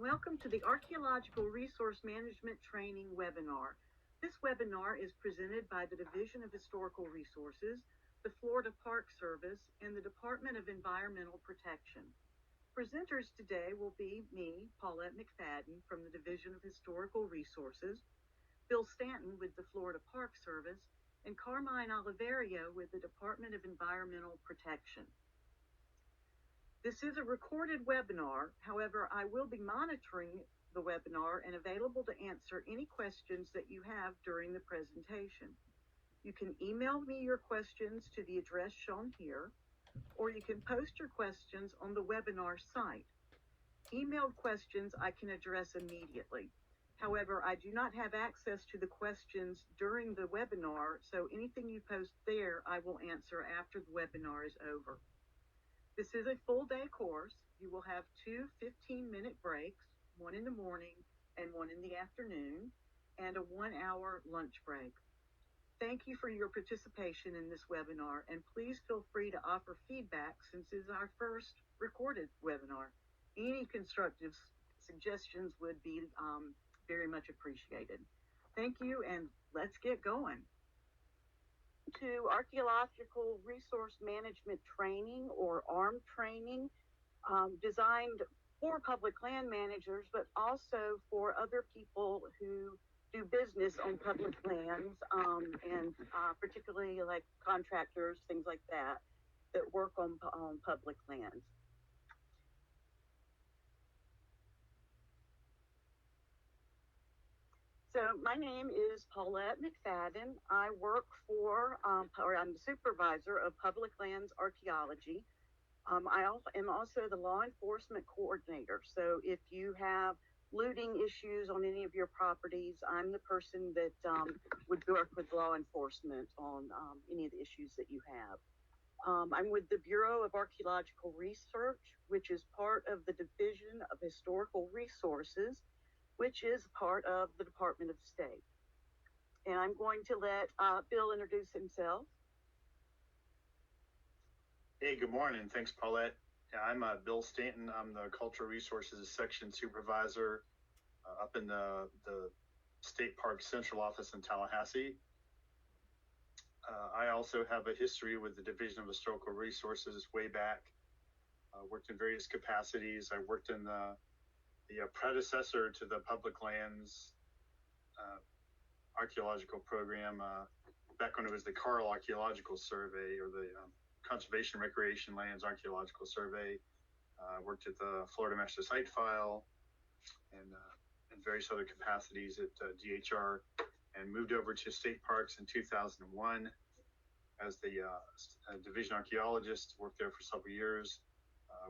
welcome to the Archaeological Resource Management Training webinar. This webinar is presented by the Division of Historical Resources, the Florida Park Service, and the Department of Environmental Protection. Presenters today will be me, Paulette McFadden from the Division of Historical Resources, Bill Stanton with the Florida Park Service, and Carmine Oliverio with the Department of Environmental Protection. This is a recorded webinar. However, I will be monitoring the webinar and available to answer any questions that you have during the presentation. You can email me your questions to the address shown here, or you can post your questions on the webinar site. Emailed questions I can address immediately. However, I do not have access to the questions during the webinar, so anything you post there I will answer after the webinar is over. This is a full day course. You will have two 15-minute breaks, one in the morning and one in the afternoon, and a 1-hour lunch break. Thank you for your participation in this webinar, and please feel free to offer feedback since this is our first recorded webinar. Any constructive suggestions would be very much appreciated. Thank you, and let's get going. To Archaeological Resource Management Training, or ARM training, designed for public land managers, but also for other people who do business on public lands, and particularly like contractors, things like that, that work on public lands. So my name is Paulette McFadden. I work for, or I'm the supervisor of Public Lands Archaeology. I am also the law enforcement coordinator. So if you have looting issues on any of your properties, I'm the person that would work with law enforcement on any of the issues that you have. I'm with the Bureau of Archaeological Research, which is part of the Division of Historical Resources, which is part of the Department of State. And I'm going to let Bill introduce himself. Hey, good morning. Thanks, Paulette. Yeah, I'm Bill Stanton. I'm the Cultural Resources Section Supervisor up in the State Park Central Office in Tallahassee. I also have a history with the Division of Historical Resources way back. Worked in various capacities. I worked in the predecessor to the Public Lands Archaeological Program back when it was the Carl Archaeological Survey, or the Conservation Recreation Lands Archaeological Survey. Worked at the Florida Master Site File and various other capacities at DHR, and moved over to State Parks in 2001 as the division archaeologist. Worked there for several years.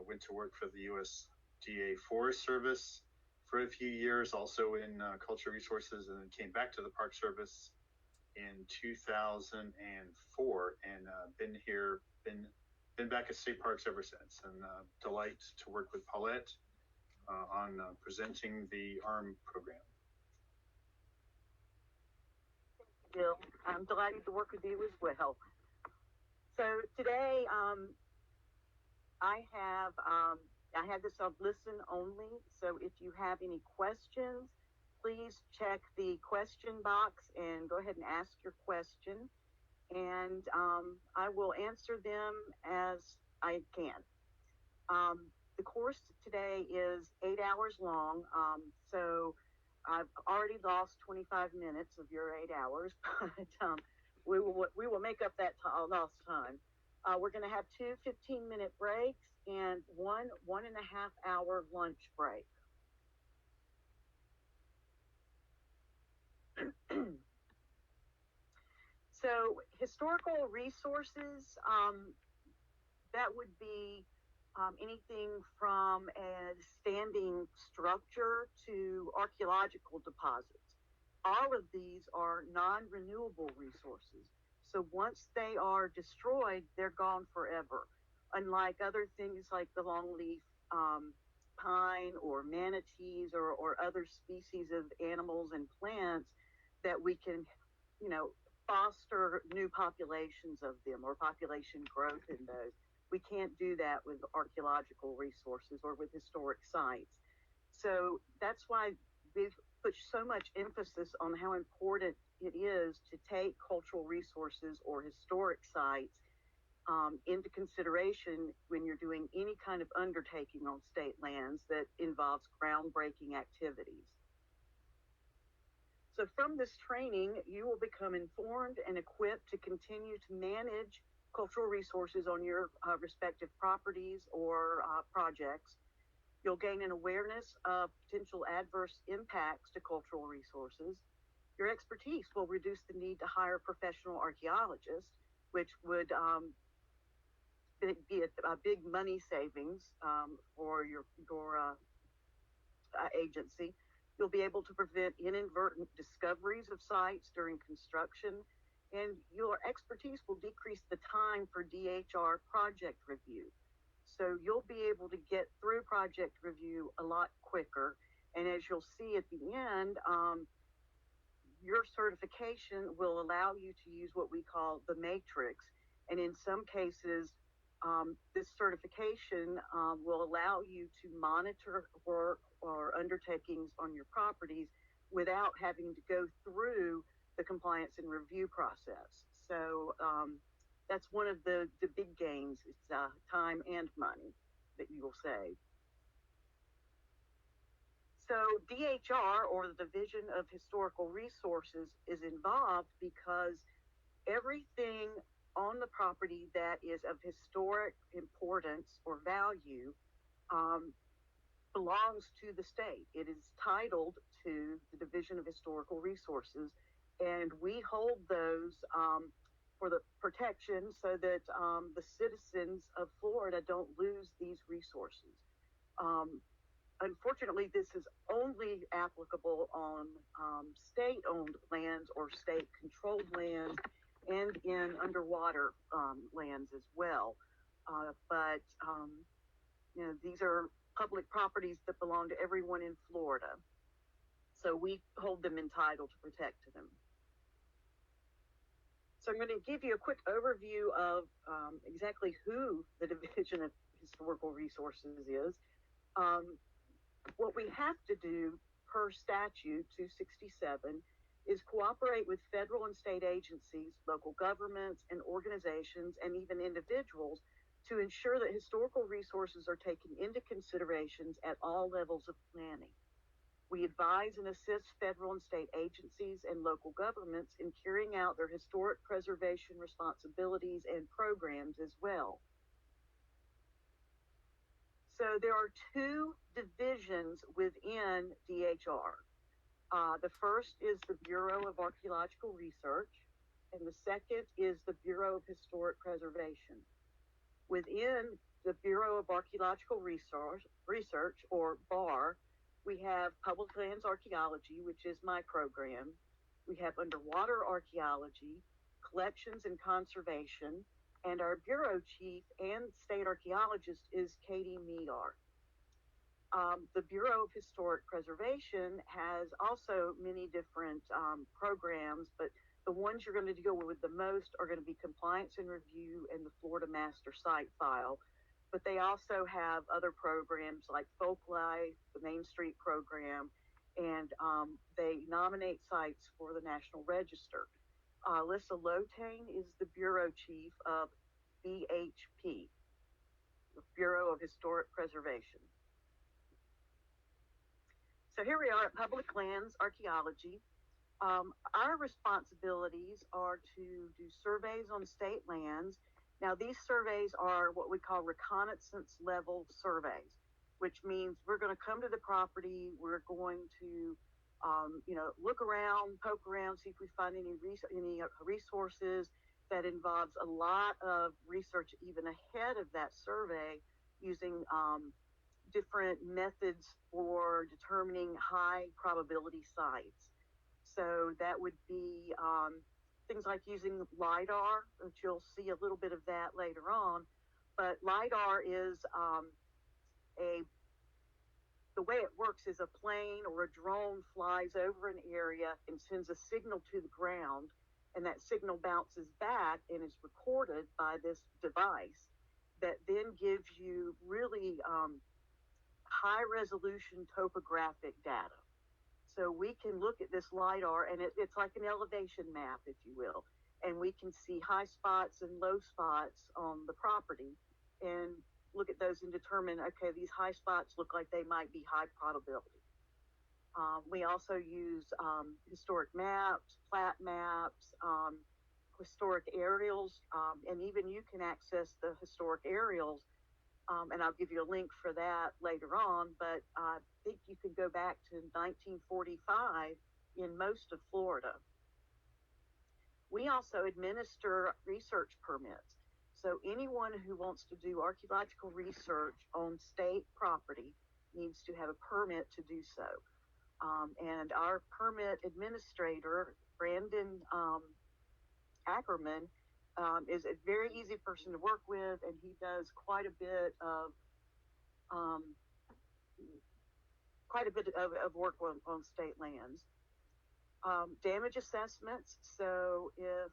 Went to work for the USDA Forest Service for a few years, also in Cultural Resources, and then came back to the Park Service in 2004, and been back at State Parks ever since, and delight to work with Paulette on presenting the ARM program. Thank you, Bill. I'm delighted to work with you as well. So today I had this on listen only, so if you have any questions, please check the question box and go ahead and ask your question, and I will answer them as I can. The course today is 8 hours long, so I've already lost 25 minutes of your 8 hours, but we will make up that lost time. We're going to have two 15-minute breaks and one 1.5-hour lunch break. So historical resources, that would be anything from a standing structure to archaeological deposits. All of these are non-renewable resources. So once they are destroyed, they're gone forever. Unlike other things like the longleaf pine or manatees or other species of animals and plants that we can, foster new populations of them or population growth in those. We can't do that with archaeological resources or with historic sites. So that's why we've put so much emphasis on how important it is to take cultural resources or historic sites into consideration when you're doing any kind of undertaking on state lands that involves groundbreaking activities. So from this training, you will become informed and equipped to continue to manage cultural resources on your respective properties or projects. You'll gain an awareness of potential adverse impacts to cultural resources. Your expertise will reduce the need to hire professional archaeologists, which would be a big money savings for your agency. You'll be able to prevent inadvertent discoveries of sites during construction, and your expertise will decrease the time for DHR project review. So you'll be able to get through project review a lot quicker. And as you'll see at the end, your certification will allow you to use what we call the matrix. And in some cases, this certification will allow you to monitor work or undertakings on your properties without having to go through the compliance and review process. So that's one of the big gains. It's time and money that you will save. So DHR, or the Division of Historical Resources, is involved because everything on the property that is of historic importance or value belongs to the state. It is titled to the Division of Historical Resources, and we hold those for the protection so that the citizens of Florida don't lose these resources. Unfortunately, this is only applicable on state-owned lands or state-controlled lands and in underwater lands as well. But these are public properties that belong to everyone in Florida. So we hold them entitled to protect them. So I'm going to give you a quick overview of exactly who the Division of Historical Resources is. What we have to do per statute 267 is cooperate with federal and state agencies, local governments and organizations, and even individuals to ensure that historical resources are taken into considerations at all levels of planning. We advise and assist federal and state agencies and local governments in carrying out their historic preservation responsibilities and programs as well. So there are two divisions within DHR. The first is the Bureau of Archaeological Research, and the second is the Bureau of Historic Preservation. Within the Bureau of Archaeological Research, or BAR, we have Public Lands Archaeology, which is my program. We have Underwater Archaeology, Collections and Conservation, and our bureau chief and state archaeologist is Katie Meadar. The Bureau of Historic Preservation has also many different programs, but the ones you're going to deal with the most are going to be compliance and review and the Florida Master Site File. But they also have other programs like Folklife, the Main Street program, and they nominate sites for the National Register. Alyssa Lotane is the bureau chief of BHP, the Bureau of Historic Preservation. So here we are at Public Lands Archaeology. Our responsibilities are to do surveys on state lands. Now, these surveys are what we call reconnaissance level surveys, which means we're going to come to the property, we're going to look around, poke around, see if we find any resources. That involves a lot of research even ahead of that survey, using different methods for determining high probability sites. So that would be things like using LIDAR, which you'll see a little bit of that later on. But LIDAR is the way it works is a plane or a drone flies over an area and sends a signal to the ground, and that signal bounces back and is recorded by this device that then gives you really high resolution topographic data. So we can look at this LiDAR, and it's like an elevation map, if you will, and we can see high spots and low spots on the property and look at those and determine, okay, these high spots look like they might be high probability. We also use historic maps, plat maps, historic aerials, and even you can access the historic aerials, and I'll give you a link for that later on, but I think you can go back to 1945 in most of Florida. We also administer research permits. So anyone who wants to do archaeological research on state property needs to have a permit to do so. And our permit administrator, Brandon Ackerman, is a very easy person to work with, and he does quite a bit of work on state lands. Damage assessments. So if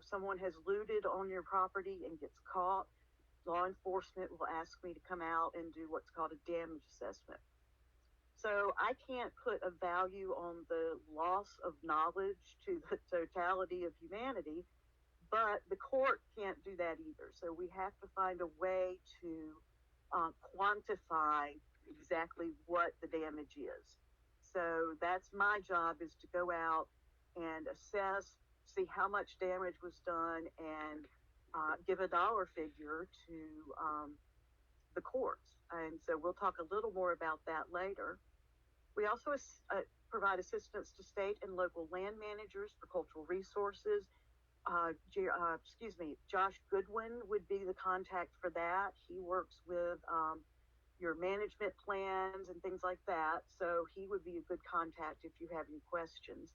someone has looted on your property and gets caught, law enforcement will ask me to come out and do what's called a damage assessment. So I can't put a value on the loss of knowledge to the totality of humanity, but the court can't do that either. So we have to find a way to quantify exactly what the damage is. So that's my job, is to go out and assess, see how much damage was done, and give a dollar figure to the courts. And so we'll talk a little more about that later. We also provide assistance to state and local land managers for cultural resources. Josh Goodwin would be the contact for that. He works with your management plans and things like that. So he would be a good contact if you have any questions.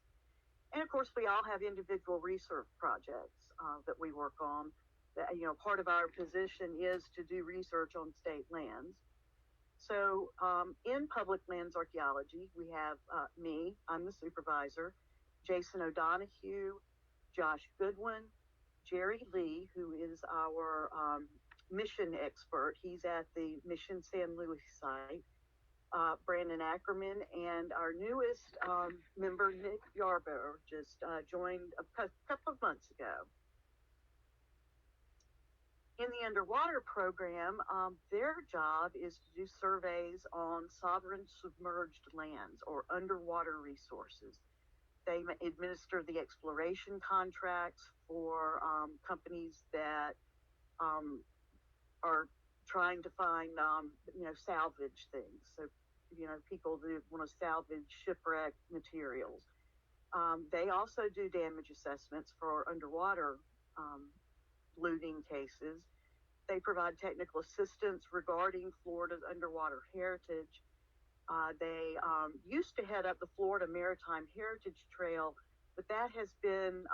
And of course, we all have individual research projects that we work on. That, part of our position is to do research on state lands. So in public lands archaeology, we have me, I'm the supervisor, Jason O'Donohue, Josh Goodwin, Jerry Lee, who is our mission expert. He's at the Mission San Luis site, Brandon Ackerman, and our newest member, Nick Yarber, just joined a couple of months ago. In the underwater program, their job is to do surveys on sovereign submerged lands or underwater resources. They administer the exploration contracts for companies that are trying to find, salvage things. So, people that want to salvage shipwreck materials. They also do damage assessments for underwater looting cases. They provide technical assistance regarding Florida's underwater heritage. They used to head up the Florida Maritime Heritage Trail, but that has been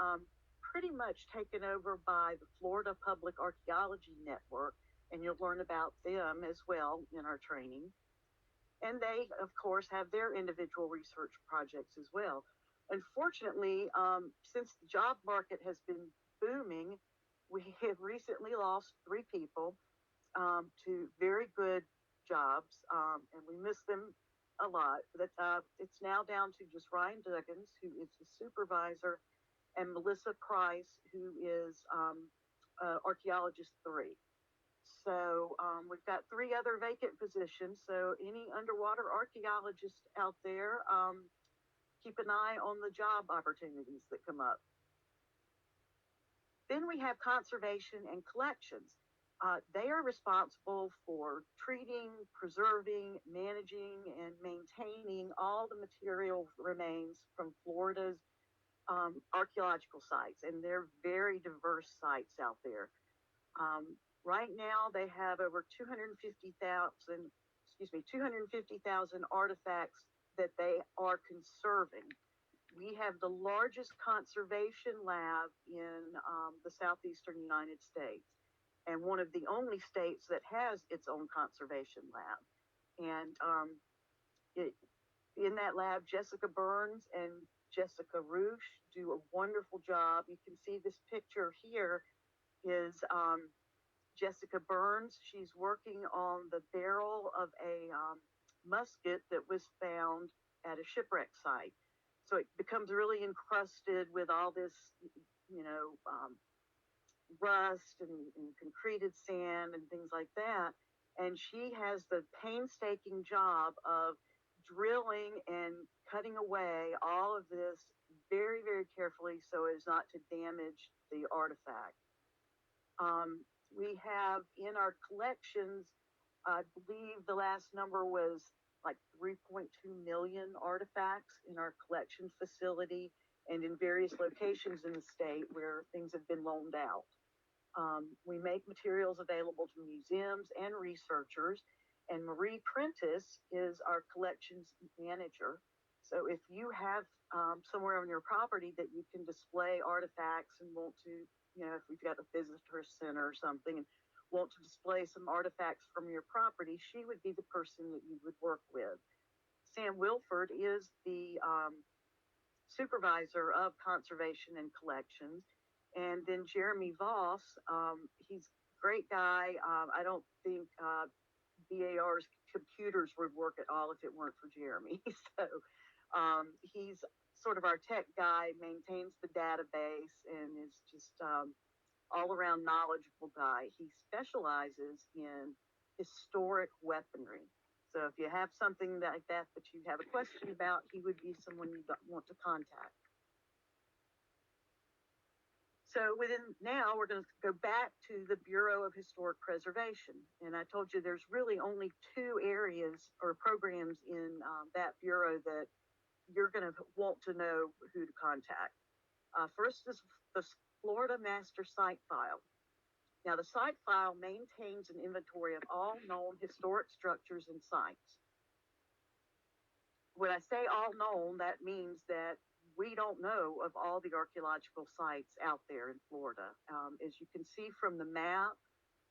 pretty much taken over by the Florida Public Archaeology Network, and you'll learn about them as well in our training. And they, of course, have their individual research projects as well. Unfortunately, since the job market has been booming, we have recently lost 3 people to very good jobs, and we miss them a lot. But it's now down to just Ryan Duggins, who is the supervisor, and Melissa Price, who is archaeologist 3. So we've got 3 other vacant positions. So any underwater archaeologists out there, keep an eye on the job opportunities that come up. Then we have conservation and collections. They are responsible for treating, preserving, managing, and maintaining all the material remains from Florida's archaeological sites, and they're very diverse sites out there. Right now, they have over 250,000 artifacts that they are conserving. We have the largest conservation lab in the southeastern United States, and one of the only states that has its own conservation lab. And in that lab, Jessica Burns and Jessica Roosh do a wonderful job. You can see this picture here is Jessica Burns. She's working on the barrel of a musket that was found at a shipwreck site. So it becomes really encrusted with all this, you know, rust and concreted sand and things like that. And she has the painstaking job of drilling and cutting away all of this very, very carefully so as not to damage the artifact. We have in our collections, I believe the last number was like 3.2 million artifacts in our collection facility and in various locations in the state where things have been loaned out. We make materials available to museums and researchers, and Marie Prentice is our collections manager. So if you have somewhere on your property that you can display artifacts and want to, you know, if we've got a visitor center or something and want to display some artifacts from your property, she would be the person that you would work with. Sam Wilford is the supervisor of conservation and collections. And then Jeremy Voss, he's a great guy. I don't think BAR's computers would work at all if it weren't for Jeremy. So he's sort of our tech guy, maintains the database, and is just all around knowledgeable guy. He specializes in historic weaponry. So if you have something like that that you have a question about, he would be someone you want to contact. So now we're going to go back to the Bureau of Historic Preservation. And I told you there's really only two areas or programs in that bureau that you're going to want to know who to contact. First is the Florida Master Site File. Now, the site file maintains an inventory of all known historic structures and sites. When I say all known, that means that we don't know of all the archaeological sites out there in Florida. As you can see from the map,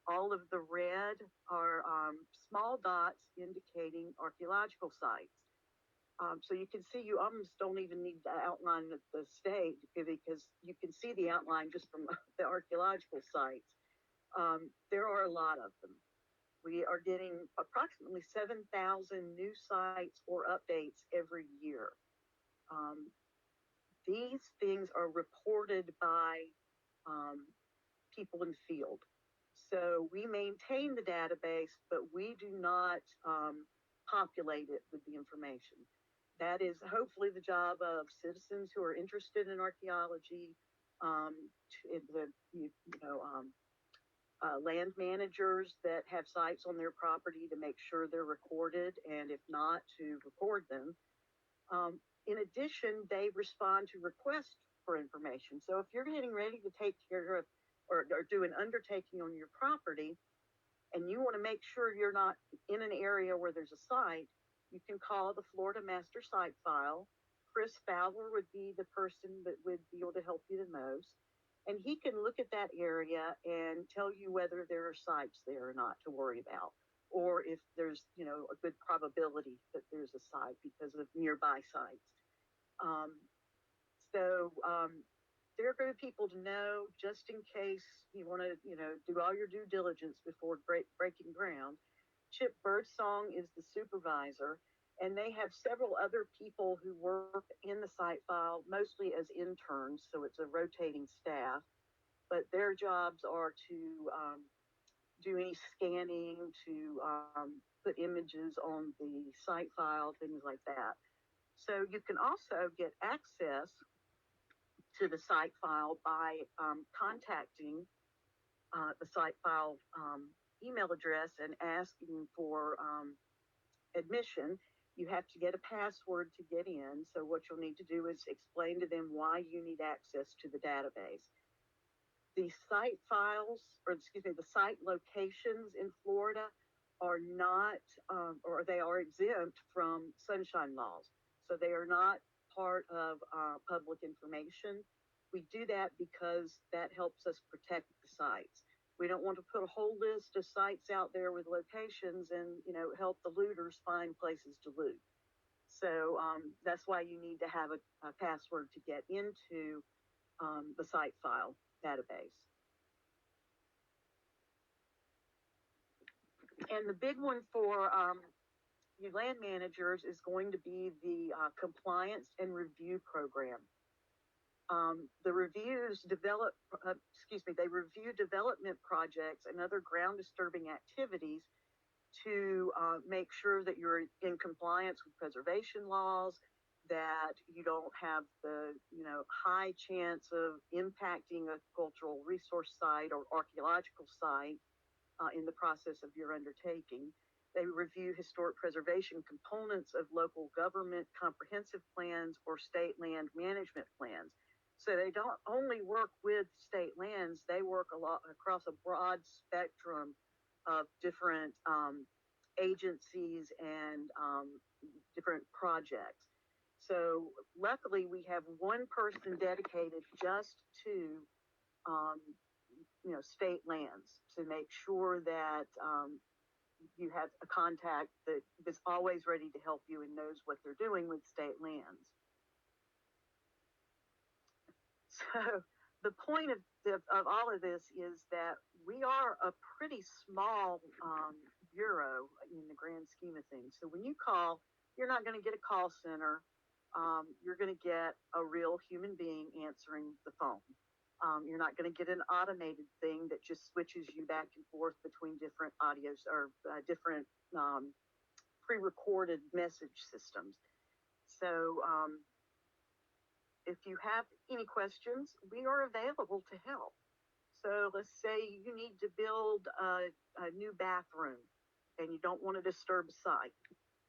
all of the red are small dots indicating archaeological sites. So you can see you almost don't even need to outline the state because you can see the outline just from the archaeological sites. There are a lot of them. We are getting approximately 7,000 new sites or updates every year. These things are reported by people in the field. So we maintain the database, but we do not populate it with the information. That is hopefully the job of citizens who are interested in archaeology, land managers that have sites on their property to make sure they're recorded, and if not, to record them. In addition, they respond to requests for information. So if you're getting ready to take care of or do an undertaking on your property, and you want to make sure you're not in an area where there's a site, you can call the Florida Master Site File. Chris Fowler would be the person that would be able to help you the most. And he can look at that area and tell you whether there are sites there or not to worry about, or if there's, you know, a good probability that there's a site because of nearby sites. They're good people to know just in case you want to, you know, do all your due diligence before breaking ground. Chip Birdsong is the supervisor, and they have several other people who work in the site file, mostly as interns, so it's a rotating staff. But their jobs are to do any scanning, to put images on the site file, things like that. So you can also get access to the site file by contacting the site file email address and asking for admission. You have to get a password to get in. So what you'll need to do is explain to them why you need access to the database. The site files, or excuse me, the site locations in Florida are not, or they are exempt from sunshine laws. So they are not part of public information. We do that because that helps us protect the sites. We don't want to put a whole list of sites out there with locations and, you know, help the looters find places to loot. So that's why you need to have a password to get into the site file database. And the big one for you land managers is going to be the compliance and review program. The reviews they review development projects and other ground disturbing activities to make sure that you're in compliance with preservation laws, that you don't have the high chance of impacting a cultural resource site or archaeological site in the process of your undertaking. They review historic preservation components of local government comprehensive plans or state land management plans. So they don't only work with state lands, they work a lot across a broad spectrum of different agencies and different projects. So luckily we have one person dedicated just to state lands, to make sure that you have a contact that is always ready to help you and knows what they're doing with state lands. So the point of all of this is that we are a pretty small bureau in the grand scheme of things. So when you call, you're not going to get a call center. You're going to get a real human being answering the phone. You're not going to get an automated thing that just switches you back and forth between different audios or different pre-recorded message systems. So if you have any questions, we are available to help. So let's say you need to build a new bathroom and you don't want to disturb the site.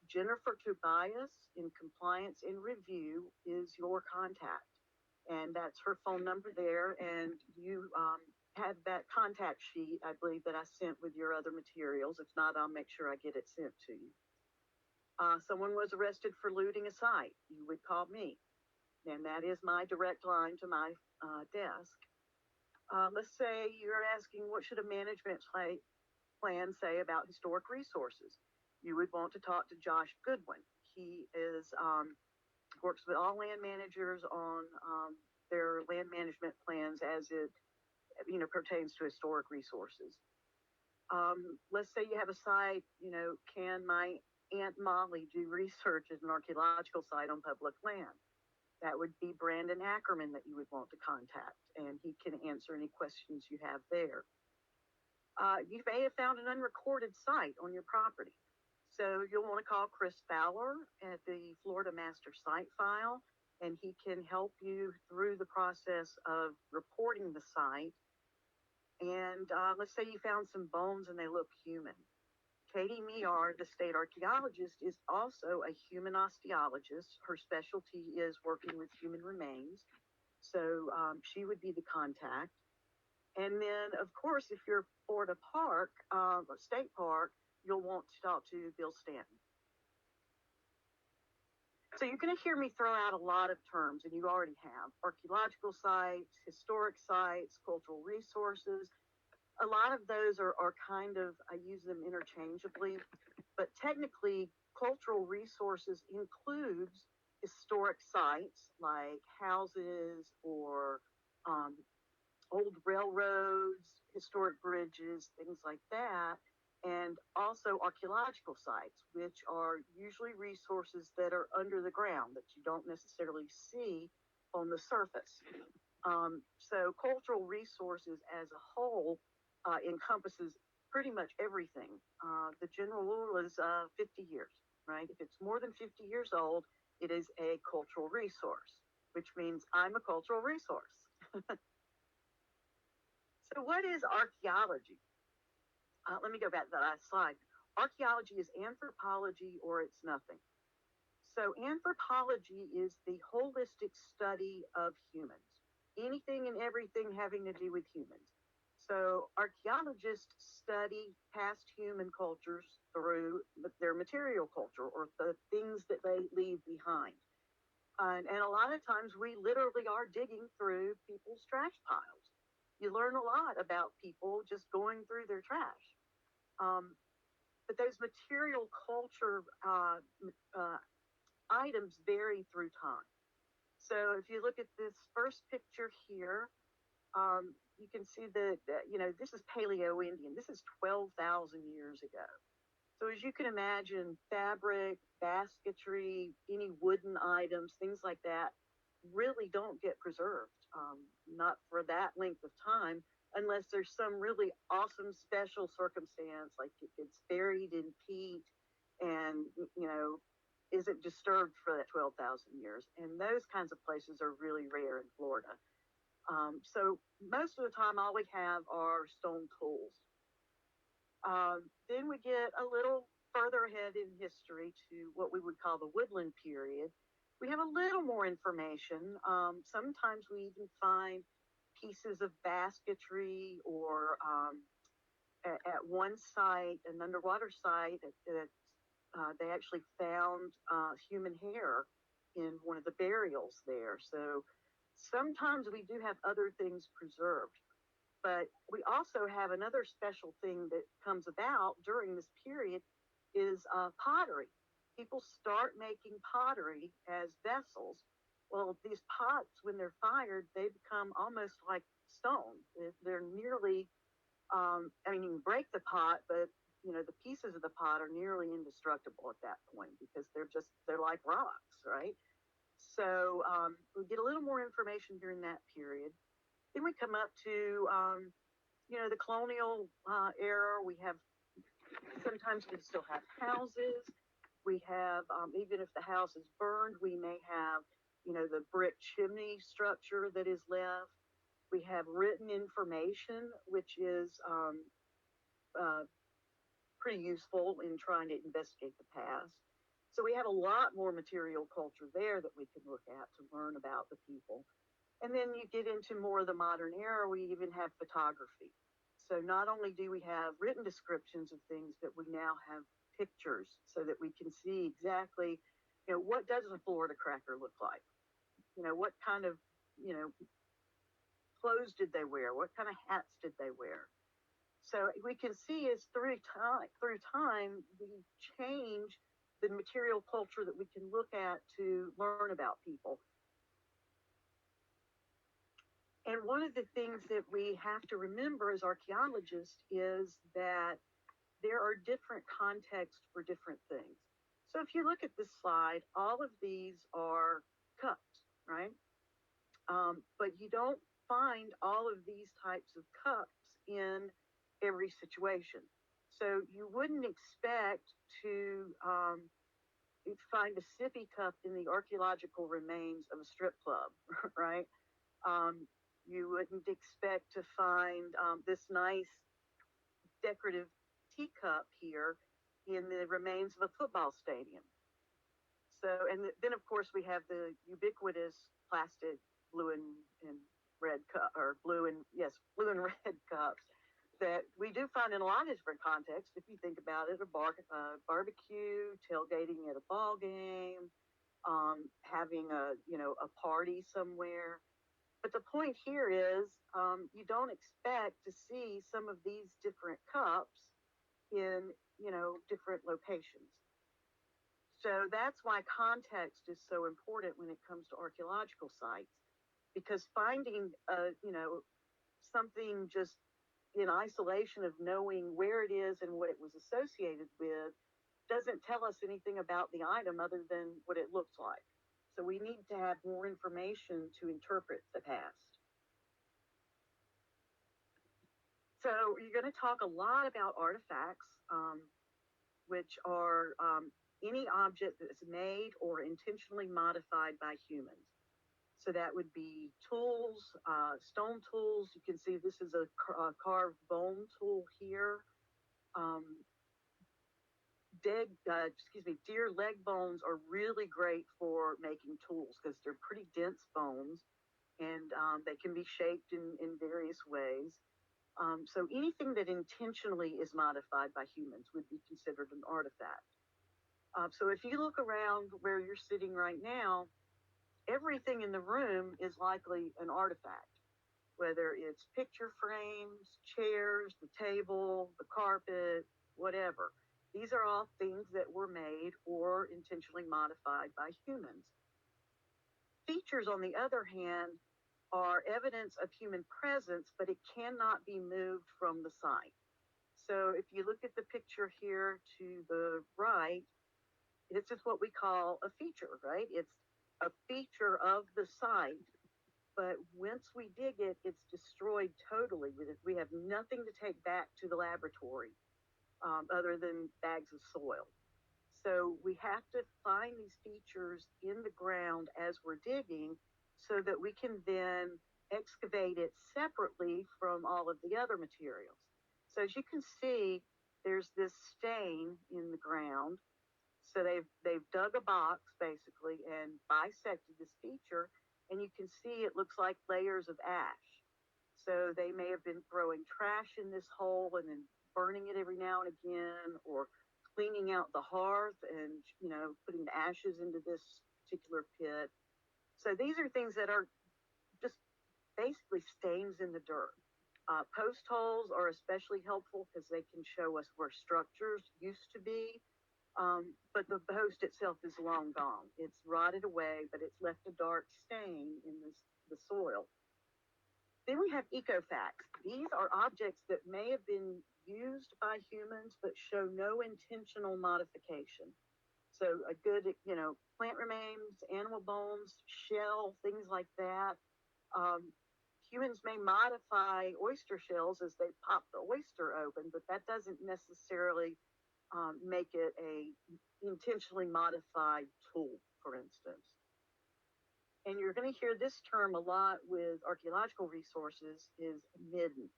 Jennifer Tobias in Compliance and Review is your contact. And that's her phone number there. And you have that contact sheet, I believe, that I sent with your other materials. If not, I'll make sure I get it sent to you. Someone was arrested for looting a site. You would call me. And that is my direct line to my desk. Let's say you're asking, what should a management plan say about historic resources? You would want to talk to Josh Goodwin. He is works with all land managers on their land management plans as it pertains to historic resources. Let's say you have a site, can my Aunt Molly do research at an archaeological site on public land? That would be Brandon Ackerman that you would want to contact, and he can answer any questions you have there. You may have found an unrecorded site on your property. So you'll want to call Chris Fowler at the Florida Master Site File, and he can help you through the process of reporting the site. And let's say you found some bones and they look human. Katie Meillard, the state archaeologist, is also a human osteologist. Her specialty is working with human remains. So she would be the contact. And then, of course, if you're Florida Park, State Park, you'll want to talk to Bill Stanton. So you're going to hear me throw out a lot of terms, and you already have. Archaeological sites, historic sites, cultural resources. A lot of those are kind of, I use them interchangeably, but technically cultural resources includes historic sites like houses or old railroads, historic bridges, things like that, and also archaeological sites, which are usually resources that are under the ground that you don't necessarily see on the surface. So cultural resources as a whole encompasses pretty much everything. The general rule is 50 years, right? If it's more than 50 years old, it is a cultural resource, which means I'm a cultural resource. So what is archaeology? Let me go back to the last slide. Archaeology is anthropology or it's nothing. So anthropology is the holistic study of humans, anything and everything having to do with humans. So archaeologists study past human cultures through their material culture or the things that they leave behind. And a lot of times we literally are digging through people's trash piles. You learn a lot about people just going through their trash. But those material culture items vary through time. So if you look at this first picture here, you can see that, this is Paleo-Indian. This is 12,000 years ago. So as you can imagine, fabric, basketry, any wooden items, things like that, really don't get preserved, not for that length of time, unless there's some really awesome special circumstance, like it gets buried in peat and, isn't disturbed for that 12,000 years. And those kinds of places are really rare in Florida. So most of the time, all we have are stone tools. Then we get a little further ahead in history to what we would call the woodland period. We have a little more information. Sometimes we even find pieces of basketry, or at one site, an underwater site, that they actually found human hair in one of the burials there. So sometimes we do have other things preserved. But we also have another special thing that comes about during this period is pottery. People start making pottery as vessels. Well, these pots, when they're fired, they become almost like stone. They're nearly, you can break the pot, but the pieces of the pot are nearly indestructible at that point, because they're like rocks, right? So we get a little more information during that period. Then we come up to the colonial era. We have, sometimes we still have houses. We have, even if the house is burned, we may have, the brick chimney structure that is left. We have written information, which is pretty useful in trying to investigate the past. So we have a lot more material culture there that we can look at to learn about the people. And then you get into more of the modern era, we even have photography. So not only do we have written descriptions of things, but we now have pictures so that we can see exactly, what does a Florida cracker look like? What kind of, clothes did they wear? What kind of hats did they wear? So we can see as through time, we change the material culture that we can look at to learn about people. And one of the things that we have to remember as archaeologists is that there are different contexts for different things. So if you look at this slide, all of these are cups, right? But you don't find all of these types of cups in every situation. So you wouldn't expect to find a sippy cup in the archaeological remains of a strip club, right? You wouldn't expect to find this nice decorative teacup here in the remains of a football stadium. So, and then of course we have the ubiquitous plastic blue and red cup, or blue and red cups that we do find in a lot of different contexts. If you think about it, a barbecue, tailgating at a ball game, having a party somewhere. But the point here is, you don't expect to see some of these different cups in different locations. So that's why context is so important when it comes to archaeological sites, because finding something just in isolation of knowing where it is and what it was associated with doesn't tell us anything about the item other than what it looks like. So we need to have more information to interpret the past. So you're going to talk a lot about artifacts, which are any object that's made or intentionally modified by humans. So that would be tools, stone tools. You can see this is a carved bone tool here. Deer leg bones are really great for making tools because they're pretty dense bones, and they can be shaped in various ways. So anything that intentionally is modified by humans would be considered an artifact. So if you look around where you're sitting right now, everything in the room is likely an artifact, whether it's picture frames, chairs, the table, the carpet, whatever. These are all things that were made or intentionally modified by humans. Features, on the other hand, are evidence of human presence, but it cannot be moved from the site. So if you look at the picture here to the right, this is what we call a feature, right? It's a feature of the site, but once we dig it, it's destroyed totally. We have nothing to take back to the laboratory other than bags of soil. So we have to find these features in the ground as we're digging so that we can then excavate it separately from all of the other materials. So as you can see, there's this stain in the ground. So they've dug a box basically and bisected this feature, and you can see it looks like layers of ash. So they may have been throwing trash in this hole and then burning it every now and again, or cleaning out the hearth and putting the ashes into this particular pit. So these are things that are just basically stains in the dirt. Post holes are especially helpful because they can show us where structures used to be. But the post itself is long gone. It's rotted away, but it's left a dark stain in the soil. Then we have ecofacts. These are objects that may have been used by humans but show no intentional modification. So a good, plant remains, animal bones, shell, things like that. Humans may modify oyster shells as they pop the oyster open, but that doesn't necessarily make it a intentionally modified tool, for instance. And you're going to hear this term a lot with archaeological resources, is midden.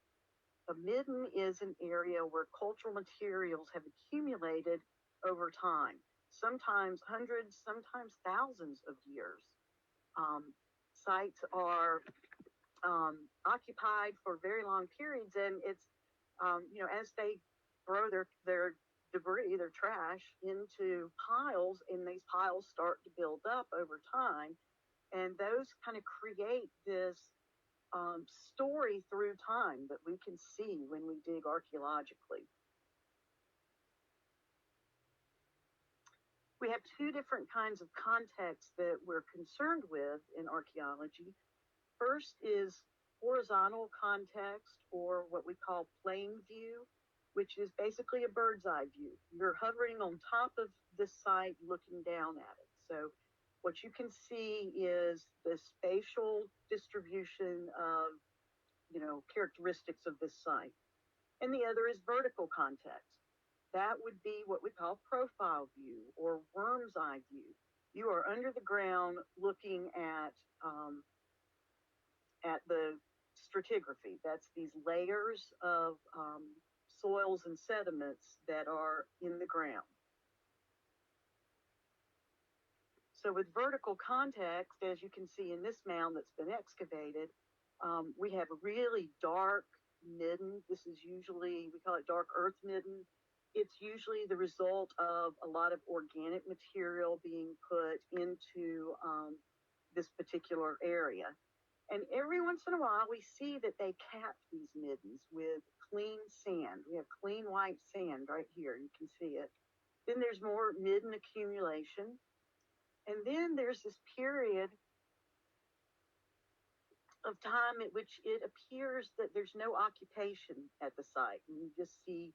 A midden is an area where cultural materials have accumulated over time, sometimes hundreds, sometimes thousands of years. Sites are occupied for very long periods, and it's as they throw their debris, their trash, into piles, and these piles start to build up over time, and those kind of create this story through time that we can see when we dig archaeologically. We have two different kinds of contexts that we're concerned with in archaeology. First is horizontal context, or what we call plain view, which is basically a bird's eye view. You're hovering on top of the site looking down at it. So what you can see is the spatial distribution of, characteristics of this site. And the other is vertical context. That would be what we call profile view or worm's eye view. You are under the ground looking at the stratigraphy. That's these layers of soils and sediments that are in the ground. So with vertical context, as you can see in this mound that's been excavated, we have a really dark midden. This is usually, we call it dark earth midden. It's usually the result of a lot of organic material being put into this particular area. And every once in a while, we see that they cap these middens with clean sand. We have clean white sand right here. You can see it. Then there's more midden accumulation. And then there's this period of time at which it appears that there's no occupation at the site. And you just see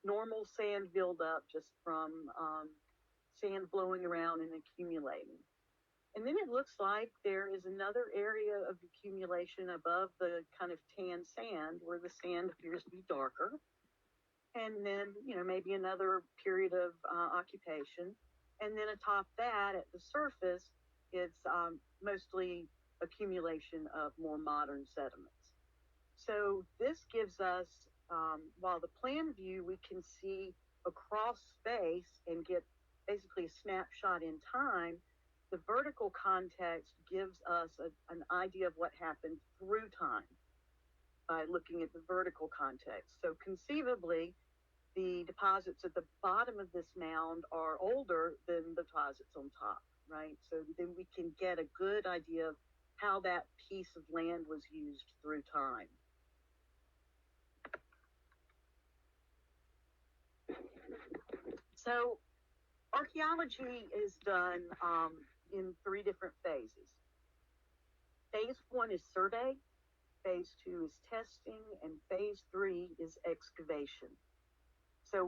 normal sand build up just from sand blowing around and accumulating. And then it looks like there is another area of accumulation above the kind of tan sand where the sand appears to be darker. And then, maybe another period of occupation. And then atop that, at the surface, it's mostly accumulation of more modern sediments. So this gives us, while the plan view, we can see across space and get basically a snapshot in time, the vertical context gives us an idea of what happened through time by looking at the vertical context. So conceivably, the deposits at the bottom of this mound are older than the deposits on top, right? So then we can get a good idea of how that piece of land was used through time. So archaeology is done in three different phases. Phase 1 is survey, phase 2 is testing, and phase 3 is excavation. So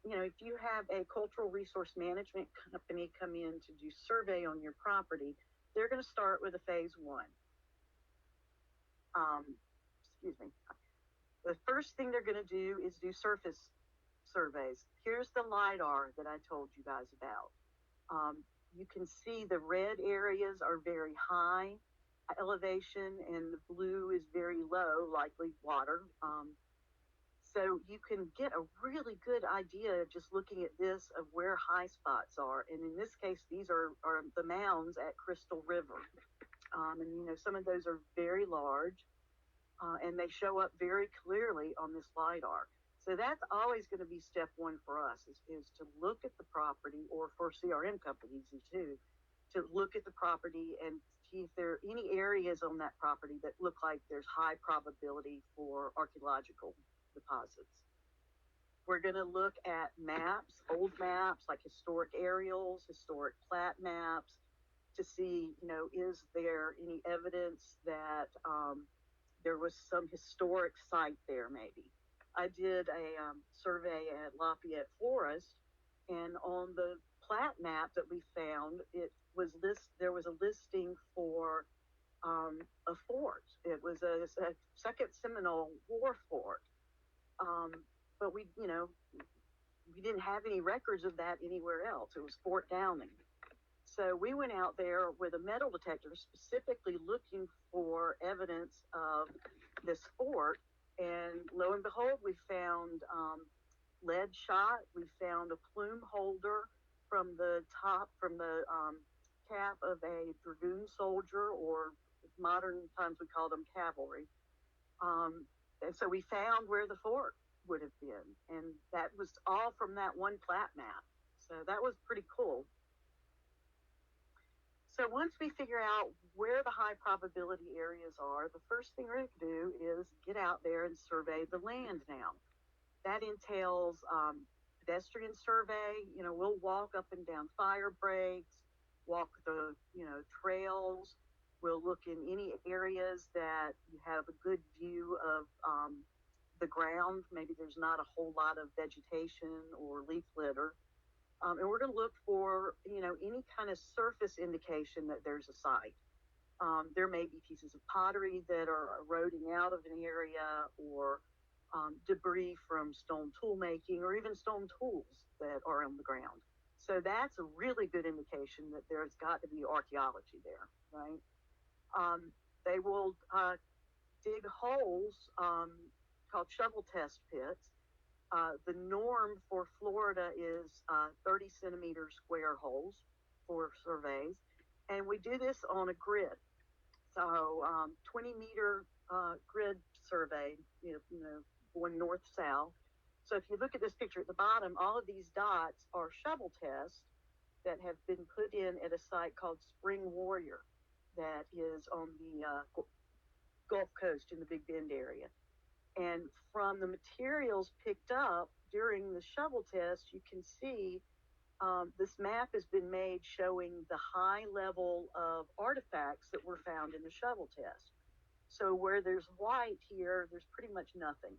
if you have a cultural resource management company come in to do survey on your property, they're going to start with a phase one. Excuse me. The first thing they're going to do is do surface surveys. Here's the LIDAR that I told you guys about. You can see the red areas are very high elevation and the blue is very low, likely water. So you can get a really good idea just looking at this of where high spots are. And in this case, these are the mounds at Crystal River. And some of those are very large and they show up very clearly on this LIDAR. So that's always going to be step one for us is to look at the property, or for CRM companies too, to look at the property and see if there are any areas on that property that look like there's high probability for archaeological deposits. We're going to look at maps, old maps like historic aerials, historic plat maps, to see, is there any evidence that there was some historic site there maybe. I did a survey at Lafayette Forest, and on the plat map that we found, there was a listing for a fort. It was a Second Seminole War fort, but we didn't have any records of that anywhere else. It was Fort Downing. So we went out there with a metal detector specifically looking for evidence of this fort, and lo and behold, we found lead shot. We found a plume holder from the cap of a dragoon soldier, or modern times we call them cavalry. And so we found where the fort would have been, and that was all from that one plat map. So that was pretty cool. So once we figure out where the high probability areas are, the first thing we're going to do is get out there and survey the land now. That entails pedestrian survey. We'll walk up and down fire breaks, walk the, trails. We'll look in any areas that you have a good view of the ground. Maybe there's not a whole lot of vegetation or leaf litter. And we're going to look for, any kind of surface indication that there's a site. There may be pieces of pottery that are eroding out of an area, or debris from stone tool making, or even stone tools that are on the ground. So that's a really good indication that there's got to be archaeology there, right? They will dig holes called shovel test pits. The norm for Florida is 30 centimeter square holes for surveys, and we do this on a grid. So 20-meter grid survey, going north-south. So if you look at this picture at the bottom, all of these dots are shovel tests that have been put in at a site called Spring Warrior that is on the Gulf Coast in the Big Bend area. And from the materials picked up during the shovel test, you can see this map has been made showing the high level of artifacts that were found in the shovel test. So where there's white here, there's pretty much nothing.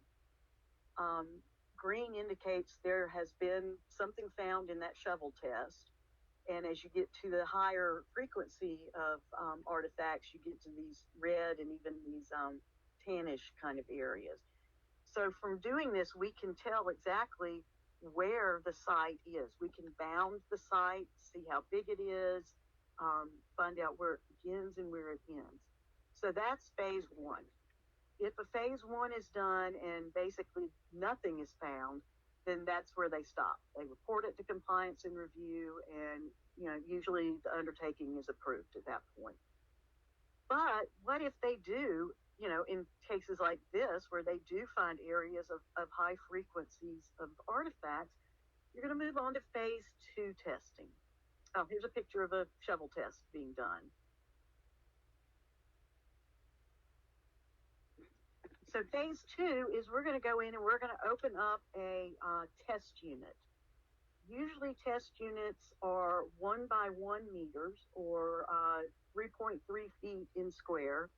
Green indicates there has been something found in that shovel test. And as you get to the higher frequency of artifacts, you get to these red and even these tannish kind of areas. So from doing this, we can tell exactly where the site is. We can bound the site, see how big it is, find out where it begins and where it ends. So that's phase one. If a phase one is done and basically nothing is found, then that's where they stop. They report it to compliance and review, and usually the undertaking is approved at that point. But what if they do, in cases like this, where they do find areas of high frequencies of artifacts, you're going to move on to phase two testing. Oh, here's a picture of a shovel test being done. So phase two is we're going to go in and we're going to open up a test unit. Usually test units are 1 by 1 meters, or 3.3 feet in square.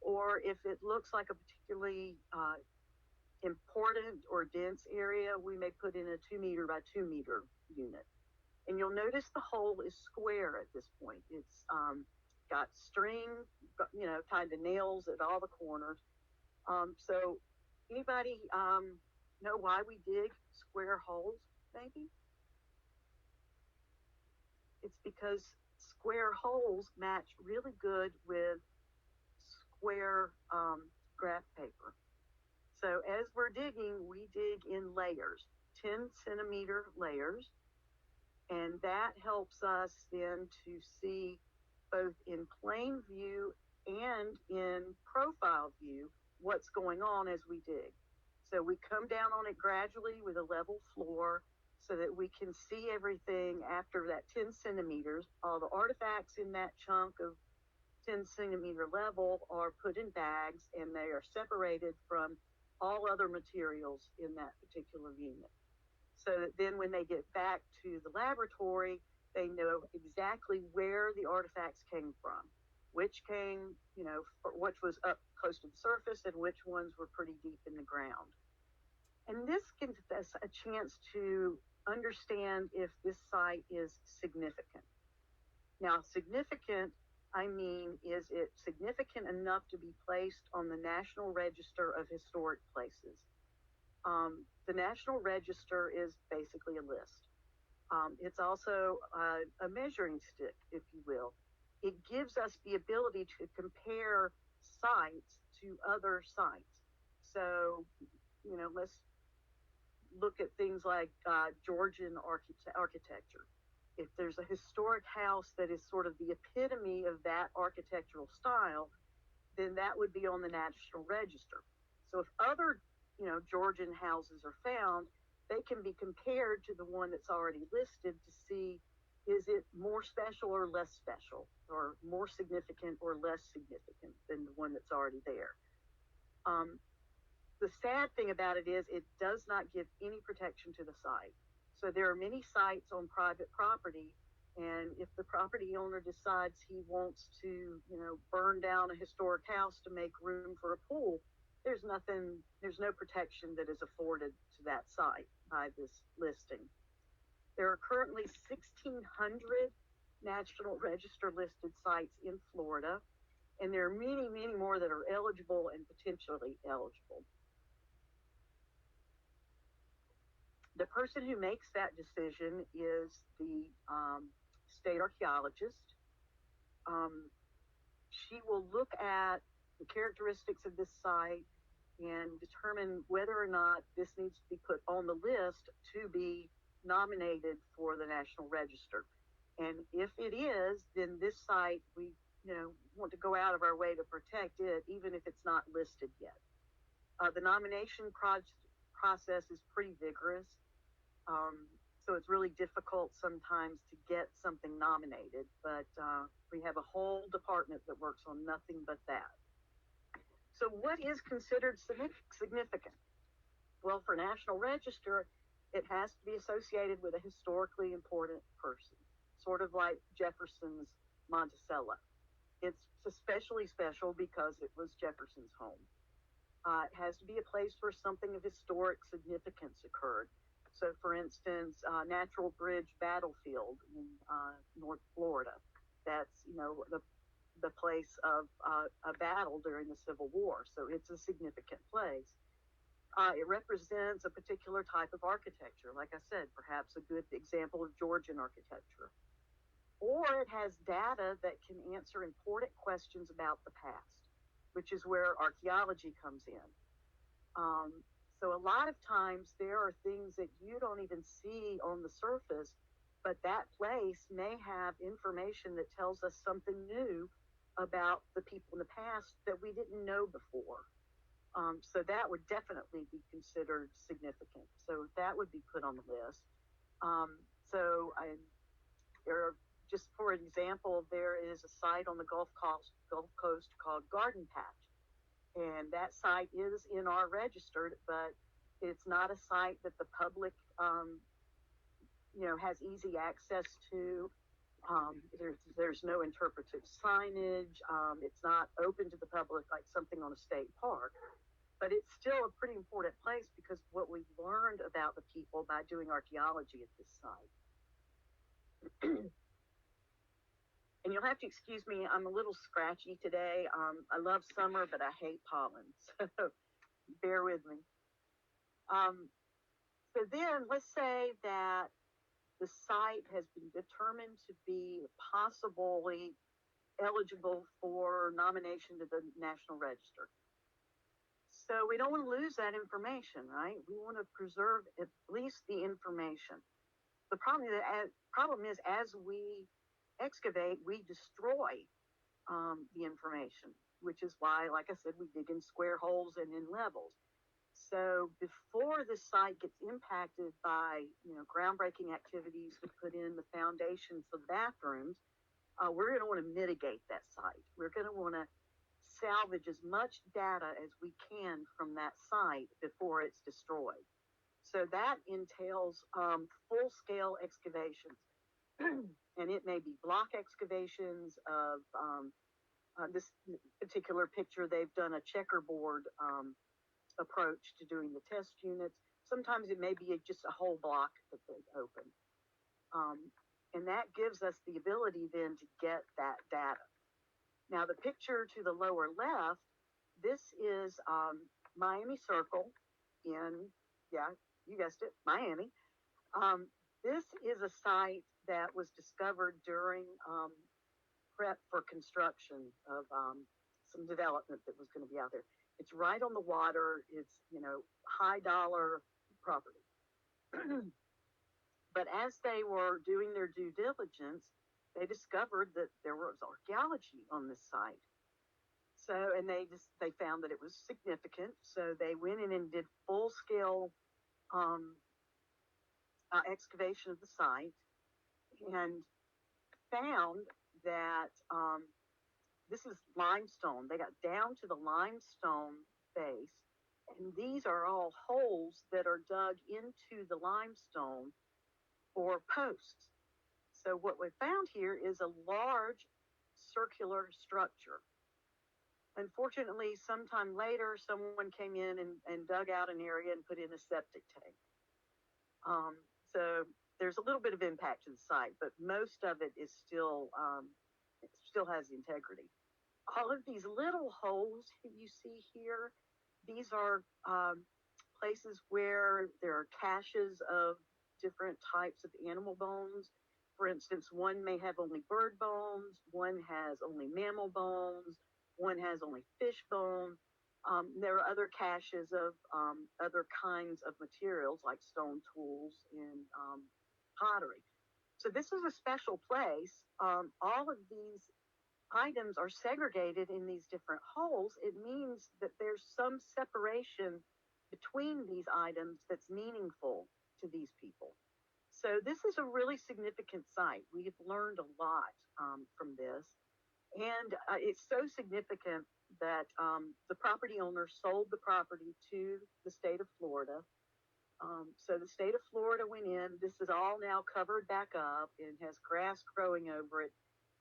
Or if it looks like a particularly important or dense area, we may put in a 2 meter by 2 meter unit. And you'll notice the hole is square at this point. It's got string, tied to nails at all the corners. So anybody know why we dig square holes, maybe? It's because square holes match really good with square graph paper. So as we're digging, we dig in layers, 10-centimeter layers, and that helps us then to see both in plain view and in profile view what's going on as we dig. So we come down on it gradually with a level floor so that we can see everything after that 10 centimeters. All the artifacts in that chunk of 10-centimeter level are put in bags, and they are separated from all other materials in that particular unit. So that then when they get back to the laboratory, they know exactly where the artifacts came from, which was up close to the surface and which ones were pretty deep in the ground. And this gives us a chance to understand if this site is significant. Now, significant, I mean, is it significant enough to be placed on the National Register of Historic Places? The National Register is basically a list. It's also a measuring stick, if you will. It gives us the ability to compare sites to other sites. So, let's look at things like Georgian architecture. If there's a historic house that is sort of the epitome of that architectural style, then that would be on the National Register. So if other, Georgian houses are found, they can be compared to the one that's already listed to see, is it more special or less special, or more significant or less significant than the one that's already there. The sad thing about it is it does not give any protection to the site. So there are many sites on private property, and if the property owner decides he wants to, burn down a historic house to make room for a pool, there's no protection that is afforded to that site by this listing. There are currently 1,600 National Register listed sites in Florida, and there are many, many more that are eligible and potentially eligible. The person who makes that decision is the state archaeologist. She will look at the characteristics of this site and determine whether or not this needs to be put on the list to be nominated for the National Register. And if it is, then this site, we want to go out of our way to protect it, even if it's not listed yet. The nomination process is pretty vigorous. So it's really difficult sometimes to get something nominated, but we have a whole department that works on nothing but that. So what is considered significant? Well, for National Register, it has to be associated with a historically important person, sort of like Jefferson's Monticello. It's especially special because it was Jefferson's home. It has to be a place where something of historic significance occurred. So, for instance, Natural Bridge Battlefield in North Florida. That's, the place of a battle during the Civil War. So it's a significant place. It represents a particular type of architecture. Like I said, perhaps a good example of Georgian architecture. Or it has data that can answer important questions about the past, which is where archaeology comes in. So a lot of times there are things that you don't even see on the surface, but that place may have information that tells us something new about the people in the past that we didn't know before. So that would definitely be considered significant. So that would be put on the list. Just for example, there is a site on the Gulf Coast called Garden Patch. And that site is in our register, but it's not a site that the public, has easy access to. There's no interpretive signage. It's not open to the public like something on a state park. but it's still a pretty important place because what we've learned about the people by doing archaeology at this site. And you'll have to excuse me, I'm a little scratchy today. I love summer, but I hate pollen, so bear with me. So then let's say that the site has been determined to be possibly eligible for nomination to the National Register. So we don't want to lose that information, right? We want to preserve at least the information. The problem is as we excavate, we destroy the information, which is why, like I said, we dig in square holes and in levels. So before the site gets impacted by, groundbreaking activities to put in the foundations of bathrooms, we're going to want to mitigate that site. We're going to want to salvage as much data as we can from that site before it's destroyed. So that entails full-scale excavations. And it may be block excavations of this particular picture. They've done a checkerboard approach to doing the test units. Sometimes it may be just a whole block that they've opened. And that gives us the ability then to get that data. Now, the picture to the lower left, this is Miami Circle in, you guessed it, Miami. This is a site that was discovered during prep for construction of some development that was going to be out there. It's right on the water. It's, high dollar property. But as they were doing their due diligence, they discovered that there was archaeology on this site. So, and they found that it was significant. So they went in and did full scale excavation of the site and found that this is limestone. They got down to the limestone base, and these are all holes that are dug into the limestone for posts. So what we found here is a large circular structure. Unfortunately, sometime later, someone came in and dug out an area and put in a septic tank. So there's a little bit of impact to the site, but most of it is still, it still has integrity. All of these little holes you see here, these are places where there are caches of different types of animal bones. For instance, one may have only bird bones, one has only mammal bones, one has only fish bone. There are other caches of other kinds of materials like stone tools and pottery. So this is a special place. All of these items are segregated in these different holes. It means that there's some separation between these items that's meaningful to these people. So this is a really significant site. We've learned a lot from this. And it's so significant that the property owner sold the property to the state of Florida. So the state of Florida went in. This is all now covered back up and has grass growing over it.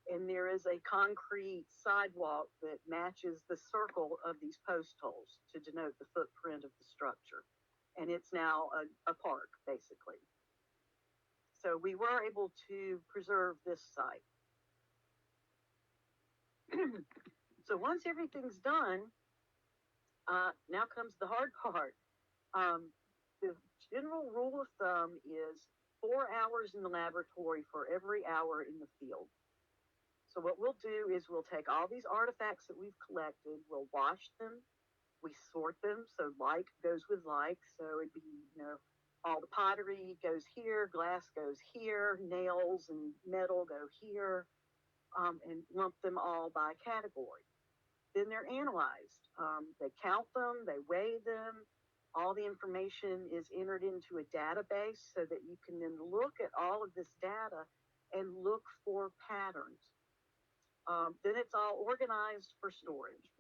And there is a concrete sidewalk that matches the circle of these post holes to denote the footprint of the structure. And it's now a park, basically. So we were able to preserve this site. So once everything's done, now comes the hard part. The general rule of thumb is 4 hours in the laboratory for every hour in the field. So what we'll do is we'll take all these artifacts that we've collected, we'll wash them, we sort them, so like goes with like. So it'd be, all the pottery goes here, glass goes here, nails and metal go here, and lump them all by category. Then they're analyzed. They count them, they weigh them. All the information is entered into a database so that you can then look at all of this data and look for patterns. Then it's all organized for storage.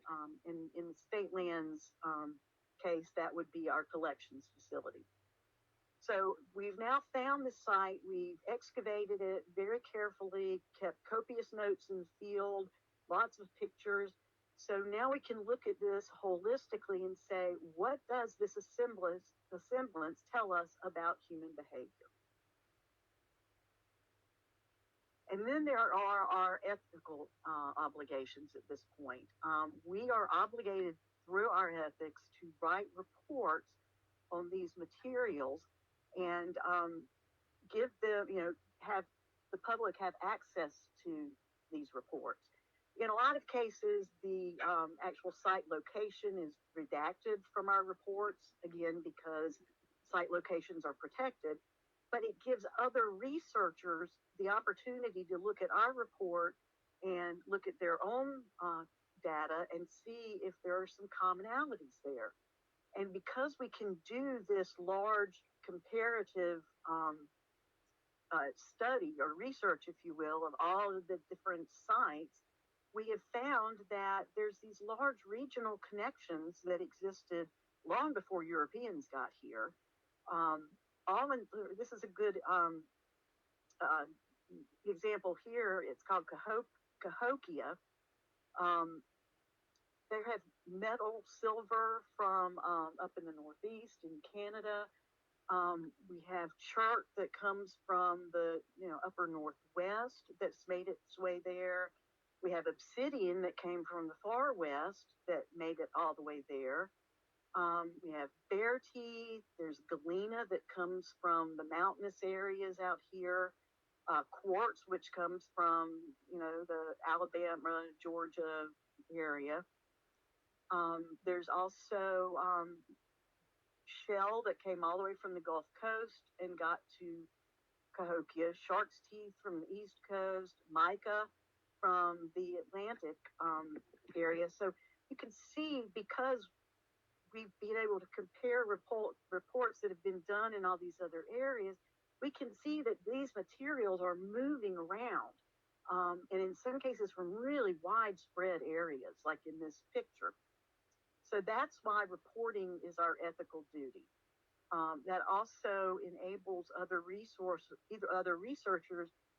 In the state lands case, that would be our collections facility. So we've now found the site, we've excavated it very carefully, kept copious notes in the field, lots of pictures. So now we can look at this holistically and say, what does this assemblance tell us about human behavior? And then there are our ethical obligations at this point. We are obligated through our ethics to write reports on these materials and give them, have the public have access to these reports. In a lot of cases, the actual site location is redacted from our reports, again, because site locations are protected, but it gives other researchers the opportunity to look at our report and look at their own data and see if there are some commonalities there. And because we can do this large comparative study or research, if you will, of all of the different sites, we have found that there's these large regional connections that existed long before Europeans got here. This is a good example here. It's called Cahokia. They have metal, silver from up in the Northeast in Canada. We have chert that comes from the upper Northwest that's made its way there. We have obsidian that came from the far west that made it all the way there. We have bear teeth. There's galena that comes from the mountainous areas out here. Quartz, which comes from the Alabama, Georgia area. There's also shell that came all the way from the Gulf Coast and got to Cahokia, shark's teeth from the East Coast, mica from the Atlantic area. So you can see, because we've been able to compare reports that have been done in all these other areas, we can see that these materials are moving around, and in some cases from really widespread areas, like in this picture. So that's why reporting is our ethical duty. That also enables other researchers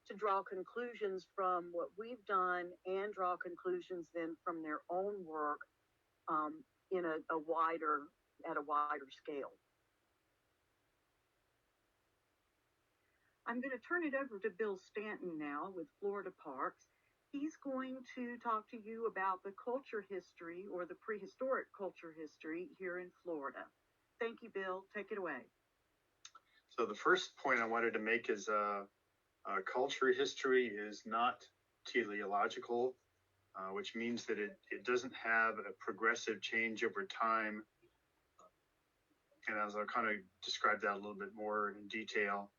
to draw conclusions from what we've done and draw conclusions then from their own work at a wider scale. I'm going to turn it over to Bill Stanton now with Florida Parks. He's going to talk to you about the culture history, or the prehistoric culture history, here in Florida. Thank you, Bill. Take it away. So the first point I wanted to make is culture history is not teleological, which means that it doesn't have a progressive change over time. And as I'll kind of describe that a little bit more in detail.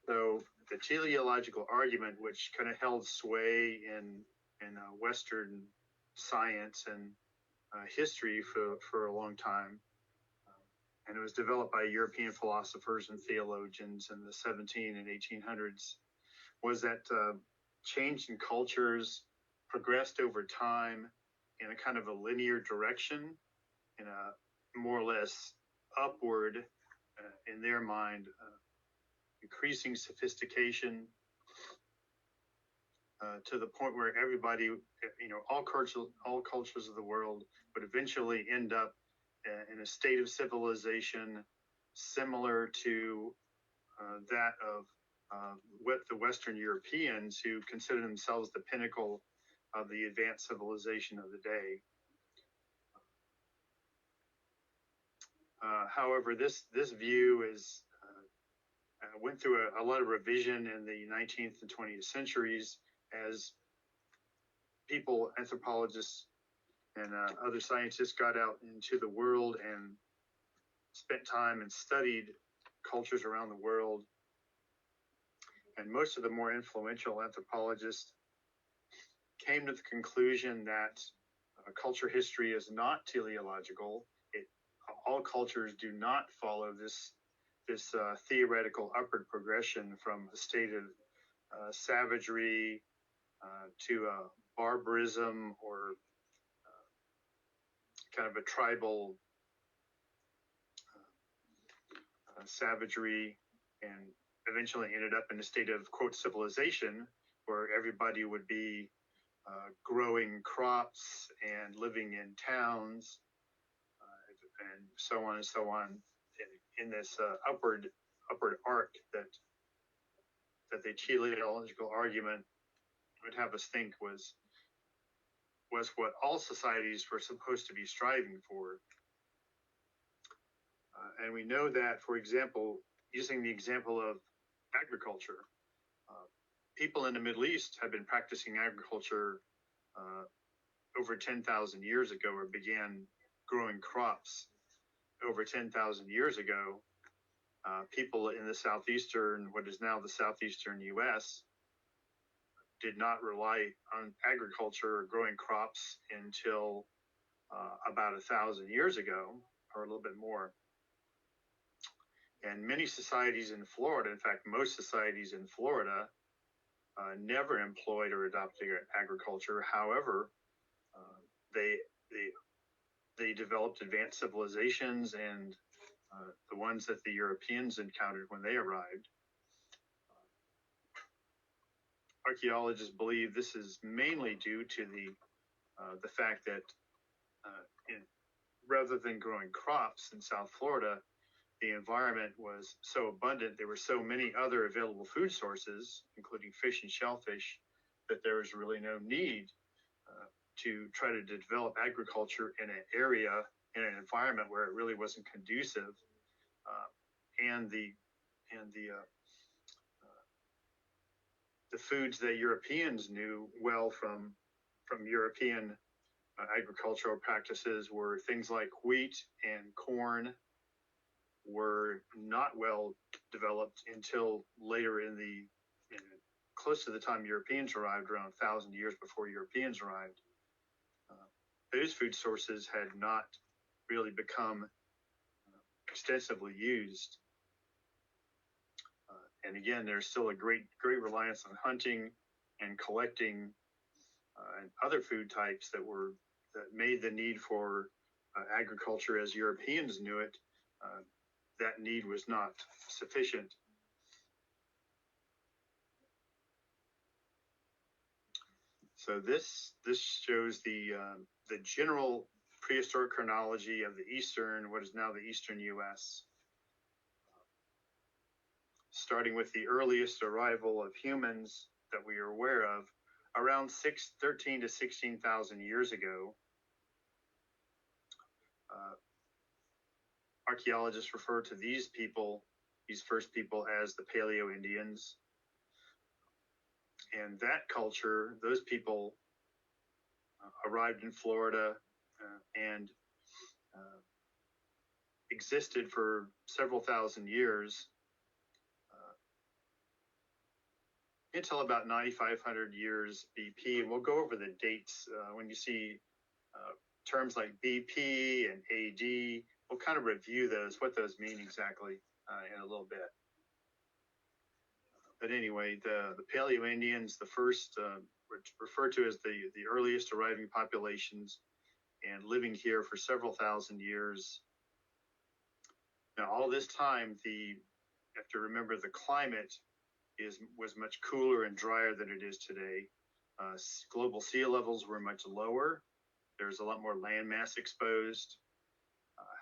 So the teleological argument, which kind of held sway in Western science and history for a long time, and it was developed by European philosophers and theologians in the 17 and 1800s, was that change in cultures progressed over time in a kind of a linear direction, in a more or less upward, in their mind, increasing sophistication to the point where everybody, all cultures of the world would eventually end up in a state of civilization similar to that of what the Western Europeans, who consider themselves the pinnacle of the advanced civilization of the day. However, this view went through a lot of revision in the 19th and 20th centuries as people, anthropologists, and other scientists got out into the world and spent time and studied cultures around the world. And most of the more influential anthropologists came to the conclusion that culture history is not teleological. All cultures do not follow this theoretical upward progression from a state of savagery to barbarism, or kind of a tribal savagery, and eventually ended up in a state of, quote, civilization, where everybody would be growing crops and living in towns, and so on and so on, in this upward arc that the teleological argument would have us think was what all societies were supposed to be striving for. And we know that, for example, using the example of agriculture, people in the Middle East have been practicing agriculture over 10,000 years ago, or began growing crops over 10,000 years ago. People in the southeastern, what is now the southeastern U.S., did not rely on agriculture or growing crops until about 1,000 years ago, or a little bit more. And many societies in Florida, in fact, most societies in Florida, never employed or adopted agriculture. However, they developed advanced civilizations, and the ones that the Europeans encountered when they arrived. Archaeologists believe this is mainly due to the fact that rather than growing crops in South Florida, the environment was so abundant, there were so many other available food sources, including fish and shellfish, that there was really no need to try to develop agriculture in an area, in an environment where it really wasn't conducive, and the foods that Europeans knew well from European agricultural practices were things like wheat and corn, were not well developed until later close to the time Europeans arrived, around 1,000 years before Europeans arrived. Those food sources had not really become extensively used. And again, there's still a great reliance on hunting and collecting and other food types that made the need for agriculture as Europeans knew it. That need was not sufficient. So this shows the general prehistoric chronology of what is now the eastern U.S. Starting with the earliest arrival of humans that we are aware of, around 13 to 16,000 years ago. Archaeologists refer to these first people, as the Paleo-Indians. And that culture, those people arrived in Florida and existed for several thousand years until about 9,500 years BP. And we'll go over the dates when you see terms like BP and AD. We'll kind of review what those mean exactly in a little bit. But anyway, the Paleo-Indians, the first, referred to as the earliest arriving populations, and living here for several thousand years. Now, all this time, you have to remember the climate was much cooler and drier than it is today. Global sea levels were much lower. There's a lot more land mass exposed.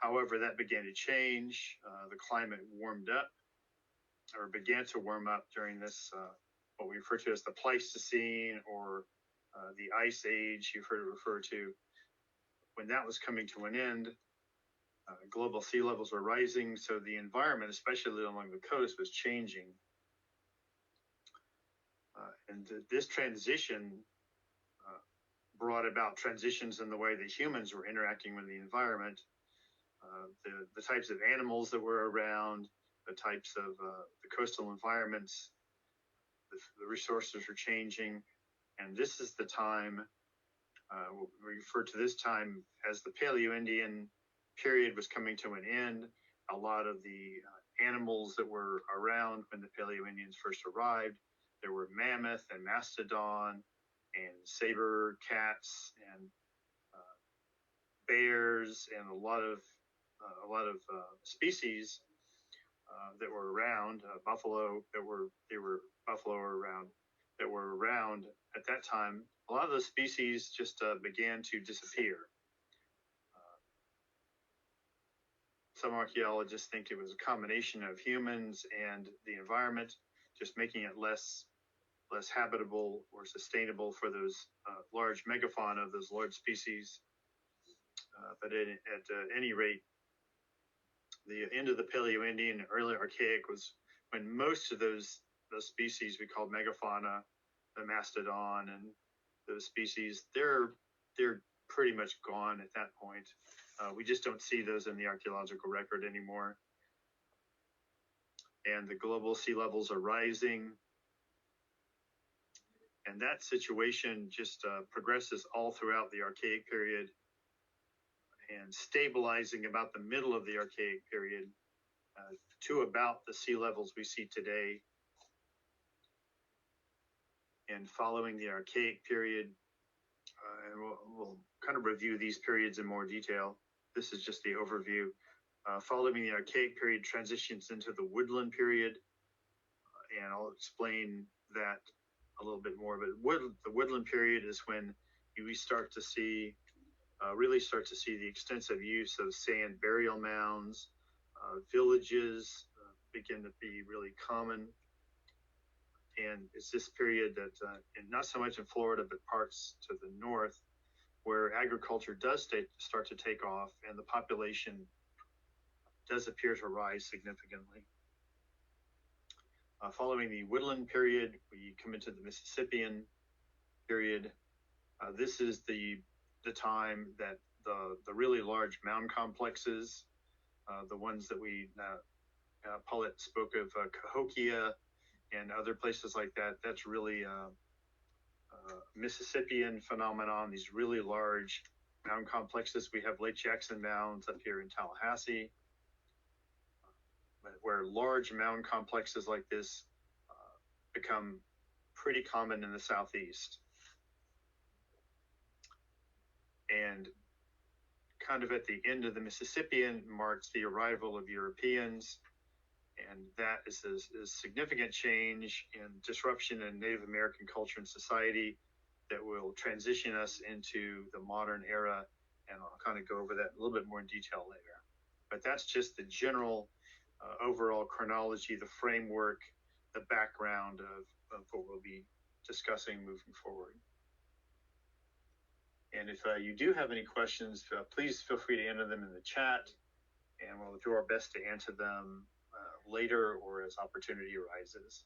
However, that began to change. The climate warmed up, or began to warm up during this, what we refer to as the Pleistocene, or the Ice Age, you've heard it referred to. When that was coming to an end, global sea levels were rising, so the environment, especially along the coast, was changing. And this transition brought about transitions in the way that humans were interacting with the environment, the types of animals that were around, the types of the coastal environments, the resources were changing. And this is the time, we refer to this time as the Paleo-Indian period was coming to an end. A lot of the animals that were around when the Paleo-Indians first arrived, there were mammoth and mastodon and saber cats and bears, and a lot of species that were around, buffalo that were around at that time. a lot of those species just began to disappear. Some archaeologists think it was a combination of humans and the environment, just making it less habitable or sustainable for those large megafauna, those large species. But at any rate, the end of the Paleo-Indian and early Archaic was when most of those species we called megafauna, the mastodon and those species, they're pretty much gone at that point. We just don't see those in the archaeological record anymore. And the global sea levels are rising. And that situation just progresses all throughout the Archaic period and stabilizing about the middle of the Archaic period to about the sea levels we see today. And following the Archaic period, and we'll kind of review these periods in more detail. This is just the overview. Following the Archaic period transitions into the Woodland period, and I'll explain that a little bit more. But the Woodland period is when we start to see, really start to see the extensive use of sand burial mounds. Villages begin to be really common. And it's this period that, and not so much in Florida, but parts to the north, where agriculture does start to take off and the population does appear to rise significantly. Following the Woodland period, we come into the Mississippian period. This is the time that the really large mound complexes, the ones that Paulette spoke of, Cahokia and other places like that, that's really a Mississippian phenomenon, these really large mound complexes. We have Lake Jackson mounds up here in Tallahassee, where large mound complexes like this become pretty common in the Southeast. And kind of at the end of the Mississippian marks the arrival of Europeans, and that is a significant change and disruption in Native American culture and society that will transition us into the modern era, and I'll kind of go over that a little bit more in detail later. But that's just the general overall chronology, the framework, the background of what we'll be discussing moving forward. And if you do have any questions, please feel free to enter them in the chat, and we'll do our best to answer them later or as opportunity arises.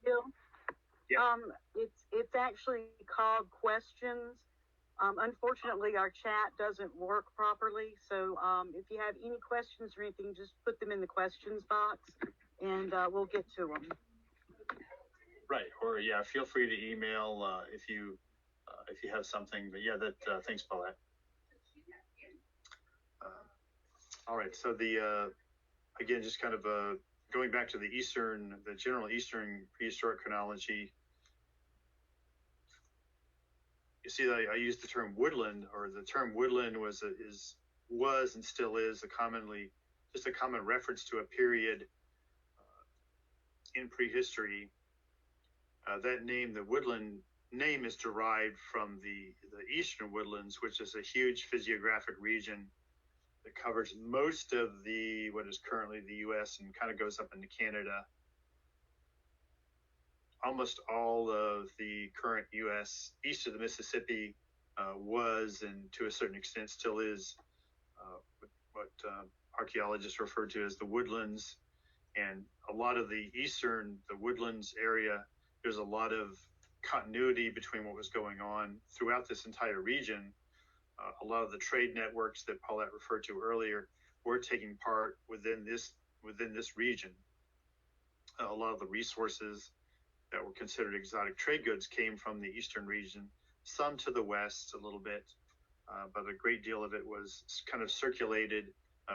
Bill? Yeah. It's actually called questions. Unfortunately, our chat doesn't work properly, so if you have any questions or anything, just put them in the questions box, and we'll get to them. Right, or yeah, feel free to email if you have something. But yeah, thanks, Paulette. All right, so again, just kind of going back to the general Eastern prehistoric chronology. You see that I used the term woodland, or the term woodland was and still is a common reference to a period in prehistory. That name, the woodland name, is derived from the eastern woodlands, which is a huge physiographic region that covers most of what is currently the U.S. and kind of goes up into Canada. Almost all of the current U.S. east of the Mississippi was, and to a certain extent still is, what archaeologists refer to as the woodlands. And a lot of the woodlands area, there's a lot of continuity between what was going on throughout this entire region. A lot of the trade networks that Paulette referred to earlier were taking part within this region. A lot of the resources that were considered exotic trade goods came from the eastern region, some to the west a little bit, but a great deal of it was kind of circulated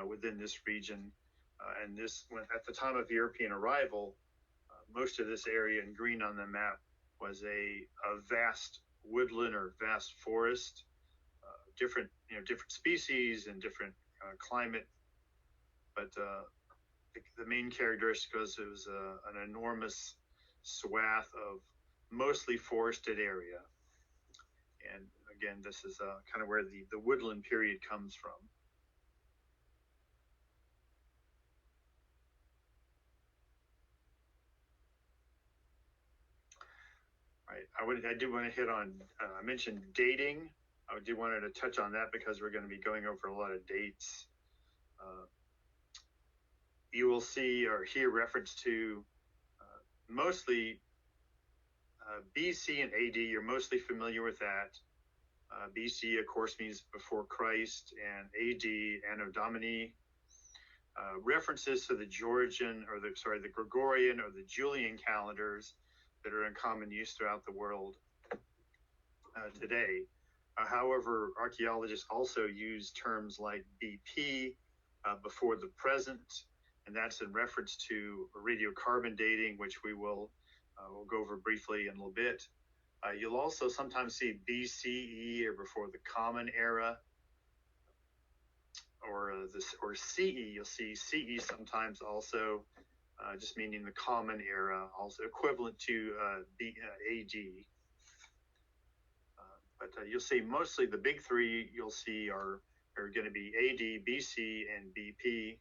within this region. And at the time of European arrival, most of this area in green on the map was a vast woodland or vast forest, different species and different climate. But the main characteristic was it was an enormous swath of mostly forested area. And again, this is kind of where the woodland period comes from. Right. I do want to hit on, I mentioned dating. I do want to touch on that because we're going to be going over a lot of dates. You will see or hear reference to mostly BC and AD. You're mostly familiar with that. BC, of course, means before Christ, and AD, Anno Domini. References to the Georgian, or the Gregorian or the Julian calendars that are in common use throughout the world today. However, archaeologists also use terms like BP before the present, and that's in reference to radiocarbon dating, which we'll go over briefly in a little bit. You'll also sometimes see BCE, or before the Common Era, or CE. You'll see CE sometimes also, just meaning the Common Era, also equivalent to AD. But you'll see mostly the big three you'll see are going to be AD, BC, and BP.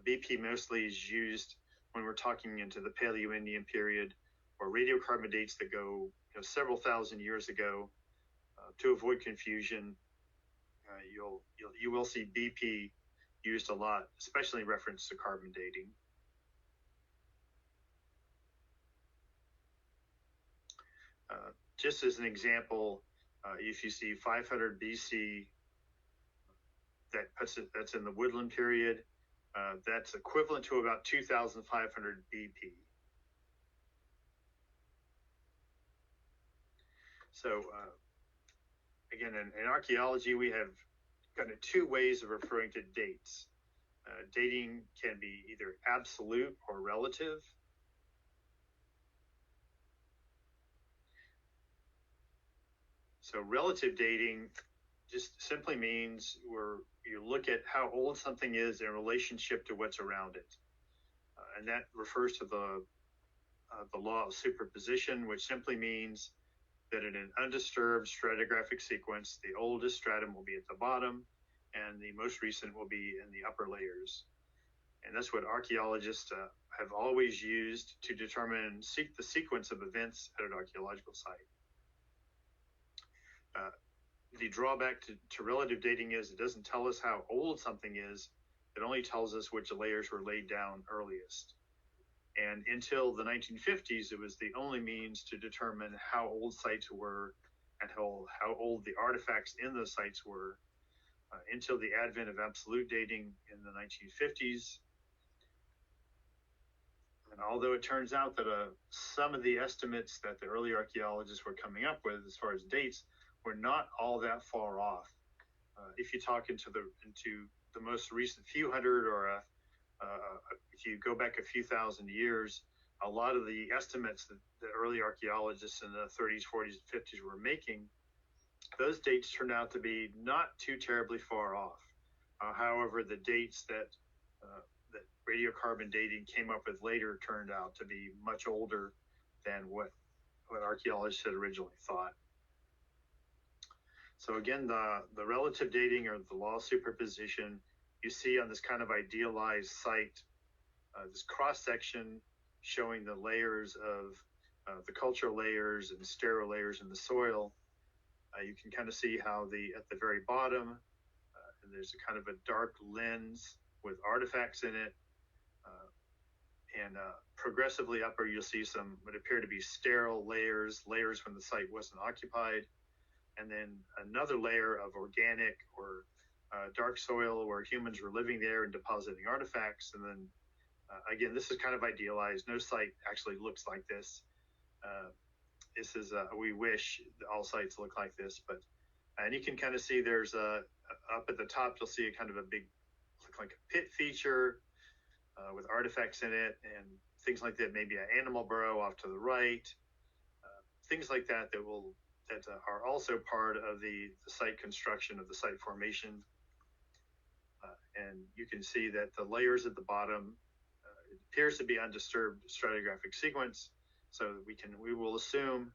BP mostly is used when we're talking into the Paleo-Indian period, or radiocarbon dates that go several thousand years ago. To avoid confusion, you will see BP used a lot, especially in reference to carbon dating. Just as an example, if you see 500 BC, that's in the woodland period. That's equivalent to about 2,500 BP. So again, in archaeology, we have kind of two ways of referring to dates. Dating can be either absolute or relative. So relative dating just simply means you look at how old something is in relationship to what's around it. And that refers to the law of superposition, which simply means that in an undisturbed stratigraphic sequence, the oldest stratum will be at the bottom and the most recent will be in the upper layers. And that's what archaeologists have always used to determine the sequence of events at an archaeological site. The drawback to relative dating is it doesn't tell us how old something is. It only tells us which layers were laid down earliest. And until the 1950s, it was the only means to determine how old sites were and how old the artifacts in those sites were, until the advent of absolute dating in the 1950s. And although it turns out that some of the estimates that the early archaeologists were coming up with as far as dates were not all that far off. If you talk into the most recent few hundred, or if you go back a few thousand years, a lot of the estimates that the early archaeologists in the 30s, 40s, and 50s were making, those dates turned out to be not too terribly far off. However, the dates that radiocarbon dating came up with later turned out to be much older than what archaeologists had originally thought. So again, the relative dating, or the law of superposition, you see on this kind of idealized site, this cross-section showing the layers of the cultural layers and sterile layers in the soil. You can kind of see how at the very bottom, and there's a kind of a dark lens with artifacts in it. And progressively upper, you'll see some what appear to be sterile layers when the site wasn't occupied. And then another layer of organic or dark soil where humans were living there and depositing artifacts. And then again, this is kind of idealized. No site actually looks like this. This is we wish all sites look like this, and you can kind of see there's up at the top, you'll see a kind of a big, look like a pit feature with artifacts in it and things like that. Maybe an animal burrow off to the right, things like that that are also part of the site construction, of the site formation. And you can see that the layers at the bottom, it appears to be undisturbed stratigraphic sequence. So we will assume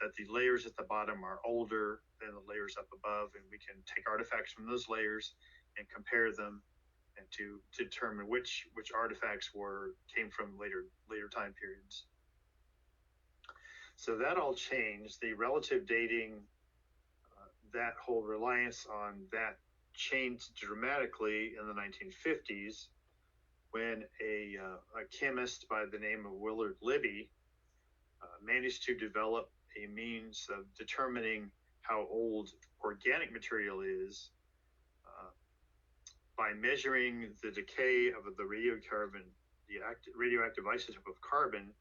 that the layers at the bottom are older than the layers up above, and we can take artifacts from those layers and compare them, and to determine which artifacts came from later time periods. So that all changed. The relative dating, that whole reliance on that changed dramatically in the 1950s when a chemist by the name of Willard Libby managed to develop a means of determining how old organic material is by measuring the decay of the radioactive isotope of carbon,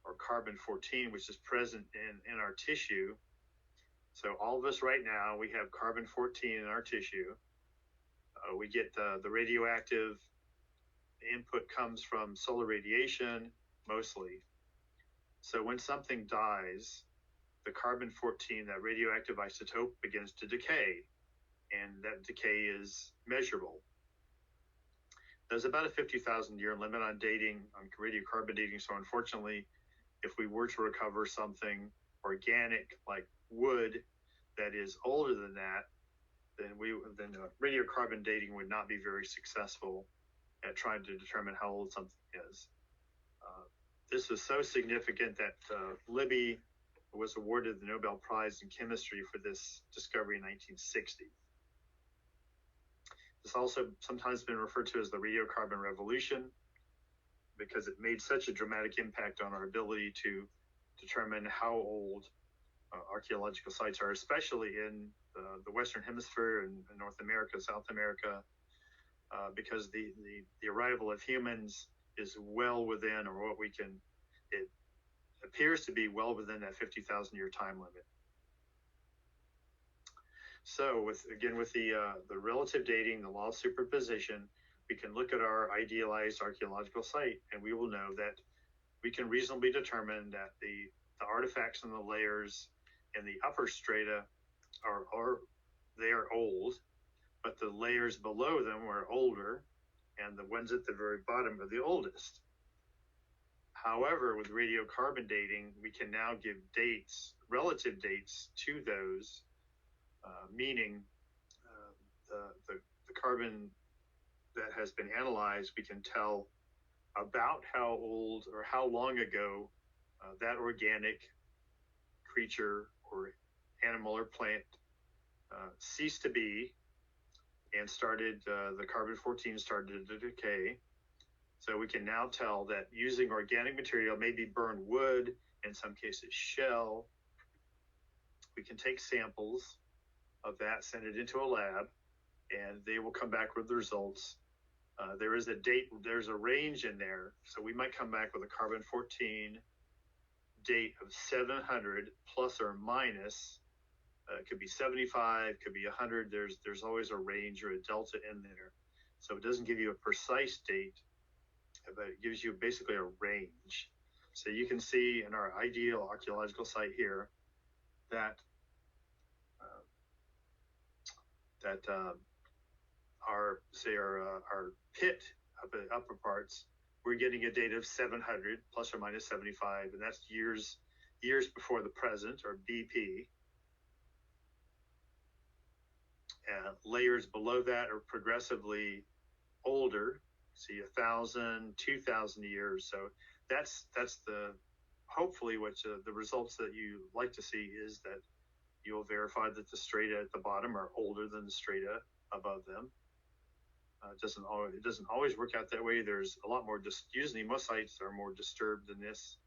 or carbon-14, which is present in our tissue. So all of us right now, we have carbon-14 in our tissue. We get the radioactive input comes from solar radiation, mostly. So when something dies, the carbon-14, that radioactive isotope, begins to decay, and that decay is measurable. There's about a 50,000 year limit on dating, on radiocarbon dating. So unfortunately, if we were to recover something organic like wood that is older than that, then radiocarbon dating would not be very successful at trying to determine how old something is. This was so significant that Libby was awarded the Nobel Prize in Chemistry for this discovery in 1960. It's also sometimes been referred to as the radiocarbon revolution because it made such a dramatic impact on our ability to determine how old archaeological sites are, especially in the Western Hemisphere and North America, South America, because the arrival of humans is well within, or it appears to be well within that 50,000 year time limit. So with the relative dating, the law of superposition, we can look at our idealized archaeological site, and we will know that we can reasonably determine that the artifacts in the layers in the upper strata are old, but the layers below them are older, and the ones at the very bottom are the oldest. However, with radiocarbon dating, we can now give dates, relative dates to those, meaning the carbon that has been analyzed, we can tell about how old or how long ago that organic creature or animal or plant ceased to be and started, the carbon-14 started to decay. So we can now tell that using organic material, maybe burned wood, in some cases shell, we can take samples of that, send it into a lab, and they will come back with the results. There is a date, there's a range in there. So we might come back with a carbon-14 date of 700 plus or minus. It could be 75, could be 100. There's always a range or a delta in there. So it doesn't give you a precise date, but it gives you basically a range. So you can see in our ideal archaeological site here that our pit of the upper parts, we're getting a date of 700 plus or minus 75, and that's years before the present, or BP. Layers below that are progressively older, see 1,000, 2,000 years. So that's the hopefully what the results that you like to see is that you'll verify that the strata at the bottom are older than the strata above them. It doesn't always work out that way. There's a lot more. Usually, most sites are more disturbed than this,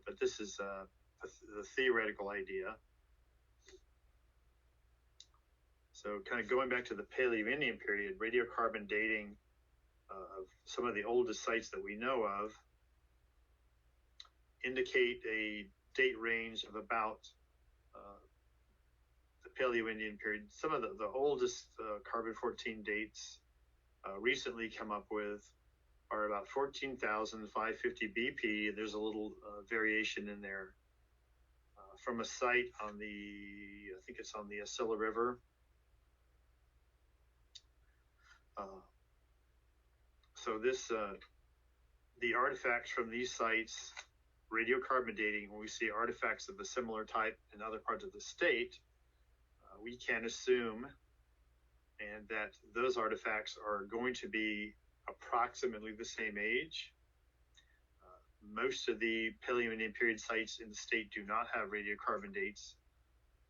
but this is the theoretical idea. So, kind of going back to the Paleo-Indian period, radiocarbon dating of some of the oldest sites that we know of indicate a date range of about the Paleo-Indian period. Some of the oldest carbon-14 dates recently come up with are about 14,550 BP. And there's a little variation in there from a site on I think it's on the Asilla River. So the artifacts from these sites radiocarbon dating, when we see artifacts of a similar type in other parts of the state, we can assume and that those artifacts are going to be approximately the same age. Most of the Paleo-Indian period sites in the state do not have radiocarbon dates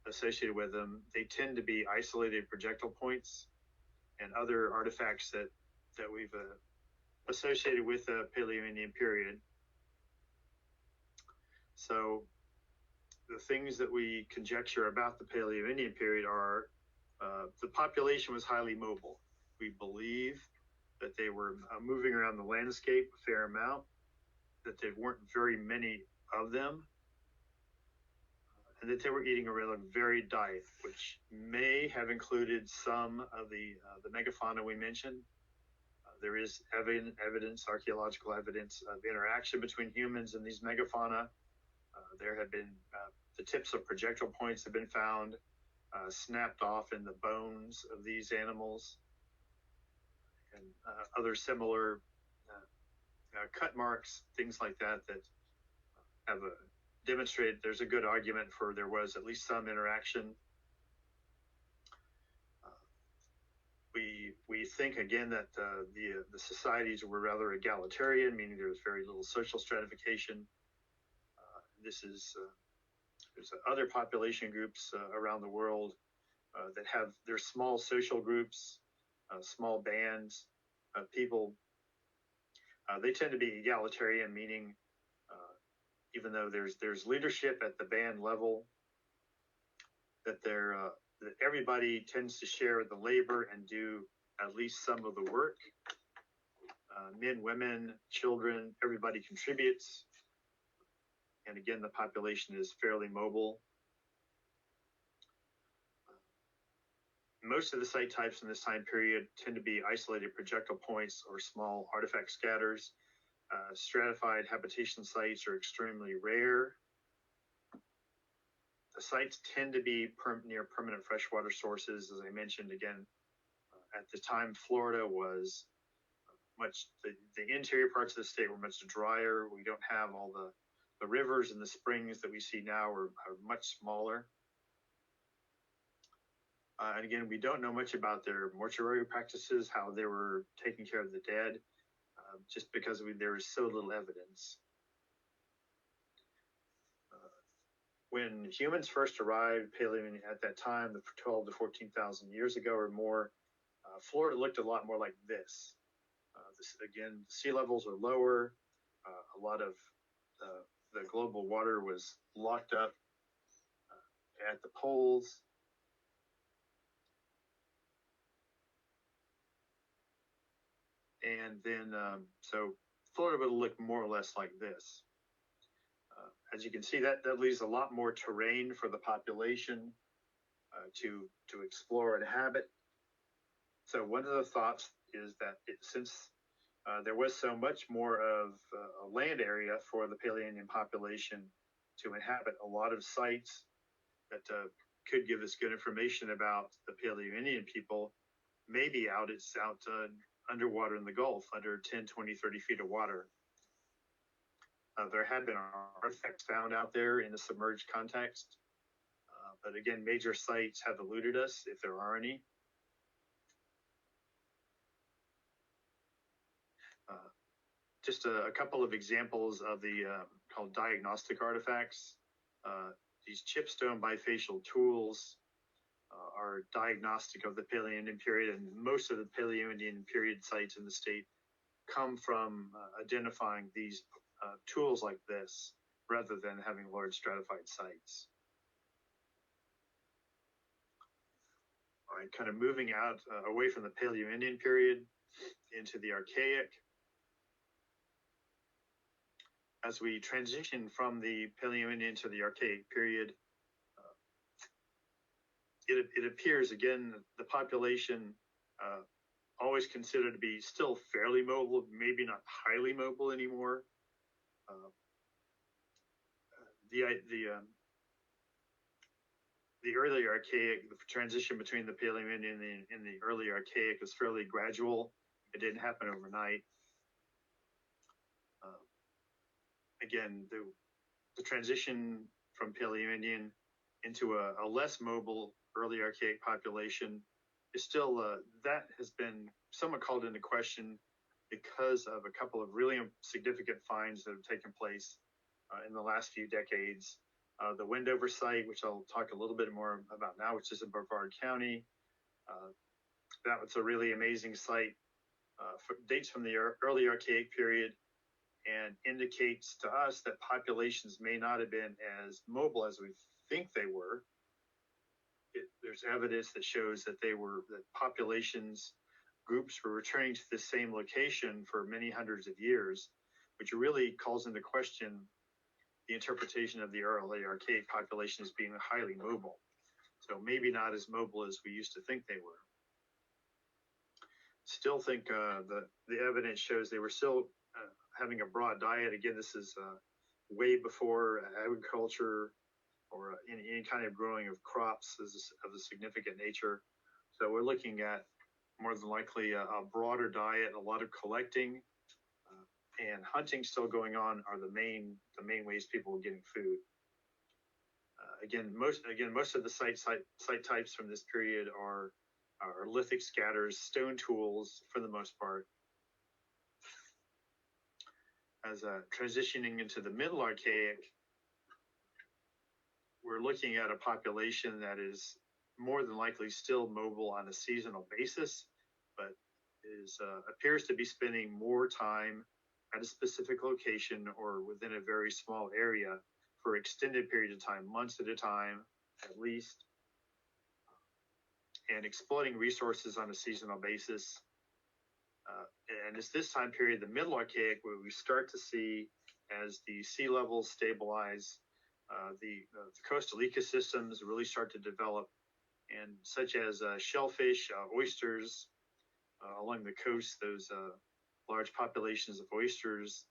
associated with them. They tend to be isolated projectile points and other artifacts that we've associated with the Paleo-Indian period. So the things that we conjecture about the Paleo-Indian period are the population was highly mobile. We believe that they were moving around the landscape a fair amount, that there weren't very many of them, and that they were eating a rather varied diet, which may have included some of the megafauna we mentioned. There is evidence, archaeological evidence of interaction between humans and these megafauna. There have been the tips of projectile points have been found snapped off in the bones of these animals, and other similar cut marks, things like that have demonstrated there's a good argument for there was at least some interaction. We think again that the societies were rather egalitarian, meaning there was very little social stratification. There's other population groups around the world that have their small social groups, small bands of people. They tend to be egalitarian, meaning even though there's leadership at the band level, that that everybody tends to share the labor and do at least some of the work. Men, women, children, everybody contributes. And again, the population is fairly mobile. Most of the site types in this time period tend to be isolated projectile points or small artifact scatters. Stratified habitation sites are extremely rare. The sites tend to be near permanent freshwater sources. As I mentioned again, at the time, Florida was the interior parts of the state were much drier. We don't have all the rivers and the springs that we see now are much smaller. And again, we don't know much about their mortuary practices, how they were taking care of the dead, just because there is so little evidence. When humans first arrived, Paleo at that time, 12 to 14,000 years ago or more, Florida looked a lot more like this. Again, sea levels are lower. A lot of the global water was locked up at the poles. And then, so Florida would look more or less like this. As you can see, that leaves a lot more terrain for the population to explore and inhabit. So one of the thoughts is that since there was so much more of a land area for the Paleo-Indian population to inhabit, a lot of sites that could give us good information about the Paleo-Indian people may be out underwater in the Gulf, under 10, 20, 30 feet of water. There have been artifacts found out there in a submerged context, but again, major sites have eluded us, if there are any. Just a couple of examples of the called diagnostic artifacts. These chipstone bifacial tools are diagnostic of the Paleo-Indian period, and most of the Paleo-Indian period sites in the state come from identifying these tools like this, rather than having large stratified sites. All right, kind of moving out away from the Paleo-Indian period into the Archaic. As we transition from the Paleo-Indian to the Archaic period, it appears, again, the population always considered to be still fairly mobile, maybe not highly mobile anymore. The early Archaic, the transition between the Paleo-Indian and the early Archaic is fairly gradual. It didn't happen overnight. Again, the transition from Paleo-Indian into a less mobile early archaic population is still, that has been somewhat called into question because of a couple of really significant finds that have taken place in the last few decades. The Wendover site, which I'll talk a little bit more about now, which is in Brevard County. That was a really amazing site. Dates from the early archaic period and indicates to us that populations may not have been as mobile as we think they were. There's evidence that shows that that populations, groups were returning to the same location for many hundreds of years, which really calls into question the interpretation of the early archaic population as being highly mobile. So maybe not as mobile as we used to think they were. Still think the evidence shows they were still having a broad diet. Again, this is way before agriculture or any kind of growing of crops of a significant nature. So we're looking at more than likely a broader diet, a lot of collecting and hunting still going on are the main ways people were getting food. Most of the site types from this period are lithic scatters, stone tools for the most part. As transitioning into the Middle Archaic, we're looking at a population that is more than likely still mobile on a seasonal basis, but appears to be spending more time at a specific location or within a very small area for extended periods of time, months at a time at least, and exploiting resources on a seasonal basis. And it's this time period, the Middle Archaic, where we start to see, as the sea levels stabilize, the coastal ecosystems really start to develop, and such as shellfish, oysters along the coast. Those large populations of oysters,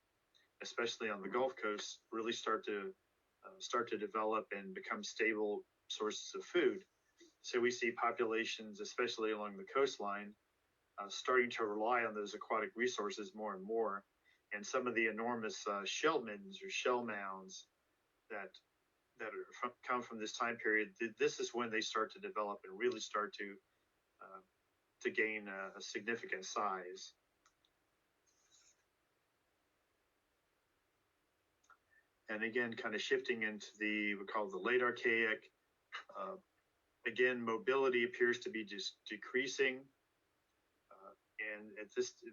especially on the Gulf Coast, really start to develop and become stable sources of food. So we see populations, especially along the coastline, starting to rely on those aquatic resources more and more. And some of the enormous shell middens or shell mounds that come from this time period, this is when they start to develop and really start to gain a significant size. And again, kind of shifting into we call the late Archaic. Again, mobility appears to be just decreasing. And at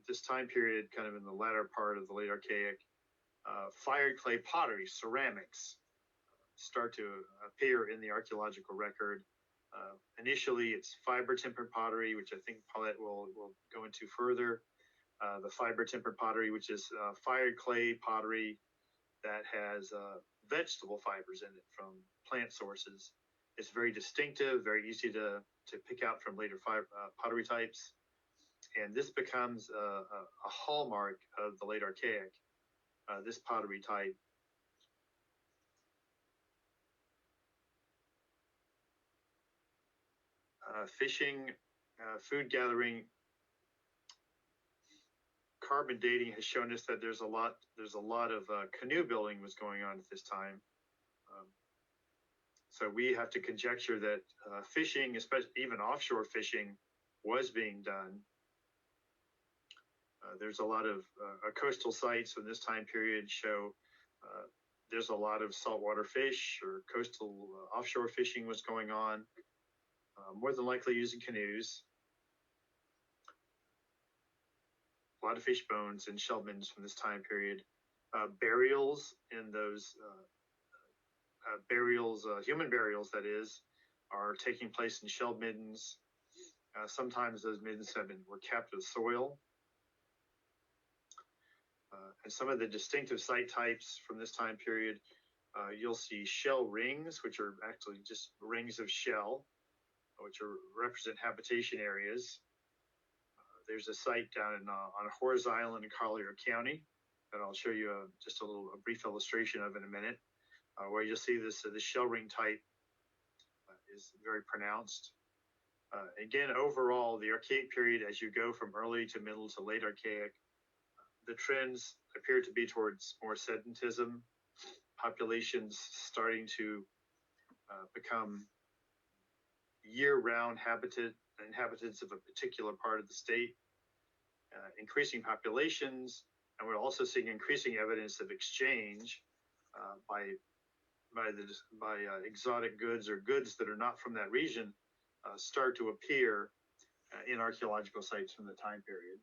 this time period, kind of in the latter part of the late Archaic, fired clay pottery, ceramics, start to appear in the archaeological record. Initially, it's fiber tempered pottery, which I think Paulette will go into further. The fiber tempered pottery, which is fired clay pottery that has vegetable fibers in it from plant sources. It's very distinctive, very easy to pick out from later pottery types. And this becomes a hallmark of the late Archaic, this pottery type. Fishing, food gathering, carbon dating has shown us that there's a lot of canoe building was going on at this time. So we have to conjecture that fishing, especially even offshore fishing, was being done. There's a lot of coastal sites in this time period show there's a lot of saltwater fish or coastal offshore fishing was going on, more than likely using canoes. A lot of fish bones and shell middens from this time period. Burials in those human burials, that is, are taking place in shell middens. Sometimes those middens were capped with soil. And some of the distinctive site types from this time period, you'll see shell rings, which are actually just rings of shell, which represent habitation areas. There's a site down on Horse Island in Collier County that I'll show you just a brief illustration of in a minute, where you'll see the shell ring type is very pronounced. Again, overall, the Archaic period, as you go from early to middle to late Archaic, the trends appear to be towards more sedentism, populations starting to become year-round inhabitants of a particular part of the state, increasing populations, and we're also seeing increasing evidence of exchange by exotic goods or goods that are not from that region start to appear in archaeological sites from the time period.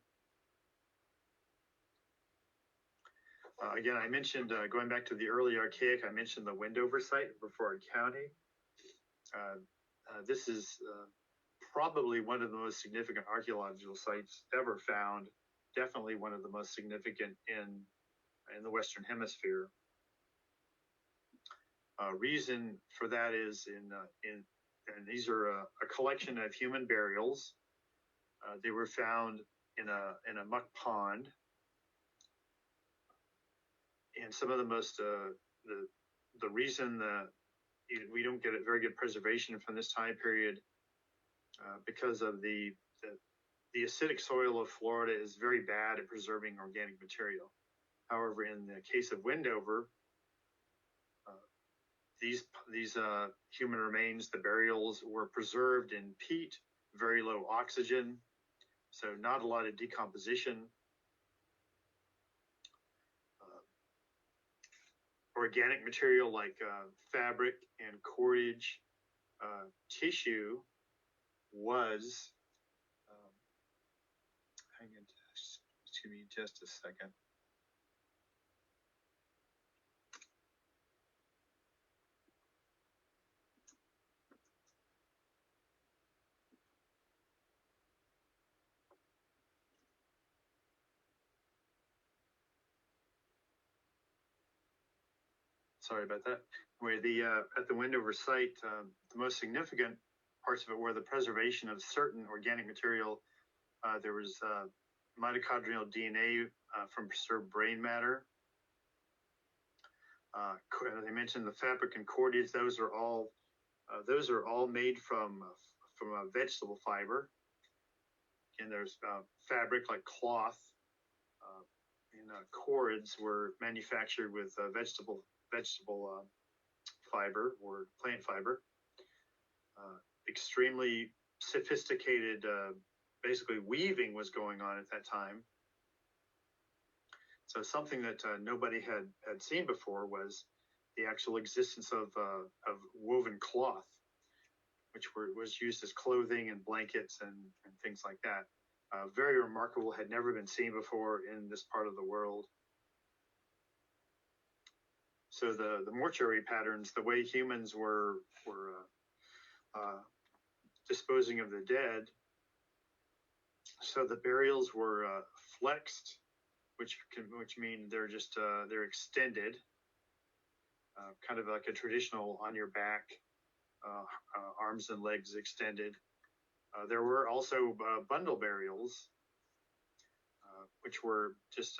Again, I mentioned, going back to the early Archaic, I mentioned the Wendover site in Brevard County. This is probably one of the most significant archaeological sites ever found, definitely one of the most significant in the Western Hemisphere. Reason for that is and these are a collection of human burials. They were found in a muck pond, and some of the most the reason we don't get a very good preservation from this time period because of the acidic soil of Florida is very bad at preserving organic material. However, in the case of Wendover, these human remains, the burials, were preserved in peat, very low oxygen, so not a lot of decomposition. Organic material like fabric and cordage, tissue was, hang on, excuse me just a second. Sorry about that. Where at the Wendover site, the most significant parts of it were the preservation of certain organic material. There was mitochondrial DNA from preserved brain matter. As I mentioned, the fabric and cordage; those are all made from a vegetable fiber. And there's fabric like cloth, and cords were manufactured with vegetable fiber or plant fiber. Extremely sophisticated, basically weaving was going on at that time. So something that nobody had seen before was the actual existence of woven cloth, which was used as clothing and blankets and things like that. Very remarkable, had never been seen before in this part of the world. So the mortuary patterns, the way humans were disposing of the dead, so the burials were flexed, which means they're just they're extended, kind of like a traditional on your back, arms and legs extended. There were also bundle burials, which were just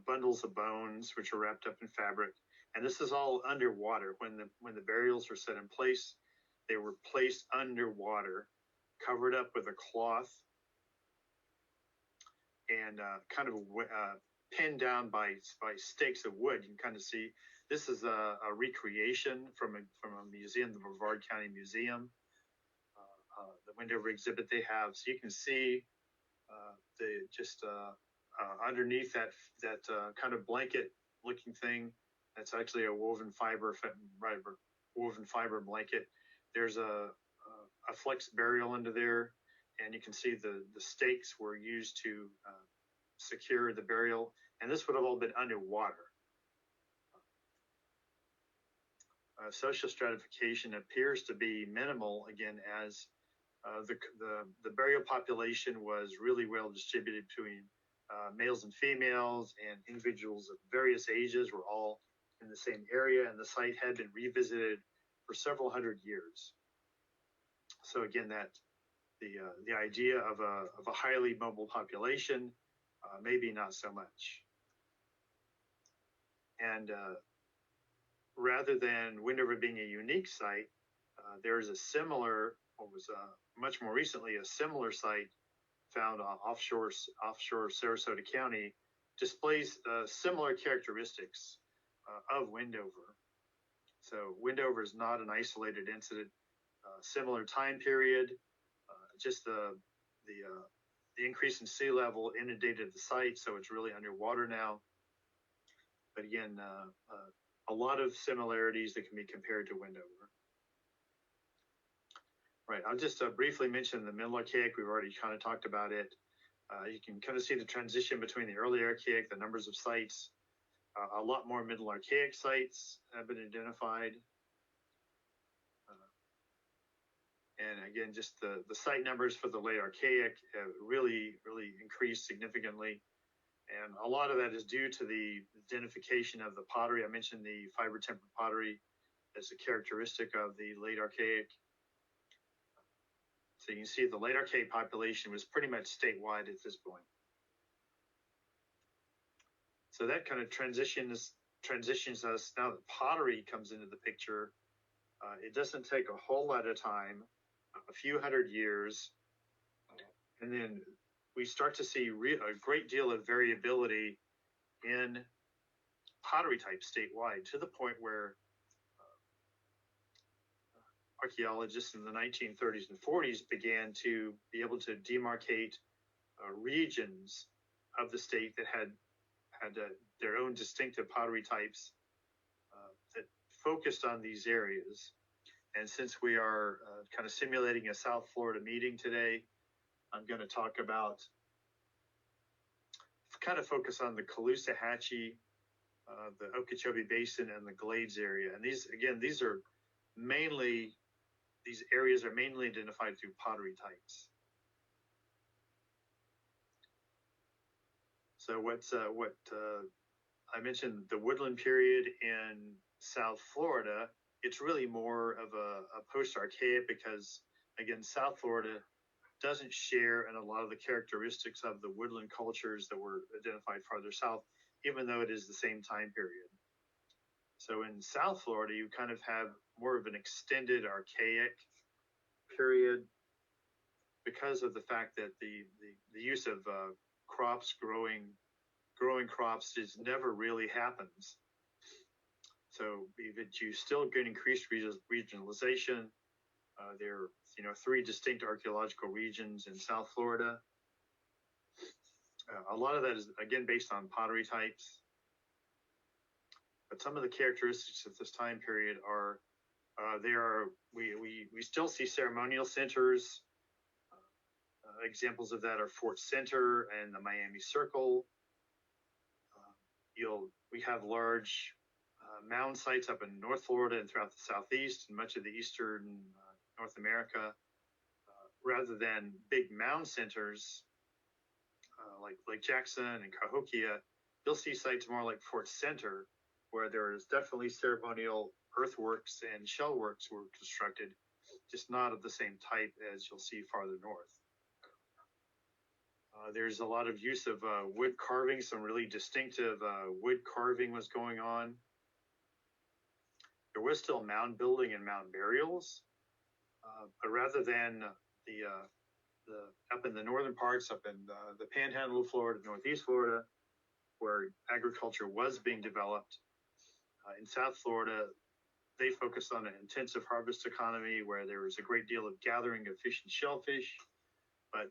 bundles of bones which are wrapped up in fabric, and this is all underwater. When the burials were set in place, they were placed underwater, covered up with a cloth, and kind of pinned down by stakes of wood. You can kind of see this is a recreation from a museum, the Brevard County Museum, the Wendover exhibit they have. So you can see underneath that kind of blanket looking thing, that's actually a woven fiber blanket. There's a flex burial under there, and you can see the stakes were used to secure the burial, and this would have all been underwater. Social stratification appears to be minimal, again, as the burial population was really well distributed between males and females, and individuals of various ages were all in the same area, and the site had been revisited for several hundred years. So again, that the idea of a highly mobile population, maybe not so much. And rather than Wendover being a unique site, there is a similar, what was much more recently, a similar site found offshore Sarasota County, displays similar characteristics. of Wendover. So Wendover is not an isolated incident. Similar time period, just the increase in sea level inundated the site, so it's really underwater now. But again, a lot of similarities that can be compared to Wendover. Right, I'll just briefly mention the Middle Archaic. We've already kind of talked about it. You can kind of see the transition between the early Archaic, the numbers of sites. A lot more Middle Archaic sites have been identified. And again, just the site numbers for the late Archaic have really increased significantly. And a lot of that is due to the identification of the pottery. I mentioned the fiber tempered pottery as a characteristic of the late Archaic. So you can see the late Archaic population was pretty much statewide at this point. So that kind of transitions us. Now that pottery comes into the picture, it doesn't take a whole lot of time, a few hundred years, and then we start to see a great deal of variability in pottery type statewide, to the point where archaeologists in the 1930s and 40s began to be able to demarcate regions of the state that had their own distinctive pottery types that focused on these areas. And since we are kind of simulating a South Florida meeting today, I'm going to talk about, kind of focus on the Caloosahatchee, the Okeechobee Basin, and the Glades area. And these areas are mainly identified through pottery types. So what I mentioned, the woodland period in South Florida, it's really more of a post-Archaic, because again, South Florida doesn't share in a lot of the characteristics of the woodland cultures that were identified farther south, even though it is the same time period. So in South Florida, you kind of have more of an extended Archaic period, because of the fact that the use of crops, growing crops, just never really happens. So you still get increased regionalization. There are 3 distinct archaeological regions in South Florida. A lot of that is again based on pottery types. But some of the characteristics of this time period are we still see ceremonial centers. Examples of that are Fort Center and the Miami Circle. We have large mound sites up in North Florida and throughout the Southeast and much of the Eastern North America, rather than big mound centers like Lake Jackson and Cahokia. You'll see sites more like Fort Center, where there is definitely ceremonial earthworks and shell works were constructed, just not of the same type as you'll see farther north. There's a lot of use of wood carving. Some really distinctive wood carving was going on. There was still mound building and mound burials, but rather than the up in the northern parts, up in the Panhandle of Florida, Northeast Florida, where agriculture was being developed, in South Florida, they focused on an intensive harvest economy where there was a great deal of gathering of fish and shellfish, but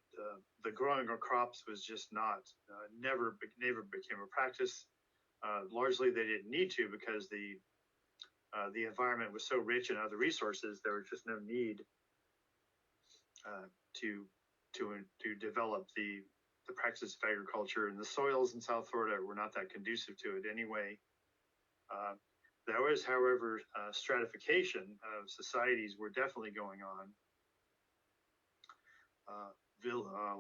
the growing of crops was just never became a practice. Largely, they didn't need to, because the environment was so rich in other resources. There was just no need to develop the practice of agriculture, and the soils in South Florida were not that conducive to it anyway. There was, however, stratification of societies were definitely going on.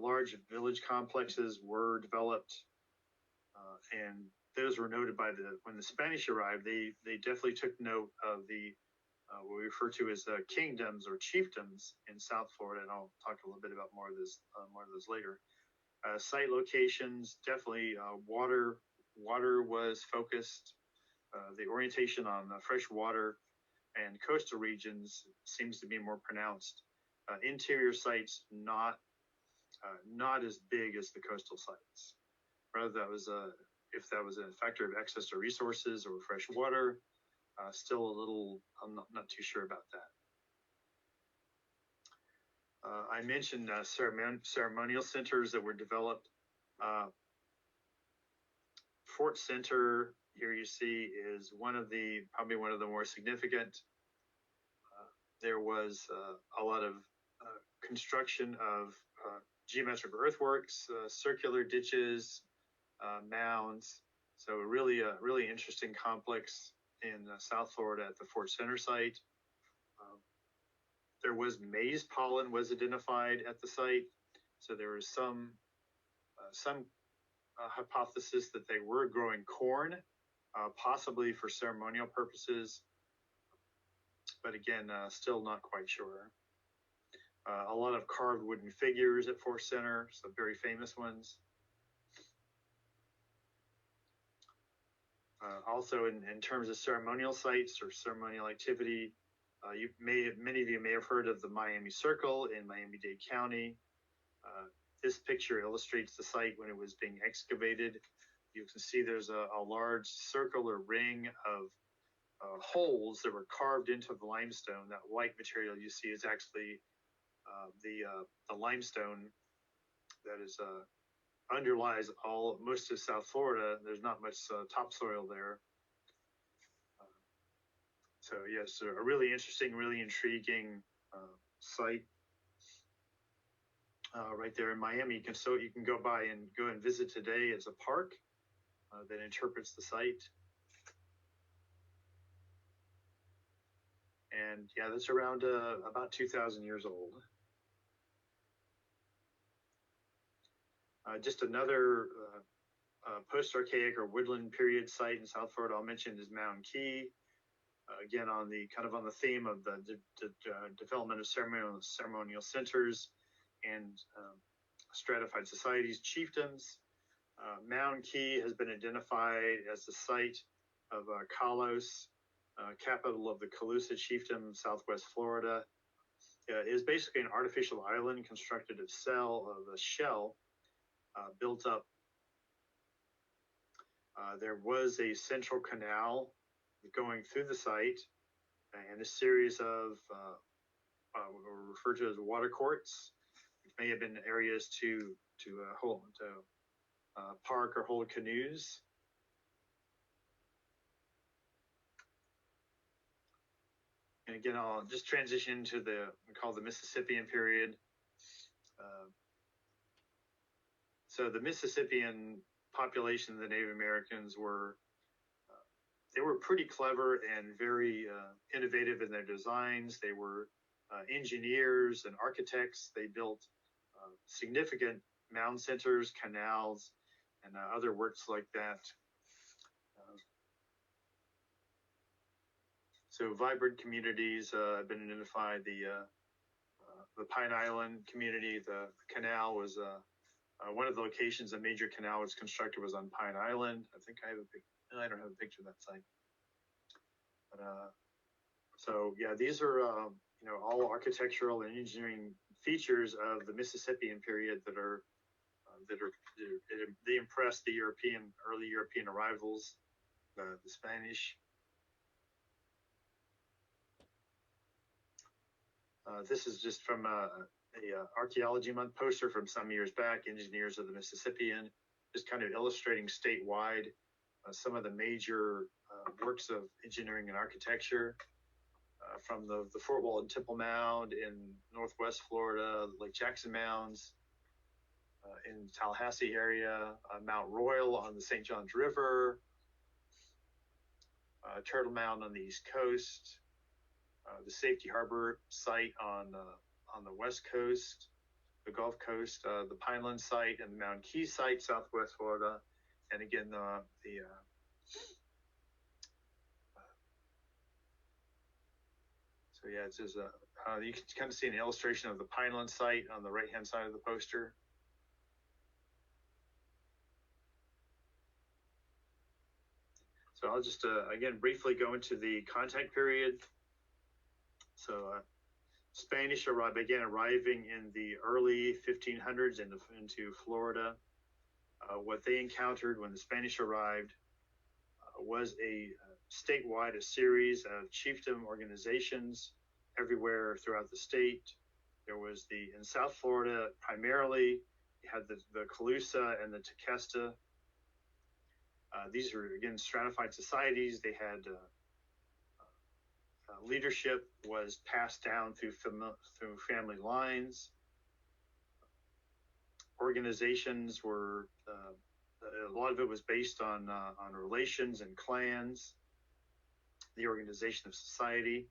Large village complexes were developed, and those were noted by when the Spanish arrived. They definitely took note of the what we refer to as kingdoms or chiefdoms in South Florida, and I'll talk a little bit about more of those later. Site locations, definitely water was focused. The orientation on fresh water and coastal regions seems to be more pronounced. Interior sites not as big as the coastal sites. Rather, that was if that was a factor of access to resources or fresh water. Still a little, I'm not too sure about that. I mentioned ceremonial centers that were developed. Fort Center, here you see, is probably one of the more significant. There was a lot of construction of geometric earthworks, circular ditches, mounds. So a really interesting complex in South Florida at the Fort Center site. There was maize pollen was identified at the site, so there was some hypothesis that they were growing corn, possibly for ceremonial purposes, but again, still not quite sure. A lot of carved wooden figures at Fort Center, some very famous ones. Also, in terms of ceremonial sites or ceremonial activity, many of you may have heard of the Miami Circle in Miami-Dade County. This picture illustrates the site when it was being excavated. You can see there's a large circle or ring of holes that were carved into the limestone. That white material you see is actually the limestone that is underlies most of South Florida. There's not much topsoil there. So yes, a really interesting, really intriguing site right there in Miami. You can go by and go and visit today as a park that interprets the site. And yeah, that's around about 2,000 years old. Just another post-archaic or woodland period site in South Florida I'll mention is Mound Key. Again, on the theme of the development of ceremonial centers and stratified societies, chiefdoms. Mound Key has been identified as the site of Kalos, capital of the Calusa chiefdom, Southwest Florida. It is basically an artificial island constructed of a shell built up. There was a central canal going through the site and a series of what were referred to as water courts, which may have been areas to park or hold canoes. And again, I'll just transition to we call the Mississippian period. So the Mississippian population, the Native Americans, were pretty clever and very innovative in their designs. They were engineers and architects. They built significant mound centers, canals, and other works like that. So vibrant communities have been identified. The Pine Island community, the canal was one of the locations a major canal was constructed was on Pine Island. I don't have a picture of that site. But so yeah, these are all architectural and engineering features of the Mississippian period that they impressed the early European arrivals, the Spanish. This is just from a Archaeology Month poster from some years back, Engineers of the Mississippian, just kind of illustrating statewide some of the major works of engineering and architecture from the Fort Walton Temple Mound in Northwest Florida, Lake Jackson Mounds in Tallahassee area, Mount Royal on the St. Johns River, Turtle Mound on the East Coast, the Safety Harbor site on the West Coast, the Gulf Coast, the Pineland site, and the Mound Key site, Southwest Florida, and again so yeah, it's just you can kind of see an illustration of the Pineland site on the right-hand side of the poster. So I'll just again briefly go into the contact period. So Spanish began arriving in the early 1500s into Florida. What they encountered when the Spanish arrived was a statewide, a series of chiefdom organizations everywhere throughout the state. There was in South Florida, primarily, you had the Calusa and the Tequesta. These were, again, stratified societies. They had leadership was passed down through family lines. Organizations were, a lot of it was based on relations and clans, the organization of society,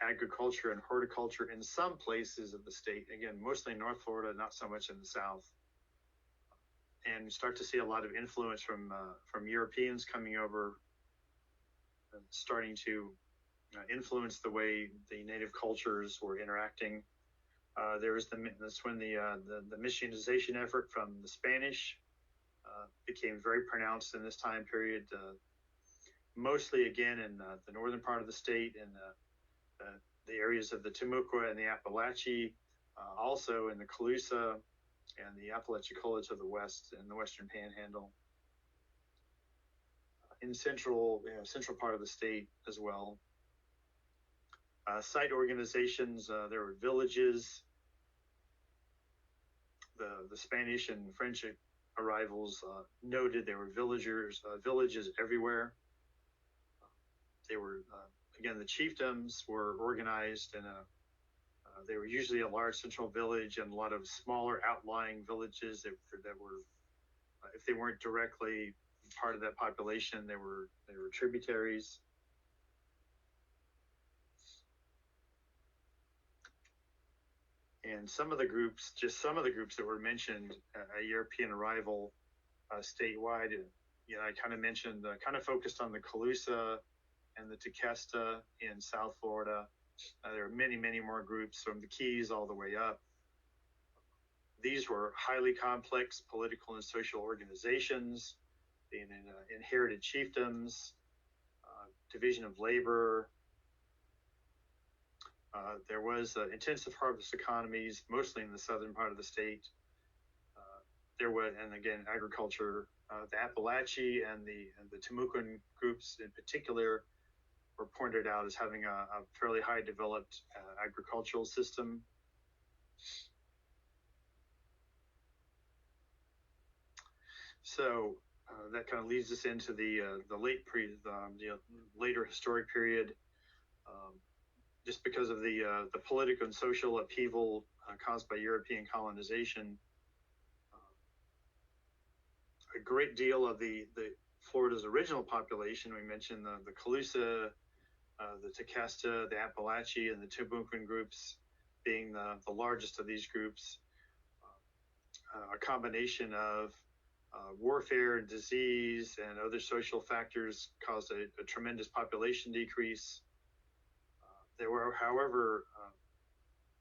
agriculture and horticulture in some places of the state. Again, mostly in North Florida, not so much in the South. And you start to see a lot of influence from Europeans coming over, starting to influence the way the native cultures were interacting. That's when the missionization effort from the Spanish became very pronounced in this time period. Mostly, again, in the northern part of the state, in the areas of the Timucua and the Appalachie, also in the Calusa and the Apalachicola to the west and the western Panhandle. In the central part of the state as well. Site organizations, there were villages. The Spanish and French arrivals noted there were villages everywhere. They were, again, the chiefdoms were organized in they were usually a large central village and a lot of smaller outlying villages that were, if they weren't directly part of that population, they were tributaries. And some of the groups that were mentioned, a European arrival statewide, I kind of mentioned, kind of focused on the Calusa and the Tequesta in South Florida. There are many, many more groups from the Keys all the way up. These were highly complex political and social organizations, being inherited chiefdoms, division of labor. There was intensive harvest economies, mostly in the southern part of the state. There was, and again, agriculture. The Appalachie and the Timucuan groups in particular were pointed out as having a fairly high developed agricultural system. So that kind of leads us into the later historic period. Just because of the political and social upheaval caused by European colonization, a great deal of the Florida's original population, we mentioned the Calusa, the Tequesta, the Appalachie, and the Timucuan groups being the largest of these groups. A combination of warfare, disease, and other social factors caused a tremendous population decrease. There were, however,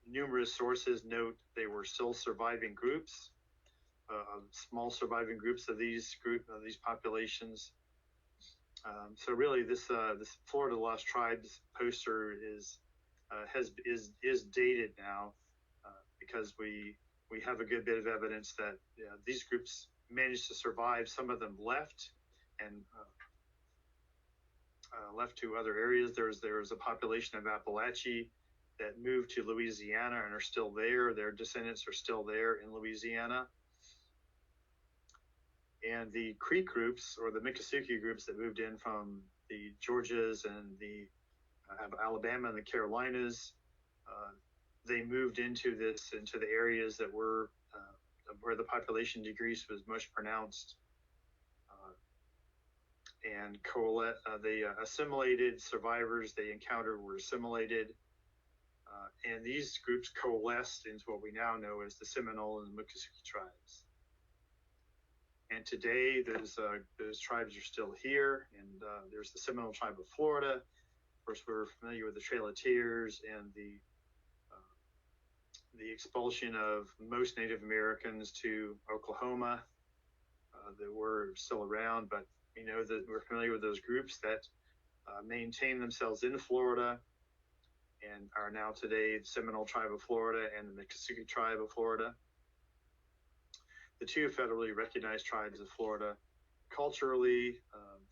numerous sources note they were still surviving groups, small surviving groups of these populations. So really, this Florida Lost Tribes poster is dated now because we have a good bit of evidence that these groups managed to survive. Some of them left and left to other areas. There was a population of Appalachie that moved to Louisiana and are still there. Their descendants are still there in Louisiana. And the Creek groups, or the Miccosukee groups that moved in from the Georgias and the Alabama and the Carolinas, they moved into the areas that were where the population decrease was most pronounced. And the assimilated survivors they encountered were assimilated, and these groups coalesced into what we now know as the Seminole and the Miccosukee tribes. And today, those tribes are still here, and there's the Seminole tribe of Florida. Of course, we're familiar with the Trail of Tears and the expulsion of most Native Americans to Oklahoma that were still around, but we know that we're familiar with those groups that maintain themselves in Florida and are now today the Seminole tribe of Florida and the Miccosukee tribe of Florida. the two federally recognized tribes of Florida. Culturally,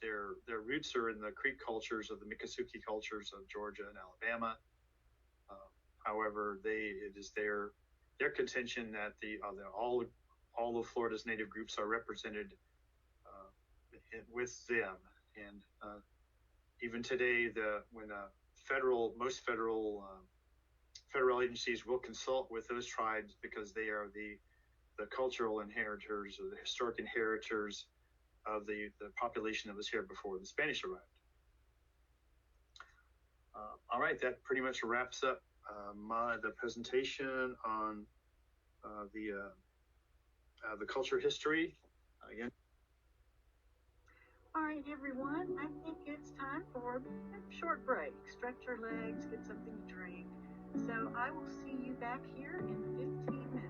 their roots are in the Creek cultures of the Miccosukee cultures of Georgia and Alabama. However, it is their contention that all of Florida's native groups are represented with them, and even today, most federal agencies will consult with those tribes because they are the cultural inheritors or the historic inheritors of the population that was here before the Spanish arrived. All right, that pretty much wraps up the presentation on the culture history. Again. All right, everyone, I think it's time for a short break. Stretch your legs, get something to drink. So I will see you back here in 15 minutes.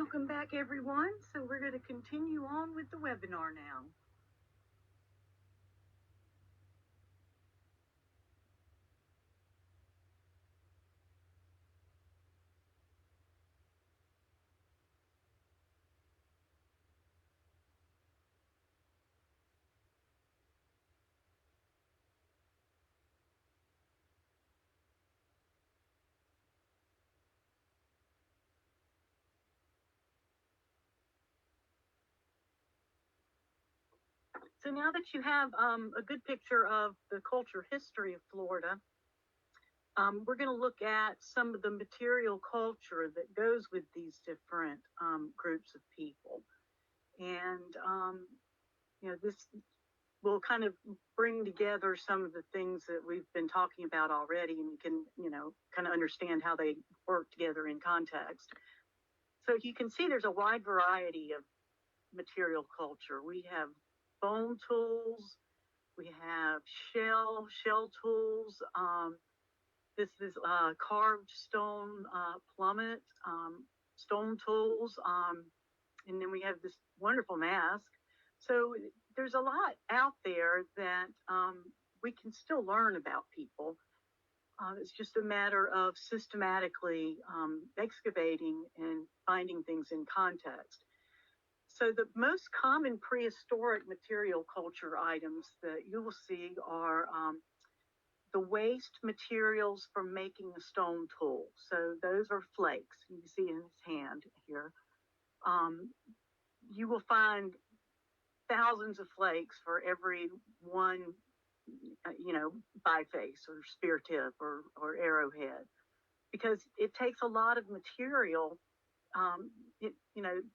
Welcome back, everyone. So we're going to continue on with the webinar now. So now that you have a good picture of the culture history of Florida, we're going to look at some of the material culture that goes with these different groups of people. And, this will kind of bring together some of the things that we've been talking about already, and you can, kind of understand how they work together in context. So you can see there's a wide variety of material culture. We have bone tools, we have shell tools. This is carved stone plummet, stone tools, and then we have this wonderful mask. So there's a lot out there that we can still learn about people. It's just a matter of systematically excavating and finding things in context. So the most common prehistoric material culture items that you will see are the waste materials for making a stone tool. So those are flakes. You can see in his hand here. You will find thousands of flakes for every one, biface or spear tip or arrowhead, because it takes a lot of material.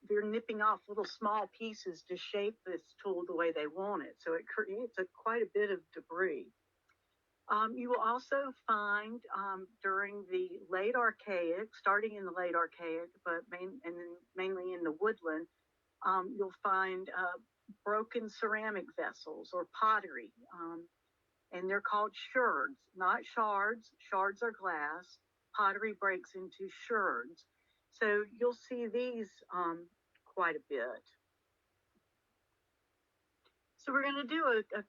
They're nipping off little small pieces to shape this tool the way they want it. So it creates quite a bit of debris. You will also find during the late Archaic, starting in the late Archaic, but mainly in the woodland, you'll find broken ceramic vessels or pottery, and they're called sherds, not shards. Shards are glass. Pottery breaks into sherds. So you'll see these quite a bit. So we're going to do a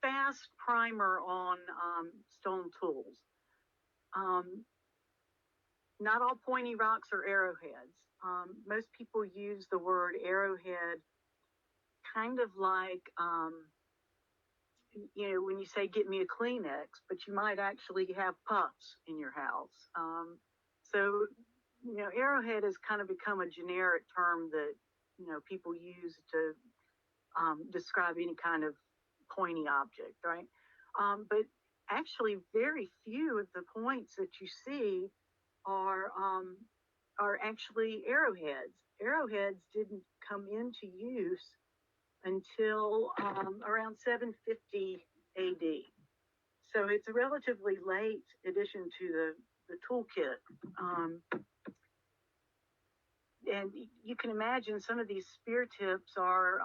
fast primer on stone tools. Not all pointy rocks are arrowheads. Most people use the word arrowhead kind of like, when you say get me a Kleenex, but you might actually have puffs in your house. So arrowhead has kind of become a generic term that, people use to describe any kind of pointy object, right? But actually very few of the points that you see are actually arrowheads. Arrowheads didn't come into use until around 750 AD. So it's a relatively late addition to the toolkit. And you can imagine some of these spear tips are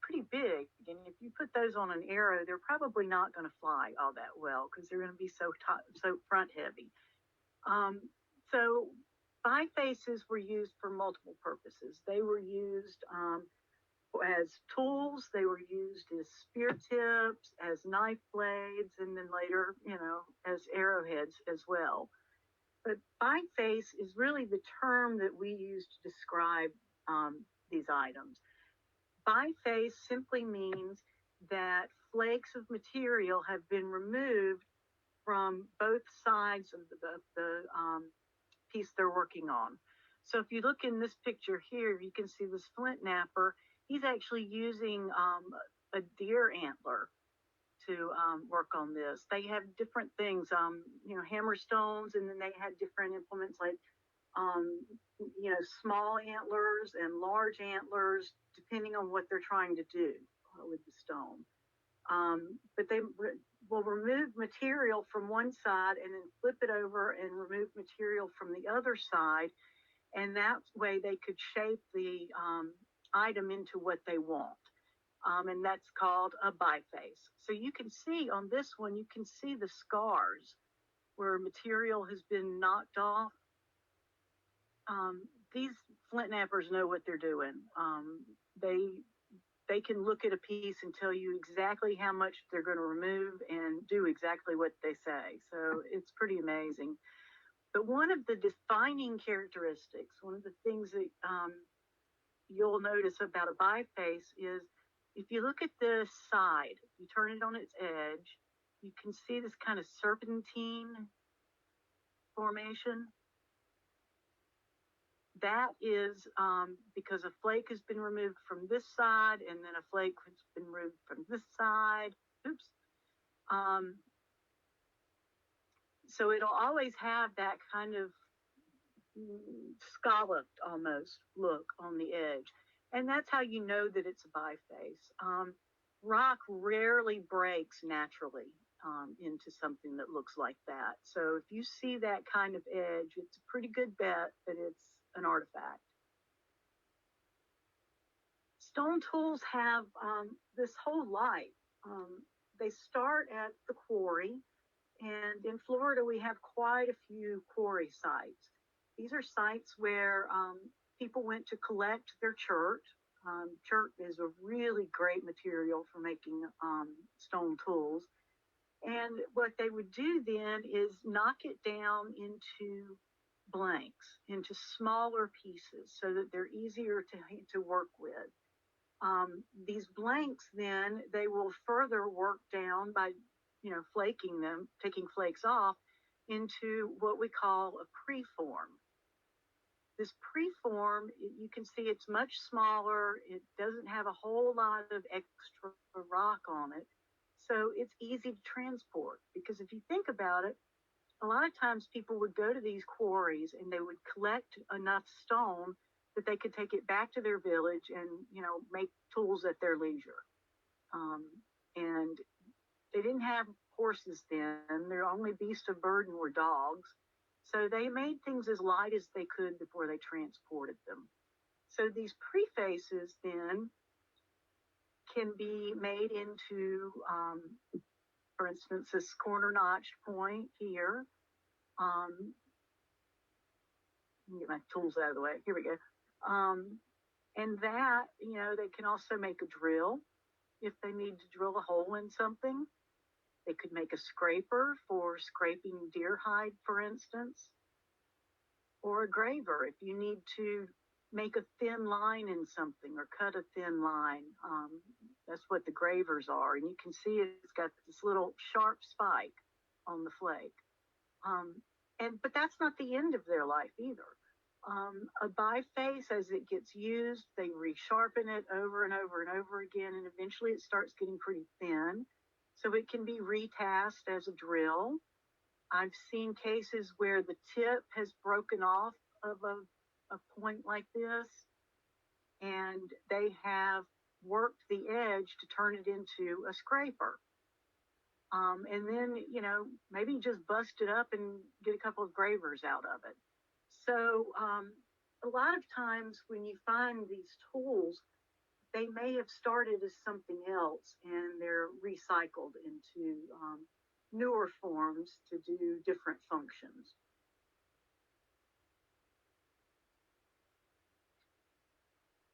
pretty big. And if you put those on an arrow, they're probably not going to fly all that well because they're going to be so front heavy. So bifaces were used for multiple purposes. They were used as tools, they were used as spear tips, as knife blades, and then later, as arrowheads as well. But biface is really the term that we use to describe these items. Biface simply means that flakes of material have been removed from both sides of the piece they're working on. So if you look in this picture here, you can see this flint knapper. He's actually using a deer antler to work on this. They have different things, hammer stones, and then they had different implements like, small antlers and large antlers, depending on what they're trying to do with the stone. But they will remove material from one side and then flip it over and remove material from the other side. And that way they could shape the item into what they want. And that's called a biface. So you can see on this one, you can see the scars where material has been knocked off. These flint knappers know what they're doing. They can look at a piece and tell you exactly how much they're going to remove and do exactly what they say. So it's pretty amazing. But one of the defining characteristics, one of the things that you'll notice about a biface is if you look at the side, you turn it on its edge, you can see this kind of serpentine formation. That is because a flake has been removed from this side, and then a flake has been removed from this side. Oops. So it'll always have that kind of scalloped almost look on the edge. And that's how you know that it's a biface. Rock rarely breaks naturally into something that looks like that. So if you see that kind of edge, it's a pretty good bet that it's an artifact. Stone tools have this whole life. They start at the quarry, and in Florida we have quite a few quarry sites. These are sites where people went to collect their chert. Chert is a really great material for making stone tools. And what they would do then is knock it down into blanks, into smaller pieces, so that they're easier to work with. These blanks then, they will further work down by, flaking them, taking flakes off into what we call a preform. This preform, you can see it's much smaller. It doesn't have a whole lot of extra rock on it. So it's easy to transport, because if you think about it, a lot of times people would go to these quarries and they would collect enough stone that they could take it back to their village and, make tools at their leisure. And they didn't have horses then. Their only beast of burden were dogs. So they made things as light as they could before they transported them. So these prefaces then can be made into, for instance, this corner notched point here. Let me get my tools out of the way. Here we go. And that, they can also make a drill if they need to drill a hole in something. They could make a scraper for scraping deer hide, for instance, or a graver if you need to make a thin line in something or cut a thin line. That's what the gravers are. And you can see it's got this little sharp spike on the flake. But that's not the end of their life either. A biface, as it gets used, they resharpen it over and over and over again, and eventually it starts getting pretty thin. So it can be retasked as a drill. I've seen cases where the tip has broken off of a point like this, and they have worked the edge to turn it into a scraper. And then, maybe just bust it up and get a couple of gravers out of it. So a lot of times when you find these tools, they may have started as something else and they're recycled into newer forms to do different functions.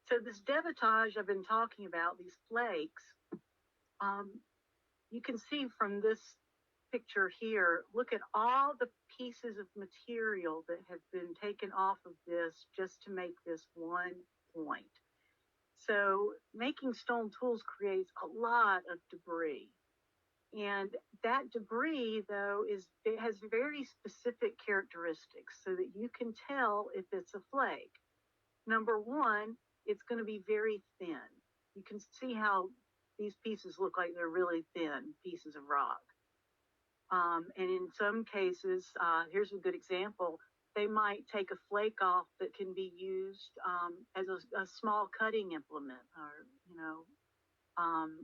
So this debitage I've been talking about, these flakes, you can see from this picture here, look at all the pieces of material that have been taken off of this just to make this one point. So making stone tools creates a lot of debris. And that debris, though, it has very specific characteristics so that you can tell if it's a flake. Number one, it's going to be very thin. You can see how these pieces look like they're really thin pieces of rock. And in some cases, here's a good example, they might take a flake off that can be used as a small cutting implement, or,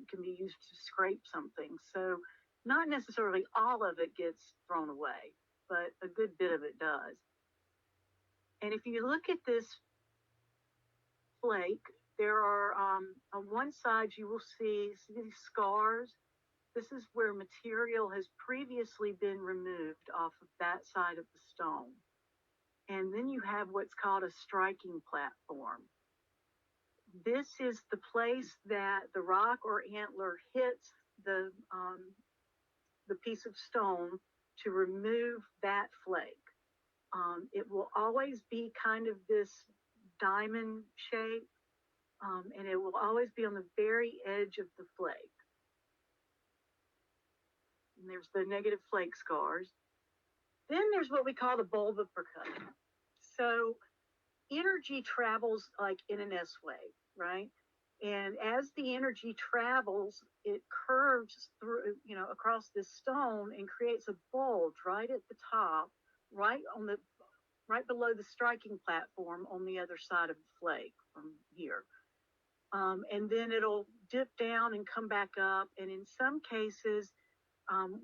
can be used to scrape something. So not necessarily all of it gets thrown away, but a good bit of it does. And if you look at this flake, there are, on one side you will see these scars. This is where material has previously been removed off of that side of the stone. and then you have what's called a striking platform. This is the place that the rock or antler hits the piece of stone to remove that flake. It will always be kind of this diamond shape, and it will always be on the very edge of the flake. And there's the negative flake scars. Then there's what we call the bulb of percussion. So energy travels like in an S wave, right? And as the energy travels, it curves through, across this stone and creates a bulge right at the top, right below the striking platform on the other side of the flake from here. And then it'll dip down and come back up. And in some cases,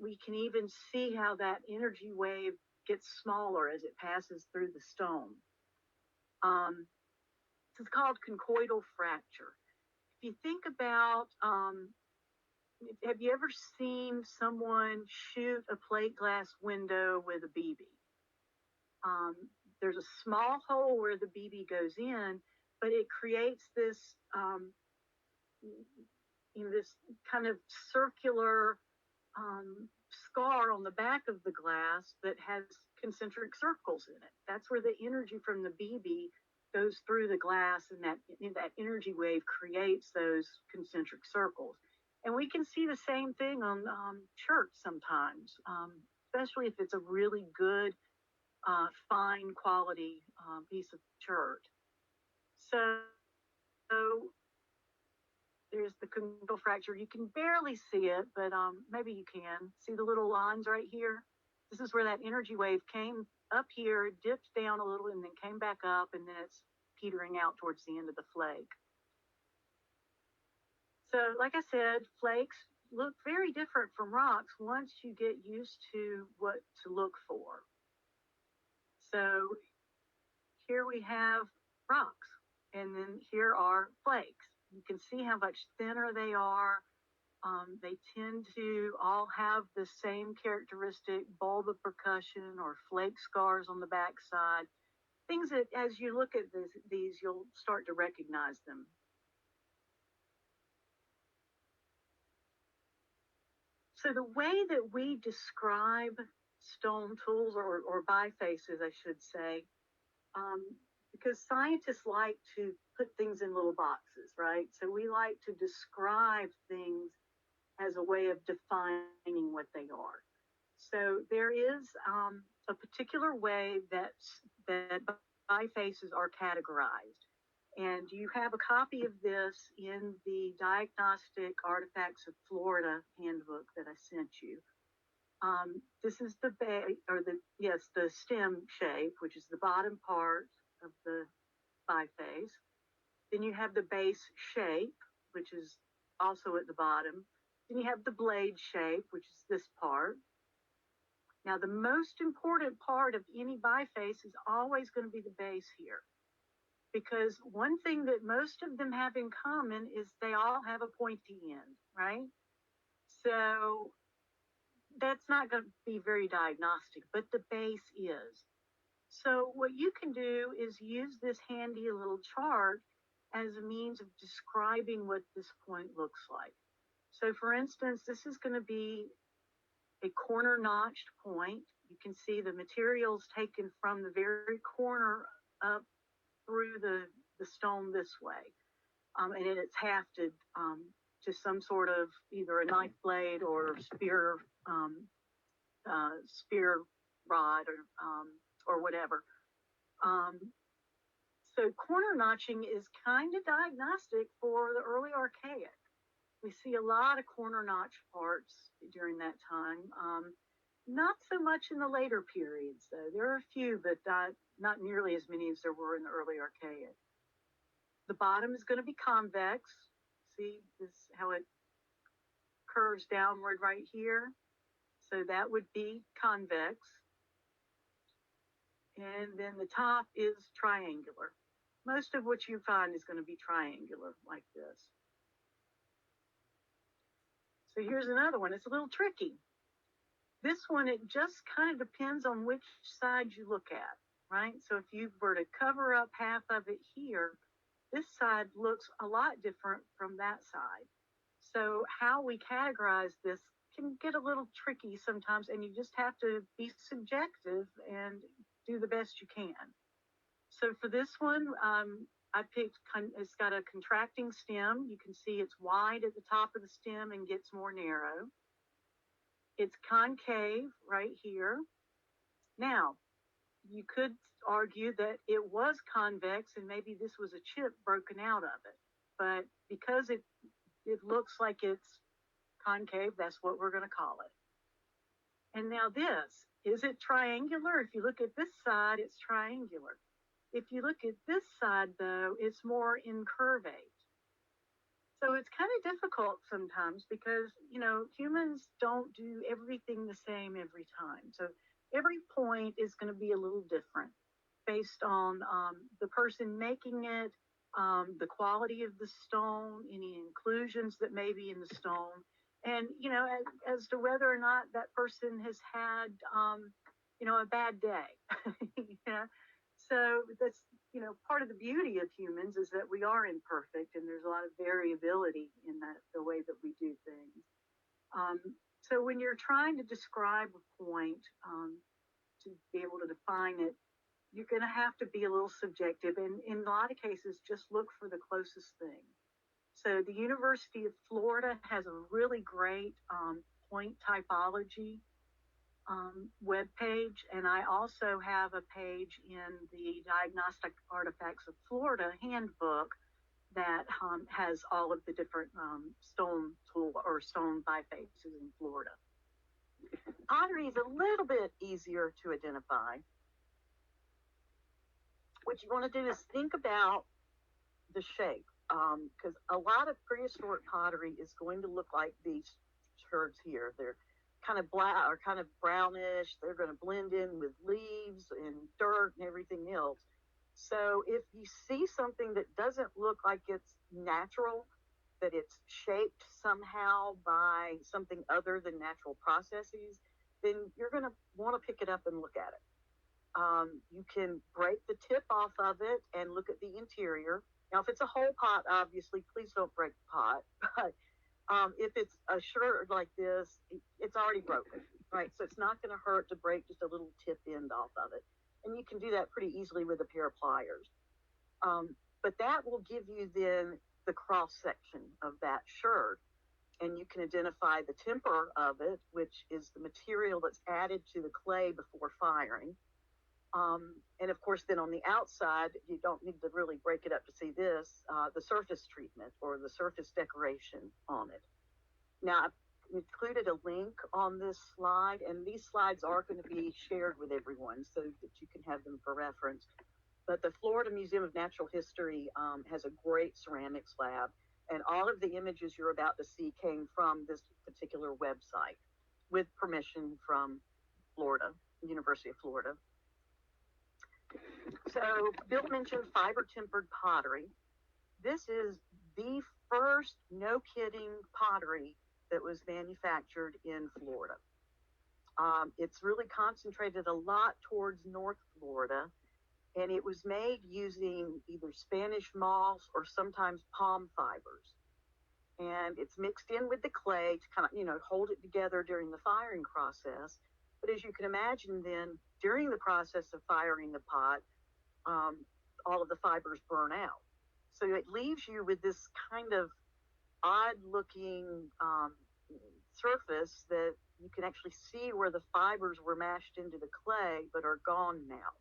we can even see how that energy wave gets smaller as it passes through the stone. This is called conchoidal fracture. If you think about, have you ever seen someone shoot a plate glass window with a BB? There's a small hole where the BB goes in, but it creates this, this kind of circular scar on the back of the glass that has concentric circles in it. That's where the energy from the BB goes through the glass, and that energy wave creates those concentric circles. And we can see the same thing on chert sometimes, especially if it's a really good, fine quality piece of chert. So there's the conchoidal fracture. You can barely see it, but maybe you can. See the little lines right here? This is where that energy wave came up here, dipped down a little, and then came back up, and then it's petering out towards the end of the flake. So, like I said, flakes look very different from rocks once you get used to what to look for. So here we have rocks, and then here are flakes. You can see how much thinner they are. They tend to all have the same characteristic bulb of percussion or flake scars on the backside. Things that, as you look at these, you'll start to recognize them. So the way that we describe stone tools or bifaces, I should say, because scientists like to put things in little boxes, right? So we like to describe things as a way of defining what they are. So there is a particular way that bifaces are categorized. And you have a copy of this in the Diagnostic Artifacts of Florida handbook that I sent you. This is the stem shape, which is the bottom part of the biface. Then you have the base shape, which is also at the bottom. Then you have the blade shape, which is this part. Now, the most important part of any biface is always going to be the base here, because one thing that most of them have in common is they all have a pointy end, right? So that's not going to be very diagnostic, but the base is. So what you can do is use this handy little chart as a means of describing what this point looks like. So for instance, this is going to be a corner notched point. You can see the materials taken from the very corner up through the stone this way. And then it's hafted to some sort of either a knife blade or spear rod or whatever. So corner notching is kind of diagnostic for the early Archaic. We see a lot of corner notch parts during that time. Not so much in the later periods, though. There are a few, but not nearly as many as there were in the early Archaic. The bottom is going to be convex. See this, how it curves downward right here? So that would be convex. And then the top is triangular. Most of what you find is going to be triangular like this. So here's another one. It's a little tricky. This one, it just kind of depends on which side you look at. right? So if you were to cover up half of it here, this side looks a lot different from that side. So how we categorize this can get a little tricky sometimes, and you just have to be subjective and do the best you can. So for this one, I picked, it's got a contracting stem. You can see it's wide at the top of the stem and gets more narrow. It's concave right here. Now, you could argue that it was convex and maybe this was a chip broken out of it. But because it looks like it's concave, that's what we're going to call it. And now this, is it triangular? If you look at this side, it's triangular. If you look at this side, though, it's more incurvate. So it's kind of difficult sometimes because, humans don't do everything the same every time. So every point is going to be a little different based on the person making it, the quality of the stone, any inclusions that may be in the stone, and, as to whether or not that person has had, a bad day. So that's, part of the beauty of humans is that we are imperfect and there's a lot of variability in the way that we do things. So when you're trying to describe a point, to be able to define it, you're going to have to be a little subjective, and in a lot of cases, just look for the closest thing. So the University of Florida has a really great point typology webpage, and I also have a page in the Diagnostic Artifacts of Florida handbook that has all of the different stone tool or stone bifaces in Florida. Pottery is a little bit easier to identify. What you want to do is think about the shape, because a lot of prehistoric pottery is going to look like these sherds here. They're kind of black or kind of brownish. They're going to blend in with leaves and dirt and everything else. So if you see something that doesn't look like it's natural, that it's shaped somehow by something other than natural processes, then you're going to want to pick it up and look at it. You can break the tip off of it and look at the interior. Now, if it's a whole pot, obviously, please don't break the pot. But if it's a sherd like this, it's already broken, right? So it's not going to hurt to break just a little tip end off of it. And you can do that pretty easily with a pair of pliers. But that will give you then the cross section of that sherd. And you can identify the temper of it, which is the material that's added to the clay before firing. And of course, then on the outside, you don't need to really break it up to see this, the surface treatment or the surface decoration on it. Now, I've included a link on this slide, and these slides are going to be shared with everyone so that you can have them for reference. But the Florida Museum of Natural History has a great ceramics lab, and all of the images you're about to see came from this particular website with permission from Florida, University of Florida. So Bill mentioned fiber-tempered pottery. This is the first no-kidding pottery that was manufactured in Florida. It's really concentrated a lot towards North Florida, and it was made using either Spanish moss or sometimes palm fibers. And it's mixed in with the clay to kind of, hold it together during the firing process. But as you can imagine then, during the process of firing the pot, all of the fibers burn out. So it leaves you with this kind of odd-looking surface that you can actually see where the fibers were mashed into the clay but are gone now.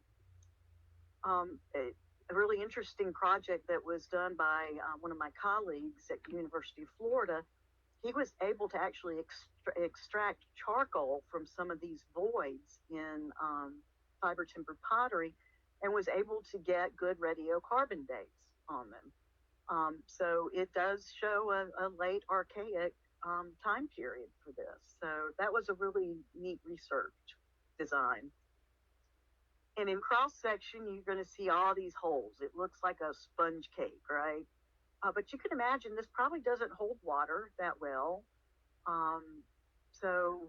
A really interesting project that was done by one of my colleagues at the University of Florida, he was able to actually extract charcoal from some of these voids in fiber-tempered pottery and was able to get good radiocarbon dates on them. So it does show a late archaic time period for this. So that was a really neat research design. And in cross-section, you're going to see all these holes. It looks like a sponge cake, right? But you can imagine this probably doesn't hold water that well. So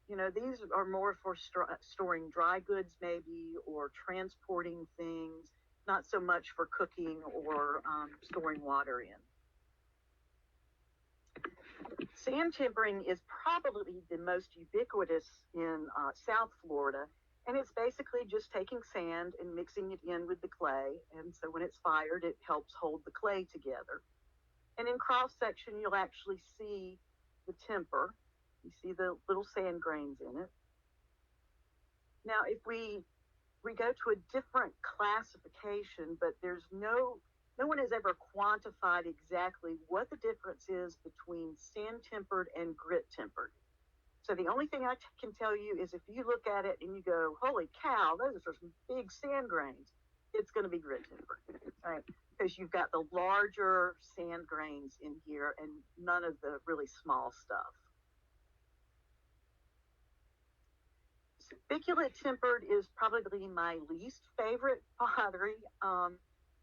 these are more for storing dry goods maybe, or transporting things, not so much for cooking or storing water in. Sand timbering is probably the most ubiquitous in South Florida, and it's basically just taking sand and mixing it in with the clay, and so when it's fired, it helps hold the clay together. And in cross section, you'll actually see the timber. You see the little sand grains in it. Now, if we go to a different classification, but there's no one has ever quantified exactly what the difference is between sand tempered and grit tempered. So the only thing I can tell you is if you look at it and you go, holy cow, those are some big sand grains, it's going to be grit tempered, right? Because you've got the larger sand grains in here and none of the really small stuff. Spiculate tempered is probably my least favorite pottery.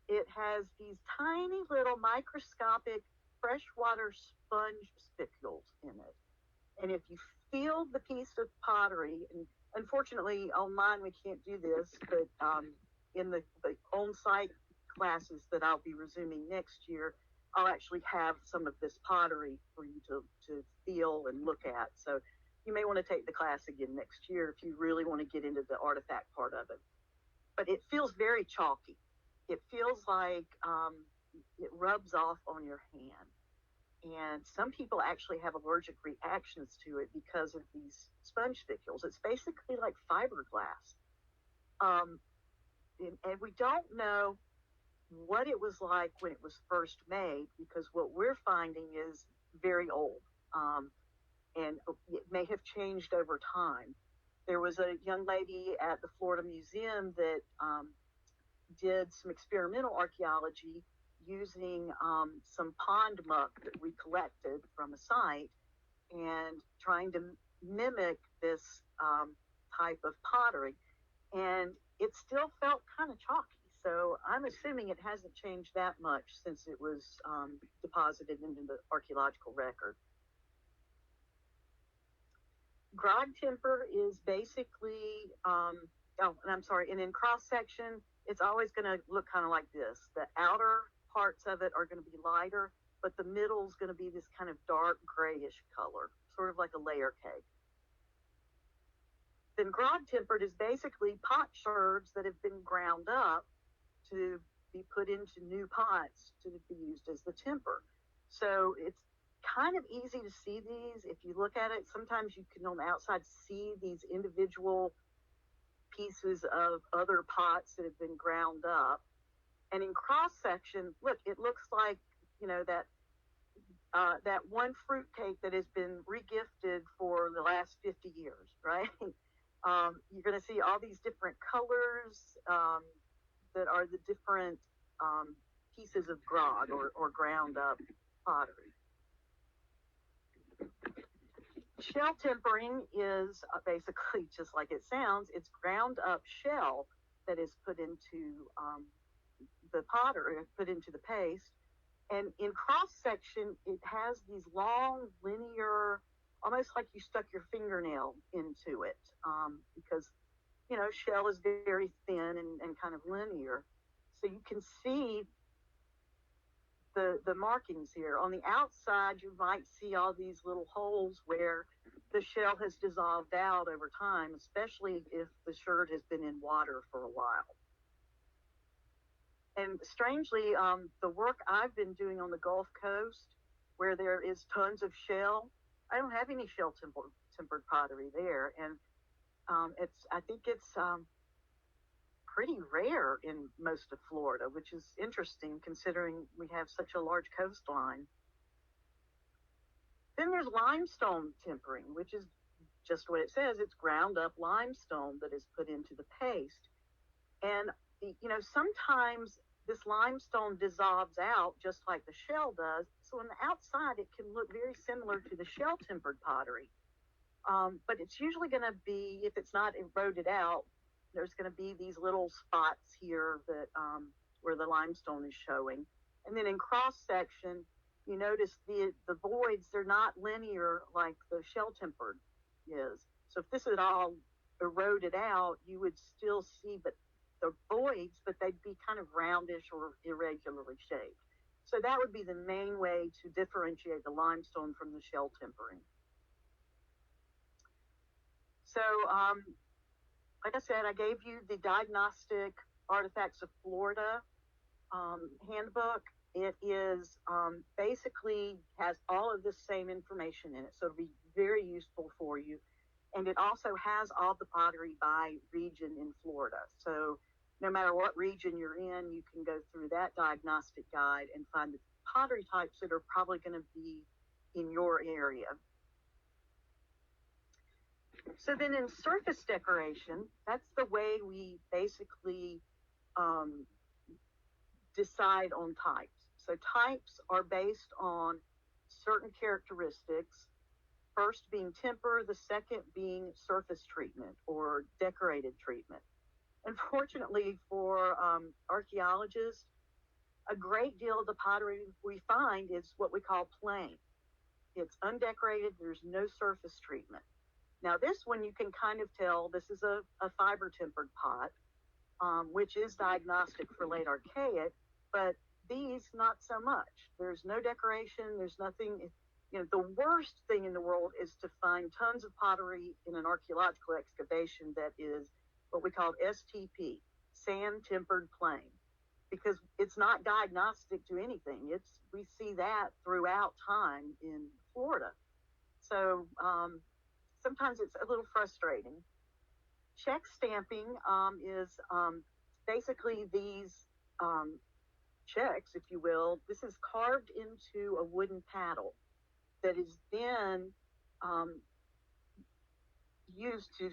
It has these tiny little microscopic freshwater sponge spicules in it. And if you feel the piece of pottery, and unfortunately on mine we can't do this, but in the on-site classes that I'll be resuming next year, I'll actually have some of this pottery for you to feel and look at. So you may want to take the class again next year if you really want to get into the artifact part of it. But it feels very chalky. It feels like it rubs off on your hand. And some people actually have allergic reactions to it because of these sponge spicules. It's basically like fiberglass. And we don't know what it was like when it was first made, because what we're finding is very old. And it may have changed over time. There was a young lady at the Florida Museum that did some experimental archaeology using some pond muck that we collected from a site and trying to mimic this type of pottery. And it still felt kind of chalky. So I'm assuming it hasn't changed that much since it was deposited into the archaeological record. Grog timber is basically, and in cross section, it's always going to look kind of like this. The outer parts of it are going to be lighter, but the middle is going to be this kind of dark grayish color, sort of like a layer cake. Then grog tempered is basically pot sherds that have been ground up to be put into new pots to be used as the temper. So it's kind of easy to see these. If you look at it, sometimes you can on the outside see these individual pieces of other pots that have been ground up. And in cross section, look, it looks like, that one fruit cake that has been regifted for the last 50 years, right? You're going to see all these different colors that are the different pieces of grog or ground up pottery. Shell tempering is basically just like it sounds. It's ground up shell that is put into the pottery, put into the paste. And in cross section, it has these long, linear, almost like you stuck your fingernail into it, because shell is very thin and kind of linear. So you can see the markings here. On the outside, you might see all these little holes where the shell has dissolved out over time, especially if the sherd has been in water for a while. And strangely, the work I've been doing on the Gulf Coast, where there is tons of shell, I don't have any shell tempered pottery there. And I think it's pretty rare in most of Florida, which is interesting considering we have such a large coastline. Then there's limestone tempering, which is just what it says. It's ground up limestone that is put into the paste. And, sometimes this limestone dissolves out just like the shell does. So on the outside, it can look very similar to the shell tempered pottery. But it's usually going to be, if it's not eroded out, there's going to be these little spots here that where the limestone is showing. And then in cross section, you notice the voids, they're not linear like the shell tempered is. So if this had all eroded out, you would still see the voids, but they'd be kind of roundish or irregularly shaped. So that would be the main way to differentiate the limestone from the shell tempering. So, like I said, I gave you the Diagnostic Artifacts of Florida handbook. It is basically has all of the same information in it, so it'll be very useful for you. And it also has all the pottery by region in Florida. So no matter what region you're in, you can go through that diagnostic guide and find the pottery types that are probably going to be in your area. So then in surface decoration, that's the way we basically decide on types. So types are based on certain characteristics, first being temper, the second being surface treatment or decorated treatment. Unfortunately for archaeologists, a great deal of the pottery we find is what we call plain. It's undecorated, there's no surface treatment. Now this one you can kind of tell, this is a fiber tempered pot, which is diagnostic for late archaic, but these not so much. There's no decoration, there's nothing. You know, the worst thing in the world is to find tons of pottery in an archaeological excavation that is what we call STP, sand tempered plain, because it's not diagnostic to anything. We see that throughout time in Florida. So sometimes it's a little frustrating. Check stamping is basically these checks, if you will. This is carved into a wooden paddle that is then used to,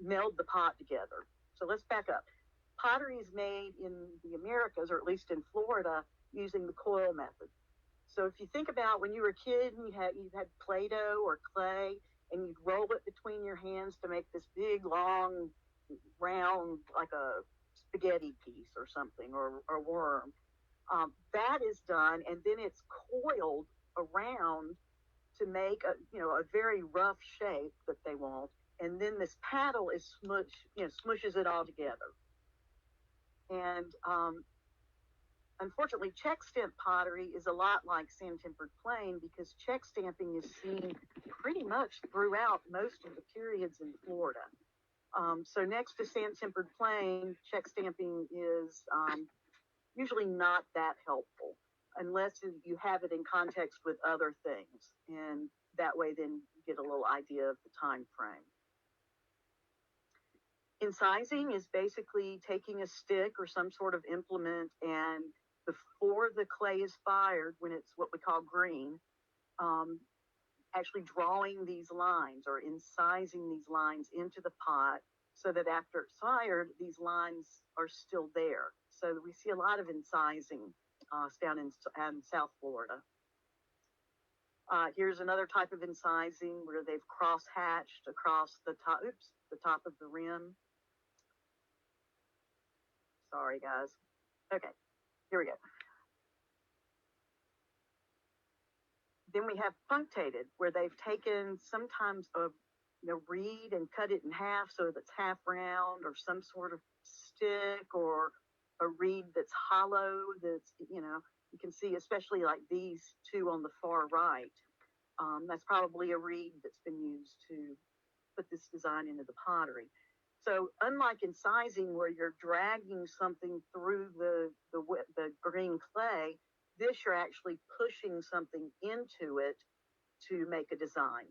meld the pot together. So let's back up. Pottery is made in the Americas, or at least in Florida, using the coil method. So if you think about when you were a kid and you had Play-Doh or clay, and you'd roll it between your hands to make this big, long, round, like a spaghetti piece or something, or a worm. That is done, and then it's coiled around to make a very rough shape that they want, and then this paddle is smushes it all together. And unfortunately, check stamp pottery is a lot like sand tempered plain, because check stamping is seen pretty much throughout most of the periods in Florida. So next to sand tempered plain, check stamping is usually not that helpful unless you have it in context with other things, and that way then you get a little idea of the time frame. Incising is basically taking a stick or some sort of implement, and before the clay is fired, when it's what we call green, actually drawing these lines or incising these lines into the pot, so that after it's fired, these lines are still there. So we see a lot of incising down in South Florida. Here's another type of incising where they've cross-hatched across the top of the rim. Sorry, guys. Okay, here we go. Then we have punctated, where they've taken sometimes a reed and cut it in half so that it's half round, or some sort of stick, or a reed that's hollow. That's you can see, especially like these two on the far right. That's probably a reed that's been used to put this design into the pottery. So unlike incising, where you're dragging something through the green clay, this you're actually pushing something into it to make a design.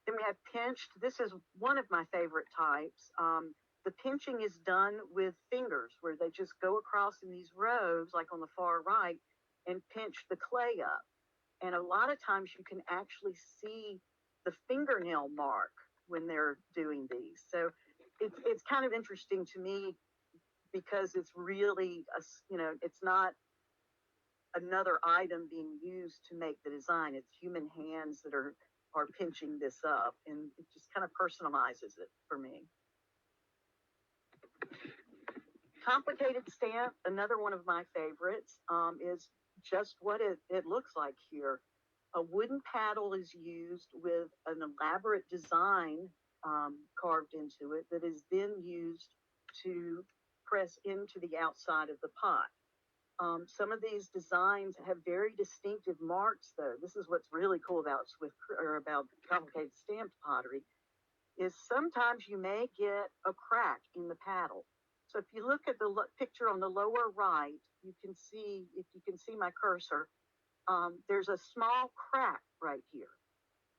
Then we have pinched. This is one of my favorite types. The pinching is done with fingers, where they just go across in these rows, like on the far right, and pinch the clay up. And a lot of times you can actually see the fingernail mark when they're doing these. So it's kind of interesting to me, because it's really, it's not another item being used to make the design. It's human hands that are pinching this up, and it just kind of personalizes it for me. Complicated stamp, another one of my favorites, is just what it looks like here. A wooden paddle is used with an elaborate design carved into it that is then used to press into the outside of the pot. Some of these designs have very distinctive marks, though. This is what's really cool about about complicated stamped pottery, is sometimes you may get a crack in the paddle. So if you look at the picture on the lower right, you can see, if you can see my cursor, there's a small crack right here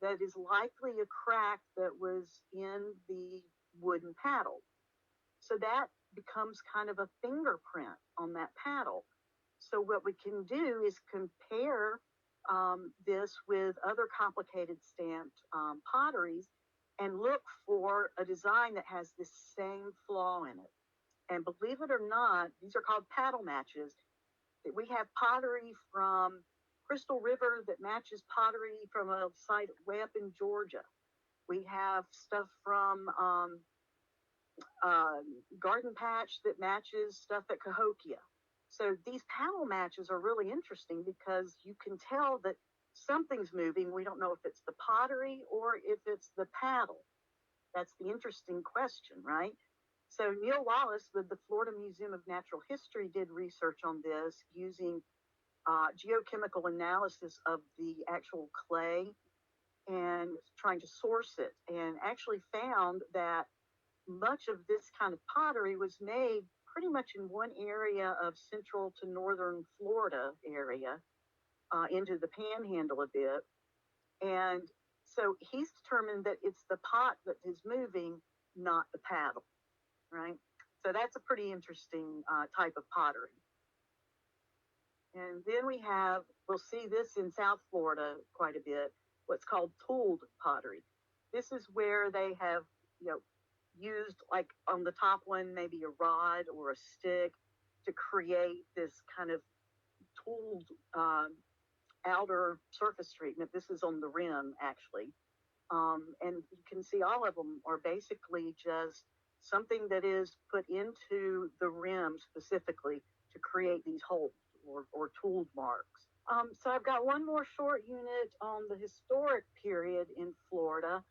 that is likely a crack that was in the wooden paddle. So that becomes kind of a fingerprint on that paddle. So what we can do is compare this with other complicated stamped potteries and look for a design that has the same flaw in it. And believe it or not, these are called paddle matches. We have pottery from Crystal River that matches pottery from a site way up in Georgia. We have stuff from Garden Patch that matches stuff at Cahokia. So these paddle matches are really interesting because you can tell that something's moving. We don't know if it's the pottery or if it's the paddle. That's the interesting question, right? So Neil Wallace with the Florida Museum of Natural History did research on this using geochemical analysis of the actual clay and trying to source it, and actually found that much of this kind of pottery was made pretty much in one area of central to northern Florida area, into the panhandle a bit. And so he's determined that it's the pot that is moving, not the paddle, right? So that's a pretty interesting type of pottery. And then we'll see this in South Florida quite a bit, what's called tooled pottery. This is where they have, used, like on the top one, maybe a rod or a stick to create this kind of tooled outer surface treatment. This is on the rim, actually. And you can see all of them are basically just something that is put into the rim specifically to create these holes or tooled marks. So I've got one more short unit on the historic period in Florida.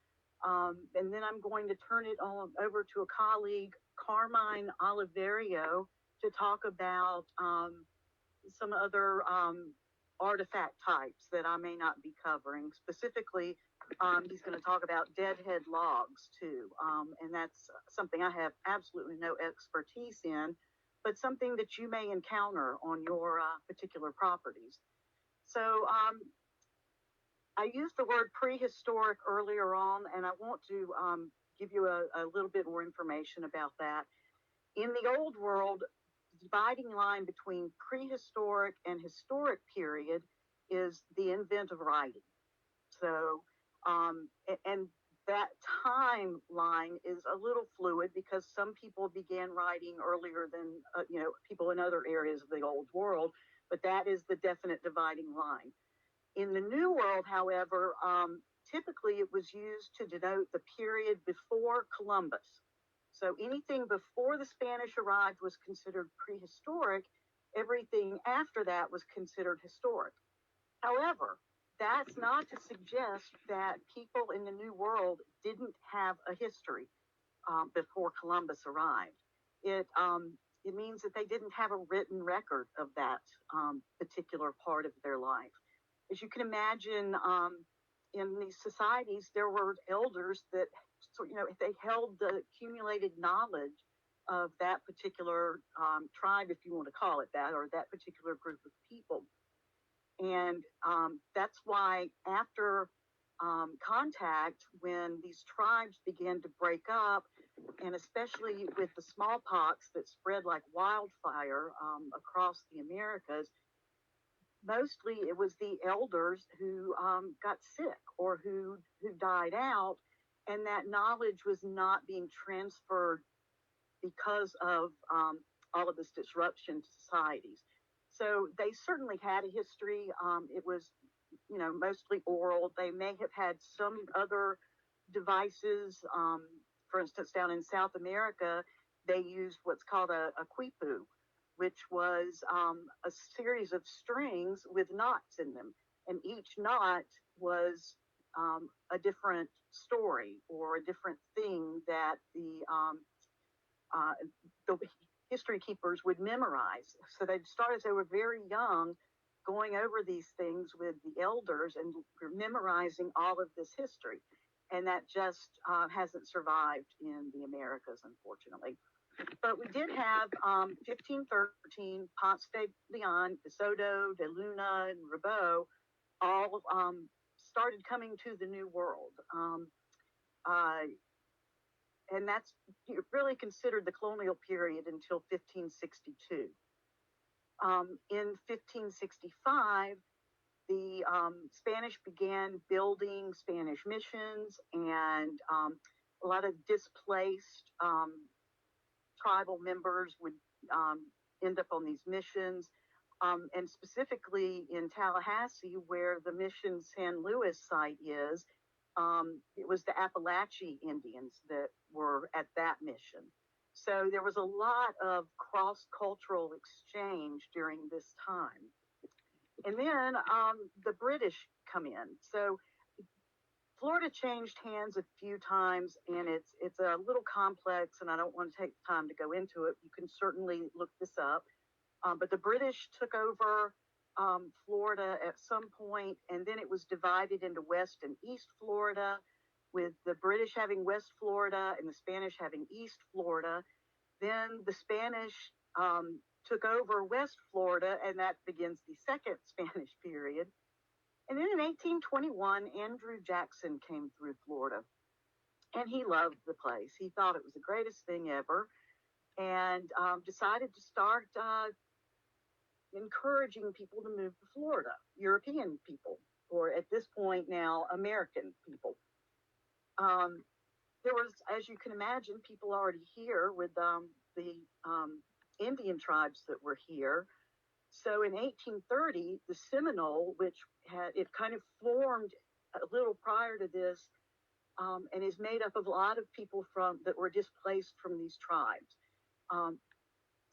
And then I'm going to turn it over to a colleague, Carmine Oliverio, to talk about some other artifact types that I may not be covering. Specifically, he's going to talk about deadhead logs too. And that's something I have absolutely no expertise in, but something that you may encounter on your particular properties. So I used the word prehistoric earlier on, and I want to give you a little bit more information about that. In the old world, the dividing line between prehistoric and historic period is the advent of writing. So, and that timeline is a little fluid because some people began writing earlier than, people in other areas of the old world, but that is the definite dividing line. In the New World, however, typically it was used to denote the period before Columbus. So anything before the Spanish arrived was considered prehistoric. Everything after that was considered historic. However, that's not to suggest that people in the New World didn't have a history before Columbus arrived. It means that they didn't have a written record of that particular part of their life. As you can imagine, in these societies, there were elders that, they held the accumulated knowledge of that particular tribe, if you want to call it that, or that particular group of people. And that's why after contact, when these tribes began to break up, and especially with the smallpox that spread like wildfire across the Americas, mostly it was the elders who got sick or who died out, and that knowledge was not being transferred because of all of this disruption to societies. So they certainly had a history. It was, mostly oral. They may have had some other devices. For instance, down in South America, they used what's called a quipu, which was a series of strings with knots in them. and each knot was a different story or a different thing that the history keepers would memorize. So they'd start as they were very young, going over these things with the elders and memorizing all of this history. And that just hasn't survived in the Americas, unfortunately. But we did have 1513, Ponce de Leon, De Soto, De Luna, and Ribot all started coming to the New World. And that's really considered the colonial period until 1562. In 1565, the Spanish began building Spanish missions, and a lot of displaced tribal members would end up on these missions. And specifically in Tallahassee, where the mission San Luis site is, it was the Appalachian Indians that were at that mission. So there was a lot of cross-cultural exchange during this time. And then the British come in. So Florida changed hands a few times, and it's a little complex, and I don't want to take the time to go into it. You can certainly look this up. But the British took over Florida at some point, and then it was divided into West and East Florida, with the British having West Florida and the Spanish having East Florida. Then the Spanish took over West Florida, and that begins the second Spanish period. And then in 1821, Andrew Jackson came through Florida, and he loved the place. He thought it was the greatest thing ever, and decided to start encouraging people to move to Florida, European people, or at this point now, American people. There was, as you can imagine, people already here with the Indian tribes that were here. So in 1830, the Seminole, which it kind of formed a little prior to this, and is made up of a lot of people that were displaced from these tribes.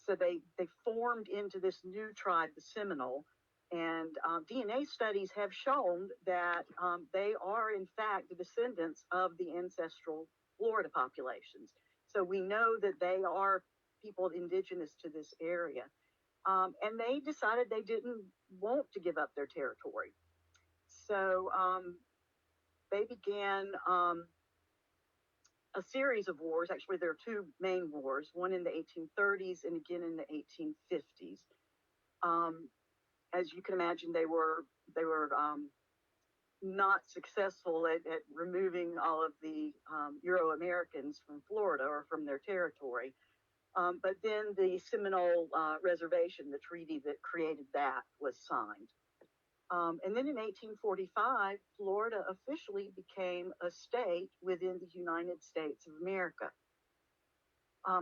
So they formed into this new tribe, the Seminole, and DNA studies have shown that they are in fact the descendants of the ancestral Florida populations. So we know that they are people indigenous to this area. And they decided they didn't want to give up their territory. So they began a series of wars. Actually, there are two main wars, one in the 1830s and again in the 1850s. As you can imagine, they were not successful at removing all of the Euro-Americans from Florida or from their territory. But then the Seminole Reservation, the treaty that created that, was signed. And then in 1845, Florida officially became a state within the United States of America.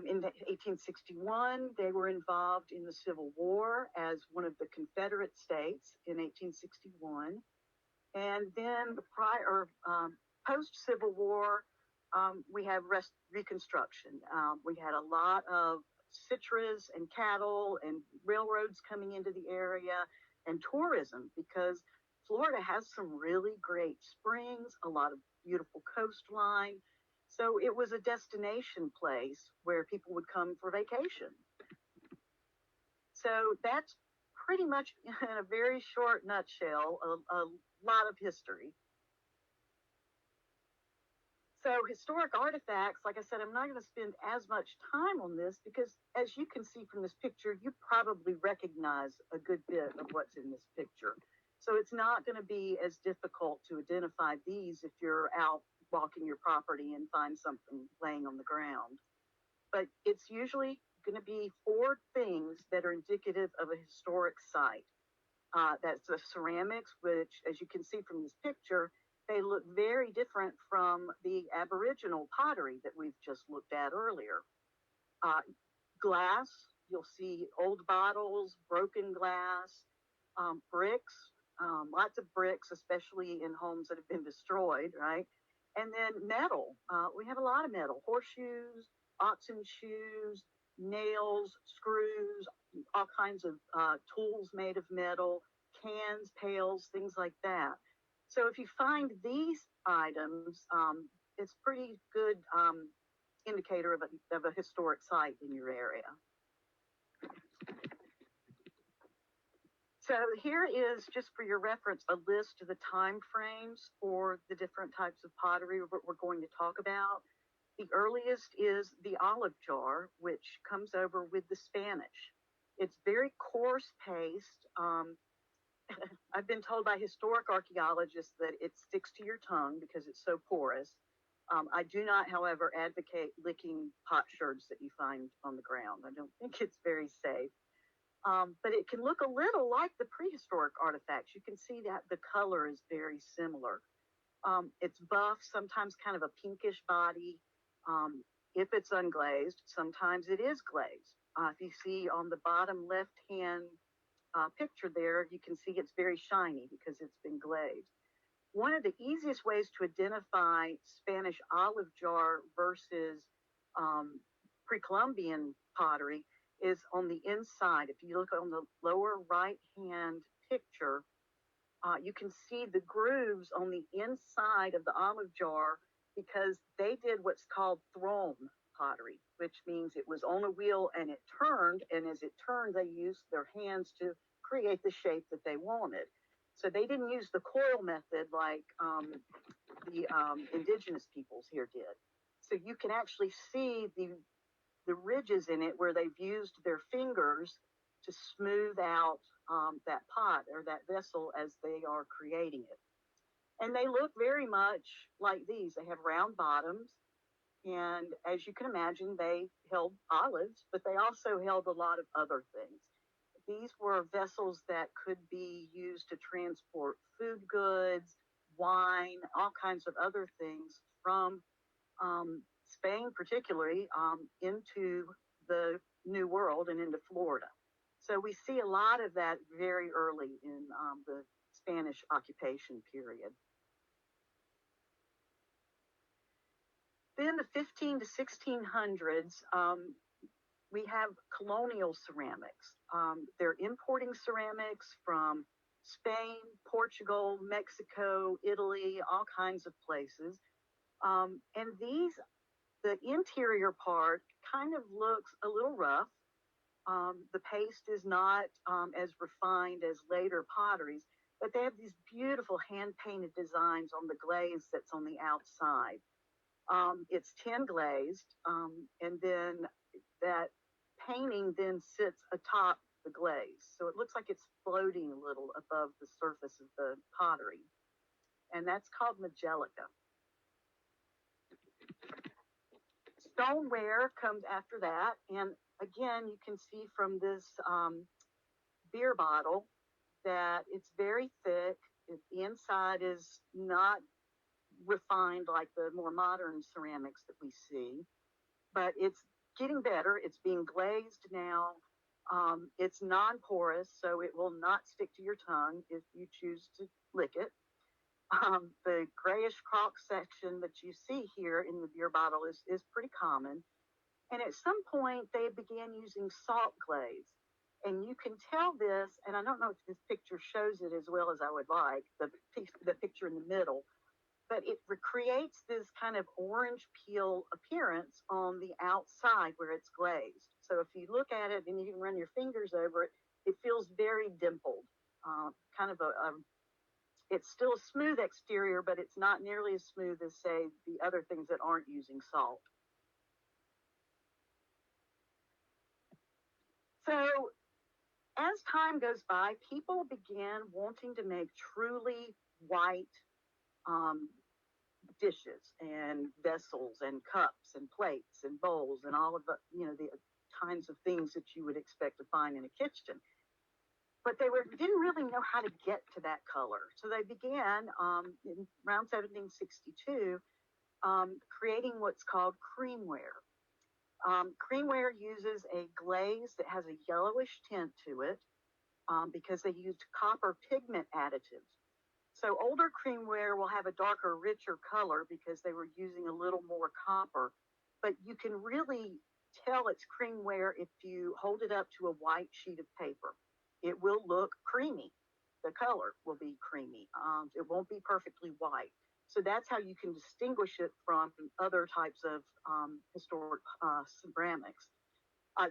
In 1861, they were involved in the Civil War as one of the Confederate states in 1861. And then post-Civil War, we have Reconstruction. We had a lot of citrus and cattle and railroads coming into the area, and tourism, because Florida has some really great springs, a lot of beautiful coastline. So it was a destination place where people would come for vacation. So that's pretty much, in a very short nutshell, a lot of history. So historic artifacts, like I said, I'm not going to spend as much time on this because, as you can see from this picture, you probably recognize a good bit of what's in this picture. So it's not going to be as difficult to identify these if you're out walking your property and find something laying on the ground. But it's usually going to be 4 things that are indicative of a historic site. That's the ceramics, which, as you can see from this picture, they look very different from the Aboriginal pottery that we've just looked at earlier. Glass, you'll see old bottles, broken glass, bricks, lots of bricks, especially in homes that have been destroyed, right? And then metal. We have a lot of metal, horseshoes, oxen shoes, nails, screws, all kinds of tools made of metal, cans, pails, things like that. So if you find these items, it's pretty good indicator of a historic site in your area. So here is, just for your reference, a list of the time frames for the different types of pottery we're going to talk about. The earliest is the olive jar, which comes over with the Spanish. It's very coarse paste. I've been told by historic archaeologists that it sticks to your tongue because it's so porous. I do not, however, advocate licking potsherds that you find on the ground. I don't think it's very safe. But it can look a little like the prehistoric artifacts. You can see that the color is very similar. It's buff, sometimes kind of a pinkish body. If it's unglazed, sometimes it is glazed. If you see on the bottom left-hand picture there, you can see it's very shiny because it's been glazed. One of the easiest ways to identify Spanish olive jar versus pre-Columbian pottery is on the inside. If you look on the lower right-hand picture, you can see the grooves on the inside of the olive jar because they did what's called throne pottery, which means it was on a wheel and it turned, and as it turned, they used their hands to create the shape that they wanted. So they didn't use the coil method like the indigenous peoples here did. So you can actually see the ridges in it where they've used their fingers to smooth out that pot or that vessel as they are creating it. And they look very much like these. They have round bottoms. And as you can imagine, they held olives, but they also held a lot of other things. These were vessels that could be used to transport food goods, wine, all kinds of other things from Spain, particularly, into the New World and into Florida. So we see a lot of that very early in the Spanish occupation period. Then the 15 to 1600s, we have colonial ceramics. They're importing ceramics from Spain, Portugal, Mexico, Italy, all kinds of places. And the interior part kind of looks a little rough. The paste is not as refined as later potteries, but they have these beautiful hand-painted designs on the glaze that's on the outside. It's tin glazed, and then that painting then sits atop the glaze. So it looks like it's floating a little above the surface of the pottery. And that's called Majelica. Stoneware comes after that. And again, you can see from this beer bottle that it's very thick. The inside is not refined like the more modern ceramics that we see, but it's getting better. It's being glazed now. It's non-porous, so it will not stick to your tongue if you choose to lick it. The grayish crock section that you see here in the beer bottle is pretty common. And at some point, they began using salt glaze. And you can tell this, and I don't know if this picture shows it as well as I would like, the picture in the middle, but it recreates this kind of orange peel appearance on the outside where it's glazed. So if you look at it and you can run your fingers over it, it feels very dimpled, kind of it's still a smooth exterior, but it's not nearly as smooth as, say, the other things that aren't using salt. So as time goes by, people began wanting to make truly white dishes and vessels and cups and plates and bowls and all of the, the kinds of things that you would expect to find in a kitchen. But they didn't really know how to get to that color. So they began in around 1762 creating what's called creamware. Creamware uses a glaze that has a yellowish tint to it because they used copper pigment additives. So older creamware will have a darker, richer color because they were using a little more copper. But you can really tell it's creamware if you hold it up to a white sheet of paper. It will look creamy. the color will be creamy. It won't be perfectly white. So that's how you can distinguish it from other types of historic ceramics.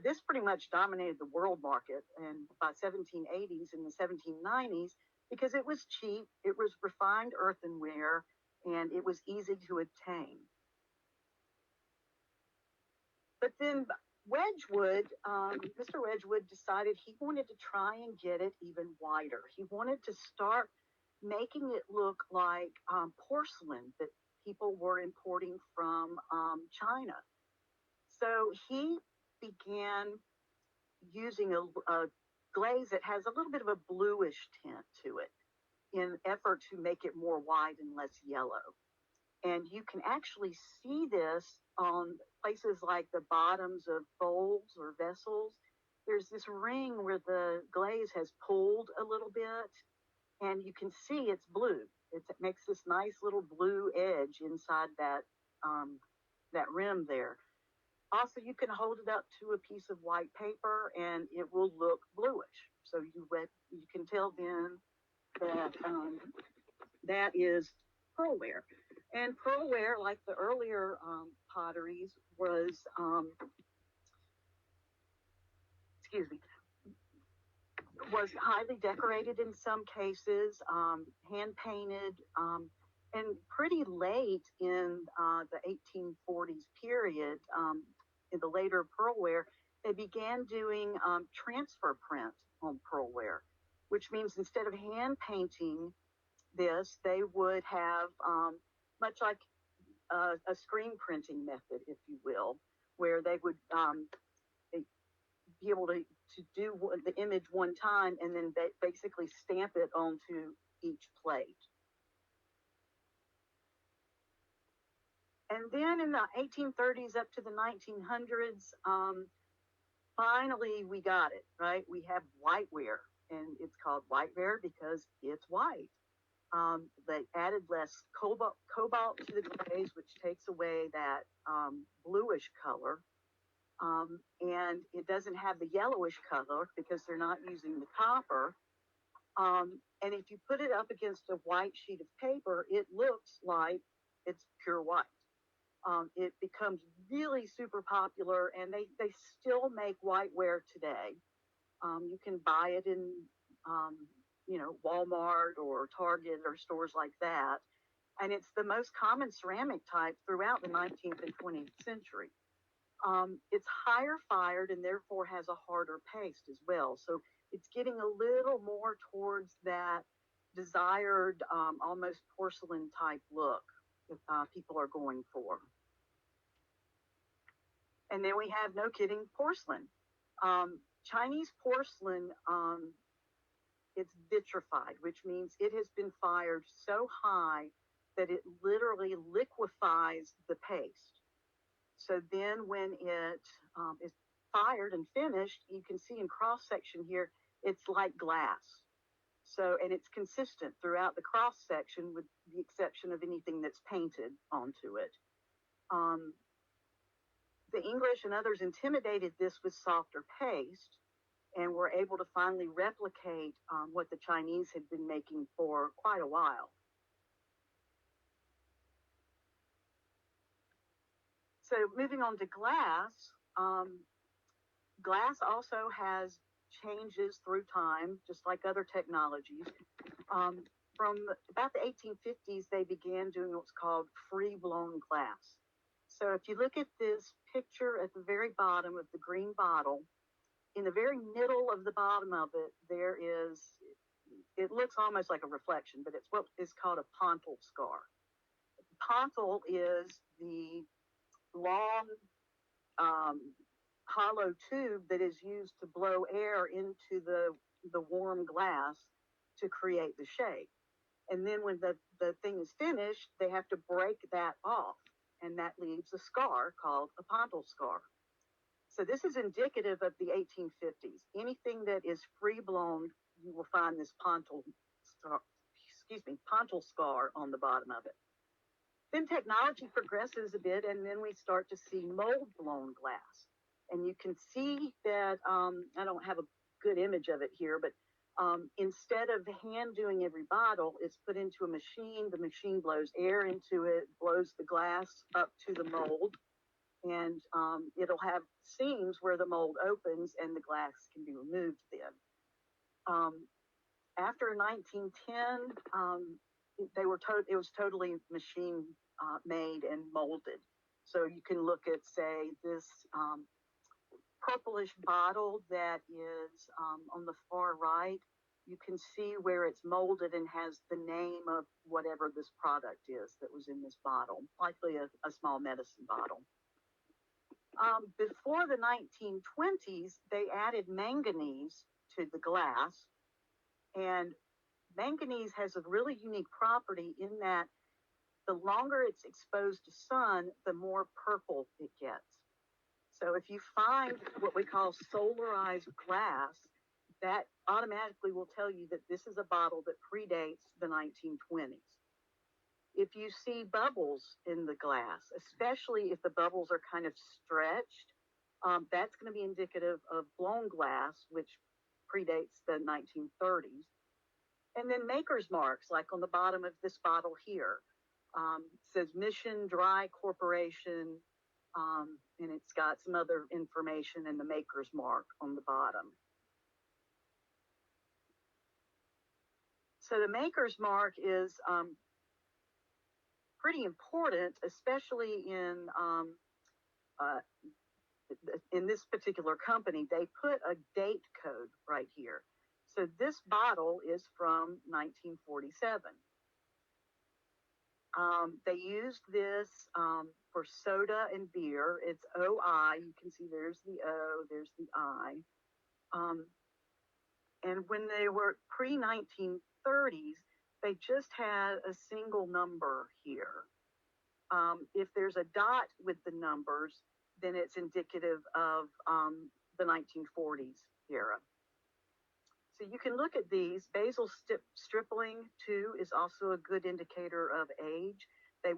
This pretty much dominated the world market and by 1780s and the 1790s because it was cheap, it was refined earthenware, and it was easy to obtain. But then Wedgwood, Mr. Wedgwood decided he wanted to try and get it even whiter. He wanted to start making it look like porcelain that people were importing from China. So he began using a glaze that has a little bit of a bluish tint to it in effort to make it more white and less yellow. And you can actually see this on places like the bottoms of bowls or vessels. There's this ring where the glaze has pulled a little bit, and you can see it's blue. It makes this nice little blue edge inside that that rim there. Also, you can hold it up to a piece of white paper, and it will look bluish. So you can tell then that that is pearlware. And pearlware, like the earlier potteries, was was highly decorated in some cases, hand painted, and pretty late in the 1840s period, in the later pearlware, they began doing transfer print on pearlware, which means instead of hand painting this, they would have much like a screen printing method, if you will, where they would be able to do the image one time and then basically stamp it onto each plate. And then in the 1830s up to the 1900s, finally we got it, right? We have whiteware, and it's called whiteware because it's white. They added less cobalt to the glaze, which takes away that bluish color. And it doesn't have the yellowish color because they're not using the copper. And if you put it up against a white sheet of paper, it looks like it's pure white. It becomes really super popular, and they still make whiteware today. You can buy it in Walmart or Target or stores like that. And it's the most common ceramic type throughout the 19th and 20th century. It's higher fired and therefore has a harder paste as well. So it's getting a little more towards that desired, almost porcelain type look that people are going for. And then we have, no kidding, porcelain. Chinese porcelain, it's vitrified, which means it has been fired so high that it literally liquefies the paste. So then when it is fired and finished, you can see in cross section here, it's like glass. So, and it's consistent throughout the cross section with the exception of anything that's painted onto it. The English and others intimidated this with softer paste and were able to finally replicate what the Chinese had been making for quite a while. So moving on to glass, glass also has changes through time, just like other technologies. From about the 1850s, they began doing what's called free-blown glass. So if you look at this picture at the very bottom of the green bottle, in the very middle of the bottom of it, there is, it looks almost like a reflection, but it's what is called a pontil scar. Pontil is the long, hollow tube that is used to blow air into the warm glass to create the shape. And then when the thing is finished, they have to break that off, and that leaves a scar called a pontil scar. So this is indicative of the 1850s. Anything that is free blown, you will find this pontil scar on the bottom of it. Then technology progresses a bit, and then we start to see mold blown glass. And you can see that, I don't have a good image of it here, but Instead of hand doing every bottle, it's put into a machine. The machine blows air into it, blows the glass up to the mold, and it'll have seams where the mold opens and the glass can be removed then. After 1910, it was totally machine made and molded. So you can look at, say, this purplish bottle that is on the far right. You can see where it's molded and has the name of whatever this product is that was in this bottle, likely a small medicine bottle. Before the 1920s, they added manganese to the glass, and manganese has a really unique property in that the longer it's exposed to sun, the more purple it gets. So if you find what we call solarized glass, that automatically will tell you that this is a bottle that predates the 1920s. If you see bubbles in the glass, especially if the bubbles are kind of stretched, that's going to be indicative of blown glass, which predates the 1930s. And then maker's marks, like on the bottom of this bottle here, says Mission Dry Corporation, and it's got some other information in the maker's mark on the bottom. So the maker's mark is pretty important, especially in this particular company. They put a date code right here. So this bottle is from 1947. They used this for soda and beer. It's OI. You can see there's the O, there's the I. And when they were pre-1930s, they just had a single number here. If there's a dot with the numbers, then it's indicative of the 1940s era. So you can look at these. Basal stripling, too, is also a good indicator of age. They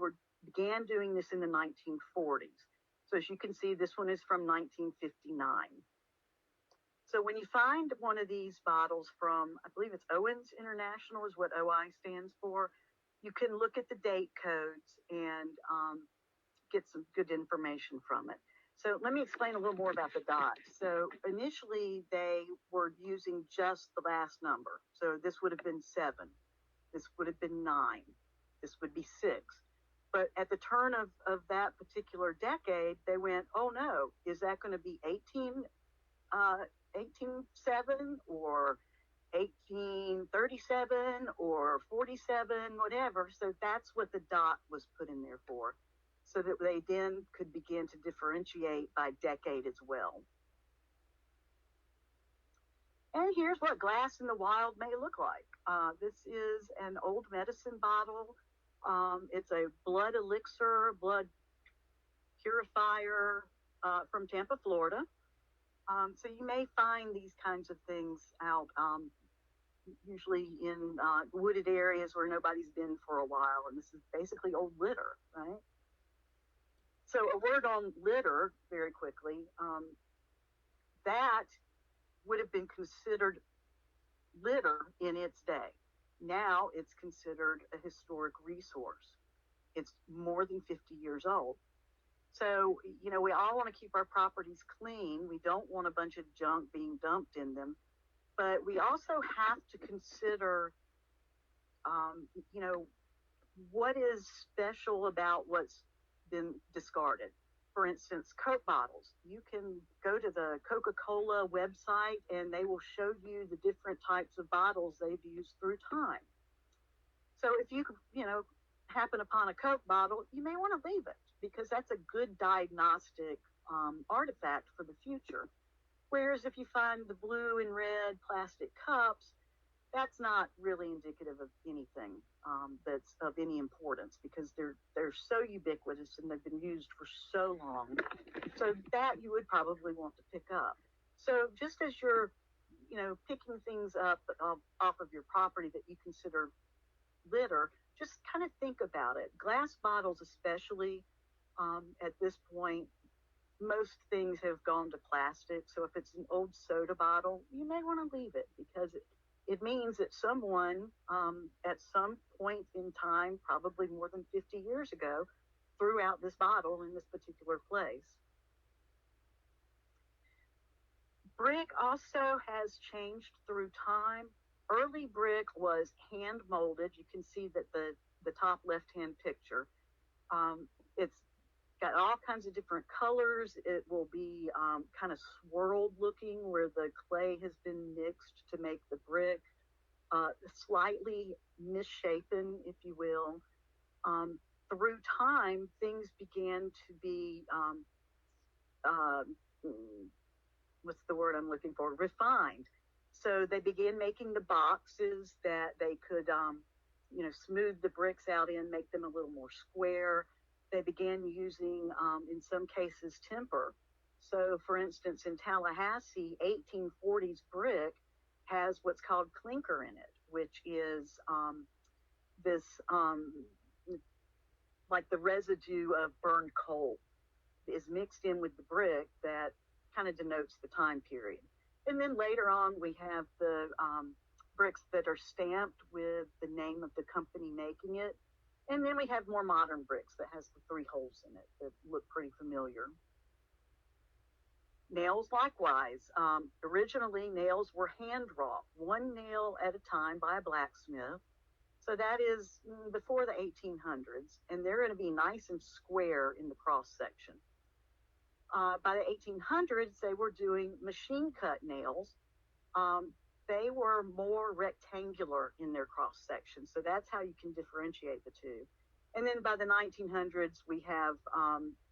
began doing this in the 1940s. So as you can see, this one is from 1959. So when you find one of these bottles from, I believe it's Owens International is what OI stands for, you can look at the date codes and get some good information from it. So let me explain a little more about the dot. So initially they were using just the last number. So this would have been 7. This would have been 9. This would be 6. But at the turn of that particular decade, they went, oh no, is that going to be 18 7 or 1837 or 47, whatever. So that's what the dot was put in there for, so that they then could begin to differentiate by decade as well. And here's what glass in the wild may look like. This is an old medicine bottle. It's a blood elixir, blood purifier from Tampa, Florida. So you may find these kinds of things out usually in wooded areas where nobody's been for a while. And this is basically old litter, right? So a word on litter very quickly. That would have been considered litter in its day. Now it's considered a historic resource. It's more than 50 years old. So, you know, we all want to keep our properties clean. We don't want a bunch of junk being dumped in them. But we also have to consider, you know, what is special about what's been discarded. For instance, Coke bottles. You can go to the Coca-Cola website and they will show you the different types of bottles they've used through time. So if you, you know, happen upon a Coke bottle, you may want to leave it because that's a good diagnostic artifact for the future. Whereas if you find the blue and red plastic cups, that's not really indicative of anything that's of any importance because they're so ubiquitous and they've been used for so long. So that you would probably want to pick up. So just as you're, you know, picking things up off of your property that you consider litter, just kind of think about it. Glass bottles especially, at this point, most things have gone to plastic. So if it's an old soda bottle, you may want to leave it because it means that someone at some point in time, probably more than 50 years ago, threw out this bottle in this particular place. Brick also has changed through time. Early brick was hand molded. You can see that the top left-hand picture. It's got all kinds of different colors. It will be kind of swirled looking where the clay has been mixed to make the brick, slightly misshapen, if you will. Through time, things began to be, what's the word I'm looking for? Refined. So they began making the boxes that they could, smooth the bricks out in, make them a little more square. They began using, in some cases, timber. So, for instance, in Tallahassee, 1840s brick has what's called clinker in it, which is this, like the residue of burned coal is mixed in with the brick that kind of denotes the time period. And then later on, we have the bricks that are stamped with the name of the company making it. And then we have more modern bricks that has the 3 holes in it that look pretty familiar. Nails, likewise. Originally, nails were hand wrought, 1 nail at a time by a blacksmith. So that is before the 1800s, and they're going to be nice and square in the cross section. By the 1800s, they were doing machine cut nails. They were more rectangular in their cross section, so that's how you can differentiate the two. And then by the 1900s, we have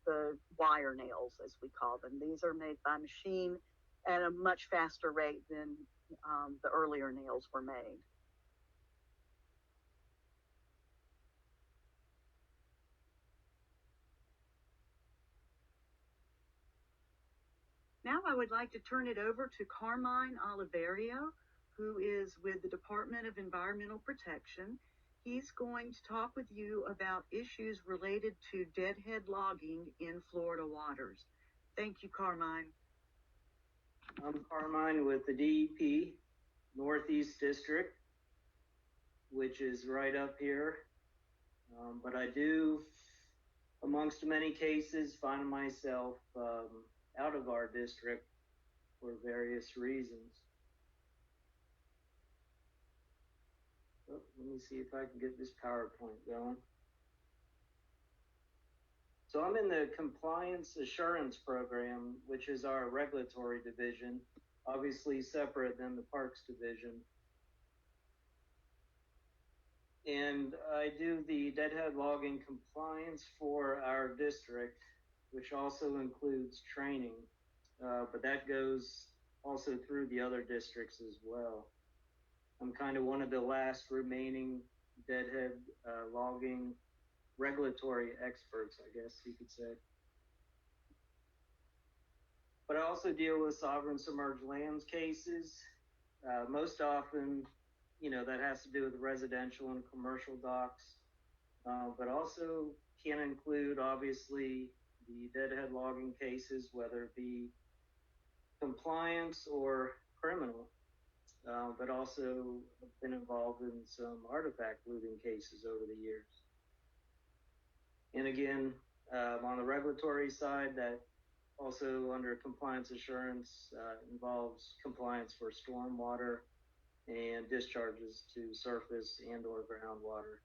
the wire nails, as we call them. These are made by machine at a much faster rate than the earlier nails were made. Now I would like to turn it over to Carmine Oliverio, who is with the Department of Environmental Protection. He's going to talk with you about issues related to deadhead logging in Florida waters. Thank you, Carmine. I'm Carmine with the DEP Northeast District, which is right up here. But I do, amongst many cases, find myself out of our district for various reasons. Oh, let me see if I can get this PowerPoint going. So I'm in the Compliance Assurance Program, which is our regulatory division, obviously separate than the Parks Division. And I do the deadhead logging compliance for our district, which also includes training, but that goes also through the other districts as well. I'm kind of one of the last remaining deadhead logging regulatory experts, I guess you could say. But I also deal with sovereign submerged lands cases. Most often, that has to do with residential and commercial docks, but also can include, obviously, the deadhead logging cases, whether it be compliance or criminal, but also been involved in some artifact looting cases over the years. And again, on the regulatory side, that also under compliance assurance involves compliance for stormwater and discharges to surface and or groundwater.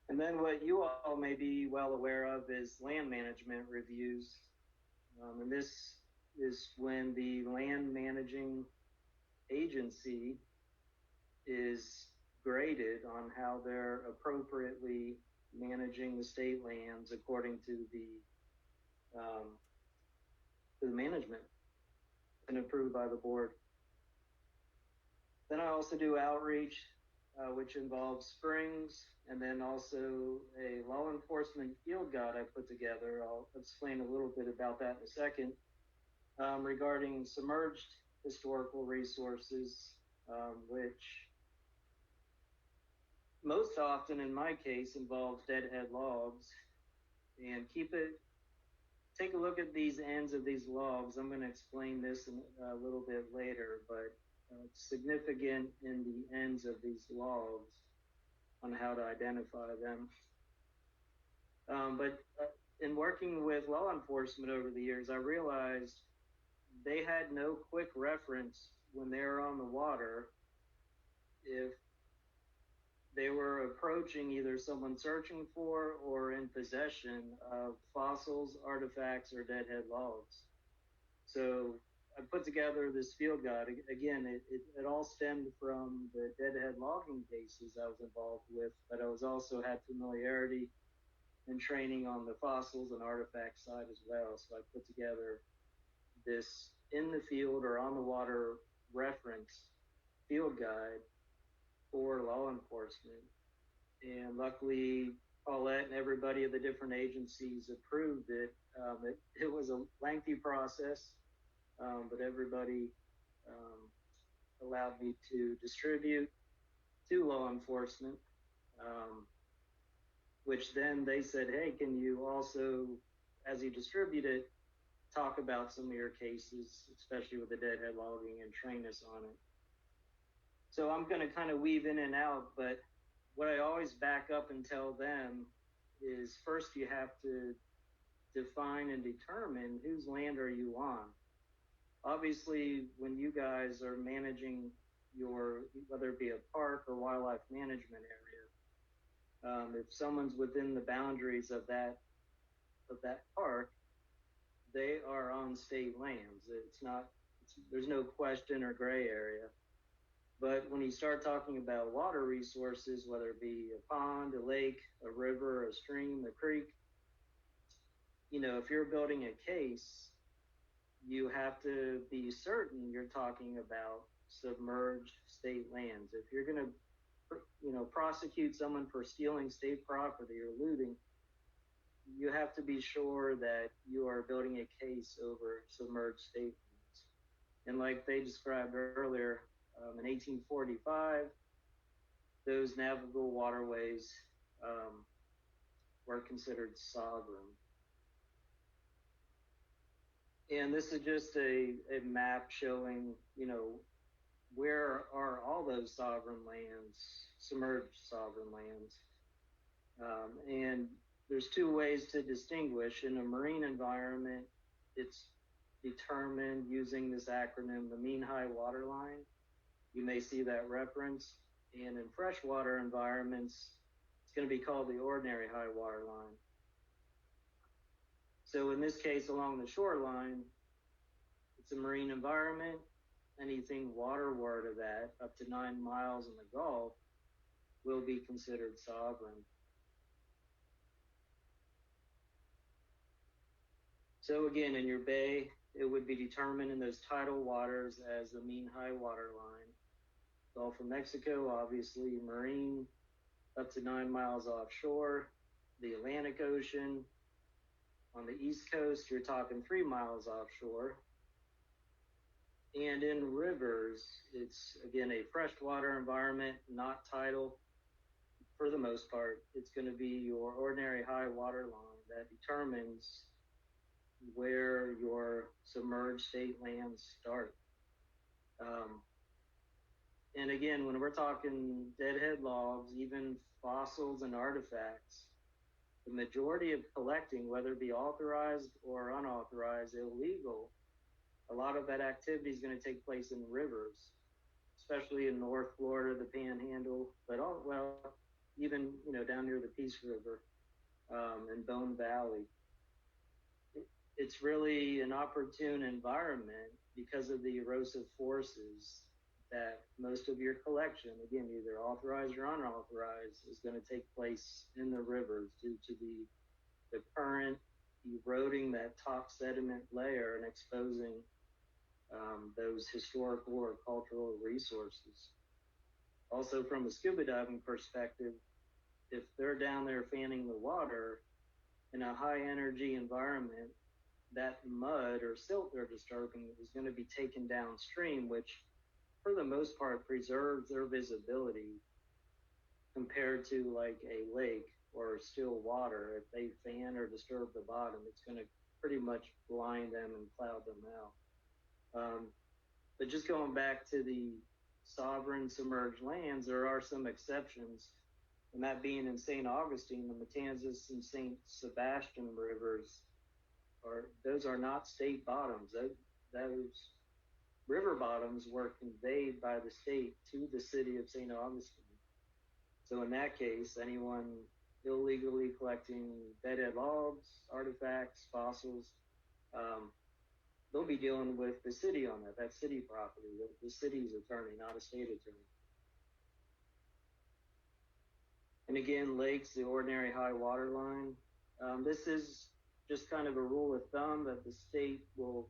And then what you all may be well aware of is land management reviews. And this is when the land managing agency is graded on how they're appropriately managing the state lands according to the management and approved by the board. Then I also do outreach, which involves springs, and then also a law enforcement field guide I put together. I'll explain a little bit about that in a second, regarding submerged historical resources, which most often in my case involves deadhead logs. And take a look at these ends of these logs. I'm going to explain this a little bit later, but significant in the ends of these logs on how to identify them. But in working with law enforcement over the years, I realized they had no quick reference when they were on the water if they were approaching either someone searching for or in possession of fossils, artifacts, or deadhead logs. So I put together this field guide. Again, it all stemmed from the deadhead logging cases I was involved with, but I was also had familiarity and training on the fossils and artifact side as well. So I put together this in the field or on the water reference field guide for law enforcement. And luckily, Paulette and everybody at the different agencies approved it. It was a lengthy process, but everybody allowed me to distribute to law enforcement, which then they said, hey, can you also, as you distribute it, talk about some of your cases, especially with the deadhead logging, and train us on it. So I'm going to kind of weave in and out, but what I always back up and tell them is first you have to define and determine whose land are you on. Obviously, when you guys are managing your, whether it be a park or wildlife management area, if someone's within the boundaries of that park, they are on state lands. There's no question or gray area. But when you start talking about water resources, whether it be a pond, a lake, a river, a stream, a creek, if you're building a case, you have to be certain you're talking about submerged state lands. If you're going to, prosecute someone for stealing state property or looting, you have to be sure that you are building a case over submerged state lands. And like they described earlier, in 1845, those navigable waterways were considered sovereign. And this is just a map showing, where are all those sovereign lands, submerged sovereign lands. And there's two ways to distinguish. In a marine environment, it's determined using this acronym, the mean high water line. You may see that reference. And in freshwater environments, it's going to be called the ordinary high water line. So in this case, along the shoreline, it's a marine environment. Anything waterward of that, up to 9 miles in the Gulf, will be considered sovereign. So again, in your bay, it would be determined in those tidal waters as the mean high water line. Gulf of Mexico, obviously marine, up to 9 miles offshore. The Atlantic Ocean, on the East Coast, you're talking 3 miles offshore. And in rivers, it's, again, a freshwater environment, not tidal. For the most part, it's going to be your ordinary high water line that determines where your submerged state lands start. And again, when we're talking deadhead logs, even fossils and artifacts, the majority of collecting, whether it be authorized or unauthorized, illegal, a lot of that activity is going to take place in rivers, especially in North Florida, the Panhandle, but even down near the Peace River and Bone Valley. It's really an opportune environment because of the erosive forces that most of your collection, again, either authorized or unauthorized, is going to take place in the rivers due to the current eroding that top sediment layer and exposing those historical or cultural resources. Also, from a scuba diving perspective, if they're down there fanning the water in a high energy environment, that mud or silt they're disturbing is going to be taken downstream, which for the most part preserves their visibility compared to like a lake or still water. If they fan or disturb the bottom, it's going to pretty much blind them and cloud them out. But just going back to the sovereign submerged lands, there are some exceptions, and that being in St. Augustine, the Matanzas and St. Sebastian rivers those are not state bottoms. Those river bottoms were conveyed by the state to the city of St. Augustine. So in that case, anyone illegally collecting deadhead logs, artifacts, fossils, they'll be dealing with the city on that. That's city property, the city's attorney, not a state attorney. And again, lakes, the ordinary high water line. This is just kind of a rule of thumb that the state will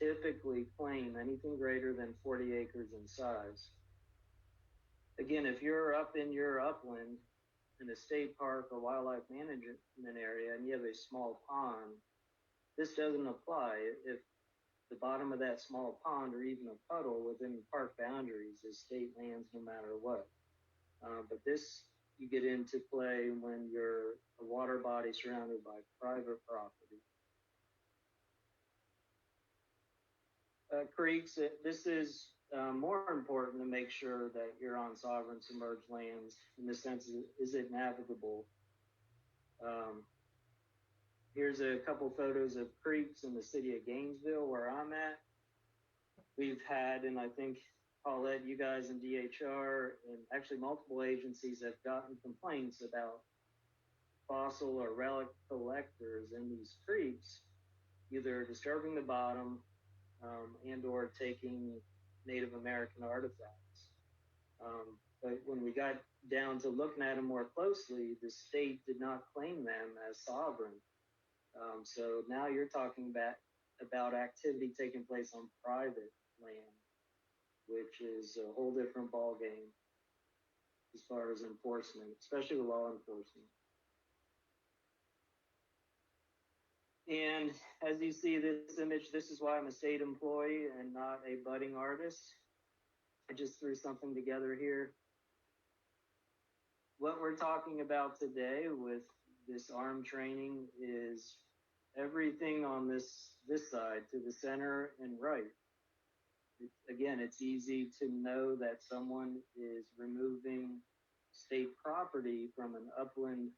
typically claim anything greater than 40 acres in size. Again, if you're up in your upland in a state park or wildlife management area and you have a small pond, this doesn't apply if the bottom of that small pond or even a puddle within the park boundaries is state lands no matter what. But this, you get into play when you're a water body surrounded by private property. Creeks, this is more important to make sure that you're on sovereign submerged lands in the sense of, is it navigable? Here's a couple photos of creeks in the city of Gainesville where I'm at. We've had, and I think Paulette, you guys in DHR, and actually multiple agencies have gotten complaints about fossil or relic collectors in these creeks, either disturbing the bottom and or taking Native American artifacts. But when we got down to looking at them more closely, the state did not claim them as sovereign. So now you're talking about activity taking place on private land, which is a whole different ballgame as far as enforcement, especially with law enforcement. And as you see this image, this is why I'm a state employee and not a budding artist. I just threw something together here. What we're talking about today with this arm training is everything on this side to the center and right. Again, it's easy to know that someone is removing state property from an upland,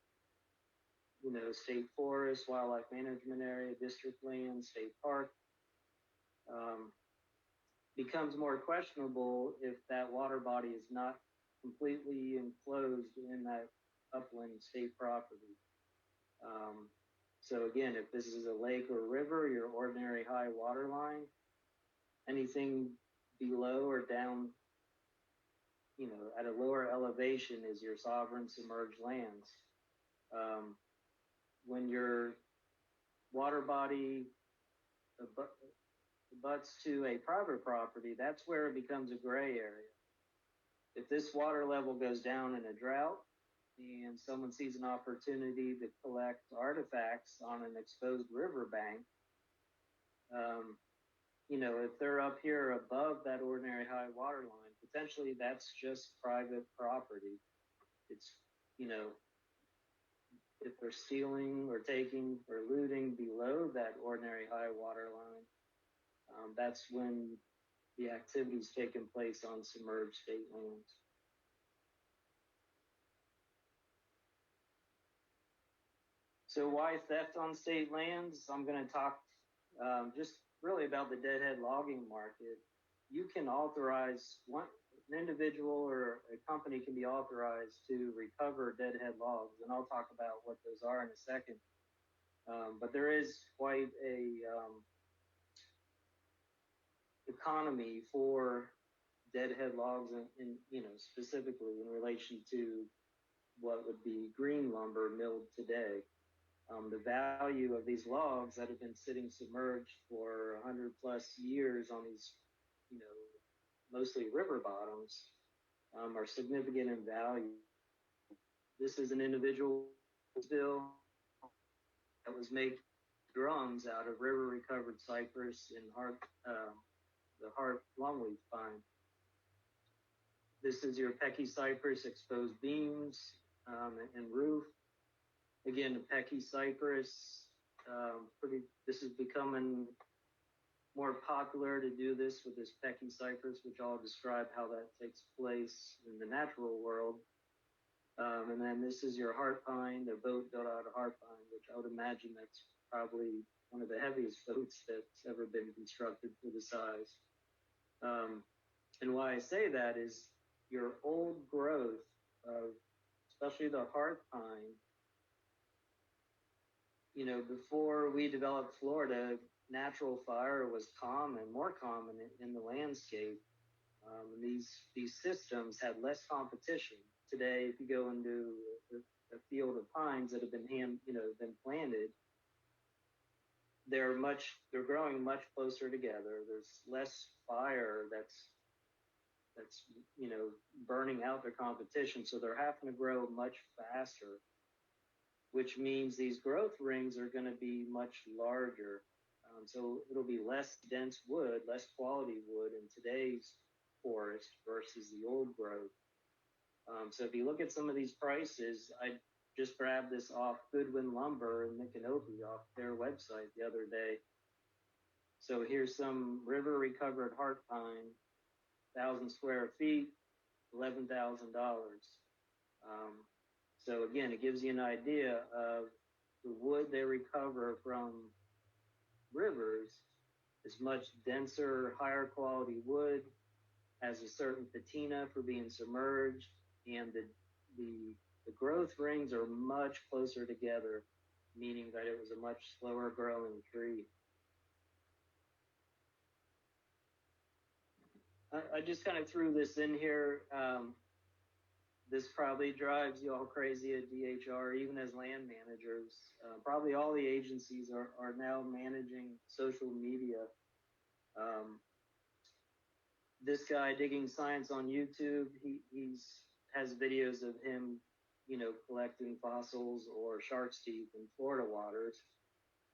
state forest, wildlife management area, district land, state park. Becomes more questionable if that water body is not completely enclosed in that upland state property. So again, if this is a lake or river, your ordinary high water line, anything below or down, at a lower elevation is your sovereign submerged lands. When your water body butts to a private property, that's where it becomes a gray area. If this water level goes down in a drought and someone sees an opportunity to collect artifacts on an exposed riverbank, if they're up here above that ordinary high water line, potentially that's just private property. It's, if they're stealing or taking or looting below that ordinary high water line, that's when the activity's taking place on submerged state lands. So why theft on state lands? I'm going to talk just really about the deadhead logging market. You can authorize an individual or a company can be authorized to recover deadhead logs, and I'll talk about what those are in a second. But there is quite a economy for deadhead logs, in specifically in relation to what would be green lumber milled today. The value of these logs that have been sitting submerged for 100 plus years on these, mostly river bottoms, are significant in value. This is an individual still that was making drums out of river recovered cypress and the hard longleaf pine. This is your Pecky cypress exposed beams and roof. Again, the Pecky cypress, this is becoming more popular to do this with this Pecky cypress, which I'll describe how that takes place in the natural world. And then this is your heart pine, the boat built out of heart pine, which I would imagine that's probably one of the heaviest boats that's ever been constructed for the size. And why I say that is your old growth of, especially the heart pine, you know, before we developed Florida, natural fire was common, more common in the landscape. And these systems had less competition. Today, if you go into a field of pines that have been been planted, they're growing much closer together. There's less fire that's burning out their competition, so they're having to grow much faster, which means these growth rings are going to be much larger. So it'll be less dense wood, less quality wood in today's forest versus the old growth. So if you look at some of these prices, I just grabbed this off Goodwin Lumber in Micanopy off their website the other day. So here's some river recovered heart pine, 1,000 square feet, $11,000. So again, it gives you an idea of the wood they recover from rivers is much denser, higher quality wood, has a certain patina for being submerged, and the growth rings are much closer together, meaning that it was a much slower growing tree. I just kind of threw this in here. This probably drives you all crazy at DHR, even as land managers. Probably all the agencies are now managing social media. This guy, Digging Science on YouTube, he's has videos of him, collecting fossils or shark's teeth in Florida waters.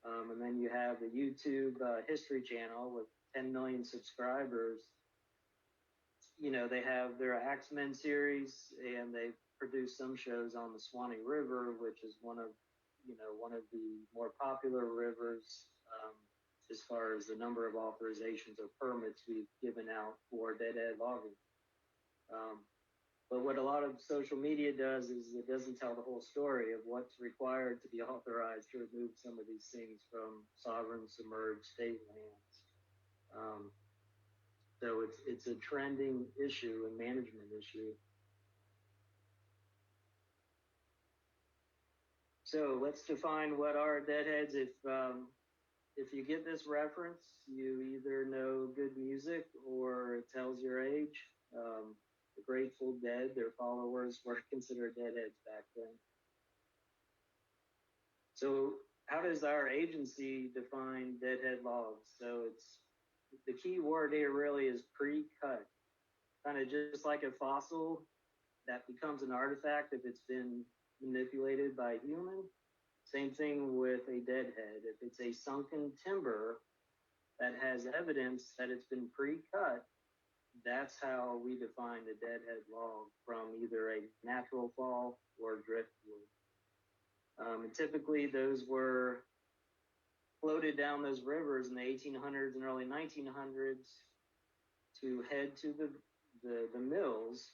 And then you have the YouTube History channel with 10 million subscribers. They have their Axemen series, and they produce some shows on the Swanee River, which is one of the more popular rivers as far as the number of authorizations or permits we've given out for deadhead logging. But what a lot of social media does is it doesn't tell the whole story of what's required to be authorized to remove some of these things from sovereign submerged state lands. So it's a trending issue and management issue. So let's define what are deadheads. If you get this reference, you either know good music or it tells your age. The Grateful Dead, their followers were considered deadheads back then. So how does our agency define deadhead logs? So it's the key word here really is pre-cut. Kind of just like a fossil that becomes an artifact if it's been manipulated by a human. Same thing with a deadhead. If it's a sunken timber that has evidence that it's been pre-cut, that's how we define a deadhead log from either a natural fall or driftwood. And typically those were floated down those rivers in the 1800s and early 1900s to head to the mills.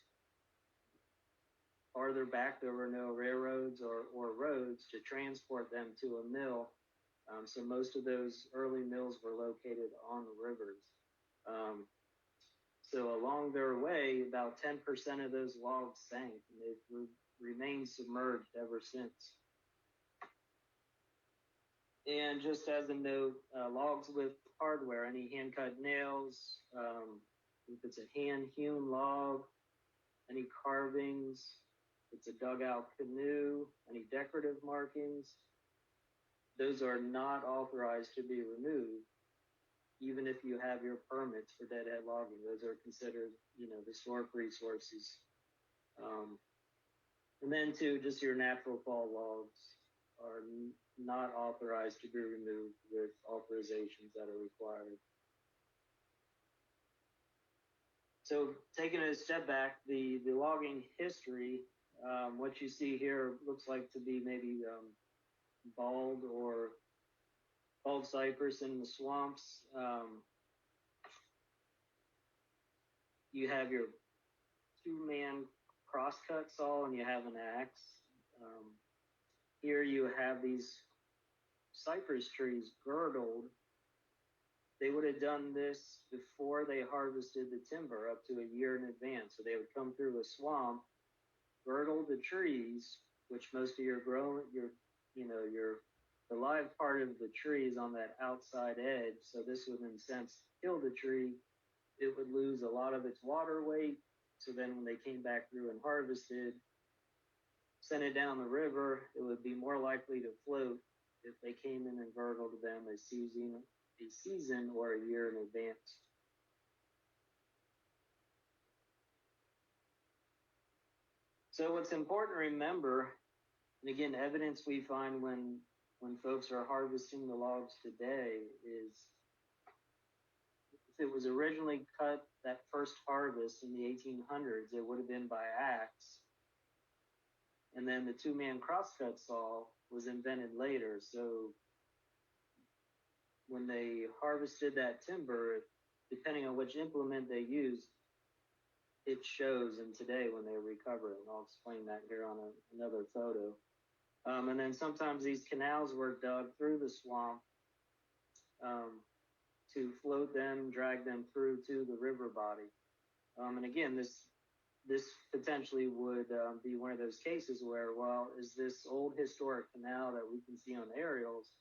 Farther back, there were no railroads or roads to transport them to a mill. So most of those early mills were located on the rivers. So along their way, about 10% of those logs sank, and they've remained submerged ever since. And just as a note, logs with hardware, any hand-cut nails, if it's a hand-hewn log, any carvings, if it's a dugout canoe, any decorative markings, those are not authorized to be removed, even if you have your permits for deadhead logging. Those are considered, historic resources. And then too, just your natural fall logs are not authorized to be removed with authorizations that are required. So taking a step back, the logging history, what you see here looks like to be maybe bald cypress in the swamps. you have your two-man crosscut saw and you have an axe. Here you have these cypress trees girdled. They would have done this before they harvested the timber up to a year in advance. So they would come through a swamp, girdle the trees, which most of the live part of the tree is on that outside edge. So this would, in a sense, kill the tree. It would lose a lot of its water weight. So then when they came back through and harvested, sent it down the river, it would be more likely to float if they came in and girdled them a season or a year in advance. So what's important to remember, and again, evidence we find when folks are harvesting the logs today is if it was originally cut that first harvest in the 1800s, it would have been by axe. And then the two-man crosscut saw was invented later. So when they harvested that timber, depending on which implement they used, it shows in today when they recover it. And I'll explain that here on another photo. And then sometimes these canals were dug through the swamp to float them, drag them through to the river body. And again, this potentially would be one of those cases where, well, is this old historic canal that we can see on aerials,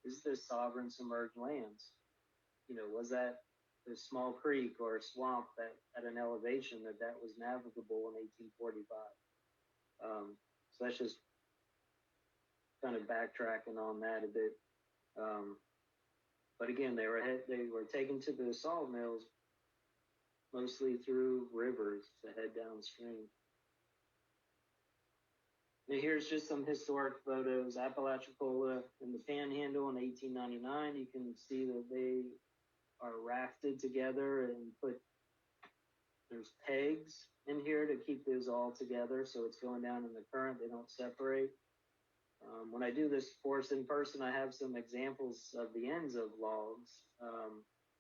is this sovereign submerged lands? Was that a small creek or a swamp that at an elevation that was navigable in 1845? So that's just kind of backtracking on that a bit. But again, they were taken to the sawmills mostly through rivers to head downstream. And here's just some historic photos. Apalachicola in the Panhandle in 1899. You can see that they are rafted together and there's pegs in here to keep those all together, so it's going down in the current. They don't separate. When I do this course in person, I have some examples of the ends of logs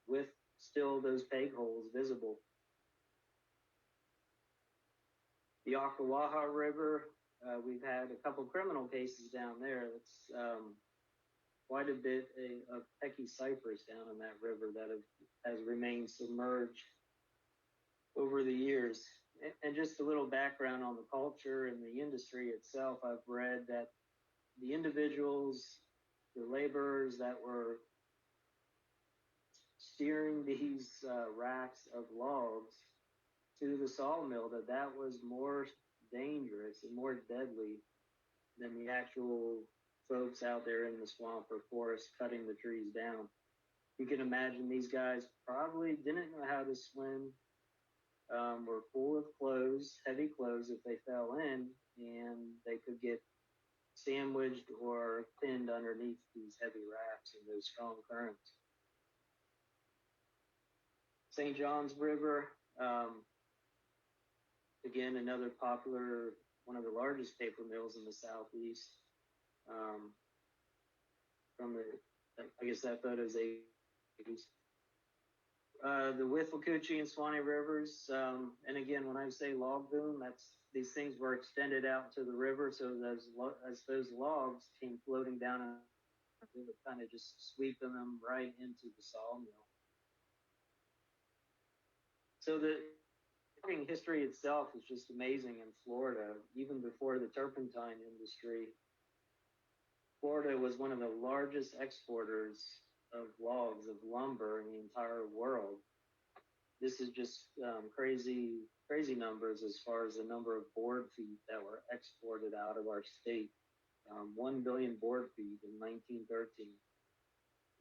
with still those peg holes visible. The Ocklawaha River, we've had a couple criminal cases down there. That's quite a bit of pecky cypress down in that river that has remained submerged over the years. And just a little background on the culture and the industry itself, I've read that the individuals, the laborers that were steering these racks of logs to the sawmill, that was more dangerous and more deadly than the actual folks out there in the swamp or forest cutting the trees down. You can imagine these guys probably didn't know how to swim, were full of clothes, heavy clothes if they fell in, and they could get sandwiched or pinned underneath these heavy rafts and those strong currents. St. John's River, again, another popular, one of the largest paper mills in the Southeast. I guess that photo is 80s. The Withlacoochee and Swanee Rivers, and again, when I say log boom, these things were extended out to the river, so as those logs came floating down, it would kind of just sweeping them right into the sawmill. So the logging history itself is just amazing in Florida. Even before the turpentine industry, Florida was one of the largest exporters of logs, of lumber in the entire world. This is just crazy numbers as far as the number of board feet that were exported out of our state. 1 billion board feet in 1913.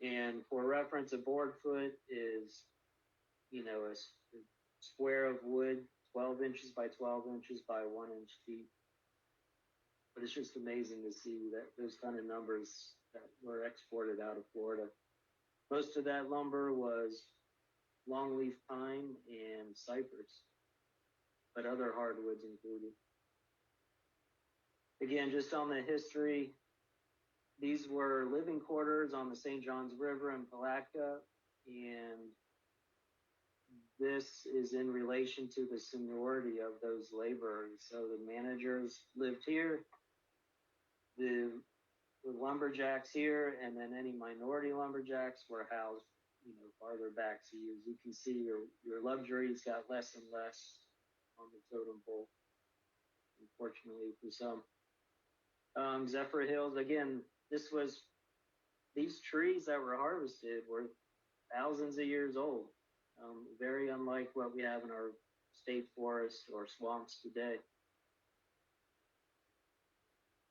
And for reference, a board foot is, a square of wood, 12 inches by 12 inches by 1 inch deep. But it's just amazing to see that those kind of numbers that were exported out of Florida. Most of that lumber was longleaf pine and cypress, but other hardwoods included. Again, just on the history, these were living quarters on the St. Johns River in Palatka, and this is in relation to the seniority of those laborers. So the managers lived here, the lumberjacks here, and then any minority lumberjacks were housed, farther back. So as you can see, your luxuries got less and less on the totem pole, unfortunately for some. Zephyr Hills, again, these trees that were harvested were thousands of years old, very unlike what we have in our state forests or swamps today.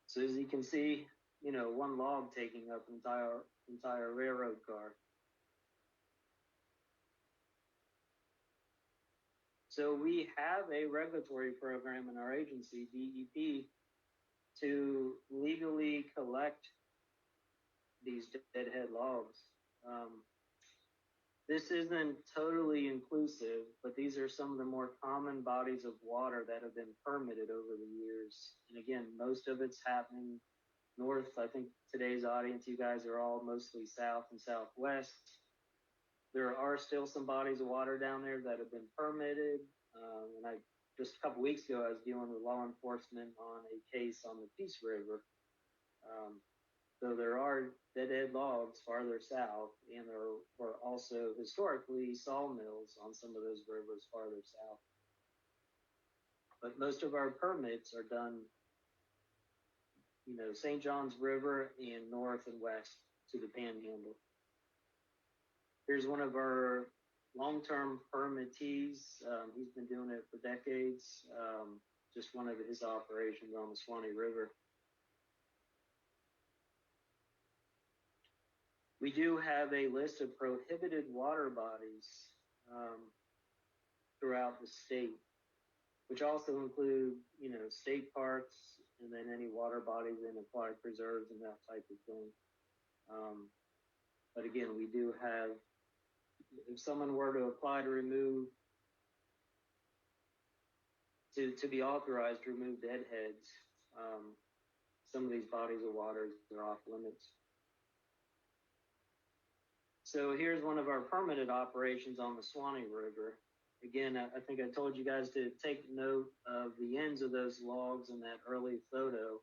So as you can see, one log taking up an entire railroad car. So we have a regulatory program in our agency, DEP, to legally collect these deadhead logs. This isn't totally inclusive, but these are some of the more common bodies of water that have been permitted over the years. And again, most of it's happening north. I think today's audience, you guys are all mostly south and southwest. There are still some bodies of water down there that have been permitted. And just a couple weeks ago, I was dealing with law enforcement on a case on the Peace River. So there are deadhead logs farther south, and there were also historically sawmills on some of those rivers farther south. But most of our permits are done, St. John's River and north and west to the Panhandle. Here's one of our long-term permittees. He's been doing it for decades. Just one of his operations on the Swanee River. We do have a list of prohibited water bodies throughout the state, which also include, state parks and then any water bodies in aquatic preserves and that type of thing. But again, we do have, if someone were to apply to remove, to be authorized to remove deadheads, some of these bodies of water are off limits. So here's one of our permitted operations on the Swanee River. Again, I think I told you guys to take note of the ends of those logs in that early photo.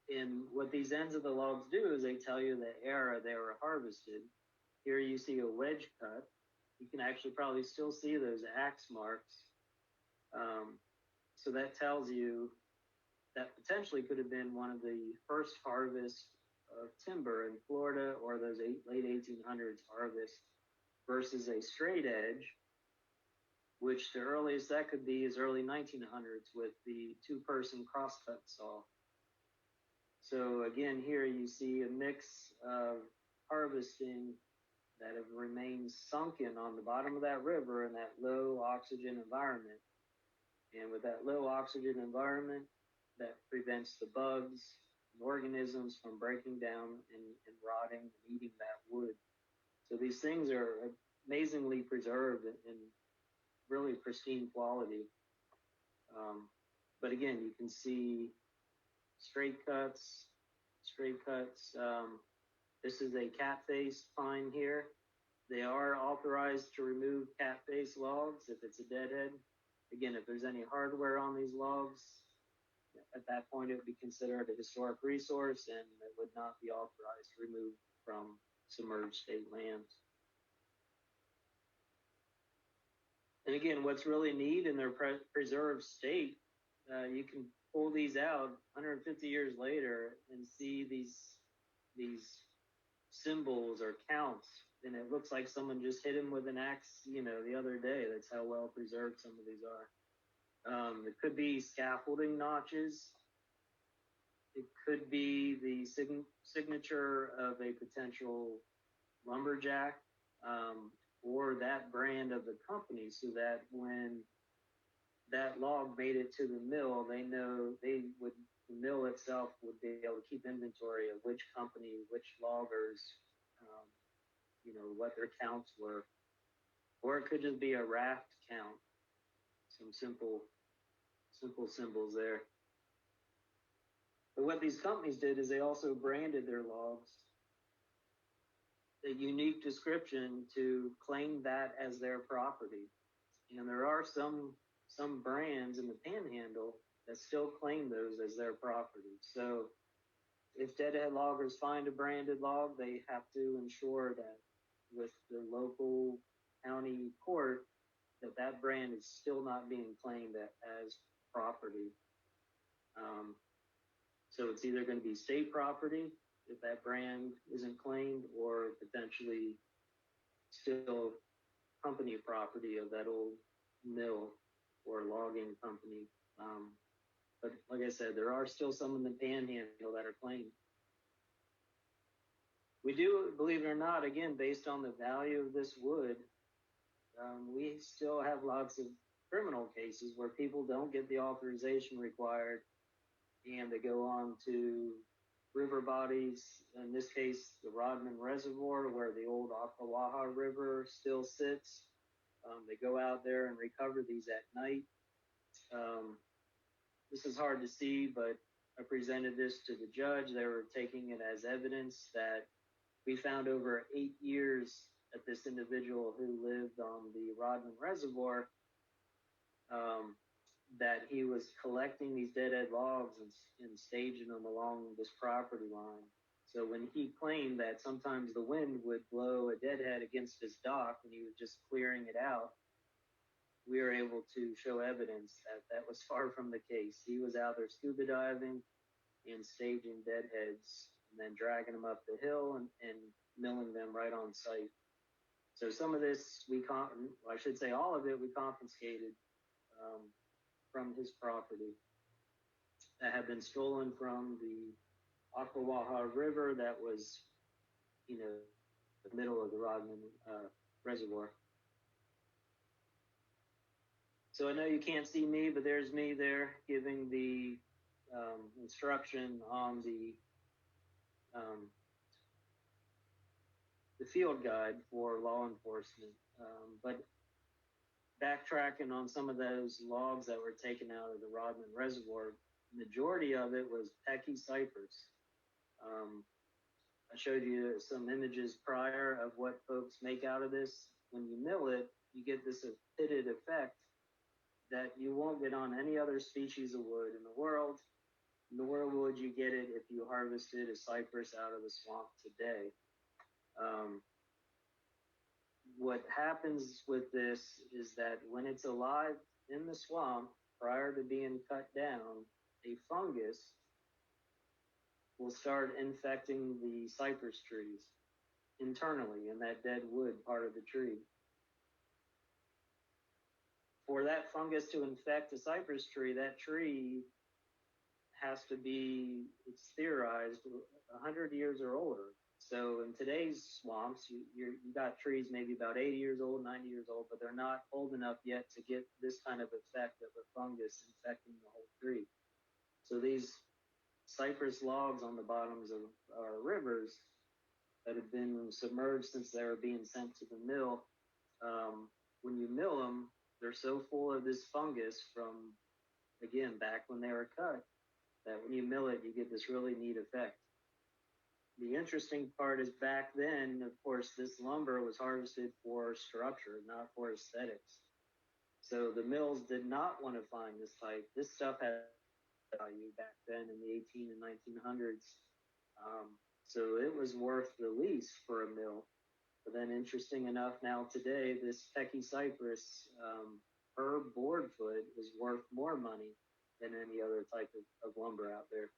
And what these ends of the logs do is they tell you the era they were harvested. Here you see a wedge cut. You can actually probably still see those axe marks. So that tells you that potentially could have been one of the first harvests of timber in Florida, or those late 1800s harvest, versus a straight edge, which the earliest that could be is early 1900s with the two-person crosscut saw. So again, here you see a mix of harvesting that have remained sunken on the bottom of that river in that low oxygen environment. And with that low oxygen environment, that prevents the bugs and organisms from breaking down and rotting and eating that wood. So these things are amazingly preserved in really pristine quality. But again, you can see straight cuts. This is a cat face pine here. They are authorized to remove cat face logs if it's a deadhead. Again, if there's any hardware on these logs, at that point it would be considered a historic resource and it would not be authorized to remove from submerged state lands. And again, what's really neat in their preserved state, you can pull these out 150 years later and see these symbols or counts, and it looks like someone just hit him with an axe, the other day. That's how well preserved some of these are. It could be scaffolding notches. It could be the signature of a potential lumberjack, or that brand of the company, so that when that log made it to the mill, they know the mill itself would be able to keep inventory of which company, which loggers, what their counts were. Or it could just be a raft count, some simple symbols there. But what these companies did is they also branded their logs. a unique description to claim that as their property. And there are some brands in the Panhandle that still claim those as their property. So if deadhead loggers find a branded log, they have to ensure that with the local county court that that brand is still not being claimed as property. So it's either going to be state property if that brand isn't claimed, or potentially still company property of that old mill or logging company. But like I said, there are still some in the Panhandle that are claimed. We do, believe it or not, again, based on the value of this wood, we still have lots of criminal cases where people don't get the authorization required, and they go on to river bodies, in this case, the Rodman Reservoir, where the old Ocklawaha River still sits. They go out there and recover these at night. This is hard to see, but I presented this to the judge. They were taking it as evidence that we found over 8 years that this individual who lived on the Rodman Reservoir, that he was collecting these deadhead logs and staging them along this property line. So when he claimed that sometimes the wind would blow a deadhead against his dock and he was just clearing it out, we were able to show evidence that that was far from the case. He was out there scuba diving and staging deadheads and then dragging them up the hill and milling them right on site. So some of this I should say all of it, we confiscated from his property that had been stolen from the Ocklawaha River that was, the middle of the Rodman Reservoir. So I know you can't see me, but there's me there giving the instruction on the field guide for law enforcement. But backtracking on some of those logs that were taken out of the Rodman Reservoir, majority of it was Pecky cypress. I showed you some images prior of what folks make out of this. When you mill it, you get this pitted effect that you won't get on any other species of wood in the world. Nor would you get it if you harvested a cypress out of the swamp today. What happens with this is that when it's alive in the swamp, prior to being cut down, a fungus will start infecting the cypress trees internally in that dead wood part of the tree. For that fungus to infect a cypress tree, that tree has to be, it's theorized, 100 years or older. So in today's swamps, you got trees maybe about 80 years old, 90 years old, but they're not old enough yet to get this kind of effect of a fungus infecting the whole tree. So these cypress logs on the bottoms of our rivers that have been submerged since they were being sent to the mill, when you mill them, they're so full of this fungus from, again, back when they were cut, that when you mill it, you get this really neat effect. The interesting part is back then, of course, this lumber was harvested for structure, not for aesthetics. So the mills did not want to find this type. This stuff had value back then in the 18 and 1900s. So it was worth the lease for a mill. But then interesting enough, now today, this Pecky cypress per board foot is worth more money than any other type of lumber out there.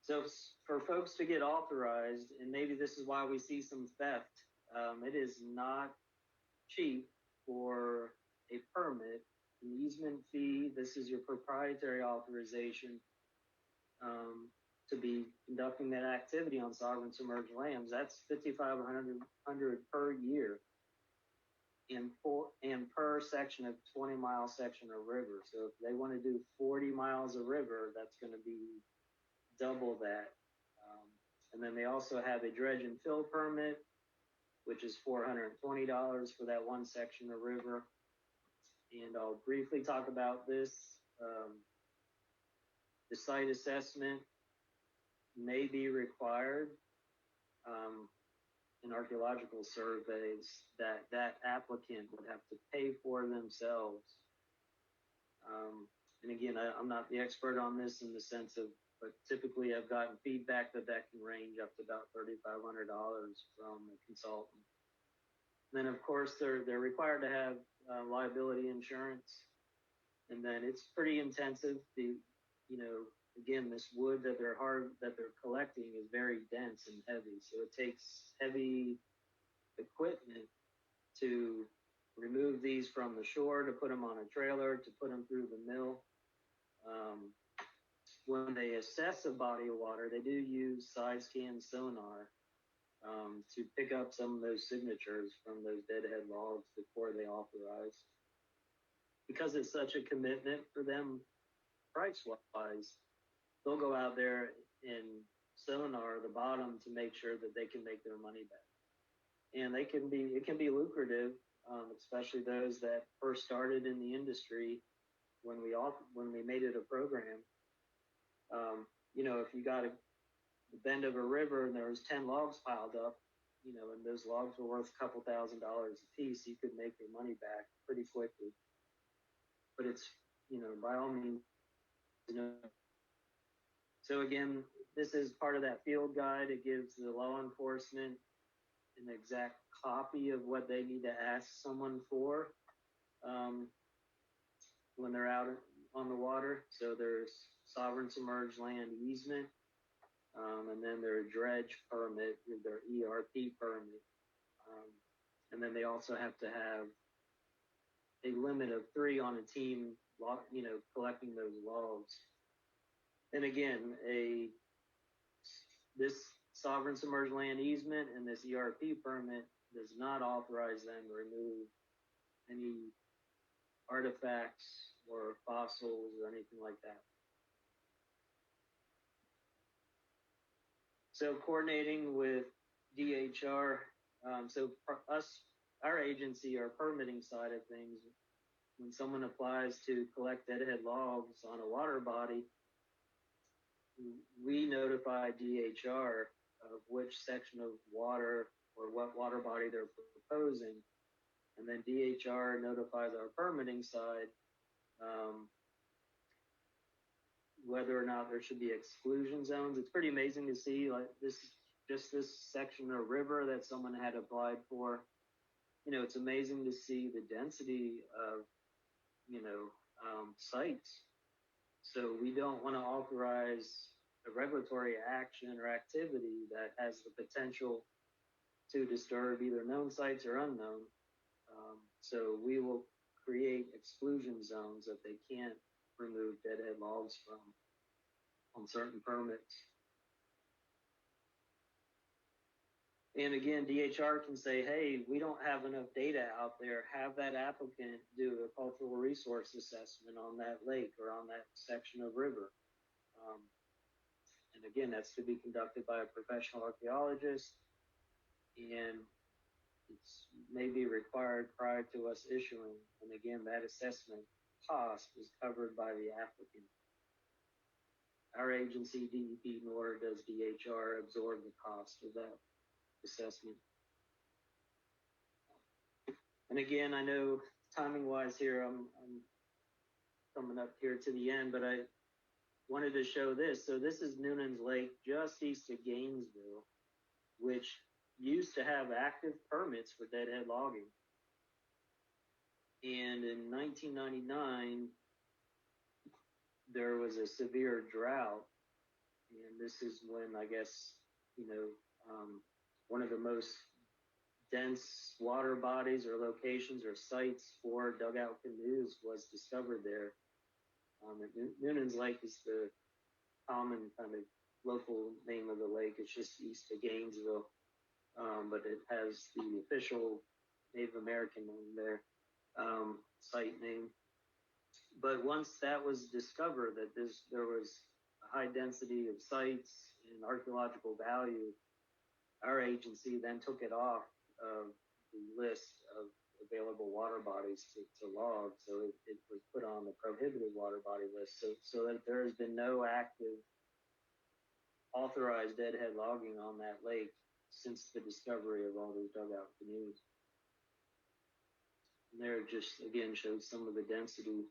So for folks to get authorized, and maybe this is why we see some theft, it is not cheap for a permit, an easement fee. This is your proprietary authorization to be conducting that activity on sovereign submerged lands. That's $5,500 per year, and per section of 20-mile section of river. So if they want to do 40 miles of river, that's going to be double that. And then they also have a dredge and fill permit, which is $420 for that one section of river. And I'll briefly talk about this. The site assessment may be required in archaeological surveys that applicant would have to pay for themselves. And again, I'm not the expert on this in the sense of, but typically I've gotten feedback that can range up to about $3,500 from a consultant. And then of course they're required to have liability insurance, and then it's pretty intensive. Again, this wood that they're collecting is very dense and heavy, so it takes heavy equipment to remove these from the shore, to put them on a trailer, to put them through the mill. When they assess a body of water, they do use side scan sonar to pick up some of those signatures from those deadhead logs before they authorize. Because it's such a commitment for them price-wise, they'll go out there and sonar the bottom to make sure that they can make their money back. And it can be lucrative, especially those that first started in the industry when we made it a program. If you got the bend of a river and there was 10 logs piled up, and those logs were worth a couple $1,000s a piece, you could make your money back pretty quickly. But it's, by all means, So again, this is part of that field guide. It gives the law enforcement an exact copy of what they need to ask someone for when they're out on the water. So there's sovereign submerged land easement, and then their dredge permit, their ERP permit. And then they also have to have a limit of 3 on a team, collecting those logs. And again, this sovereign submerged land easement and this ERP permit does not authorize them to remove any artifacts or fossils or anything like that. So coordinating with DHR, so for us, our agency, our permitting side of things, when someone applies to collect deadhead logs on a water body, we notify DHR of which section of water or what water body they're proposing, and then DHR notifies our permitting side whether or not there should be exclusion zones. It's pretty amazing to see, like, this section of river that someone had applied for. It's amazing to see the density of sites. So we don't want to authorize a regulatory action or activity that has the potential to disturb either known sites or unknown. So we will create exclusion zones that they can't remove deadhead logs from on certain permits. And again, DHR can say, hey, we don't have enough data out there. Have that applicant do a cultural resource assessment on that lake or on that section of river. And again, that's to be conducted by a professional archaeologist, and it's maybe required prior to us issuing. And again, that assessment cost is covered by the applicant. Our agency, DEP, nor does DHR absorb the cost of that assessment. And again, I know timing wise here, I'm coming up here to the end, but I wanted to show this. So this is Noonan's Lake, just east of Gainesville, which used to have active permits for deadhead logging. And in 1999, there was a severe drought. And this is when, I guess, one of the most dense water bodies or locations or sites for dugout canoes was discovered there. Noonan's Lake is the common kind of local name of the lake. It's just east of Gainesville, but it has the official Native American name there, site name. But once that was discovered, that there was a high density of sites and archaeological value, our agency then took it off of the list of available water bodies to log. So it was put on the prohibited water body list. So that there has been no active authorized deadhead logging on that lake since the discovery of all those dugout canoes. And there it just again shows some of the density.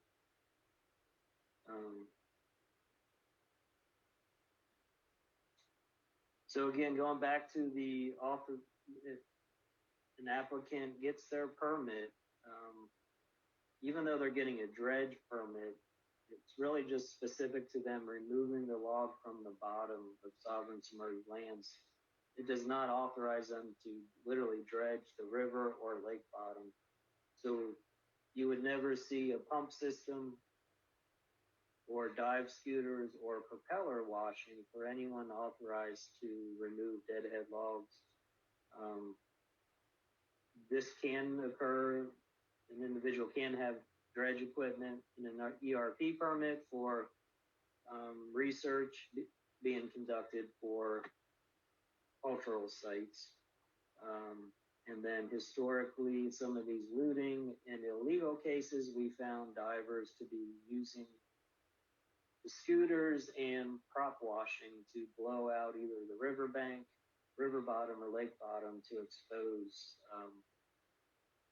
So again, going back to the author, if an applicant gets their permit, even though they're getting a dredge permit, it's really just specific to them removing the log from the bottom of sovereign submerged lands. It does not authorize them to literally dredge the river or lake bottom. So you would never see a pump system or dive scooters or propeller washing for anyone authorized to remove deadhead logs. This can occur. An individual can have dredge equipment in an ERP permit for research being conducted for cultural sites. And then historically, some of these looting and illegal cases, we found divers to be using the scooters and prop washing to blow out either the riverbank, river bottom, or lake bottom to expose,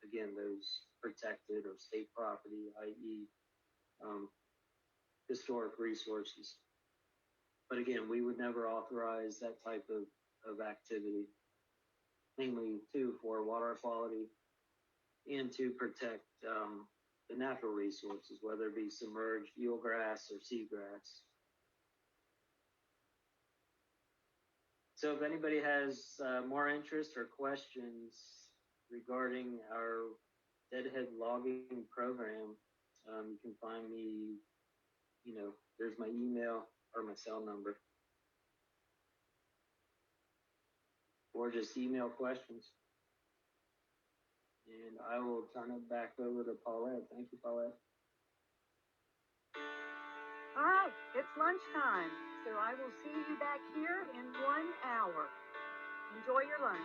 again, those protected or state property, i.e. Historic resources. But again, we would never authorize that type of activity, mainly too for water quality and to protect the natural resources, whether it be submerged eelgrass or seagrass. So if anybody has more interest or questions regarding our deadhead logging program, you can find me, there's my email or my cell number. Or just email questions. And I will turn it back over to Paulette. Thank you, Paulette. All right, it's lunchtime, so I will see you back here in 1 hour. Enjoy your lunch.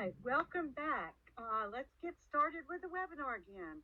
right, welcome back. Let's get started with the webinar again.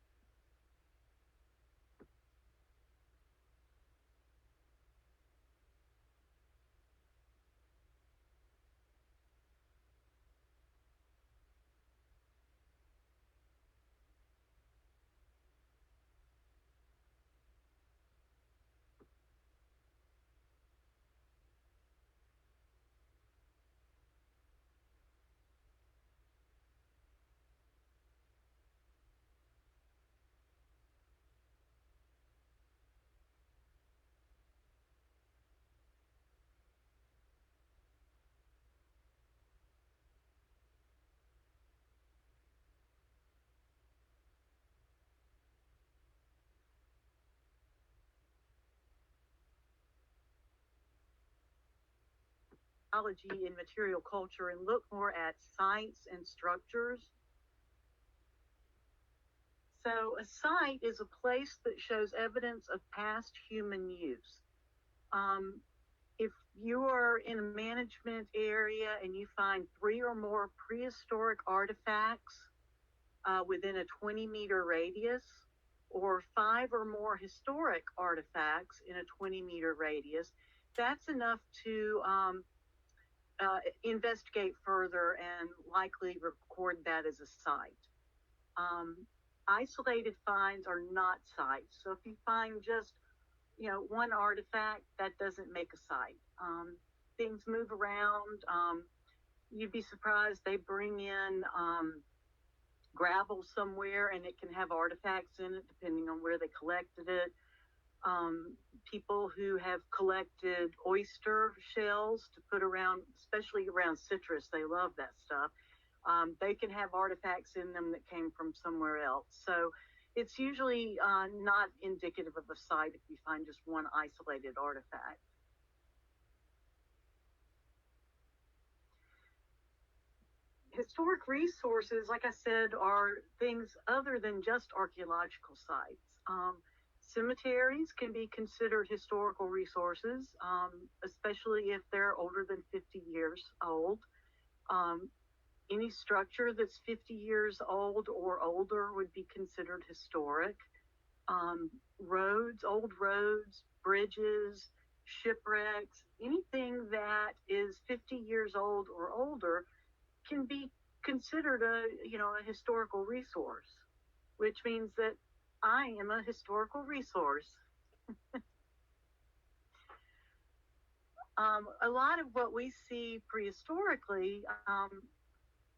In material culture and look more at sites and structures. So a site is a place that shows evidence of past human use. If you are in a management area and you find 3 or more prehistoric artifacts within a 20-meter radius, or 5 or more historic artifacts in a 20-meter radius, that's enough to investigate further and likely record that as a site. Isolated finds are not sites. So if you find just, one artifact, that doesn't make a site. Things move around. You'd be surprised they bring in gravel somewhere and it can have artifacts in it depending on where they collected it. People who have collected oyster shells to put around, especially around citrus, they love that stuff. They can have artifacts in them that came from somewhere else. So it's usually not indicative of a site if you find just one isolated artifact. Historic resources, like I said, are things other than just archaeological sites. Cemeteries can be considered historical resources, especially if they're older than 50 years old. Any structure that's 50 years old or older would be considered historic. Roads, old roads, bridges, shipwrecks, anything that is 50 years old or older can be considered a historical resource, which means that I am a historical resource. A lot of what we see prehistorically,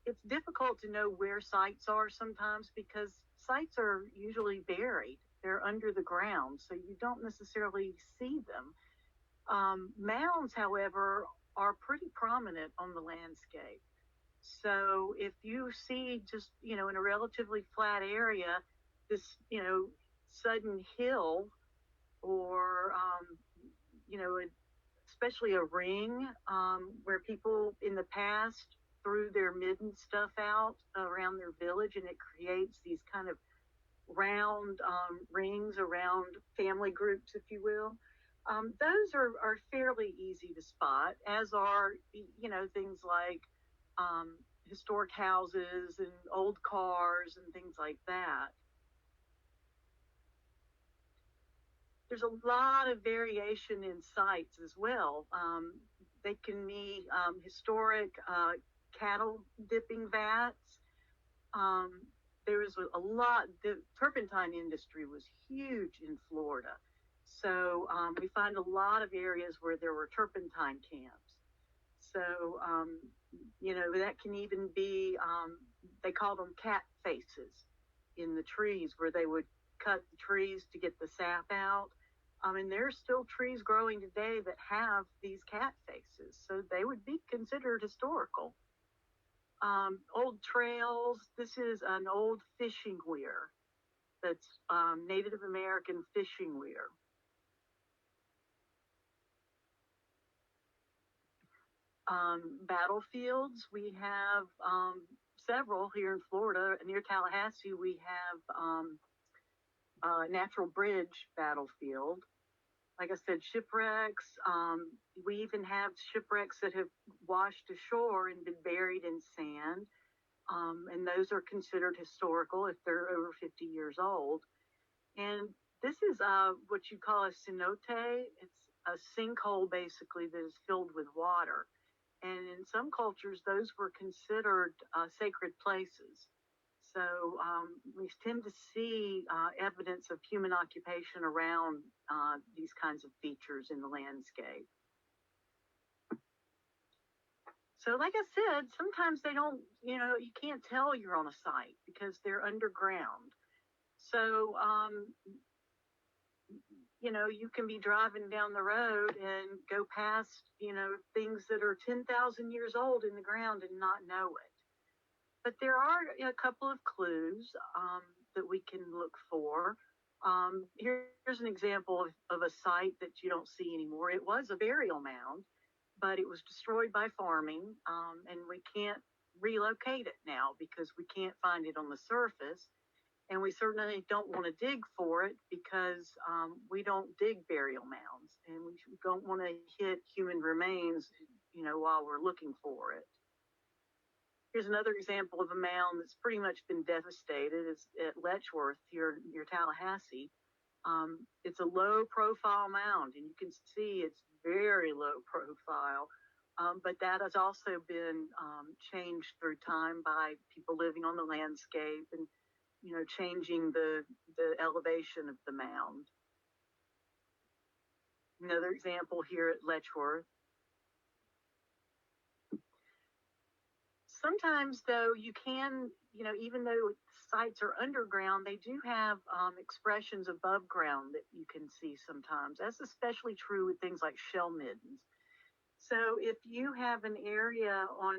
it's difficult to know where sites are sometimes because sites are usually buried. They're under the ground, so you don't necessarily see them. Mounds, however, are pretty prominent on the landscape. So if you see just, in a relatively flat area, this, sudden hill or, especially a ring where people in the past threw their midden stuff out around their village, and it creates these kind of round rings around family groups, if you will. Those are fairly easy to spot, as are, things like historic houses and old cars and things like that. There's a lot of variation in sites as well. They can be historic cattle dipping vats. There was a lot, the turpentine industry was huge in Florida. So we find a lot of areas where there were turpentine camps. So, that can even be, they call them cat faces in the trees where they would cut the trees to get the sap out. And there's still trees growing today that have these cat faces. So they would be considered historical. Old trails. This is an old fishing weir that's Native American fishing weir. Battlefields, we have several here in Florida. Near Tallahassee, we have Natural Bridge battlefield. Like I said, shipwrecks. We even have shipwrecks that have washed ashore and been buried in sand. and those are considered historical if they're over 50 years old. And this is what you call a cenote. It's a sinkhole basically that is filled with water. And in some cultures, those were considered sacred places. So we tend to see evidence of human occupation around these kinds of features in the landscape. So like I said, sometimes they don't, you can't tell you're on a site because they're underground. So, you can be driving down the road and go past, things that are 10,000 years old in the ground and not know it. But there are a couple of clues that we can look for. Here's an example of a site that you don't see anymore. It was a burial mound, but it was destroyed by farming, and we can't relocate it now because we can't find it on the surface. And we certainly don't want to dig for it because we don't dig burial mounds, and we don't want to hit human remains, while we're looking for it. Here's another example of a mound that's pretty much been devastated. It's at Letchworth here near Tallahassee. It's a low profile mound, and you can see it's very low profile. But that has also been changed through time by people living on the landscape and changing the elevation of the mound. Another example here at Letchworth. Sometimes, though, you can, even though sites are underground, they do have expressions above ground that you can see sometimes. That's especially true with things like shell middens. So if you have an area on,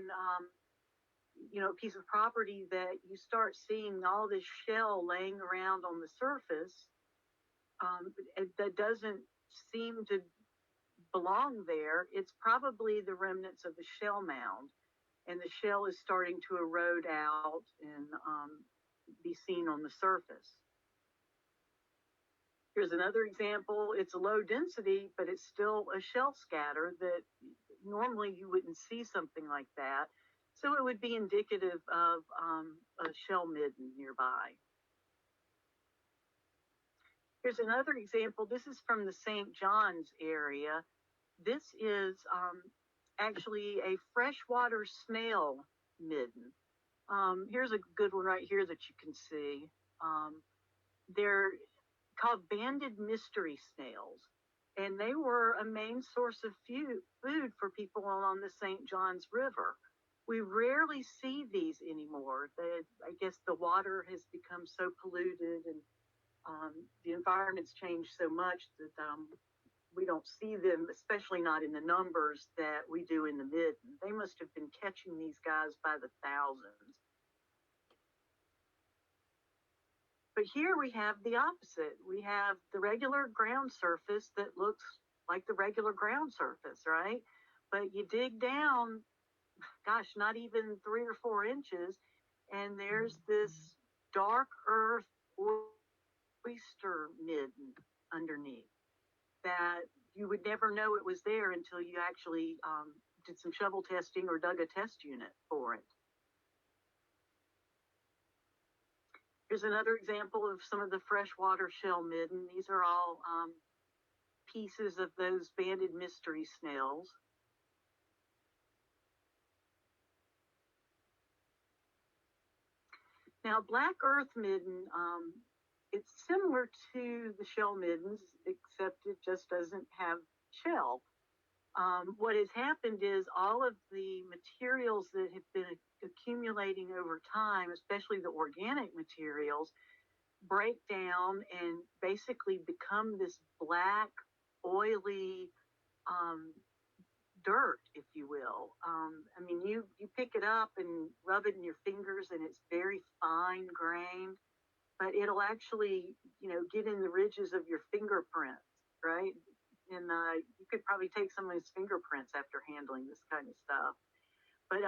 a piece of property that you start seeing all this shell laying around on the surface, that doesn't seem to belong there, it's probably the remnants of a shell mound. And the shell is starting to erode out and be seen on the surface. Here's another example. It's a low density, but it's still a shell scatter that normally you wouldn't see something like that. So it would be indicative of a shell midden nearby. Here's another example. This is from the St. John's area. This is actually a freshwater snail midden. Here's a good one right here that you can see. They're called banded mystery snails, and they were a main source of food for people along the St. John's River. We rarely see these anymore. I guess the water has become so polluted and the environment's changed so much that we don't see them, especially not in the numbers that we do in the midden. They must have been catching these guys by the thousands. But here we have the opposite. We have the regular ground surface that looks like the regular ground surface, right? But you dig down, gosh, not even 3 or 4 inches, and there's this dark earth oyster midden underneath that you would never know it was there until you actually did some shovel testing or dug a test unit for it. Here's another example of some of the freshwater shell midden. These are all pieces of those banded mystery snails. Now, black earth midden, it's similar to the shell middens, except it just doesn't have shell. What has happened is all of the materials that have been accumulating over time, especially the organic materials, break down and basically become this black, oily dirt, if you will. I mean, you pick it up and rub it in your fingers, and it's very fine grained, but it'll actually, get in the ridges of your fingerprints, right? And you could probably take some of his fingerprints after handling this kind of stuff. But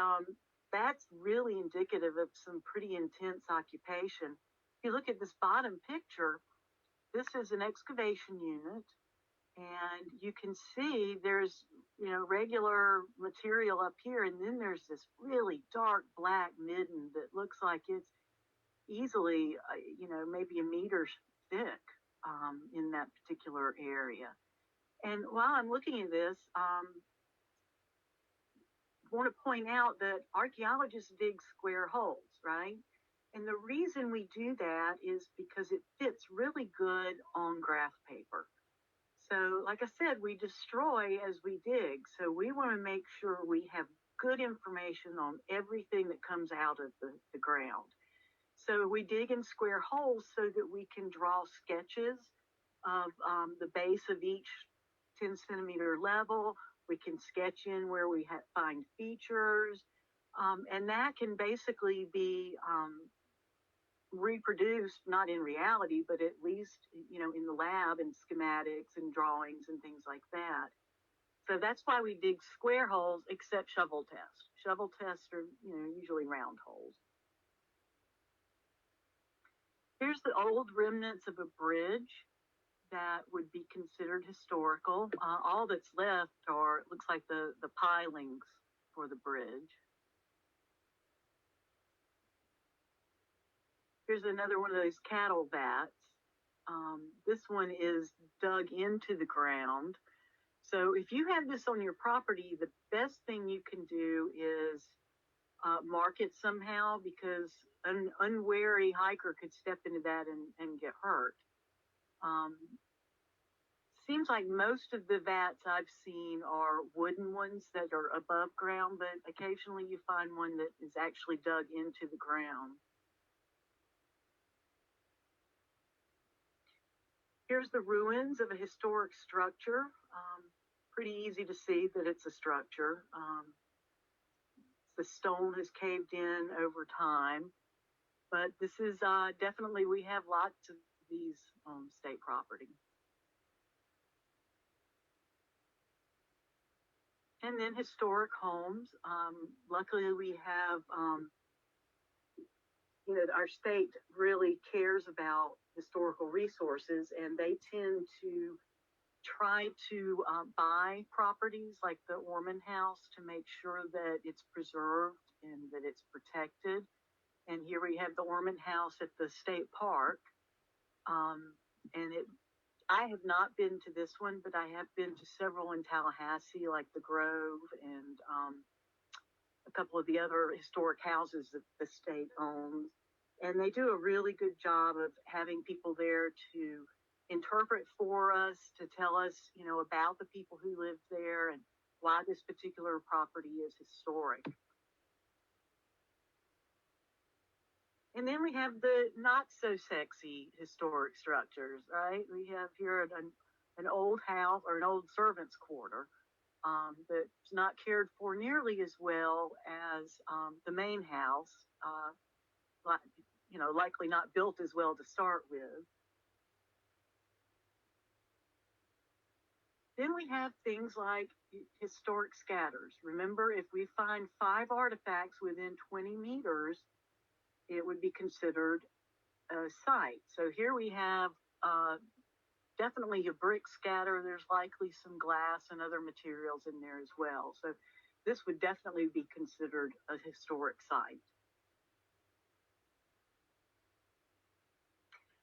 that's really indicative of some pretty intense occupation. If you look at this bottom picture, this is an excavation unit, and you can see there's regular material up here, and then there's this really dark black midden that looks like it's easily, maybe a meter thick in that particular area. And while I'm looking at this, I want to point out that archaeologists dig square holes, right? And the reason we do that is because it fits really good on graph paper. So, like I said, we destroy as we dig. So we want to make sure we have good information on everything that comes out of the ground. So we dig in square holes so that we can draw sketches of the base of each 10-centimeter level. We can sketch in where we find features. And that can basically be reproduced, not in reality, but at least, in the lab and schematics and drawings and things like that. So that's why we dig square holes, except shovel tests. Shovel tests are, usually round holes. Here's the old remnants of a bridge that would be considered historical. All that's left are, it looks like the pilings for the bridge. Here's another one of those cattle vats. This one is dug into the ground. So if you have this on your property, the best thing you can do is mark it somehow, because an unwary hiker could step into that and get hurt. Seems like most of the vats I've seen are wooden ones that are above ground, but occasionally you find one that is actually dug into the ground. Here's the ruins of a historic structure. Pretty easy to see that it's a structure. The stone has caved in over time, but this is definitely, we have lots of these on state property. And then historic homes. Luckily, we have, our state really cares about historical resources, and they tend to try to buy properties like the Orman House to make sure that it's preserved and that it's protected. And here we have the Orman House at the state park. And I have not been to this one, but I have been to several in Tallahassee, like the Grove and a couple of the other historic houses that the state owns. And they do a really good job of having people there to interpret for us, to tell us, about the people who lived there and why this particular property is historic. And then we have the not so sexy historic structures, right? We have here an old house or an old servant's quarter that's not cared for nearly as well as the main house, likely not built as well to start with. Then we have things like historic scatters. Remember, if we find 5 artifacts within 20 meters, it would be considered a site. So here we have definitely a brick scatter. There's likely some glass and other materials in there as well. So this would definitely be considered a historic site.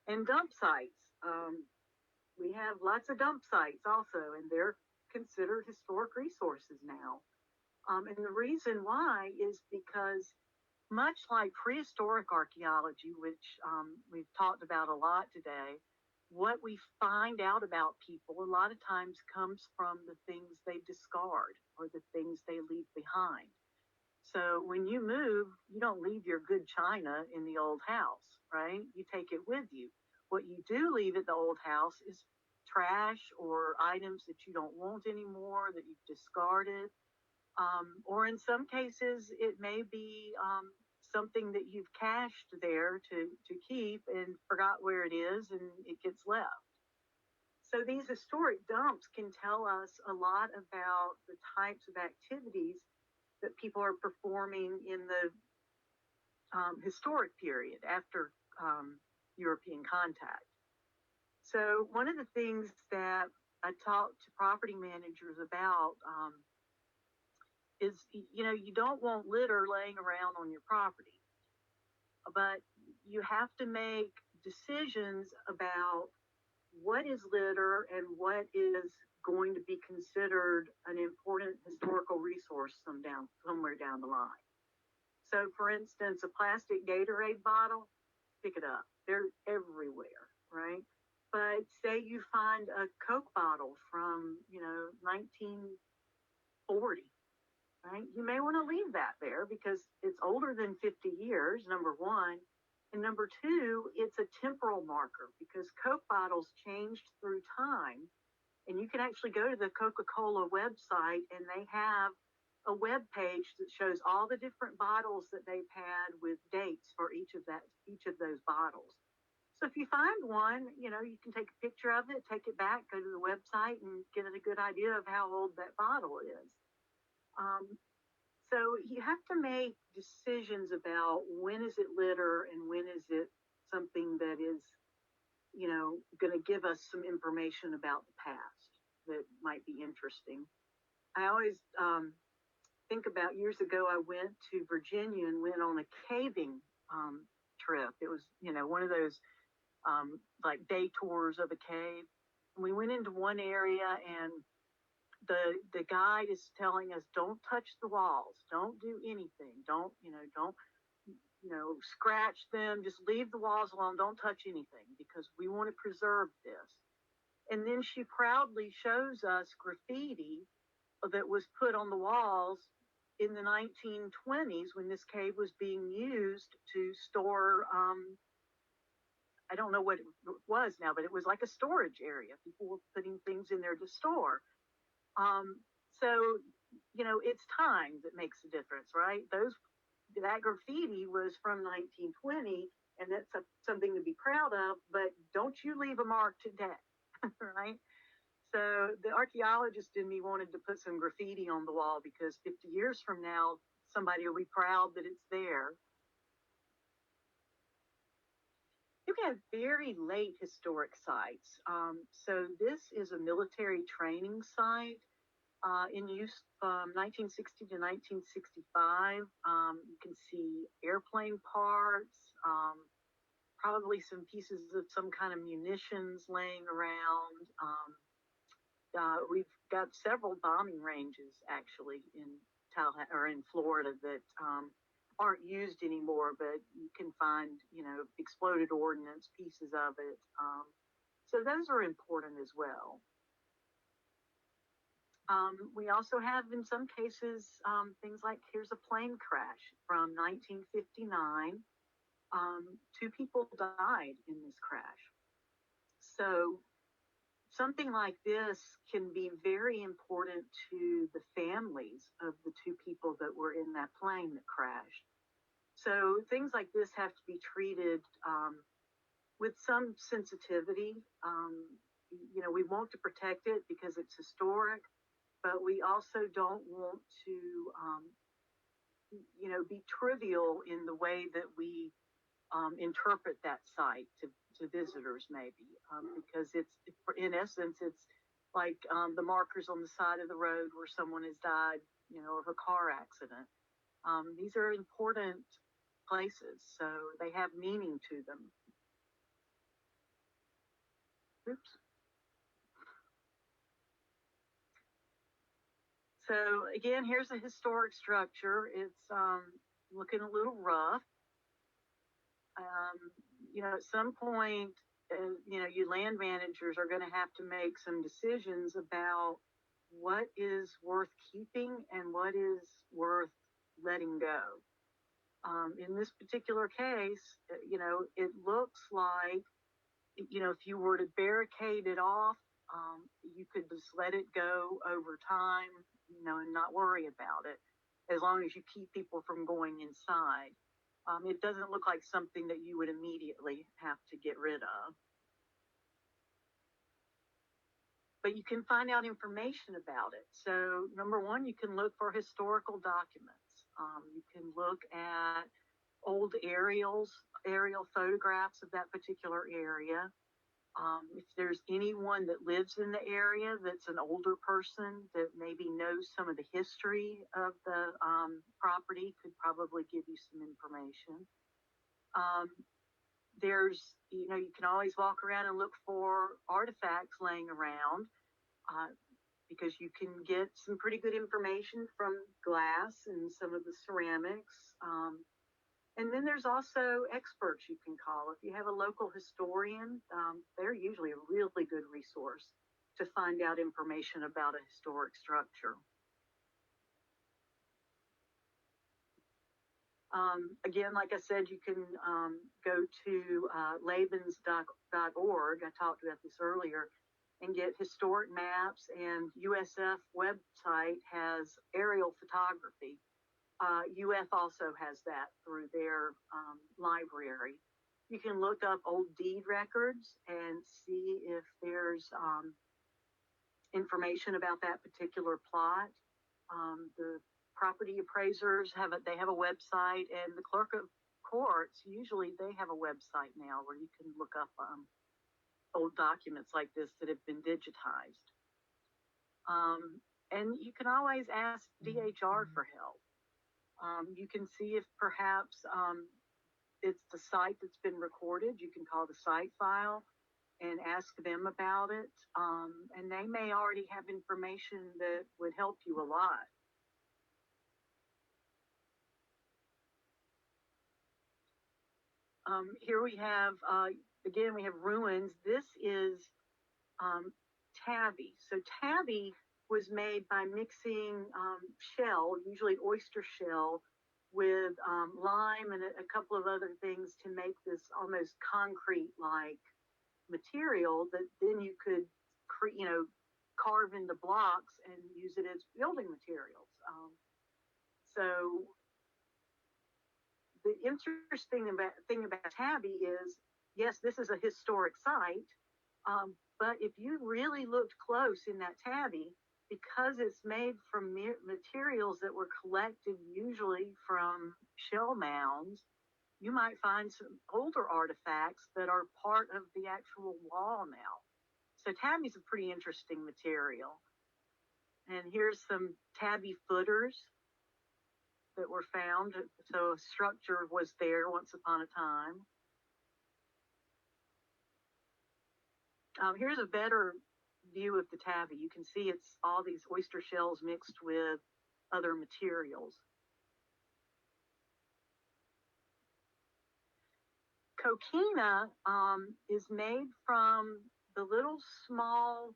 And dump sites. We have lots of dump sites also, and they're considered historic resources now. And the reason why is because, much like prehistoric archaeology, which we've talked about a lot today, what we find out about people a lot of times comes from the things they discard or the things they leave behind. So when you move, you don't leave your good china in the old house, right? You take it with you. What you do leave at the old house is trash or items that you don't want anymore, that you've discarded. Or in some cases, it may be something that you've cached there to keep and forgot where it is, and it gets left. So these historic dumps can tell us a lot about the types of activities that people are performing in the historic period after European contact. So one of the things that I talk to property managers about is, you don't want litter laying around on your property, but you have to make decisions about what is litter and what is going to be considered an important historical resource somewhere down the line. So, for instance, a plastic Gatorade bottle, pick it up. They're everywhere, right? But say you find a Coke bottle from, 1940, right? You may want to leave that there because it's older than 50 years, number one. And number two, it's a temporal marker because Coke bottles changed through time. And you can actually go to the Coca-Cola website and they have a web page that shows all the different bottles that they've had with dates for each of those bottles. So if you find one, you can take a picture of it, take it back, go to the website and get a good idea of how old that bottle is. So you have to make decisions about when is it litter and when is it something that is, going to give us some information about the past that might be interesting. I always think about years ago, I went to Virginia and went on a caving trip. It was, one of those like day tours of a cave. And we went into one area and the guide is telling us, don't touch the walls, don't do anything, don't scratch them, just leave the walls alone, don't touch anything because we want to preserve this. And then she proudly shows us graffiti that was put on the walls in the 1920s when this cave was being used to store, I don't know what it was now, but it was like a storage area. People were putting things in there to store. So, it's time that makes a difference, right? That graffiti was from 1920, and that's something to be proud of, but don't you leave a mark today, right? So the archaeologist in me wanted to put some graffiti on the wall because 50 years from now, somebody will be proud that it's there. You have very late historic sites. So this is a military training site in use from 1960 to 1965. You can see airplane parts, probably some pieces of some kind of munitions laying around. We've got several bombing ranges actually in Tallahassee or in Florida that aren't used anymore, but you can find, exploded ordnance, pieces of it. So those are important as well. We also have, in some cases, things like here's a plane crash from 1959. 2 people died in this crash. So something like this can be very important to the families of the 2 people that were in that plane that crashed. So things like this have to be treated with some sensitivity. We want to protect it because it's historic, but we also don't want to, be trivial in the way that we interpret that site to visitors, maybe, because in essence, it's like the markers on the side of the road where someone has died, of a car accident. These are important places, so they have meaning to them. Oops. So again, here's a historic structure. It's looking a little rough. At some point, you land managers are going to have to make some decisions about what is worth keeping and what is worth letting go. In this particular case, it looks like, if you were to barricade it off, you could just let it go over time, and not worry about it, as long as you keep people from going inside. It doesn't look like something that you would immediately have to get rid of. But you can find out information about it. So number one, you can look for historical documents. You can look at old aerial photographs of that particular area. If there's anyone that lives in the area that's an older person that maybe knows some of the history of the property, could probably give you some information. You can always walk around and look for artifacts laying around, because you can get some pretty good information from glass and some of the ceramics. And then there's also experts you can call. If you have a local historian, they're usually a really good resource to find out information about a historic structure. Again, like I said, you can go to labens.org. I talked about this earlier, and get historic maps, and USF website has aerial photography. UF also has that through their library. You can look up old deed records and see if there's information about that particular plot. The property appraisers have a website, and the clerk of courts, usually they have a website now where you can look up old documents like this that have been digitized. And you can always ask DHR for help. You can see if perhaps it's the site that's been recorded. You can call the site file and ask them about it. And they may already have information that would help you a lot. Here we have, again, we have ruins. This is tabby. So tabby was made by mixing shell, usually oyster shell, with lime and a couple of other things to make this almost concrete-like material that then you could, carve into blocks and use it as building materials. So the interesting thing about tabby is, yes, this is a historic site, but if you really looked close in that tabby, because it's made from materials that were collected usually from shell mounds, you might find some older artifacts that are part of the actual wall now. So tabby's a pretty interesting material. And here's some tabby footers that were found. So a structure was there once upon a time. Here's a better view of the tabby. You can see it's all these oyster shells mixed with other materials. Coquina is made from the little small,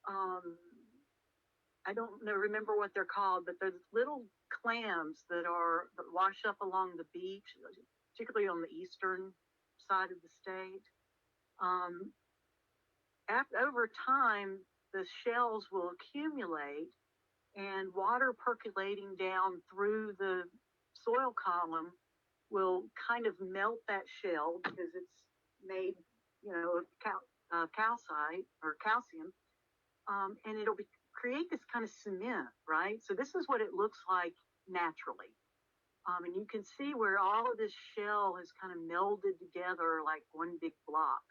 I don't remember what they're called, but they're little clams that wash up along the beach, particularly on the eastern side of the state. Over time, the shells will accumulate, and water percolating down through the soil column will kind of melt that shell because it's made, of calcite or calcium, and it'll create this kind of cement, right? So this is what it looks like naturally. And you can see where all of this shell has kind of melded together like one big block.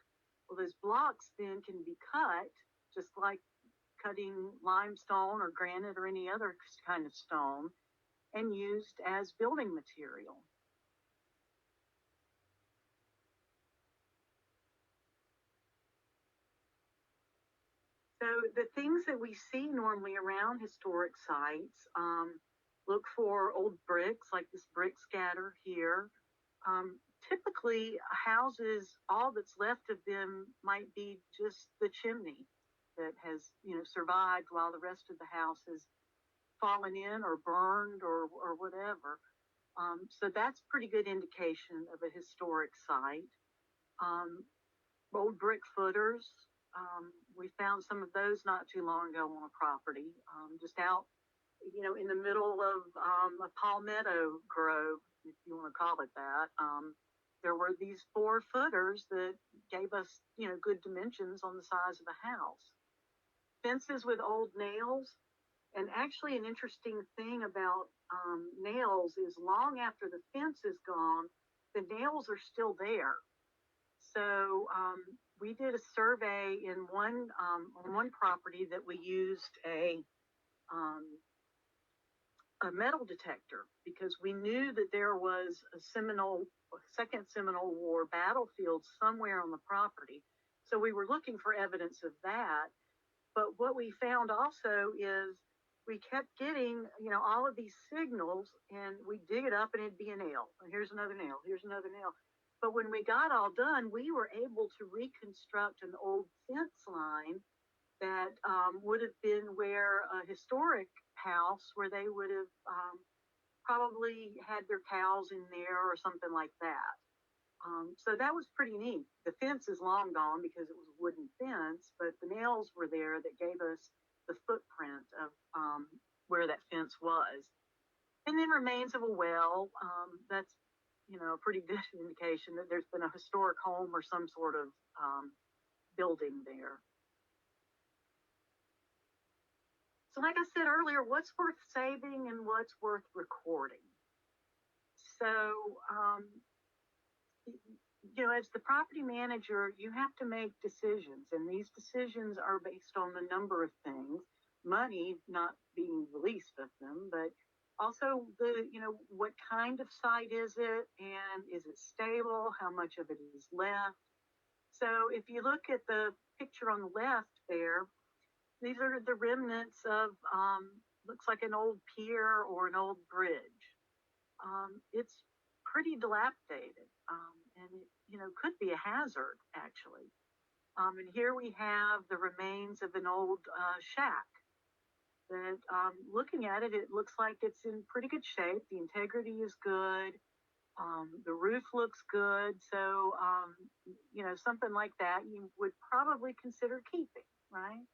Well, those blocks then can be cut, just like cutting limestone or granite or any other kind of stone, and used as building material. So the things that we see normally around historic sites, look for old bricks, like this brick scatter here. Typically, houses, all that's left of them might be just the chimney that has, survived while the rest of the house has fallen in or burned or whatever. So that's pretty good indication of a historic site. Old brick footers. We found some of those not too long ago on a property, just out, in the middle of a palmetto grove, if you want to call it that. There were these 4 footers that gave us, good dimensions on the size of the house. Fences with old nails. And actually an interesting thing about nails is long after the fence is gone, the nails are still there. So we did a survey in on one property that we used um, a metal detector because we knew that there was a second Seminole War battlefield somewhere on the property. So we were looking for evidence of that. But what we found also is we kept getting, all of these signals, and we dig it up and it'd be a nail. Here's another nail. Here's another nail. But when we got all done, we were able to reconstruct an old fence line that would have been where a historic house where they would have probably had their cows in there or something like that. So that was pretty neat. The fence is long gone because it was a wooden fence, but the nails were there that gave us the footprint of where that fence was. And then remains of a well. That's, a pretty good indication that there's been a historic home or some sort of building there. So like I said earlier, what's worth saving and what's worth recording? So, as the property manager, you have to make decisions, and these decisions are based on a number of things. Money not being the least of them, but also what kind of site is it, and is it stable? How much of it is left? So if you look at the picture on the left there, these are the remnants of, looks like an old pier or an old bridge. It's pretty dilapidated, and it, could be a hazard, actually. And here we have the remains of an old shack that, looking at it, it looks like it's in pretty good shape. The integrity is good. The roof looks good. So, something like that you would probably consider keeping, right?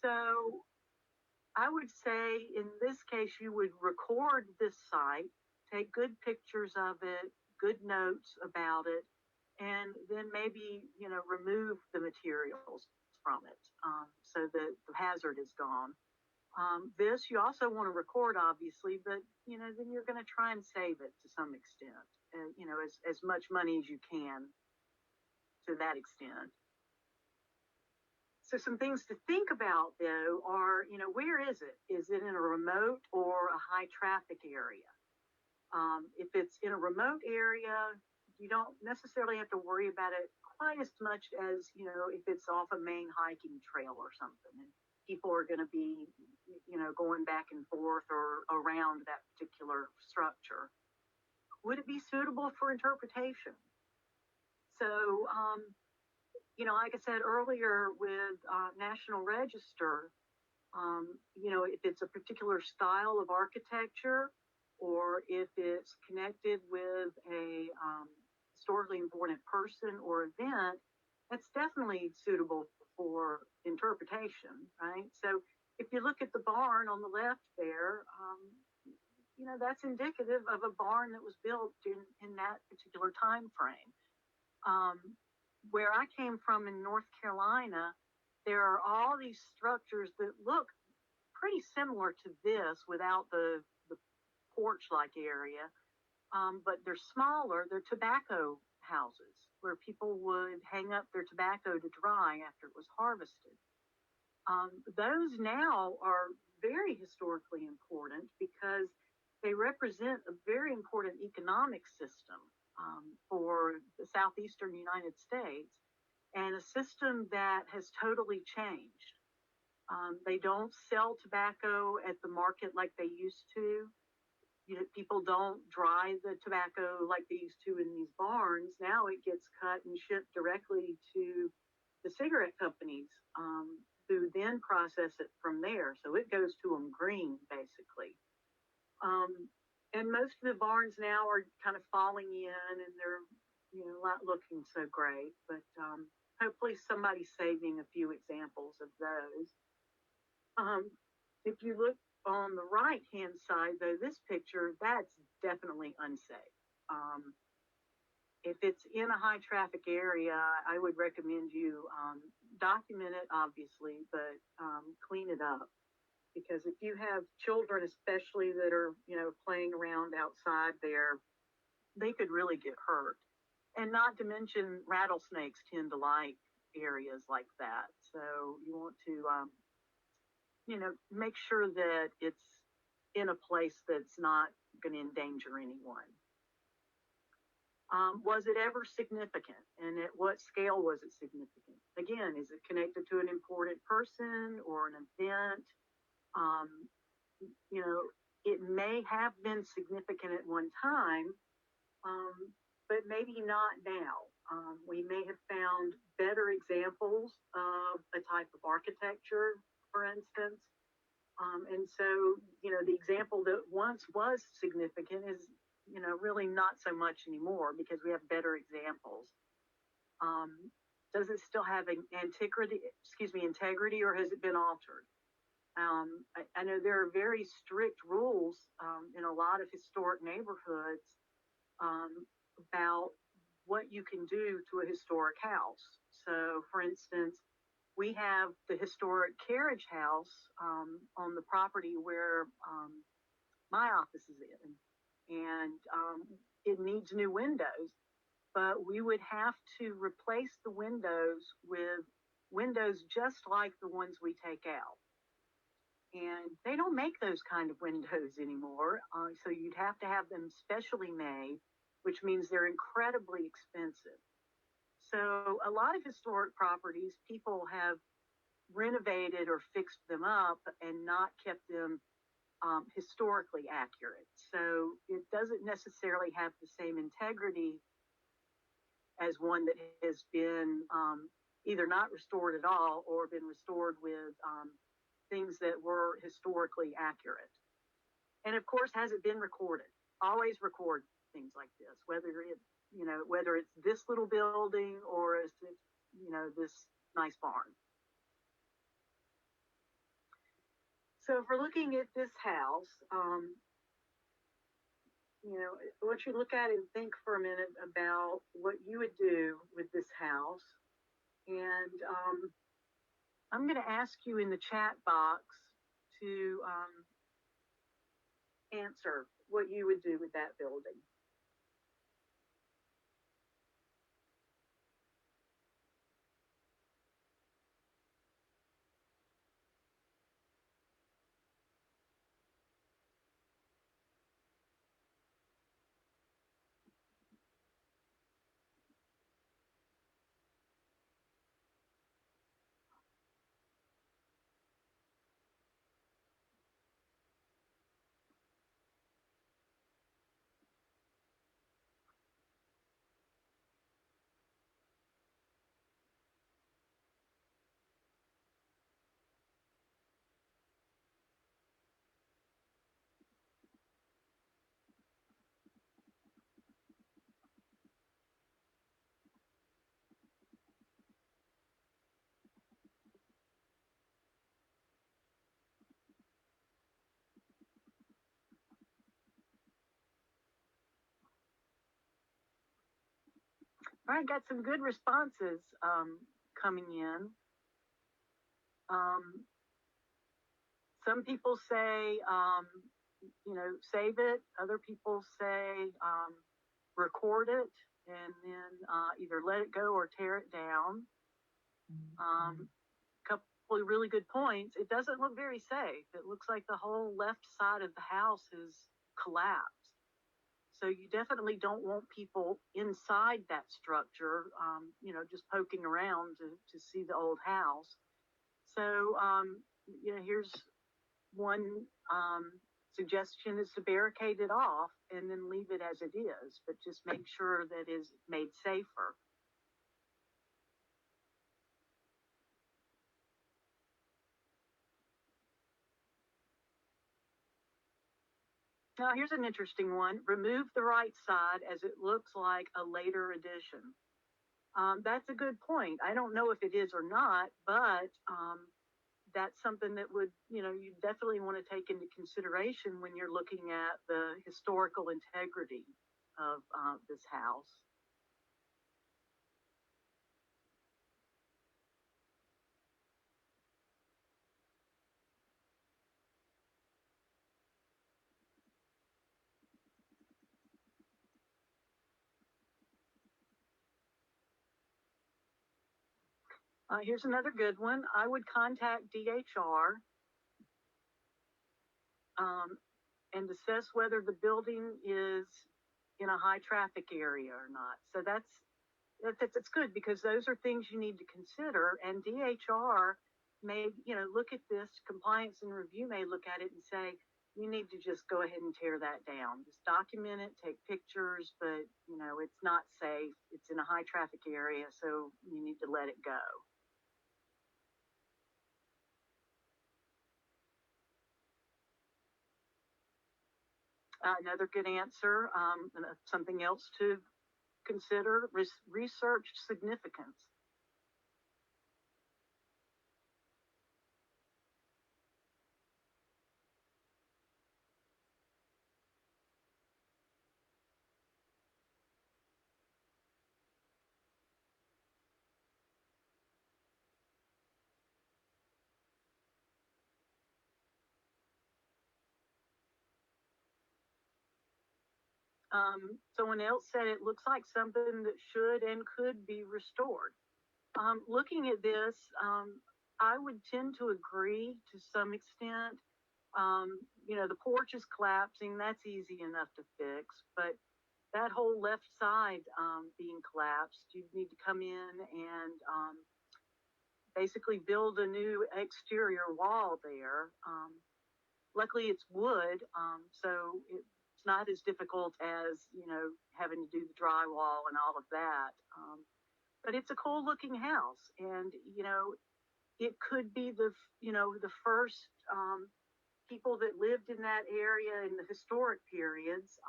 So I would say in this case, you would record this site, take good pictures of it, good notes about it, and then maybe, remove the materials from it so that the hazard is gone. This you also want to record, obviously, but, then you're going to try and save it to some extent, as much money as you can to that extent. So some things to think about, though, are, where is it? Is it in a remote or a high traffic area? If it's in a remote area, you don't necessarily have to worry about it quite as much as, if it's off a main hiking trail or something, and people are going to be, going back and forth or around that particular structure. Would it be suitable for interpretation? So, like I said earlier with National Register, if it's a particular style of architecture or if it's connected with a historically important person or event, that's definitely suitable for interpretation, right? So if you look at the barn on the left there, that's indicative of a barn that was built in that particular time frame. Where I came from in North Carolina, there are all these structures that look pretty similar to this without the porch-like area, but they're smaller. They're tobacco houses where people would hang up their tobacco to dry after it was harvested. Those now are very historically important because they represent a very important economic system for the southeastern United States, and a system that has totally changed. They don't sell tobacco at the market like they used to. People don't dry the tobacco like they used to in these barns. Now it gets cut and shipped directly to the cigarette companies, who then process it from there. So it goes to them green, basically. And most of the barns now are kind of falling in, and they're, not looking so great. But hopefully somebody's saving a few examples of those. If you look on the right-hand side, though, this picture, that's definitely unsafe. If it's in a high-traffic area, I would recommend you document it, obviously, but clean it up. Because if you have children, especially that are, playing around outside there, they could really get hurt. And not to mention rattlesnakes tend to like areas like that. So you want to, make sure that it's in a place that's not going to endanger anyone. Was it ever significant? And at what scale was it significant? Again, is it connected to an important person or an event? Um, it may have been significant at one time, but maybe not now. We may have found better examples of a type of architecture, for instance. And so, the example that once was significant is, really not so much anymore because we have better examples. Does it still have an integrity, or has it been altered? I know there are very strict rules in a lot of historic neighborhoods about what you can do to a historic house. So, for instance, we have the historic carriage house on the property where my office is in, and it needs new windows, but we would have to replace the windows with windows just like the ones we take out. And they don't make those kind of windows anymore, so you'd have to have them specially made, which means they're incredibly expensive. So a lot of historic properties, people have renovated or fixed them up and not kept them historically accurate. So it doesn't necessarily have the same integrity as one that has been either not restored at all or been restored with things that were historically accurate. And of course, has it been recorded? Always record things like this, whether it's this little building or is it, this nice barn. So if we're looking at this house, I want you to look at it and think for a minute about what you would do with this house. And I'm going to ask you in the chat box to answer what you would do with that building. All right, got some good responses coming in. Some people say, save it. Other people say, record it and then either let it go or tear it down. Couple of really good points. It doesn't look very safe. It looks like the whole left side of the house is collapsed. So you definitely don't want people inside that structure, just poking around to see the old house. So, here's one suggestion is to barricade it off and then leave it as it is, but just make sure that it is made safer. Now, here's an interesting one. Remove the right side as it looks like a later addition. That's a good point. I don't know if it is or not, but that's something that would, you definitely want to take into consideration when you're looking at the historical integrity of this house. Here's another good one. I would contact DHR and assess whether the building is in a high traffic area or not. So that's good, because those are things you need to consider. And DHR may, look at this, compliance and review may look at it and say, you need to just go ahead and tear that down. Just document it, take pictures, but it's not safe. It's in a high traffic area, so you need to let it go. Another good answer, something else to consider, research significance. Someone else said it looks like something that should and could be restored. Looking at this, I would tend to agree to some extent. The porch is collapsing. That's easy enough to fix, but that whole left side being collapsed, you need to come in and basically build a new exterior wall there. Luckily, it's wood, so it's not as difficult as having to do the drywall and all of that. But it's a cool looking house, and it could be the first people that lived in that area in the historic periods,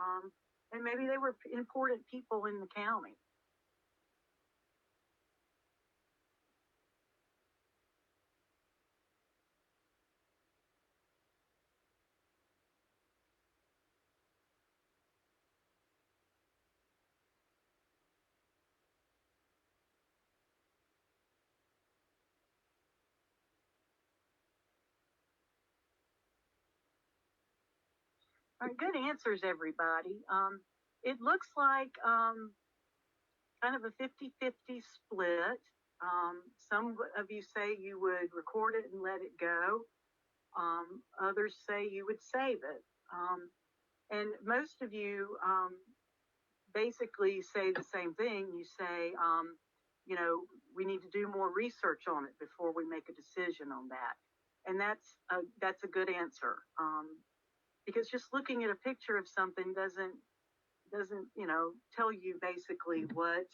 and maybe they were important people in the county. All right, good answers, everybody. It looks like kind of a 50-50 split. Some of you say you would record it and let it go. Others say you would save it. And most of you basically say the same thing. You say, we need to do more research on it before we make a decision on that. And that's a good answer. Because just looking at a picture of something doesn't tell you basically what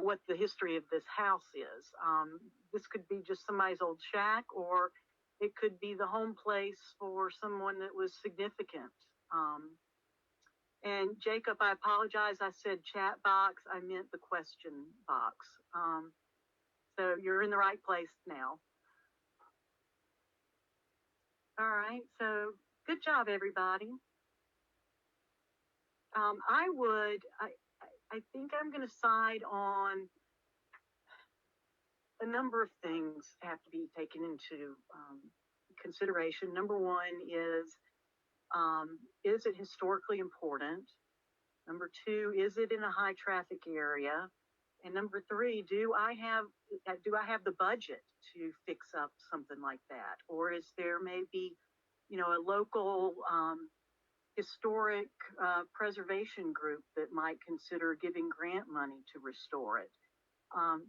what the history of this house is. This could be just somebody's old shack, or it could be the home place for someone that was significant. And Jacob, I apologize. I said chat box. I meant the question box. So you're in the right place now. All right. So good job, everybody. I think I'm going to side on a number of things have to be taken into consideration. Number one is it historically important? Number two, is it in a high traffic area? And number three, do I have the budget to fix up something like that? Or is there maybe, a local historic preservation group that might consider giving grant money to restore it?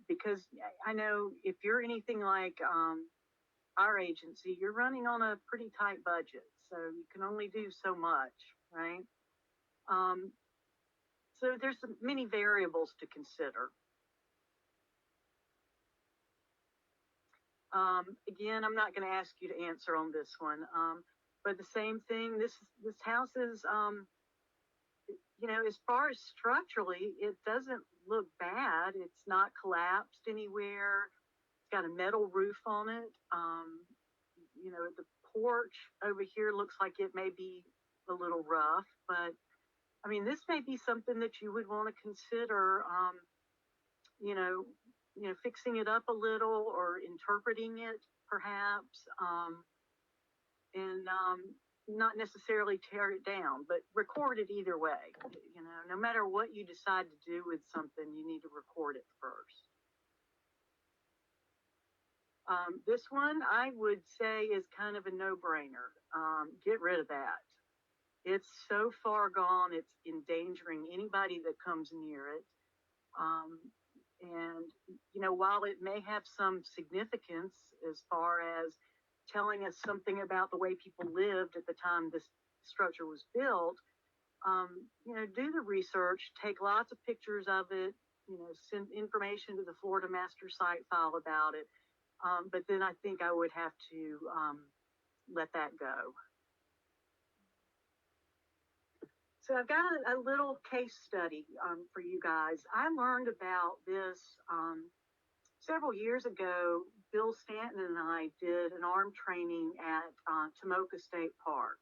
Because I know if you're anything like our agency, you're running on a pretty tight budget, so you can only do so much, right? So there's many variables to consider. Again, I'm not going to ask you to answer on this one, but the same thing. This house is, as far as structurally, it doesn't look bad. It's not collapsed anywhere. It's got a metal roof on it. The porch over here looks like it may be a little rough, but I mean, this may be something that you would want to consider, fixing it up a little or interpreting it perhaps. not necessarily tear it down, but record it either way. You know, no matter what you decide to do with something, you need to record it first. This one I would say is kind of a no-brainer. Get rid of that. It's so far gone, it's endangering anybody that comes near it. And, you know, while it may have some significance as far as telling us something about the way people lived at the time this structure was built, you know, do the research, take lots of pictures of it, you know, send information to the Florida Master Site File about it. But then I think I would have to let that go. So I've got a little case study for you guys. I learned about this several years ago. Bill Stanton and I did an arm training at Tomoka State Park.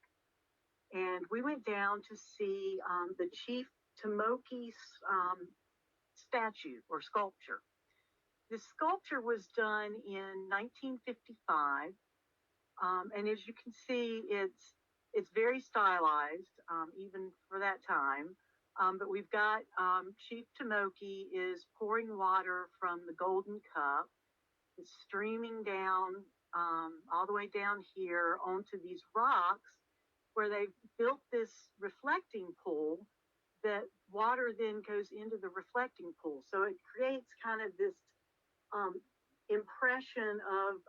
And we went down to see the Chief Tomoki statue or sculpture. This sculpture was done in 1955. And as you can see, it's very stylized, even for that time. But we've got Chief Tomoki is pouring water from the golden cup. It's streaming down all the way down here onto these rocks where they've built this reflecting pool that water then goes into the reflecting pool. So it creates kind of this impression of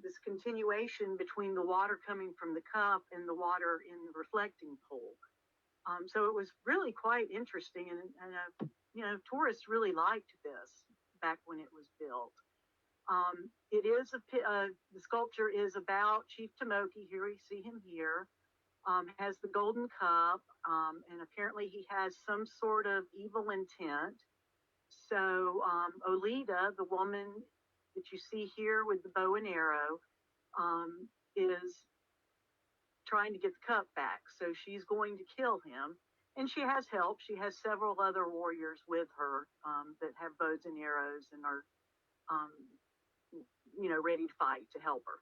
this continuation between the water coming from the cup and the water in the reflecting pool. So it was really quite interesting, and you know, tourists really liked this back when it was built. It is the sculpture is about Chief Tomoki. Here we see him here. Has the golden cup, and apparently he has some sort of evil intent. So Olita, the woman that you see here with the bow and arrow, is trying to get the cup back. So she's going to kill him. And she has help. She has several other warriors with her that have bows and arrows and are, you know, ready to fight to help her.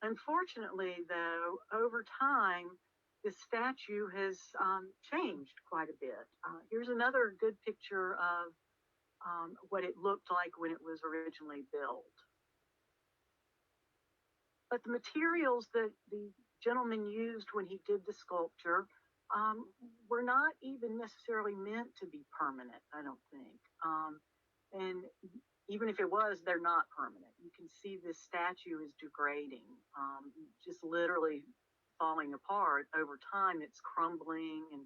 Unfortunately, though, over time, this statue has changed quite a bit. Here's another good picture of what it looked like when it was originally built. But the materials that the gentleman used when he did the sculpture were not even necessarily meant to be permanent, I don't think. And even if it was, they're not permanent. You can see this statue is degrading, just literally falling apart. Over time, it's crumbling. And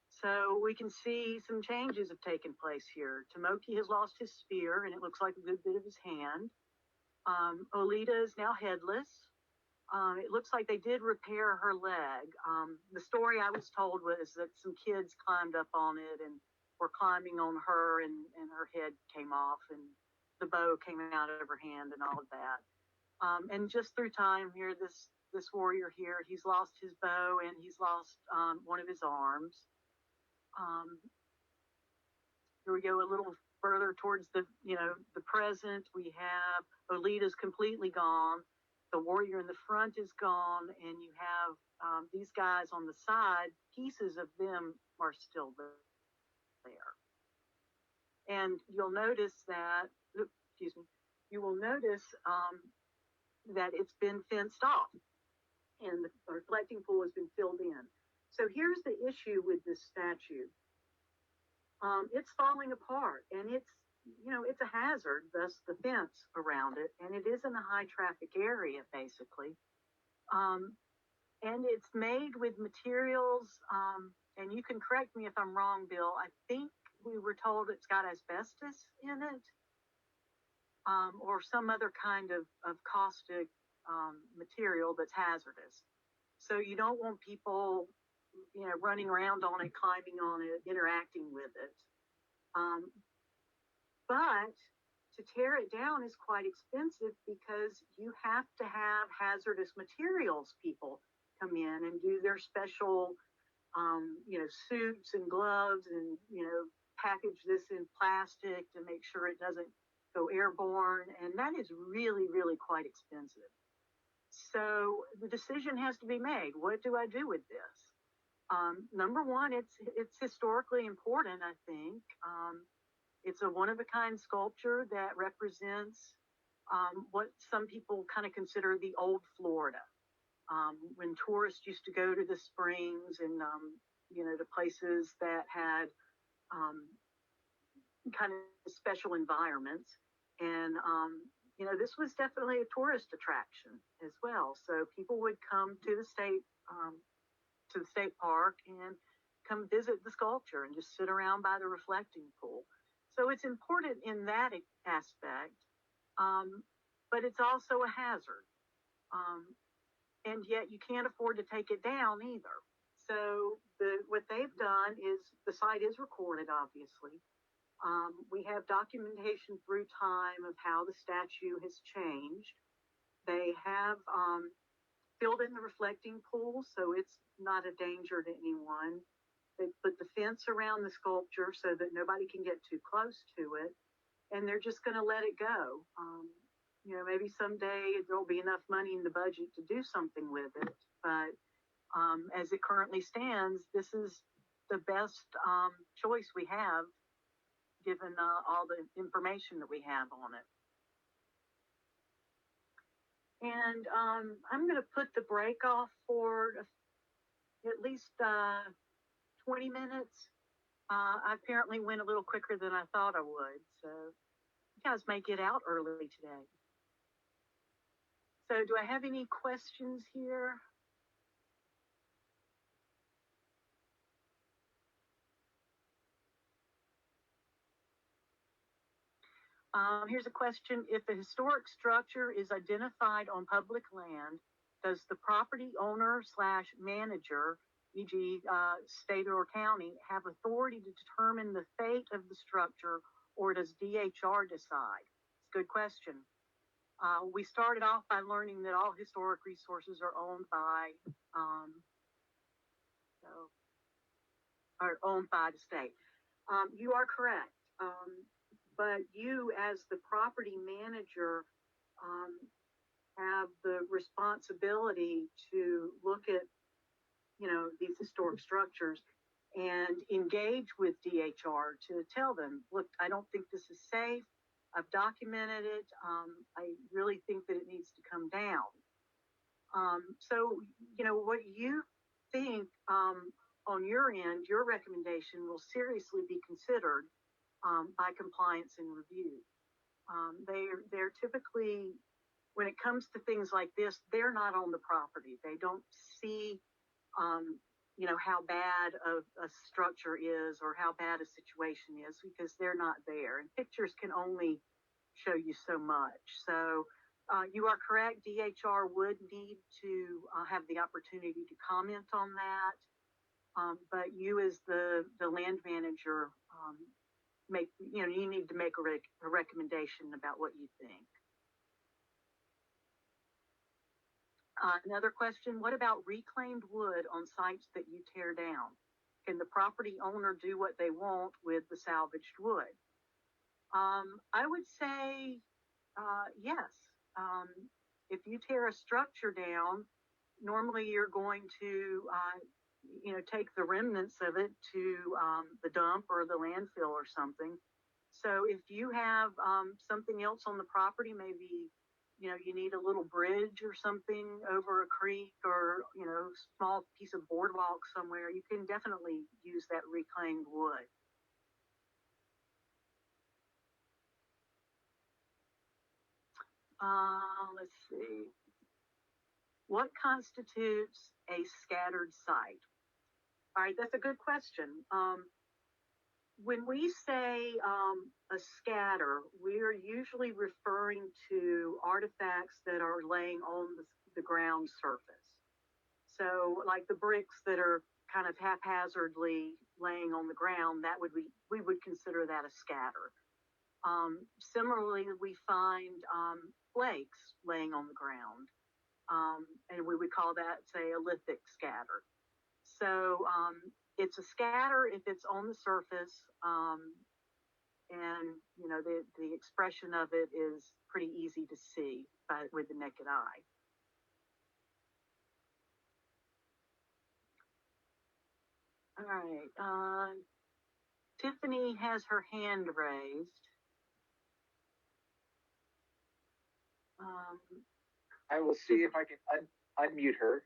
so we can see some changes have taken place here. Tomoki has lost his spear, and it looks like a good bit of his hand. Olita is now headless. It looks like they did repair her leg. The story I was told was that some kids climbed up on it and were climbing on her, and her head came off, and the bow came out of her hand and all of that. And just through time here, this warrior here, he's lost his bow and he's lost one of his arms. Here we go a little further towards the present. We have Olita's completely gone. The warrior in the front is gone, and you have these guys on the side. Pieces of them are still there. And you'll notice that, you will notice that it's been fenced off, and the reflecting pool has been filled in. So here's the issue with this statue. It's falling apart, and it's a hazard, thus the fence around it, and it is in a high traffic area, basically. And it's made with materials, and you can correct me if I'm wrong, Bill, I think we were told it's got asbestos in it, or some other kind of caustic material that's hazardous. So you don't want people, running around on it, climbing on it, interacting with it. But to tear it down is quite expensive because you have to have hazardous materials people come in and do their special, suits and gloves and, package this in plastic to make sure it doesn't go airborne. And that is really, really quite expensive. So the decision has to be made. What do I do with this? Number one, it's historically important, I think. It's a one-of-a-kind sculpture that represents what some people kind of consider the old Florida. When tourists used to go to the springs and, to places that had kind of special environments. And, this was definitely a tourist attraction as well. So people would come to the state park and come visit the sculpture and just sit around by the reflecting pool. So it's important in that aspect, but it's also a hazard. And yet you can't afford to take it down either. So what they've done is the site is recorded, obviously. We have documentation through time of how the statue has changed. They have filled in the reflecting pool, so it's not a danger to anyone. They put the fence around the sculpture so that nobody can get too close to it, and they're just going to let it go. Maybe someday there'll be enough money in the budget to do something with it, but as it currently stands, this is the best choice we have given all the information that we have on it. And I'm going to put the break off for at least 20 minutes. I apparently went a little quicker than I thought I would, so you guys may get out early today. So do I have any questions here? Here's a question. If a historic structure is identified on public land, does the property owner / manager, e.g. State or county, have authority to determine the fate of the structure, or does DHR decide? It's a good question. We started off by learning that all historic resources are owned by the state. You are correct. But you, as the property manager, have the responsibility to look at, these historic structures and engage with DHR to tell them, look, I don't think this is safe. I've documented it. I really think that it needs to come down. So, what you think on your end, your recommendation will seriously be considered by compliance and review. They're typically, when it comes to things like this, they're not on the property. They don't see, how bad a structure is or how bad a situation is because they're not there. And pictures can only show you so much. So you are correct. DHR would need to have the opportunity to comment on that. But you as the land manager, you need to make a recommendation about what you think. Another question, what about reclaimed wood on sites that you tear down? Can the property owner do what they want with the salvaged wood? I would say yes. If you tear a structure down, normally you're going to take the remnants of it to the dump or the landfill or something. So if you have something else on the property, maybe you need a little bridge or something over a creek or small piece of boardwalk somewhere, you can definitely use that reclaimed wood. Let's see. What constitutes a scattered site? All right, that's a good question. When we say a scatter, we are usually referring to artifacts that are laying on the ground surface. So like the bricks that are kind of haphazardly laying on the ground, we would consider that a scatter. Similarly, we find flakes laying on the ground, and we would call that, say, a lithic scatter. So it's a scatter if it's on the surface, and the expression of it is pretty easy to see with the naked eye. right. Tiffany has her hand raised. I will see if I can unmute her.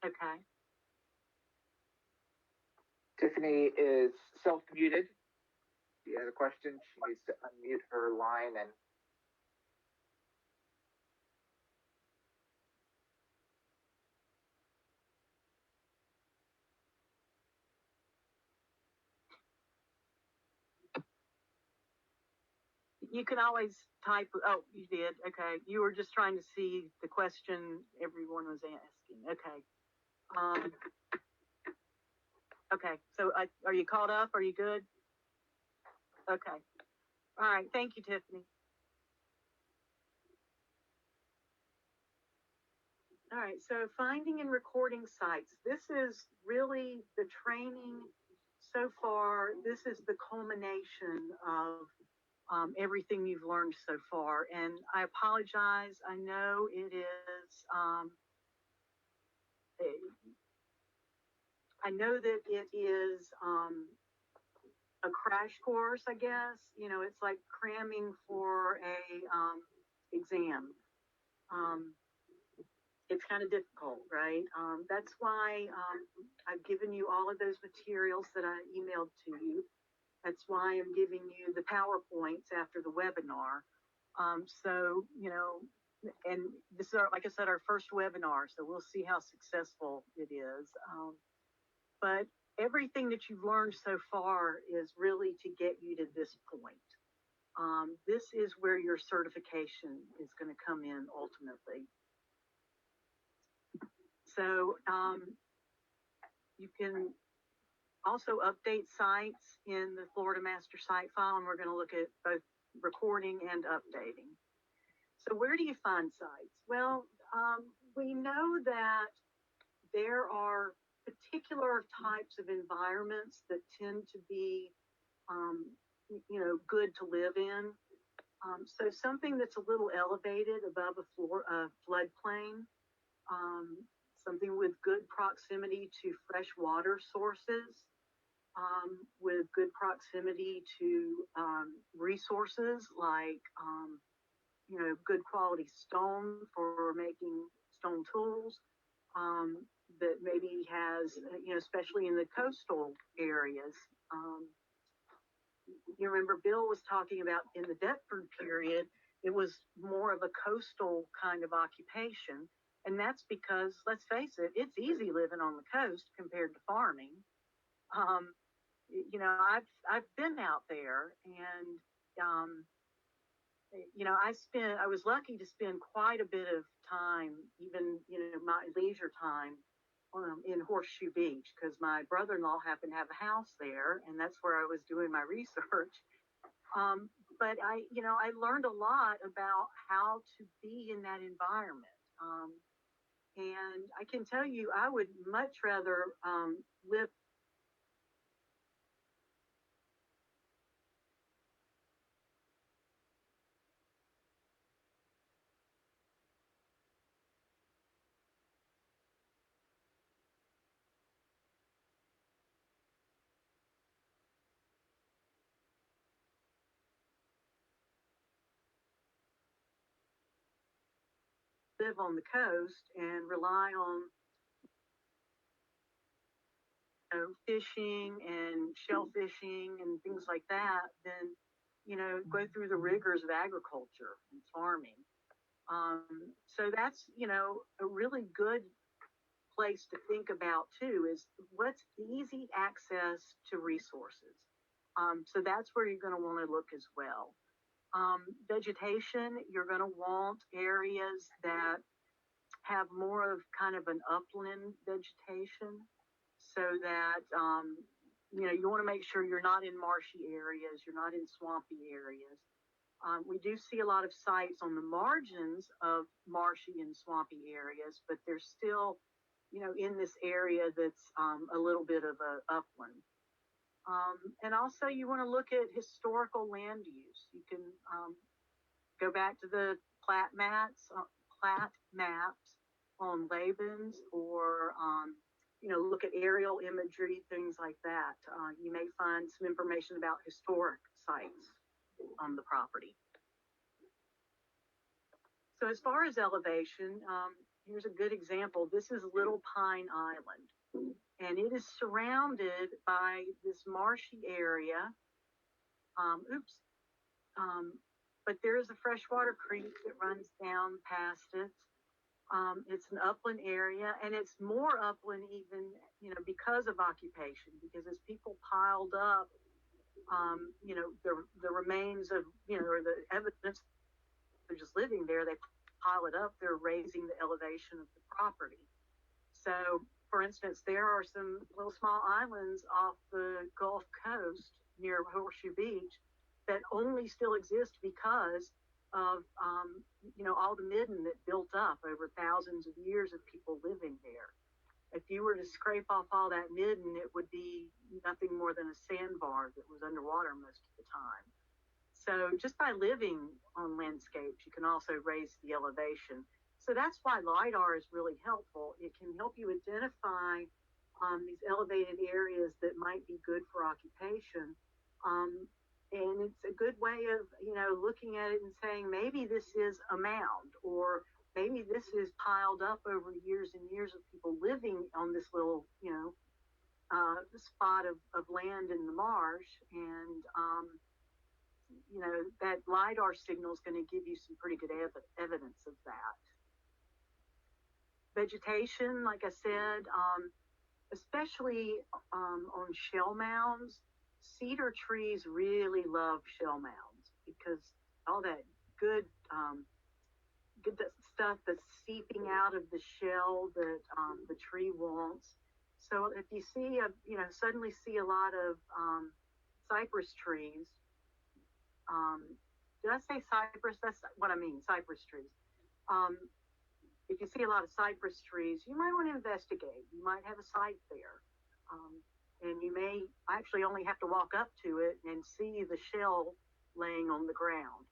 Okay. Tiffany is self-muted. If she has a question, she needs to unmute her line and You can always type. Oh, you did. Okay. You were just trying to see the question everyone was asking. Okay. Okay. So are you caught up? Are you good? Okay. All right. Thank you, Tiffany. All right. So finding and recording sites. This is really the training so far. This is the culmination of everything you've learned so far. And I apologize. I know it is, I know that it is a crash course, I guess. You know, it's like cramming for a exam. It's kind of difficult, right? That's why I've given you all of those materials that I emailed to you. That's why I'm giving you the PowerPoints after the webinar. So, you know, and this is, like I said, our first webinar, so we'll see how successful it is. But everything that you've learned so far is really to get you to this point. This is where your certification is going to come in ultimately. So you can also update sites in the Florida Master Site File, and we're going to look at both recording and updating. So where do you find sites? Well, we know that there are particular types of environments that tend to be, you know, good to live in. So something that's a little elevated above a floodplain, something with good proximity to fresh water sources, with good proximity to resources like, you know, good quality stone for making stone tools, that maybe has, you know, especially in the coastal areas. You remember Bill was talking about in the Deptford period, it was more of a coastal kind of occupation. And that's because, let's face it, it's easy living on the coast compared to farming. You know, I've been out there, and you know, I was lucky to spend quite a bit of time, even, you know, my leisure time, in Horseshoe Beach, because my brother-in-law happened to have a house there, and that's where I was doing my research. But you know, I learned a lot about how to be in that environment. And I can tell you, I would much rather live on the coast and rely on, you know, fishing and shellfishing and things like that than, you know, go through the rigors of agriculture and farming. So that's, you know, a really good place to think about too, is what's easy access to resources. So that's where you're going to want to look as well. Vegetation, you're going to want areas that have more of kind of an upland vegetation, so that, you know, you want to make sure you're not in marshy areas, you're not in swampy areas. We do see a lot of sites on the margins of marshy and swampy areas, but they're still, you know, in this area that's a little bit of a upland. And also you want to look at historical land use. You can go back to the plat maps on Laban's, or look at aerial imagery, things like that. You may find some information about historic sites on the property. So as far as elevation, here's a good example. This is Little Pine Island, and it is surrounded by this marshy area. But there is a freshwater creek that runs down past it. It's an upland area, and it's more upland even, because of occupation, because as people piled up, the remains of, or the evidence they're just living there, they pile it up, they're raising the elevation of the property. So, for instance, there are some little small islands off the Gulf Coast near Horseshoe Beach that only still exist because of, all the midden that built up over thousands of years of people living there. If you were to scrape off all that midden, it would be nothing more than a sandbar that was underwater most of the time. So just by living on landscapes, you can also raise the elevation. So that's why LIDAR is really helpful. It can help you identify these elevated areas that might be good for occupation. And it's a good way of, looking at it and saying, maybe this is a mound, or maybe this is piled up over years and years of people living on this little, spot of land in the marsh. And, that LIDAR signal is going to give you some pretty good evidence of that. Vegetation, like I said, especially on shell mounds, cedar trees really love shell mounds because all that good stuff that's seeping out of the shell that the tree wants. So if you see suddenly see a lot of cypress trees, did I say cypress? That's what I mean, cypress trees. If you see a lot of cypress trees, you might want to investigate. You might have a site there. And you may actually only have to walk up to it and see the shell laying on the ground.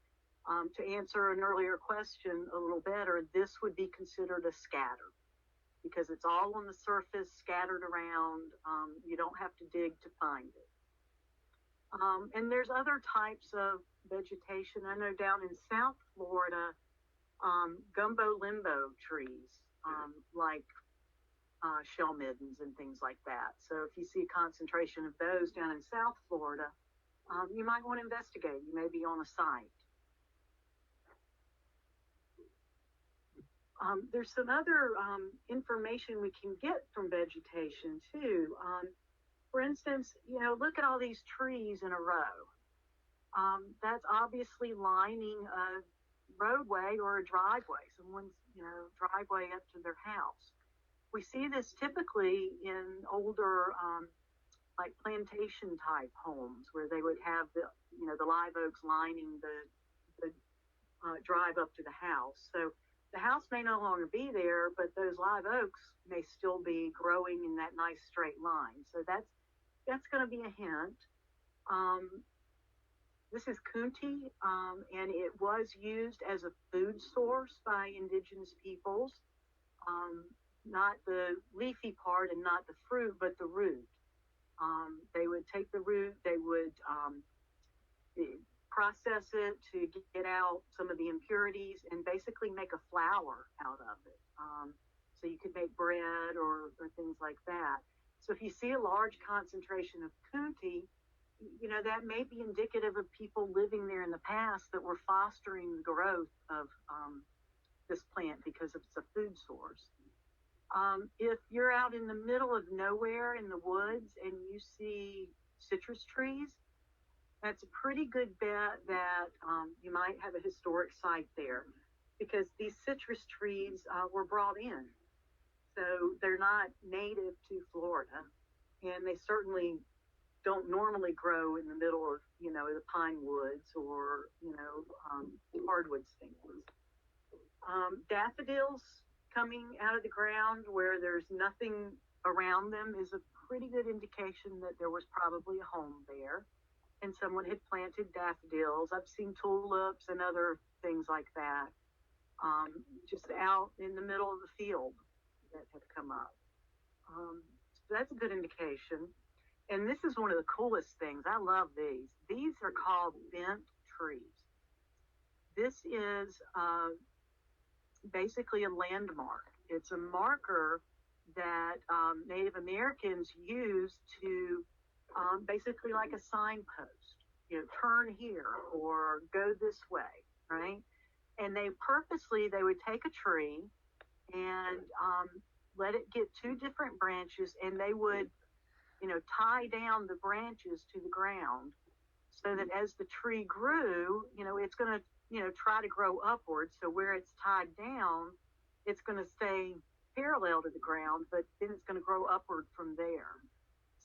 To answer an earlier question a little better, this would be considered a scatter because it's all on the surface, scattered around. You don't have to dig to find it. And there's other types of vegetation. I know down in South Florida, gumbo limbo trees, like shell middens and things like that. So if you see a concentration of those down in South Florida, you might want to investigate. You may be on a site. There's some other information we can get from vegetation too. For instance, look at all these trees in a row. That's obviously lining a roadway or a driveway, someone's driveway up to their house. We see this typically in older like plantation type homes where they would have the live oaks lining the drive up to the house. So the house may no longer be there, but those live oaks may still be growing in that nice straight line. So that's going to be a hint. This is Coontie, and it was used as a food source by indigenous peoples. Not the leafy part and not the fruit, but the root. They would take the root, they would process it to get out some of the impurities and basically make a flour out of it. So you could make bread or things like that. So if you see a large concentration of Coontie, that may be indicative of people living there in the past that were fostering the growth of this plant because it's a food source. If you're out in the middle of nowhere in the woods and you see citrus trees, that's a pretty good bet that you might have a historic site there because these citrus trees were brought in. So they're not native to Florida, and they certainly don't normally grow in the middle of, the pine woods or, hardwood stands. Daffodils coming out of the ground where there's nothing around them is a pretty good indication that there was probably a home there and someone had planted daffodils. I've seen tulips and other things like that, just out in the middle of the field that have come up. that's a good indication. And this is one of the coolest things. I love these. These are called bent trees. This is basically a landmark. It's a marker that Native Americans used to basically like a signpost, you know, turn here or go this way, right? And they would take a tree and let it get two different branches, and they would, you know, tie down the branches to the ground so that as the tree grew, you know, it's going to, you know, try to grow upwards. So where it's tied down, it's going to stay parallel to the ground, but then it's going to grow upward from there.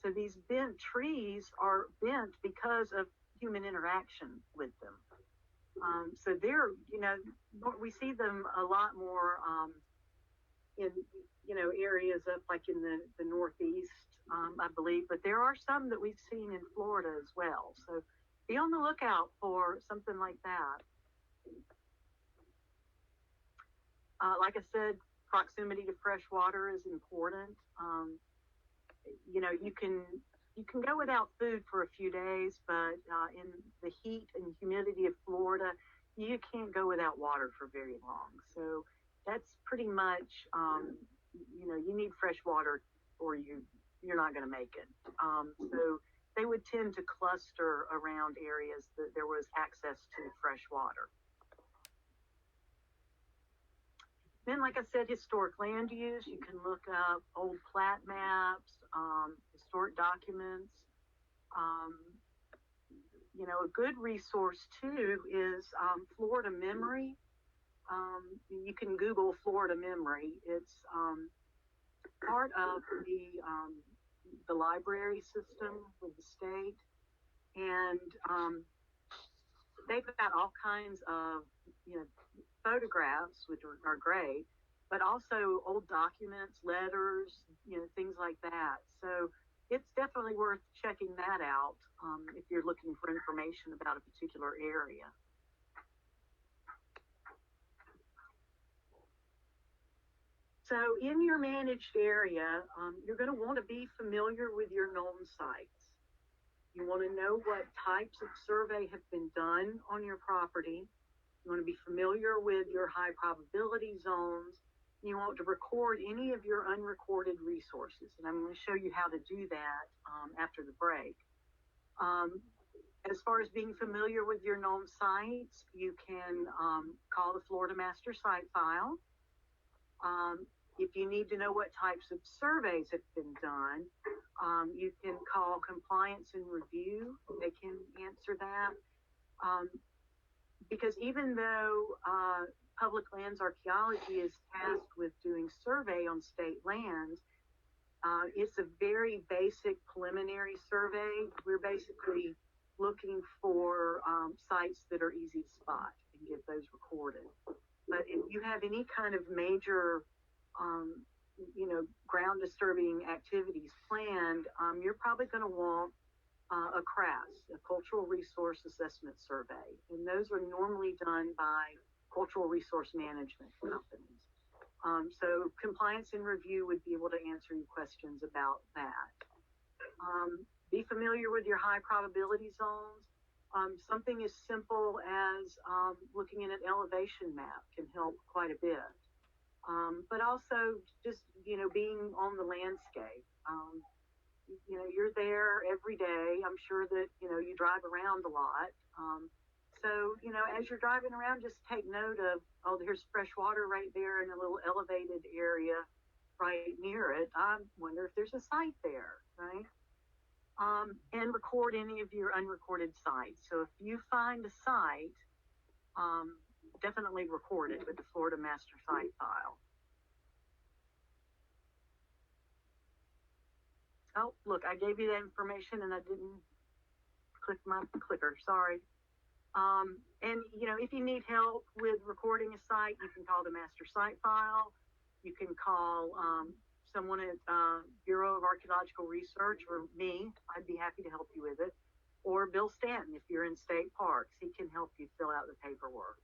So these bent trees are bent because of human interaction with them. So they're, you know, we see them a lot more in, you know, areas up like in the Northeast, I believe, but there are some that we've seen in Florida as well. So be on the lookout for something like that. Like I said, proximity to fresh water is important. You know, you can go without food for a few days, but in the heat and humidity of Florida, you can't go without water for very long. So that's pretty much, you know, you need fresh water or you're not going to make it. So they would tend to cluster around areas that there was access to fresh water. Then, like I said, historic land use. You can look up old plat maps, historic documents. You know, a good resource too is Florida Memory. You can Google Florida Memory. It's part of the library system with the state, and they've got all kinds of, you know, photographs, which are great, but also old documents, letters, you know, things like that. So it's definitely worth checking that out if you're looking for information about a particular area. So in your managed area, you're going to want to be familiar with your known sites. You want to know what types of survey have been done on your property. You want to be familiar with your high probability zones. You want to record any of your unrecorded resources. And I'm going to show you how to do that after the break. As far as being familiar with your known sites, you can call the Florida Master Site File. If you need to know what types of surveys have been done, you can call Compliance and Review. They can answer that. Because even though Public Lands Archaeology is tasked with doing survey on state lands, it's a very basic preliminary survey. We're basically looking for sites that are easy to spot and get those recorded. But if you have any kind of major, you know, ground disturbing activities planned, you're probably going to want a CRAS, a Cultural Resource Assessment Survey. And those are normally done by cultural resource management companies. So Compliance and Review would be able to answer your questions about that. Be familiar with your high probability zones. Something as simple as looking at an elevation map can help quite a bit. But also just, you know, being on the landscape. You know, you're there every day. I'm sure that, you know, you drive around a lot. So, you know, as you're driving around, just take note of, oh, there's fresh water right there in a little elevated area right near it. I wonder if there's a site there, right? And record any of your unrecorded sites. So if you find a site, definitely record it with the Florida Master Site File. Oh, look, I gave you that information and I didn't click my clicker, sorry. And, you know, if you need help with recording a site, you can call the Master Site File. You can call someone at Bureau of Archaeological Research or me. I'd be happy to help you with it. Or Bill Stanton, if you're in state parks, he can help you fill out the paperwork.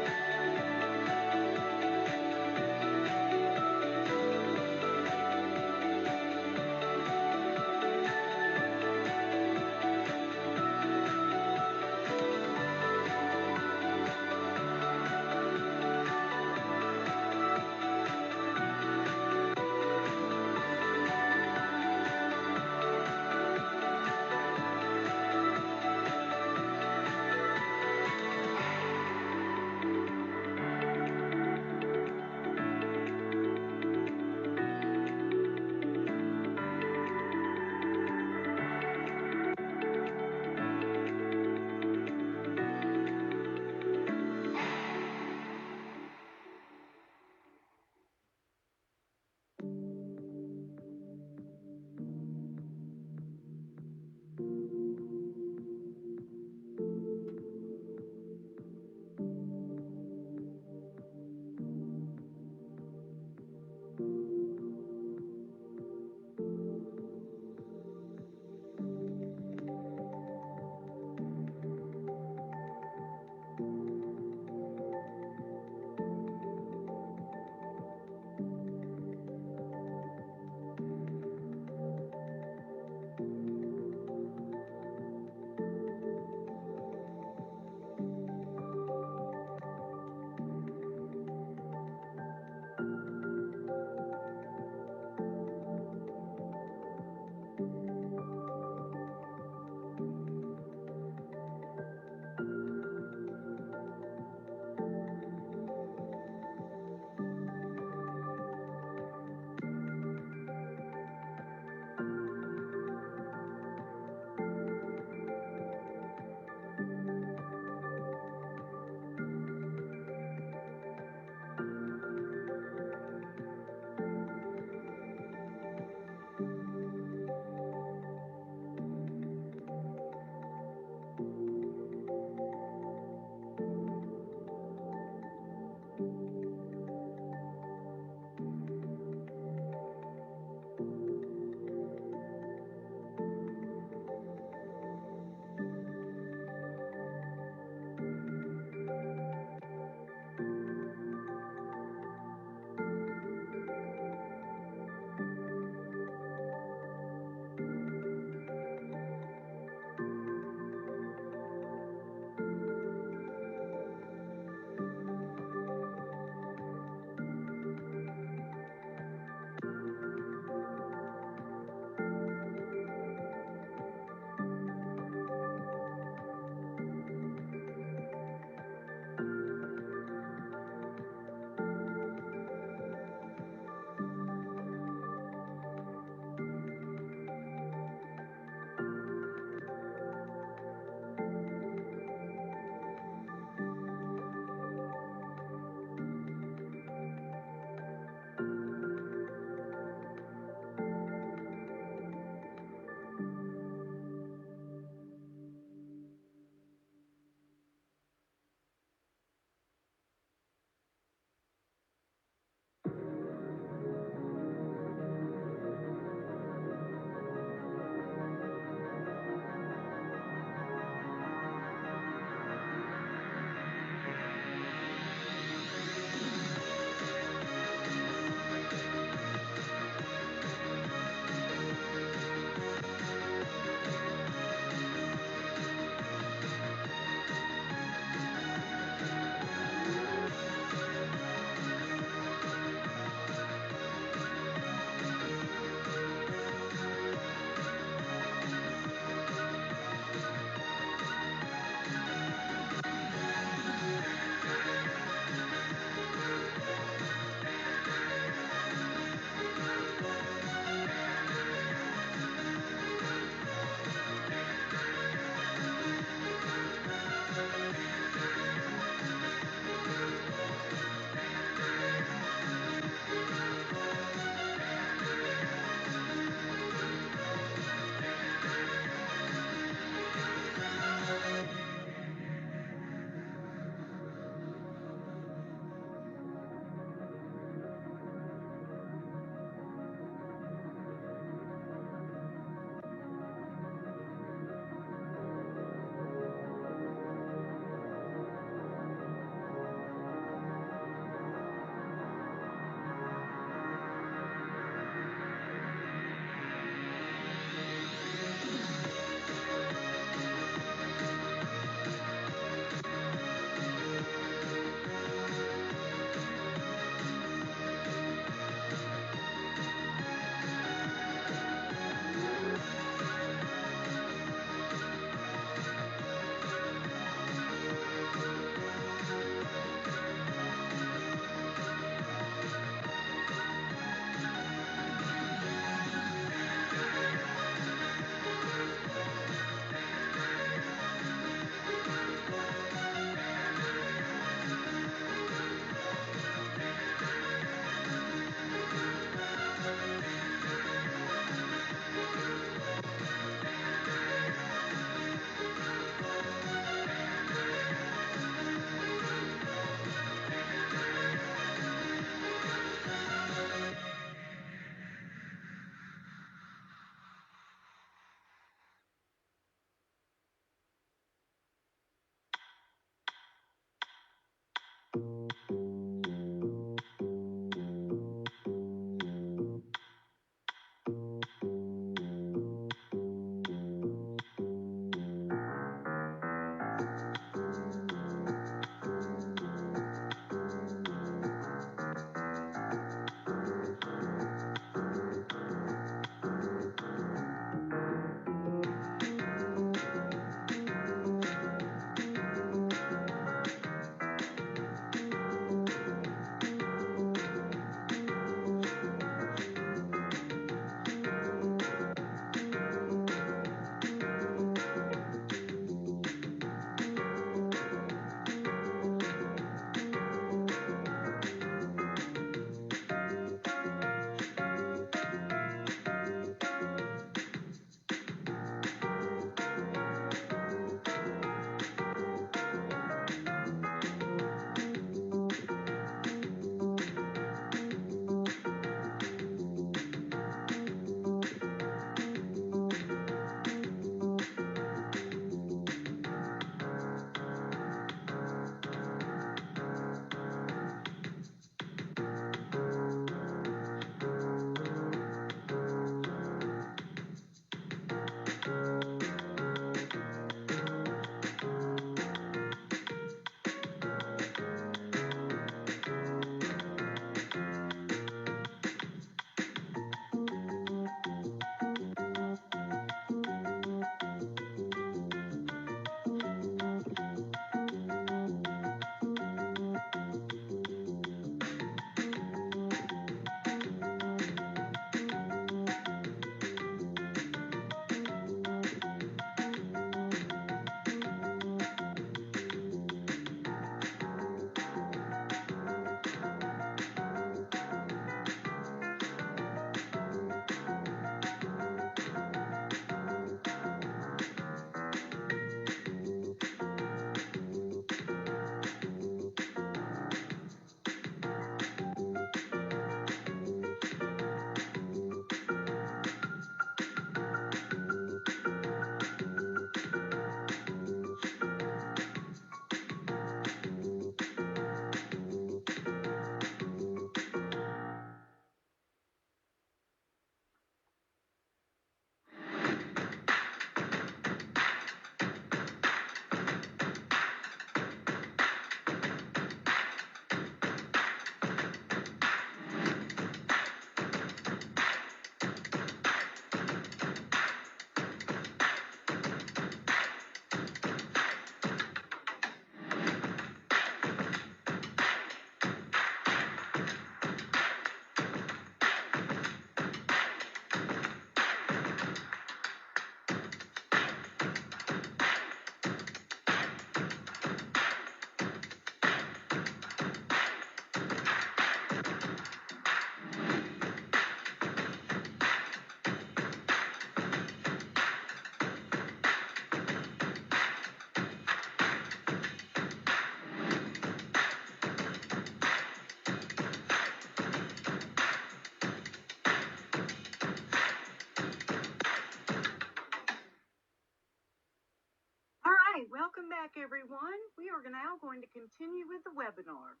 Welcome back, everyone. We are now going to continue with the webinar.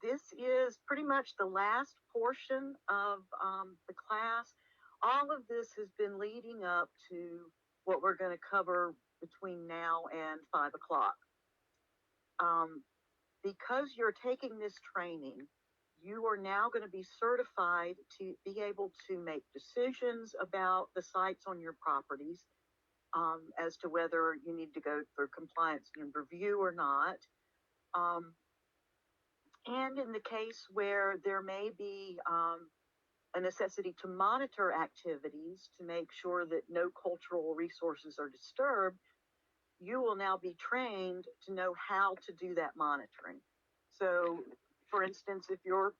This is pretty much the last portion of the class. All of this has been leading up to what we're going to cover between now and 5 o'clock. Because you're taking this training, you are now going to be certified to be able to make decisions about the sites on your properties, as to whether you need to go through compliance and review or not. And in the case where there may be a necessity to monitor activities to make sure that no cultural resources are disturbed, you will now be trained to know how to do that monitoring. So, for instance, if you're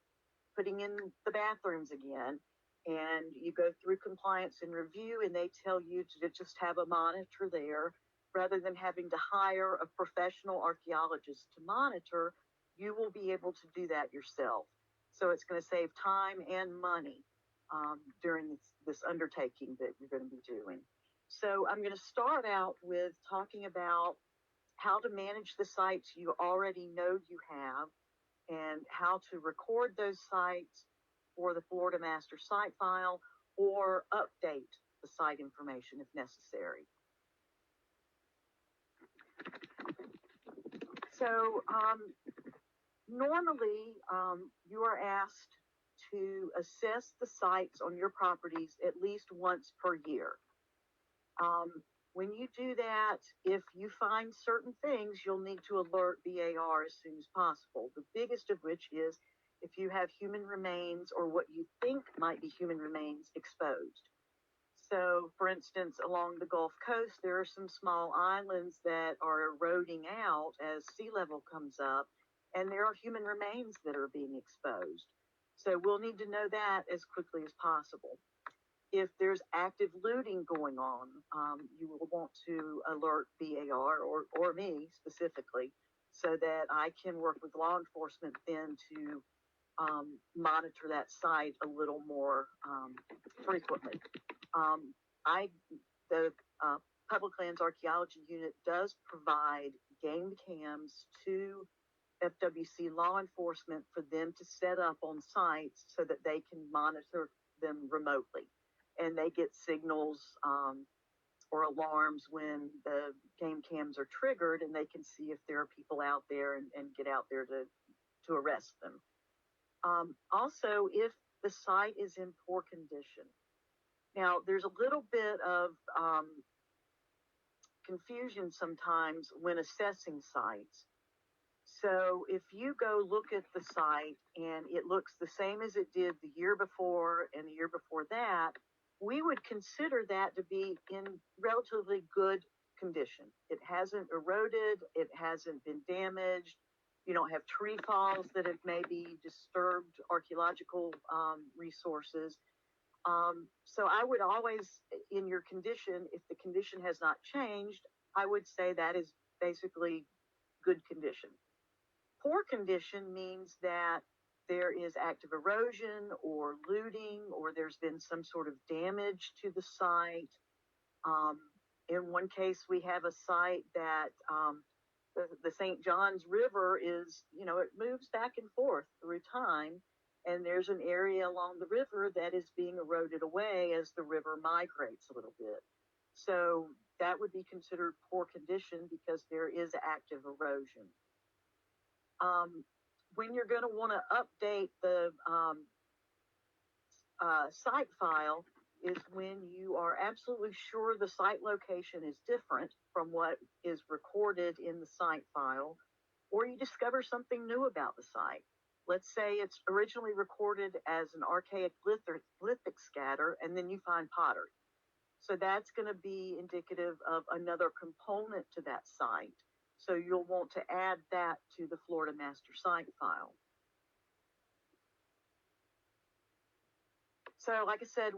putting in the bathrooms again and you go through compliance and review and they tell you to just have a monitor there, rather than having to hire a professional archaeologist to monitor, you will be able to do that yourself. So it's going to save time and money during this undertaking that you're going to be doing. So I'm going to start out with talking about how to manage the sites you already know you have and how to record those sites for the Florida Master Site File or update the site information if necessary. So normally you are asked to assess the sites on your properties at least once per year. When you do that, if you find certain things, you'll need to alert BAR as soon as possible. The biggest of which is if you have human remains or what you think might be human remains exposed. So, for instance, along the Gulf Coast, there are some small islands that are eroding out as sea level comes up, and there are human remains that are being exposed. So we'll need to know that as quickly as possible. If there's active looting going on, you will want to alert BAR or me specifically so that I can work with law enforcement then to monitor that site a little more frequently. The Public Lands Archaeology Unit does provide game cams to FWC law enforcement for them to set up on sites so that they can monitor them remotely. And they get signals or alarms when the game cams are triggered, and they can see if there are people out there and get out there to arrest them. Also, if the site is in poor condition. Now, there's a little bit of confusion sometimes when assessing sites. So if you go look at the site and it looks the same as it did the year before and the year before that, we would consider that to be in relatively good condition. It hasn't eroded, it hasn't been damaged, you don't have tree falls that have maybe disturbed archaeological resources. So I would always, in your condition, if the condition has not changed, I would say that is basically good condition. Poor condition means that there is active erosion or looting, or there's been some sort of damage to the site. In one case, we have a site that the St. Johns River is, it moves back and forth through time, and there's an area along the river that is being eroded away as the river migrates a little bit. So that would be considered poor condition because there is active erosion. When you're going to want to update the site file is when you are absolutely sure the site location is different from what is recorded in the site file, or you discover something new about the site. Let's say it's originally recorded as an archaic lithic scatter, and then you find pottery. So that's going to be indicative of another component to that site. So you'll want to add that to the Florida Master Site File. So like I said,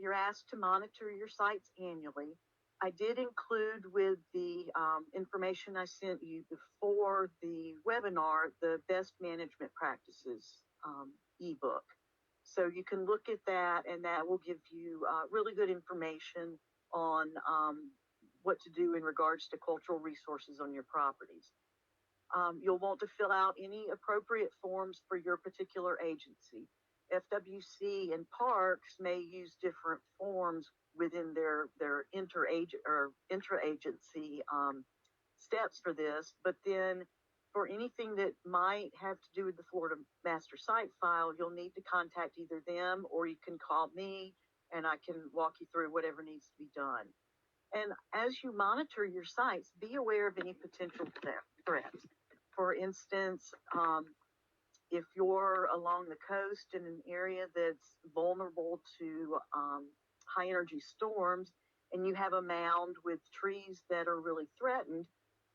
you're asked to monitor your sites annually. I did include with the information I sent you before the webinar, the Best Management Practices ebook. So you can look at that, and that will give you really good information on what to do in regards to cultural resources on your properties. You'll want to fill out any appropriate forms for your particular agency. FWC and parks may use different forms within their intra-agency steps for this, but then for anything that might have to do with the Florida Master Site File, you'll need to contact either them or you can call me and I can walk you through whatever needs to be done. And as you monitor your sites, be aware of any potential threats. For instance, if you're along the coast in an area that's vulnerable to high energy storms and you have a mound with trees that are really threatened,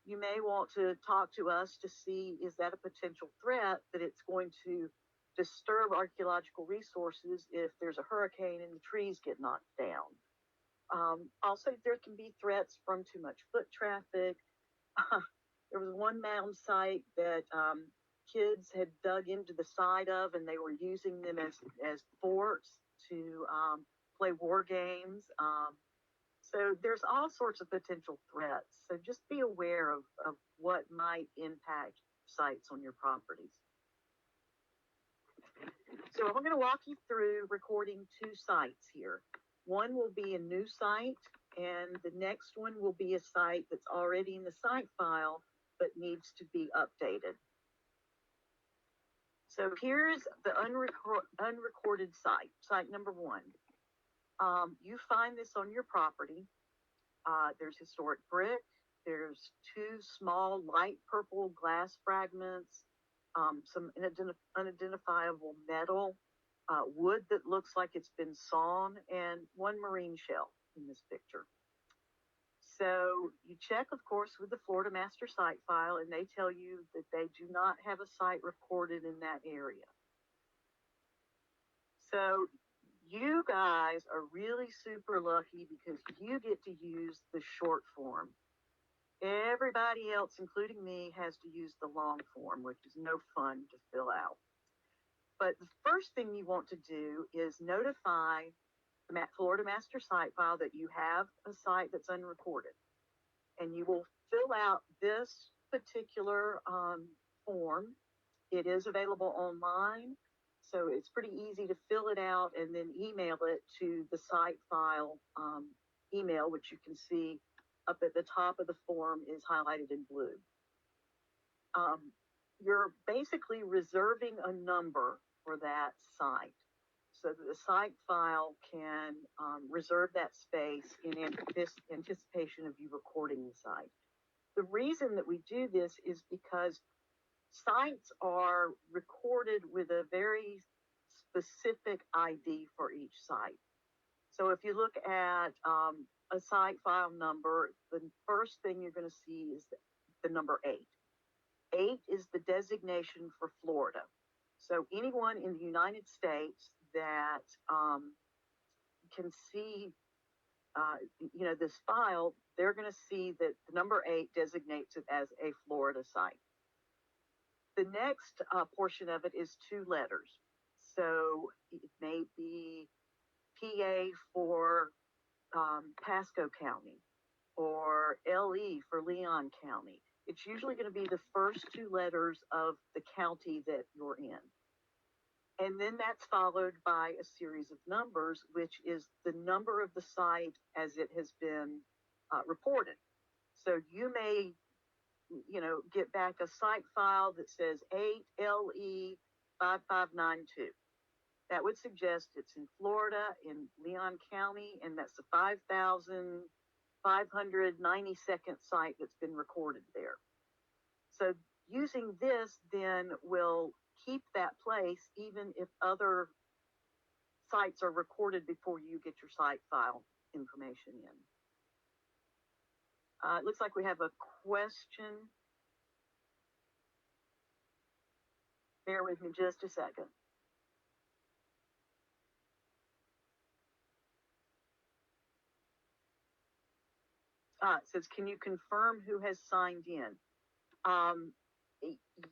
you may want to talk to us to see, is that a potential threat that it's going to disturb archaeological resources if there's a hurricane and the trees get knocked down. Also, there can be threats from too much foot traffic. There was one mound site that kids had dug into the side of, and they were using them as forts to play war games. So there's all sorts of potential threats. So just be aware of what might impact sites on your properties. So I'm going to walk you through recording two sites here. One will be a new site, and the next one will be a site that's already in the site file but needs to be updated. So here's the unrecorded site, site number one. You find this on your property. There's historic brick. There's two small light purple glass fragments, some unidentifiable metal, wood that looks like it's been sawn, and one marine shell in this picture. So you check, of course, with the Florida Master Site File, and they tell you that they do not have a site recorded in that area. So you guys are really super lucky because you get to use the short form. Everybody else, including me, has to use the long form, which is no fun to fill out. But the first thing you want to do is notify the Florida Master Site File that you have a site that's unrecorded. And you will fill out this particular form. It is available online, so it's pretty easy to fill it out and then email it to the site file email, which you can see up at the top of the form is highlighted in blue. You're basically reserving a number for that site so that the site file can reserve that space in anticipation of you recording the site. The reason that we do this is because sites are recorded with a very specific ID for each site. So if you look at a site file number, the first thing you're going to see is the number 8. 8 is the designation for Florida. So anyone in the United States that can see, this file, they're going to see that the number 8 designates it as a Florida site. The next portion of it is 2 letters. So it may be PA for Pasco County or LE for Leon County. It's usually going to be the first 2 letters of the county that you're in. And then that's followed by a series of numbers, which is the number of the site as it has been reported. So you may, get back a site file that says 8LE5592. That would suggest it's in Florida, in Leon County, and that's the 5,592nd site that's been recorded there. So using this then will keep that place even if other sites are recorded before you get your site file information in. It looks like we have a question. Bear with me just a second. It says, can you confirm who has signed in?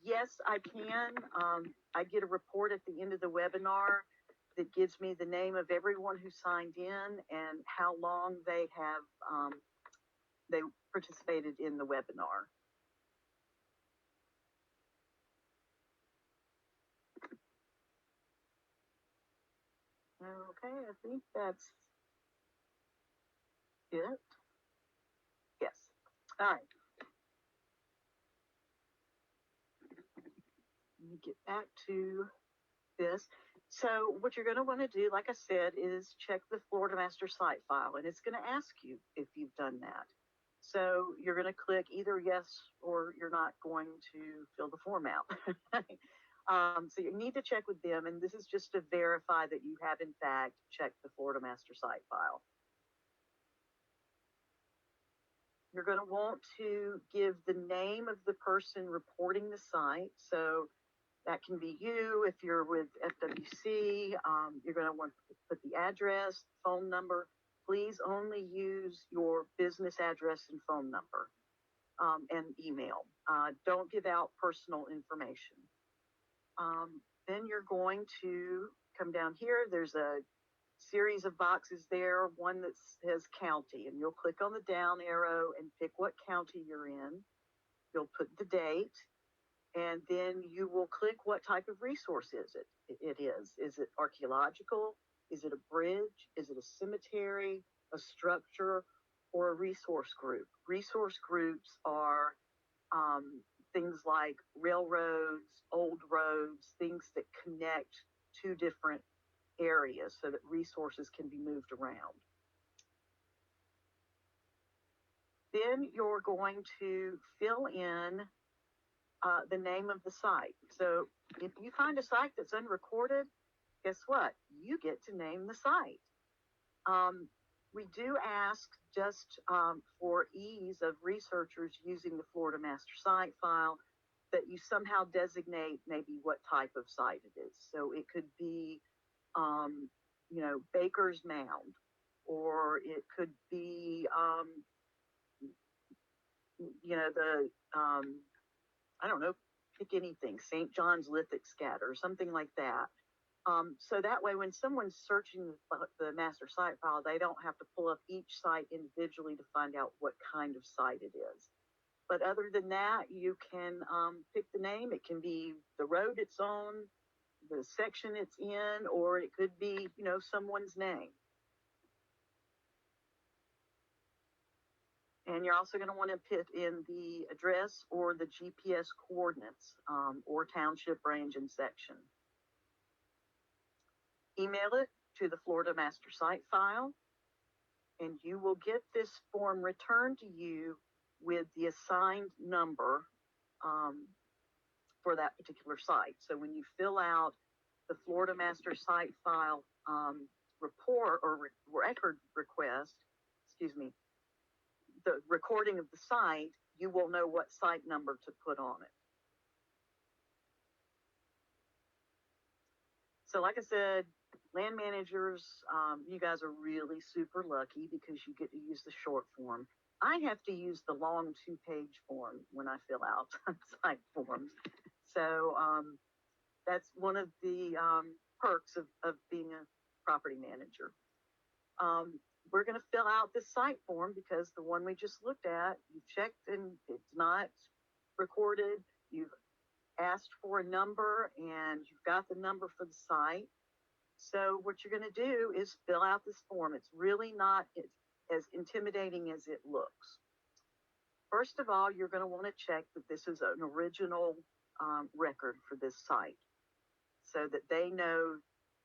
Yes, I can. I get a report at the end of the webinar that gives me the name of everyone who signed in and how long they have they participated in the webinar. Okay, I think that's it. Yes. All right. Let me get back to this. So what you're going to want to do, like I said, is check the Florida Master Site file, and it's going to ask you if you've done that. So you're going to click either yes or you're not going to fill the form out. So you need to check with them, and this is just to verify that you have in fact checked the Florida Master Site file. You're going to want to give the name of the person reporting the site. So that can be you if you're with FWC. You're going to want to put the address, phone number. Please only use your business address and phone number and email. Don't give out personal information. Then you're going to come down here. There's a series of boxes there, one that says county, and you'll click on the down arrow and pick what county you're in. You'll put the date, and then you will click what type of resource it is. Is it archaeological? Is it a bridge? Is it a cemetery, a structure, or a resource group? Resource groups are things like railroads, old roads, things that connect two different areas so that resources can be moved around. Then you're going to fill in the name of the site. So if you find a site that's unrecorded, guess what? You get to name the site. We do ask just for ease of researchers using the Florida Master Site file that you somehow designate maybe what type of site it is. So it could be, Baker's Mound, or it could be, I don't know, pick anything, St. John's lithic scatter, something like that. So that way, when someone's searching the master site file, they don't have to pull up each site individually to find out what kind of site it is. But other than that, you can pick the name. It can be the road it's on, the section it's in, or it could be, someone's name. And you're also going to want to put in the address or the GPS coordinates or township range and section. Email it to the Florida Master Site file, and you will get this form returned to you with the assigned number for that particular site. So when you fill out the Florida Master Site file report or record request, the recording of the site, you will know what site number to put on it. So like I said, land managers, you guys are really super lucky because you get to use the short form. I have to use the long 2-page form when I fill out site forms. So that's one of the perks of being a property manager. We're going to fill out this site form because the one we just looked at, you checked and it's not recorded. You've asked for a number and you've got the number for the site. So what you're going to do is fill out this form. It's really not as intimidating as it looks. First of all, you're going to want to check that this is an original record for this site so that they know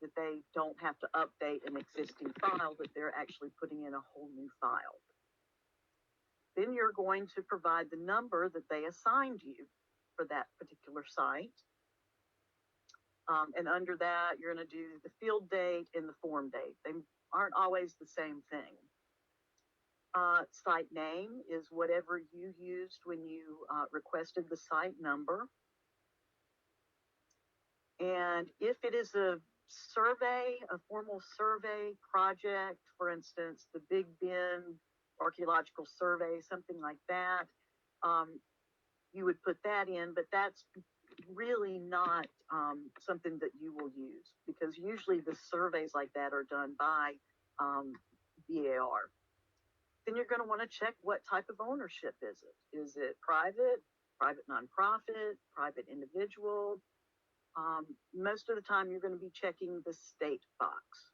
that they don't have to update an existing file, that they're actually putting in a whole new file. Then you're going to provide the number that they assigned you for that particular site. And under that, you're going to do the field date and the form date. They aren't always the same thing. Site name is whatever you used when you requested the site number. And if it is a survey, a formal survey project, for instance, the Big Bend Archaeological Survey, something like that, you would put that in, but that's really not something that you will use because usually the surveys like that are done by BAR. Then you're going to want to check what type of ownership is it. Is it private, private nonprofit, private individual? Most of the time you're going to be checking the state box.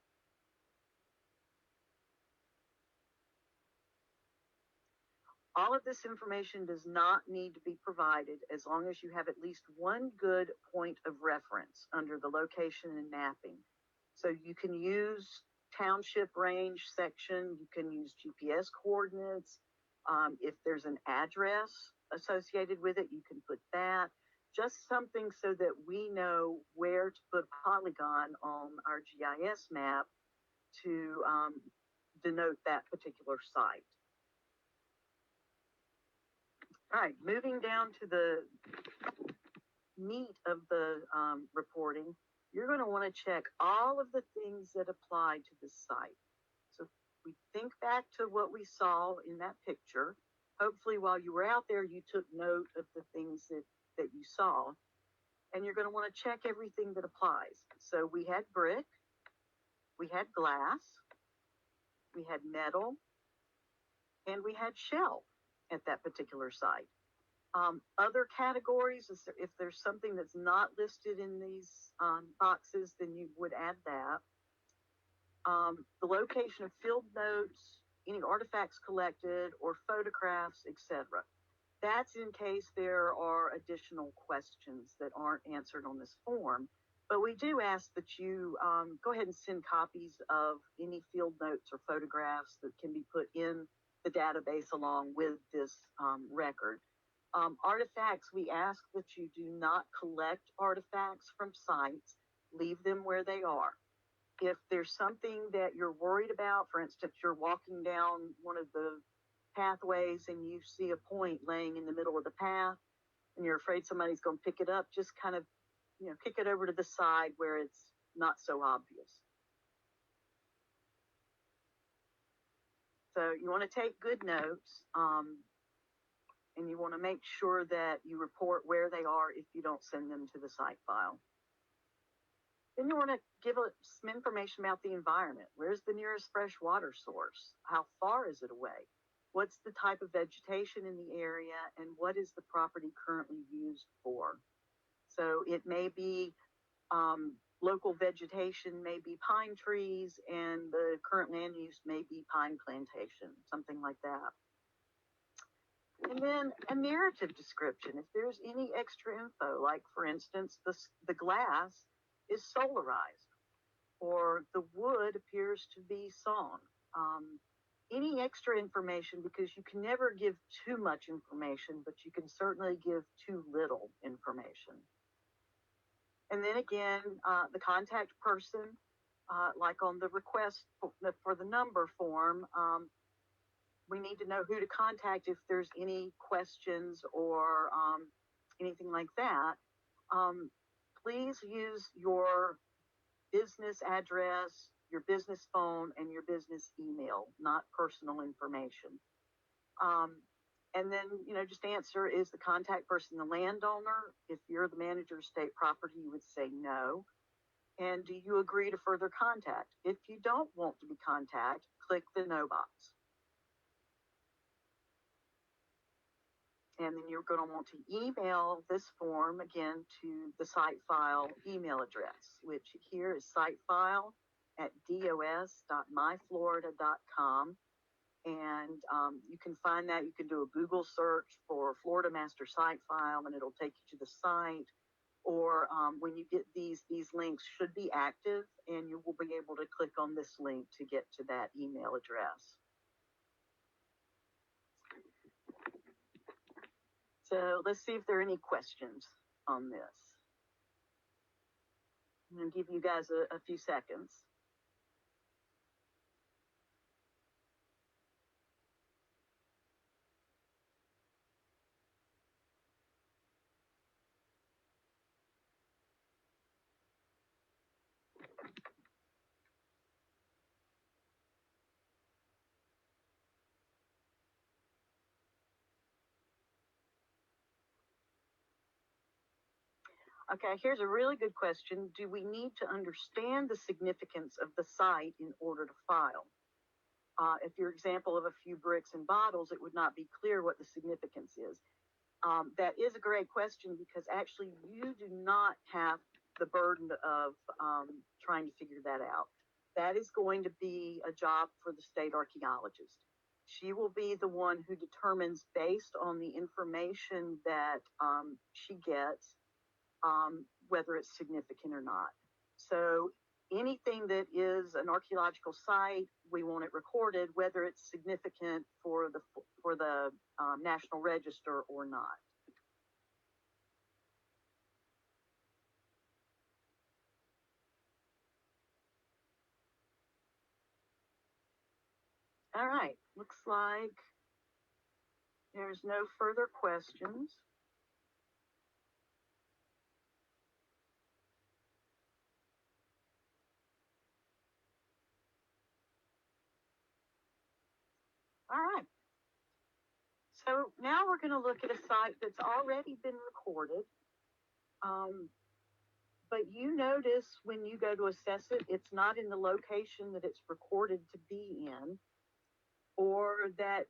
All of this information does not need to be provided as long as you have at least one good point of reference under the location and mapping. So you can use township range section, you can use GPS coordinates. If there's an address associated with it, you can put that. Just something so that we know where to put a polygon on our GIS map to denote that particular site. All right, moving down to the meat of the reporting, you're going to want to check all of the things that apply to the site. So if we think back to what we saw in that picture, hopefully while you were out there, you took note of the things that you saw, and you're going to want to check everything that applies. So we had brick, we had glass, we had metal, and we had shell at that particular site. Other categories, if there's something that's not listed in these boxes, then you would add that. The location of field notes, any artifacts collected, or photographs, etc. That's in case there are additional questions that aren't answered on this form. But we do ask that you go ahead and send copies of any field notes or photographs that can be put in the database along with this record. Artifacts, we ask that you do not collect artifacts from sites, leave them where they are. If there's something that you're worried about, for instance, you're walking down one of the pathways and you see a point laying in the middle of the path and you're afraid somebody's going to pick it up, just kind of, kick it over to the side where it's not so obvious. So you want to take good notes. And you want to make sure that you report where they are if you don't send them to the site file. Then you want to give some information about the environment. Where's the nearest fresh water source? How far is it away? What's the type of vegetation in the area? And what is the property currently used for? So it may be local vegetation, may be pine trees, and the current land use may be pine plantation, something like that. And then a narrative description, if there's any extra info, like for instance, the glass is solarized, or the wood appears to be sawn. Any extra information, because you can never give too much information, but you can certainly give too little information. And then again, the contact person, like on the request for the number form, we need to know who to contact if there's any questions or anything like that. Please use your business address, your business phone, and your business email, not personal information. And then, just answer, is the contact person the landowner? If you're the manager of state property, you would say no. And do you agree to further contact? If you don't want to be contacted, click the no box. And then you're going to want to email this form again to the site file email address, which here is sitefile@dos.myflorida.com. And you can find that. You can do a Google search for Florida Master Site File, and it'll take you to the site. Or when you get these links should be active, and you will be able to click on this link to get to that email address. So let's see if there are any questions on this. I'm going to give you guys a few seconds. Okay, here's a really good question. Do we need to understand the significance of the site in order to file? If your example of a few bricks and bottles, it would not be clear what the significance is. That is a great question because actually you do not have the burden of trying to figure that out. That is going to be a job for the state archaeologist. She will be the one who determines, based on the information that she gets, whether it's significant or not. So anything that is an archaeological site, we want it recorded, whether it's significant for the National Register or not. All right, looks like there's no further questions. All right. So now we're going to look at a site that's already been recorded. But you notice when you go to assess it, it's not in the location that it's recorded to be in, or that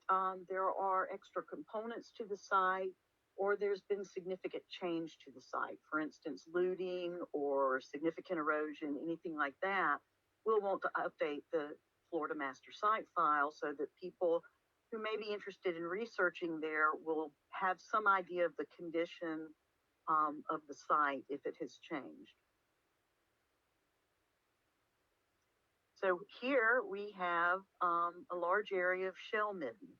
there are extra components to the site, or there's been significant change to the site. For instance, looting or significant erosion, anything like that. We'll want to update the Florida Master Site File so that people who may be interested in researching there will have some idea of the condition of the site if it has changed. So here we have a large area of shell midden.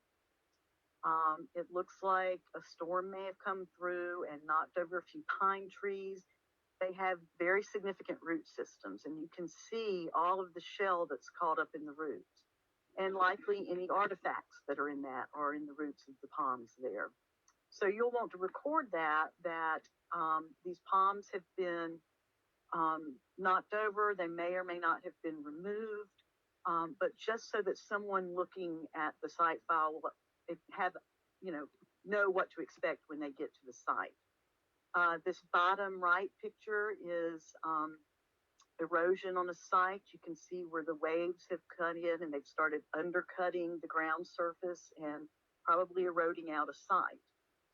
It looks like a storm may have come through and knocked over a few pine trees. They have very significant root systems, and you can see all of the shell that's caught up in the roots, and likely any artifacts that are in that are in the roots of the palms there. So you'll want to record that these palms have been knocked over. They may or may not have been removed, but just so that someone looking at the site file will have, know what to expect when they get to the site. This bottom right picture is erosion on a site. You can see where the waves have cut in and they've started undercutting the ground surface and probably eroding out a site.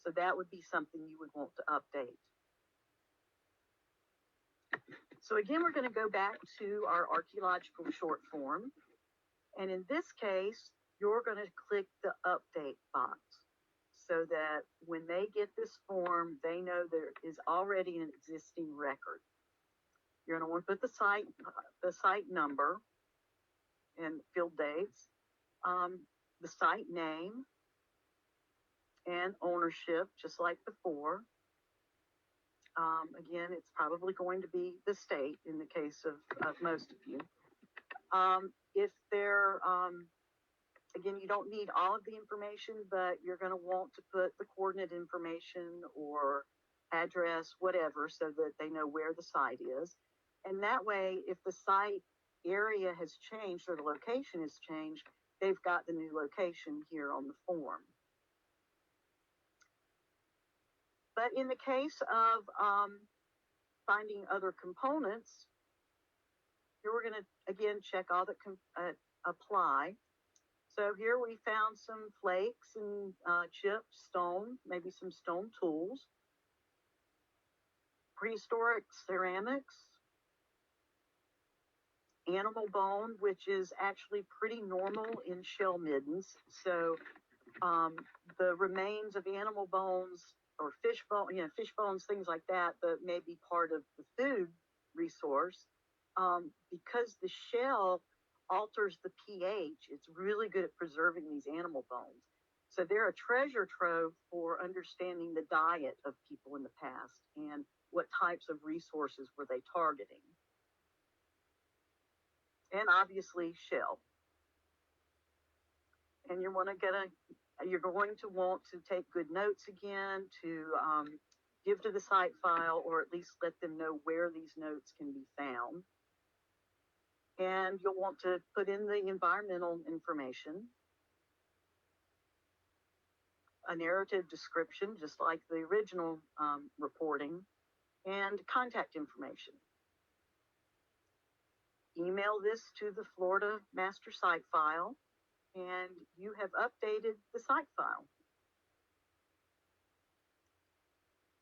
So that would be something you would want to update. So again, we're going to go back to our archaeological short form. And in this case, you're going to click the update box so that when they get this form, they know there is already an existing record. You're going to want to put the site number and field dates, the site name, and ownership, just like before. Again, it's probably going to be the state in the case of most of you. If they're, again, you don't need all of the information, but you're going to want to put the coordinate information or address, whatever, so that they know where the site is. And that way, if the site area has changed or the location has changed, they've got the new location here on the form. But in the case of finding other components, here we're going to, again, check all that apply. So here we found some flakes and chips, stone, maybe some stone tools, prehistoric ceramics, animal bone, which is actually pretty normal in shell middens. So the remains of animal bones or fish bones, things like that, that may be part of the food resource, because the shell alters the pH, it's really good at preserving these animal bones. So they're a treasure trove for understanding the diet of people in the past and what types of resources were they targeting. And obviously shell. And you're going to want to take good notes again to give to the site file, or at least let them know where these notes can be found. And you'll want to put in the environmental information, a narrative description, just like the original reporting, and contact information. Email this to the Florida Master Site File, and you have updated the site file.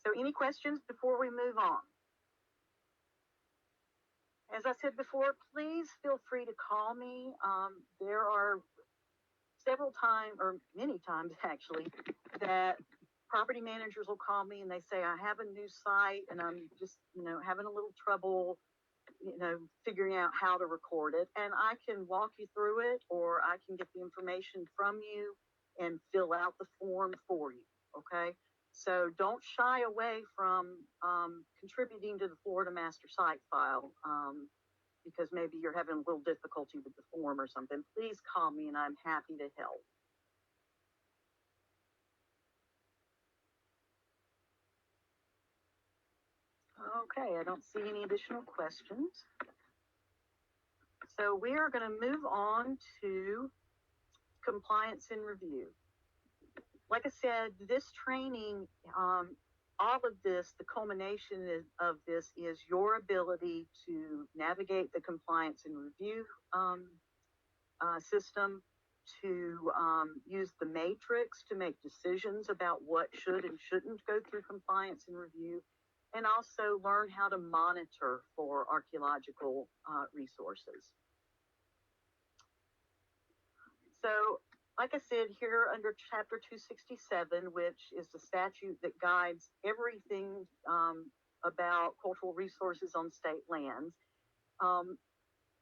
So any questions before we move on? As I said before, please feel free to call me. There are several times, or many times actually, that property managers will call me and they say, I have a new site and I'm just, having a little trouble, figuring out how to record it. And I can walk you through it, or I can get the information from you and fill out the form for you, okay? So don't shy away from contributing to the Florida Master Site File because maybe you're having a little difficulty with the form or something. Please call me and I'm happy to help. Okay, I don't see any additional questions. So we are going to move on to compliance and review. Like I said, this training, all of this, the culmination of this is your ability to navigate the compliance and review system, to use the matrix to make decisions about what should and shouldn't go through compliance and review, and also learn how to monitor for archaeological resources. So, like I said, here under Chapter 267, which is the statute that guides everything about cultural resources on state lands,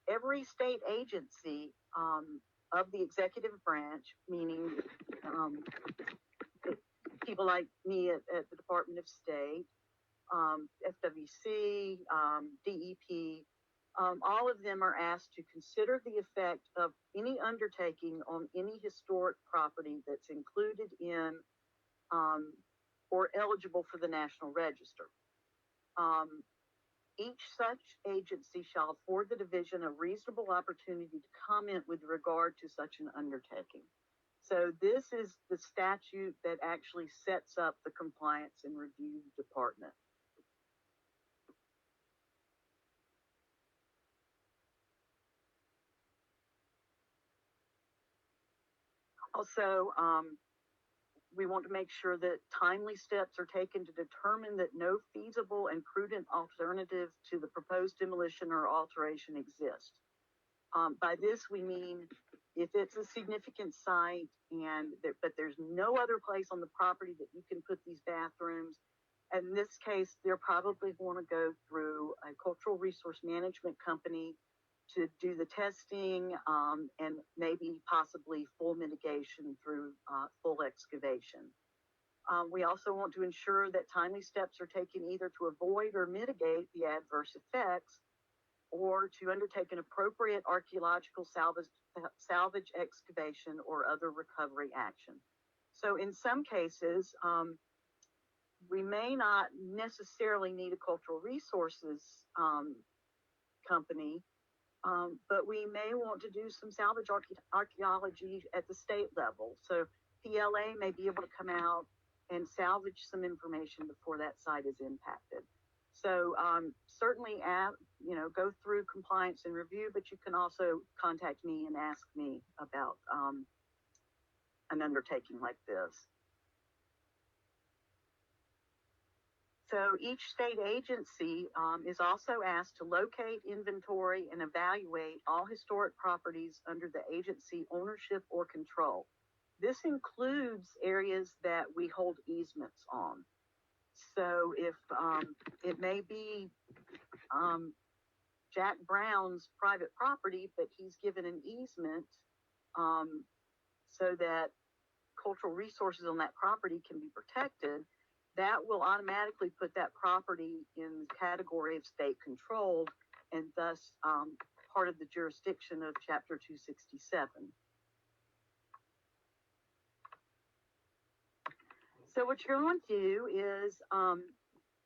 every state agency of the executive branch, meaning people like me at the Department of State, FWC, DEP, all of them are asked to consider the effect of any undertaking on any historic property that's included in or eligible for the National Register. Each such agency shall afford the division a reasonable opportunity to comment with regard to such an undertaking. So this is the statute that actually sets up the compliance and review department. Also, we want to make sure that timely steps are taken to determine that no feasible and prudent alternative to the proposed demolition or alteration exists. By this, we mean if it's a significant site but there's no other place on the property that you can put these bathrooms, in this case, they're probably going to go through a cultural resource management company to do the testing and maybe possibly full mitigation through full excavation. We also want to ensure that timely steps are taken either to avoid or mitigate the adverse effects or to undertake an appropriate archaeological salvage excavation or other recovery action. So in some cases, we may not necessarily need a cultural resources company, but we may want to do some salvage archaeology at the state level. So PLA may be able to come out and salvage some information before that site is impacted. So certainly, go through compliance and review, but you can also contact me and ask me about an undertaking like this. So each state agency is also asked to locate, inventory, and evaluate all historic properties under the agency ownership or control. This includes areas that we hold easements on. So if it may be Jack Brown's private property, but he's given an easement so that cultural resources on that property can be protected, that will automatically put that property in the category of state controlled and thus part of the jurisdiction of Chapter 267. So what you're going to do is,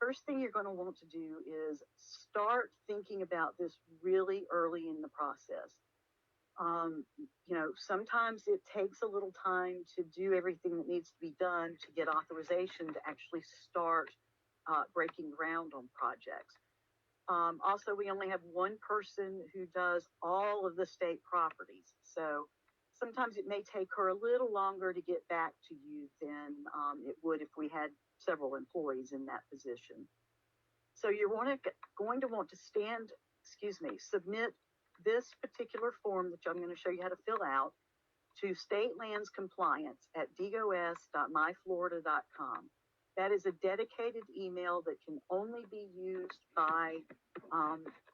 first thing you're going to want to do is start thinking about this really early in the process. Sometimes it takes a little time to do everything that needs to be done to get authorization to actually start breaking ground on projects. Also, we only have one person who does all of the state properties. So sometimes it may take her a little longer to get back to you than it would if we had several employees in that position. So you're going to want to submit this particular form, which I'm going to show you how to fill out, to State Lands Compliance at digos.myflorida.com. That is a dedicated email that can only be used by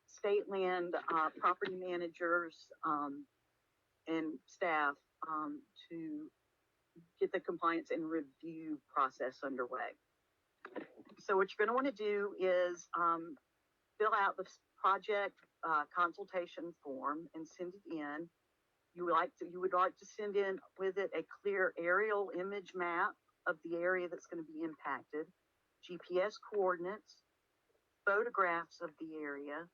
state land property managers and staff to get the compliance and review process underway. So what you're going to want to do is fill out the project consultation form and send it in. You would like to send in with it a clear aerial image map of the area that's going to be impacted, GPS coordinates, photographs of the area,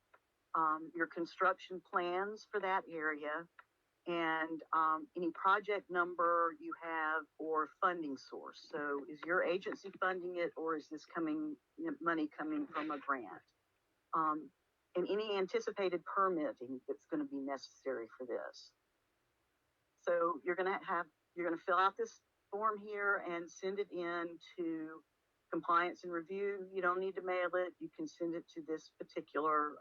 your construction plans for that area, and any project number you have or funding source. So is your agency funding it, or is this money coming from a grant? And any anticipated permitting that's going to be necessary for this. So you're going to fill out this form here and send it in to compliance and review. You don't need to mail it. You can send it to this particular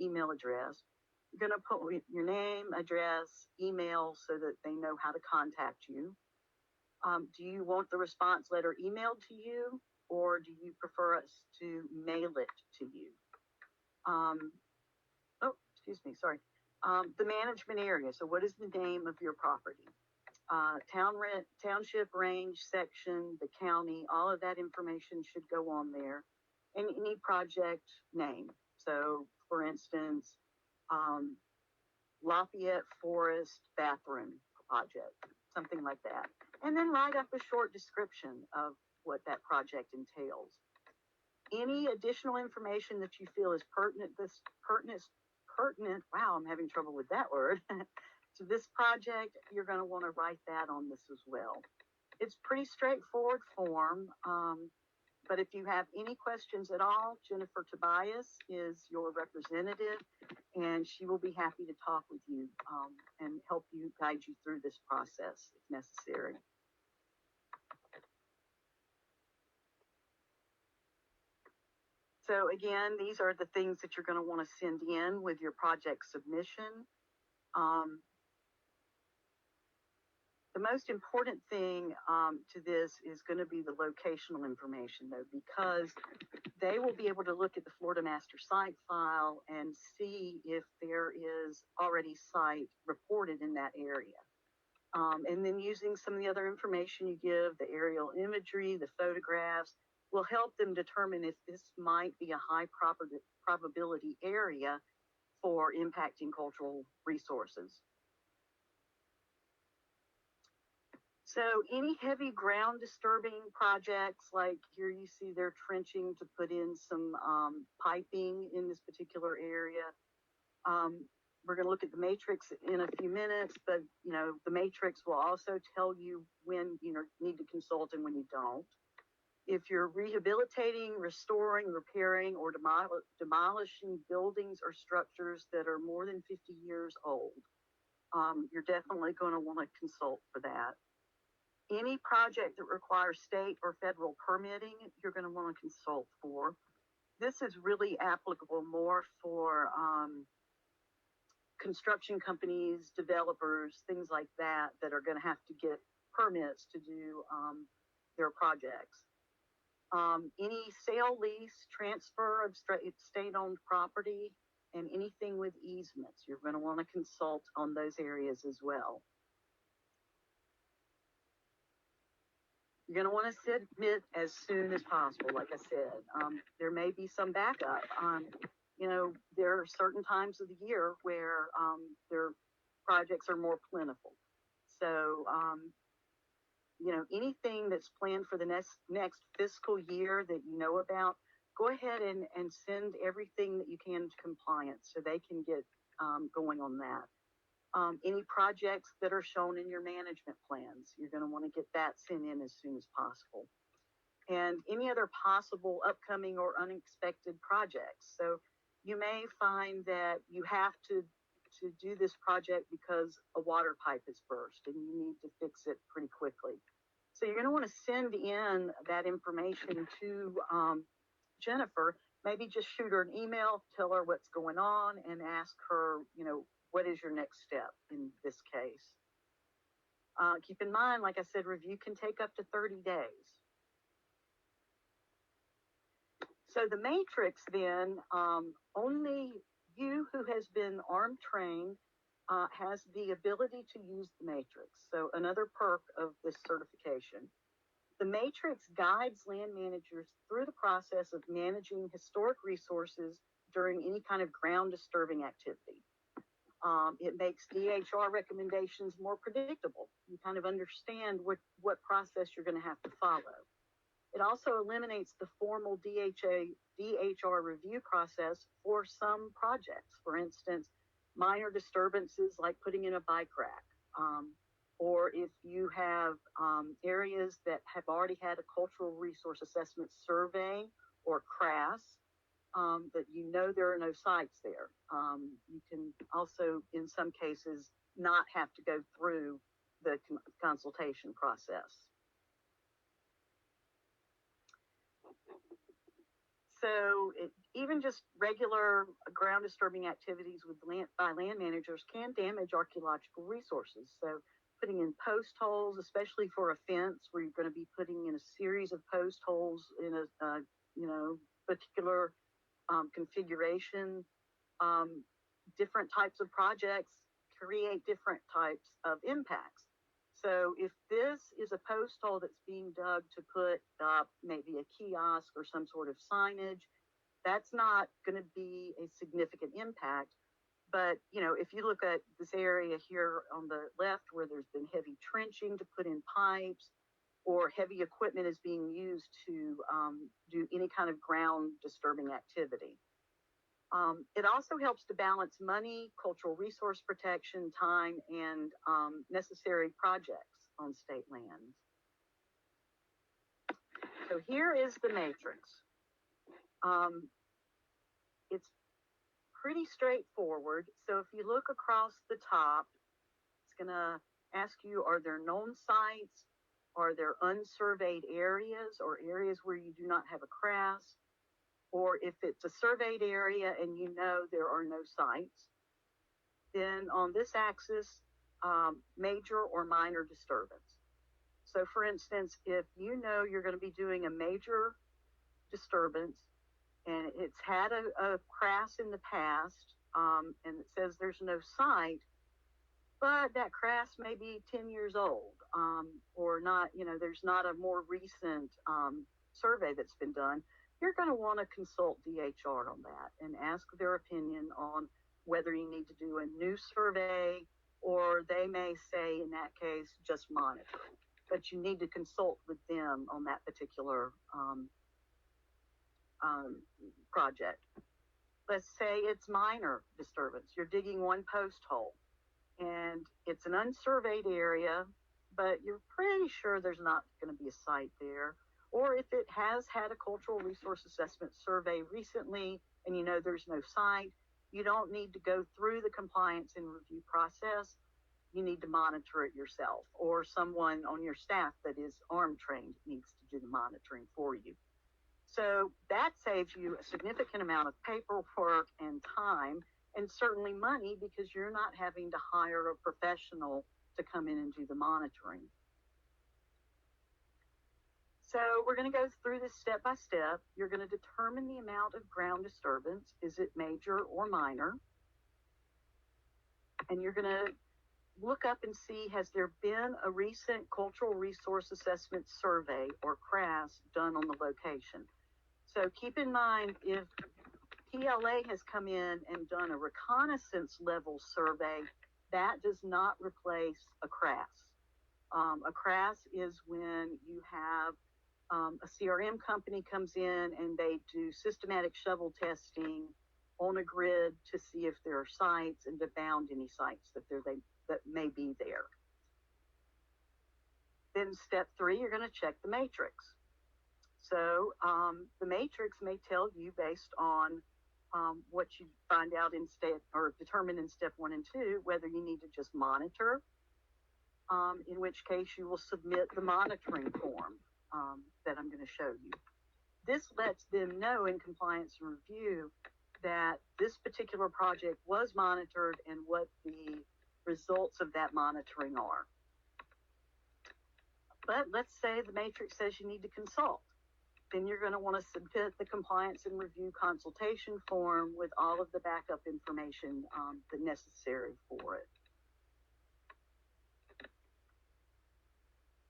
email address. You're going to put your name, address, email so that they know how to contact you. Do you want the response letter emailed to you, or do you prefer us to mail it to you? The management area. So what is the name of your property? Township, range, section, the county, all of that information should go on there. And any project name. So for instance, Lafayette Forest bathroom project, something like that. And then write up a short description of what that project entails. Any additional information that you feel is pertinent, wow, I'm having trouble with that word, to this project, you're going to want to write that on this as well. It's pretty straightforward form, but if you have any questions at all, Jennifer Tobias is your representative, and she will be happy to talk with you and help you, guide you through this process if necessary. So again, these are the things that you're going to want to send in with your project submission. The most important thing to this is going to be the locational information, though, because they will be able to look at the Florida Master Site file and see if there is already site reported in that area. And then using some of the other information you give, the aerial imagery, the photographs, will help them determine if this might be a high probability area for impacting cultural resources. So any heavy ground disturbing projects, like here you see they're trenching to put in some piping in this particular area. We're going to look at the matrix in a few minutes, but the matrix will also tell you when you need to consult and when you don't. If you're rehabilitating, restoring, repairing, or demolishing buildings or structures that are more than 50 years old, you're definitely going to want to consult for that. Any project that requires state or federal permitting, you're going to want to consult for. This is really applicable more for construction companies, developers, things like that are going to have to get permits to do their projects. Any sale, lease, transfer of state-owned property, and anything with easements, you're going to want to consult on those areas as well. You're going to want to submit as soon as possible, like I said. There may be some backup. There are certain times of the year where their projects are more plentiful. So, anything that's planned for the next fiscal year that you know about, go ahead and send everything that you can to compliance so they can get going on that. Any projects that are shown in your management plans, you're going to want to get that sent in as soon as possible. And any other possible upcoming or unexpected projects. So you may find that you have to to do this project because a water pipe has burst and you need to fix it pretty quickly. So you're going to want to send in that information to Jennifer. Maybe just shoot her an email, tell her what's going on, and ask her, you know, what is your next step in this case. Keep in mind, like I said, review can take up to 30 days. So the matrix then, only you who has been ARM trained has the ability to use the matrix. So another perk of this certification. The matrix guides land managers through the process of managing historic resources during any kind of ground disturbing activity. It makes DHR recommendations more predictable. You kind of understand what process you're going to have to follow. It also eliminates the formal DHR review process for some projects. For instance, minor disturbances like putting in a bike rack, or if you have areas that have already had a cultural resource assessment survey or CRAS, that you know there are no sites there. You can also, in some cases, not have to go through the consultation process. So even just regular ground disturbing activities by land managers can damage archaeological resources. So putting in post holes, especially for a fence where you're going to be putting in a series of post holes in a particular configuration, different types of projects create different types of impacts. So if this is a post hole that's being dug to put up maybe a kiosk or some sort of signage, that's not going to be a significant impact. But, you know, if you look at this area here on the left where there's been heavy trenching to put in pipes, or heavy equipment is being used to do any kind of ground disturbing activity. It also helps to balance money, cultural resource protection, time, and necessary projects on state lands. So here is the matrix. It's pretty straightforward. So if you look across the top, it's going to ask you, are there known sites? Are there unsurveyed areas or areas where you do not have a CRAS? Or if it's a surveyed area and you know there are no sites, then on this axis, major or minor disturbance. So for instance, if you know you're going to be doing a major disturbance and it's had a CRAS in the past, and it says there's no site, but that CRAS may be 10 years old, or not, you know, there's not a more recent survey that's been done, you're going to want to consult DHR on that and ask their opinion on whether you need to do a new survey, or they may say in that case, just monitor. But you need to consult with them on that particular project. Let's say it's minor disturbance. You're digging one post hole and it's an unsurveyed area, but you're pretty sure there's not going to be a site there. Or if it has had a cultural resource assessment survey recently and you know there's no site, you don't need to go through the compliance and review process. You need to monitor it yourself, or someone on your staff that is ARM trained needs to do the monitoring for you. So that saves you a significant amount of paperwork and time, and certainly money, because you're not having to hire a professional to come in and do the monitoring. So we're going to go through this step by step. You're going to determine the amount of ground disturbance. Is it major or minor? And you're going to look up and see, has there been a recent cultural resource assessment survey or CRAS done on the location? So keep in mind, if PLA has come in and done a reconnaissance level survey, that does not replace a CRAS. A CRAS is when you have a CRM company comes in and they do systematic shovel testing on a grid to see if there are sites and to bound any sites that may be there. Then step 3, you're going to check the matrix. So the matrix may tell you, based on what you find out in step, or determine in step 1 and 2, whether you need to just monitor, in which case you will submit the monitoring form that I'm going to show you. This lets them know in compliance and review that this particular project was monitored and what the results of that monitoring are. But let's say the matrix says you need to consult. Then you're going to want to submit the compliance and review consultation form with all of the backup information that's necessary for it.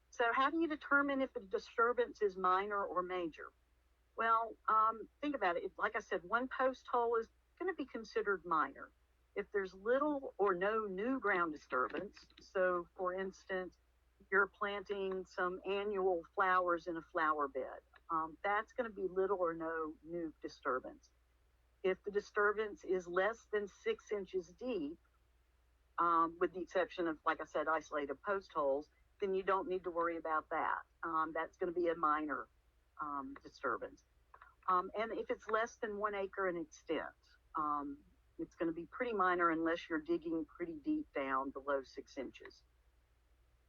So how do you determine if a disturbance is minor or major? Well, think about it. Like I said, one post hole is going to be considered minor. If there's little or no new ground disturbance, so for instance, you're planting some annual flowers in a flower bed, that's going to be little or no new disturbance. If the disturbance is less than 6 inches deep, with the exception of, like I said, isolated post holes, then you don't need to worry about that. That's going to be a minor disturbance. And if it's less than 1 acre in extent, it's going to be pretty minor unless you're digging pretty deep down below 6 inches.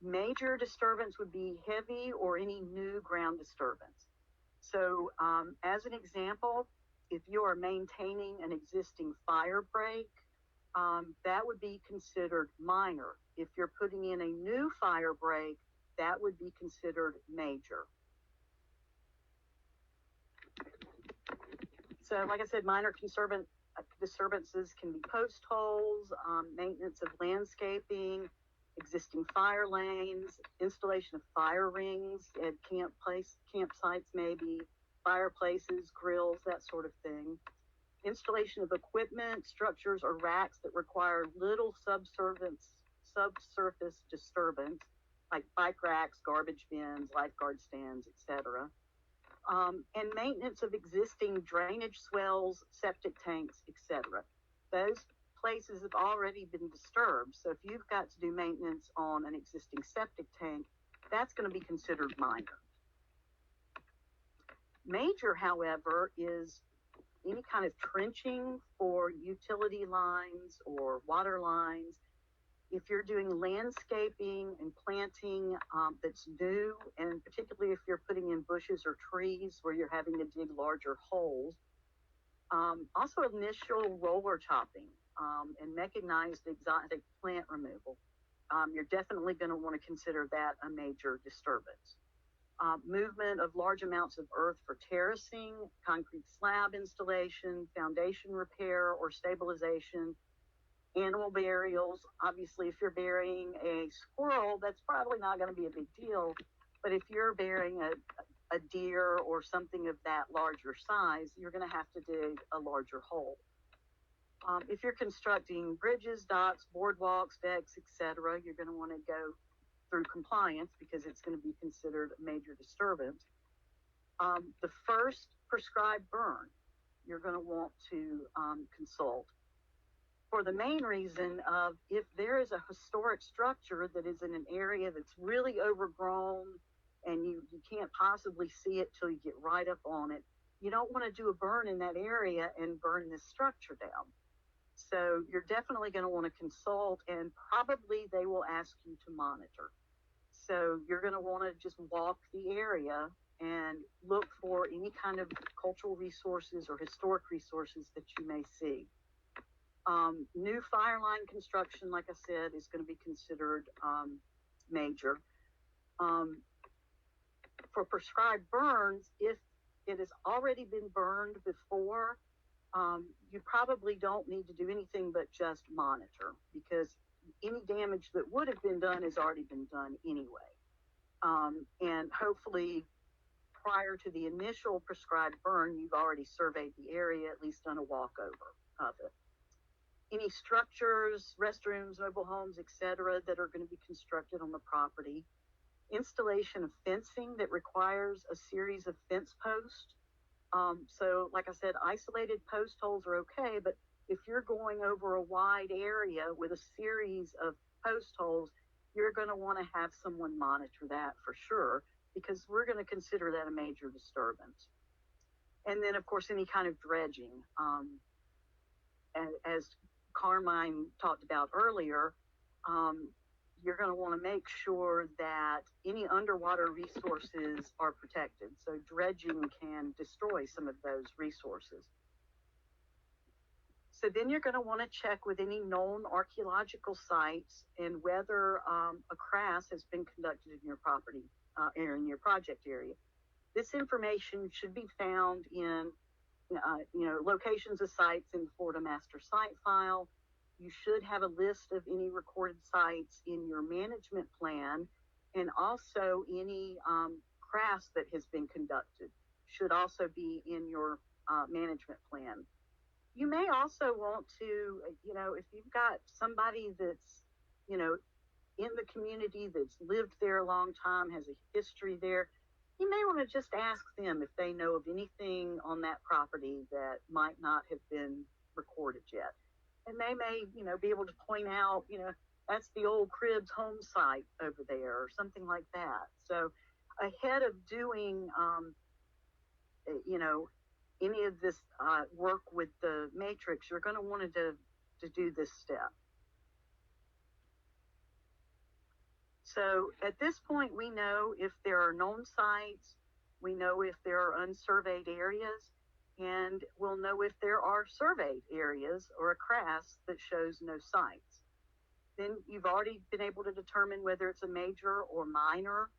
Major disturbance would be heavy or any new ground disturbance. So as an example, if you are maintaining an existing fire break, that would be considered minor. If you're putting in a new fire break, that would be considered major. So like I said, minor disturbances can be post holes, maintenance of landscaping, existing fire lanes, installation of fire rings at campsites maybe, fireplaces, grills, that sort of thing. Installation of equipment, structures, or racks that require little subsurface disturbance, like bike racks, garbage bins, lifeguard stands, etc. And maintenance of existing drainage swells, septic tanks, etc. Those places have already been disturbed. So if you've got to do maintenance on an existing septic tank, that's going to be considered minor. Major, however, is any kind of trenching for utility lines or water lines. If you're doing landscaping and planting that's new, and particularly if you're putting in bushes or trees where you're having to dig larger holes. Also initial roller chopping and mechanized exotic plant removal. You're definitely going to want to consider that a major disturbance. Movement of large amounts of earth for terracing, concrete slab installation, foundation repair or stabilization, animal burials. Obviously, if you're burying a squirrel, that's probably not going to be a big deal. But if you're burying a deer or something of that larger size, you're going to have to dig a larger hole. If you're constructing bridges, docks, boardwalks, decks, etc., you're going to want to go through compliance because it's going to be considered a major disturbance. The first prescribed burn, you're going to want to consult for the main reason of if there is a historic structure that is in an area that's really overgrown and you can't possibly see it till you get right up on it, you don't want to do a burn in that area and burn this structure down. So you're definitely going to want to consult, and probably they will ask you to monitor. So you're going to want to just walk the area and look for any kind of cultural resources or historic resources that you may see. New fire line construction, like I said, is going to be considered major. For prescribed burns, if it has already been burned before, you probably don't need to do anything but just monitor, because any damage that would have been done has already been done anyway. And hopefully prior to the initial prescribed burn, you've already surveyed the area, at least done a walkover of it. Any structures, restrooms, mobile homes, etc., that are going to be constructed on the property. Installation of fencing that requires a series of fence posts. So like I said, isolated post holes are okay, but if you're going over a wide area with a series of post holes, you're going to want to have someone monitor that for sure, because we're going to consider that a major disturbance. And then, of course, any kind of dredging. as Carmine talked about earlier, you're going to want to make sure that any underwater resources are protected. So dredging can destroy some of those resources. So then you're going to want to check with any known archaeological sites and whether a CRAS has been conducted in your property or in your project area. This information should be found in locations of sites in the Florida Master Site File. You should have a list of any recorded sites in your management plan, and also any CRAS that has been conducted should also be in your management plan. You may also want to, if you've got somebody that's, in the community that's lived there a long time, has a history there, you may want to just ask them if they know of anything on that property that might not have been recorded yet. And they may, be able to point out, that's the old Cribs home site over there or something like that. So ahead of doing, any of this work with the matrix, you're going to want to do this step. So at this point, we know if there are known sites, we know if there are unsurveyed areas, and we'll know if there are surveyed areas or a CRAS that shows no sites. Then you've already been able to determine whether it's a major or minor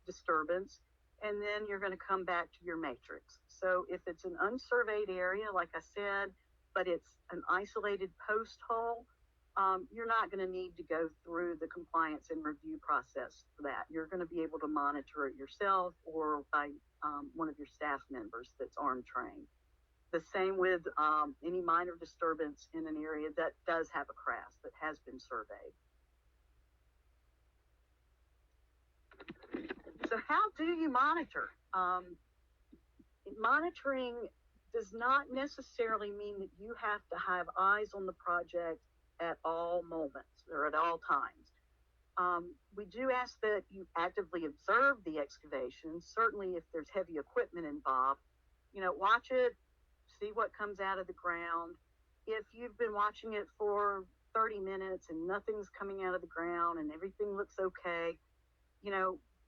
disturbance, and then you're going to come back to your matrix. So if it's an unsurveyed area, like I said, but it's an isolated post hole, you're not going to need to go through the compliance and review process for that. You're going to be able to monitor it yourself or by one of your staff members that's arm trained. The same with any minor disturbance in an area that does have a CRAS that has been surveyed. So how do you monitor? Monitoring does not necessarily mean that you have to have eyes on the project at all moments or at all times. We do ask that you actively observe the excavation. Certainly if there's heavy equipment involved, watch it, see what comes out of the ground. If you've been watching it for 30 minutes and nothing's coming out of the ground and everything looks okay,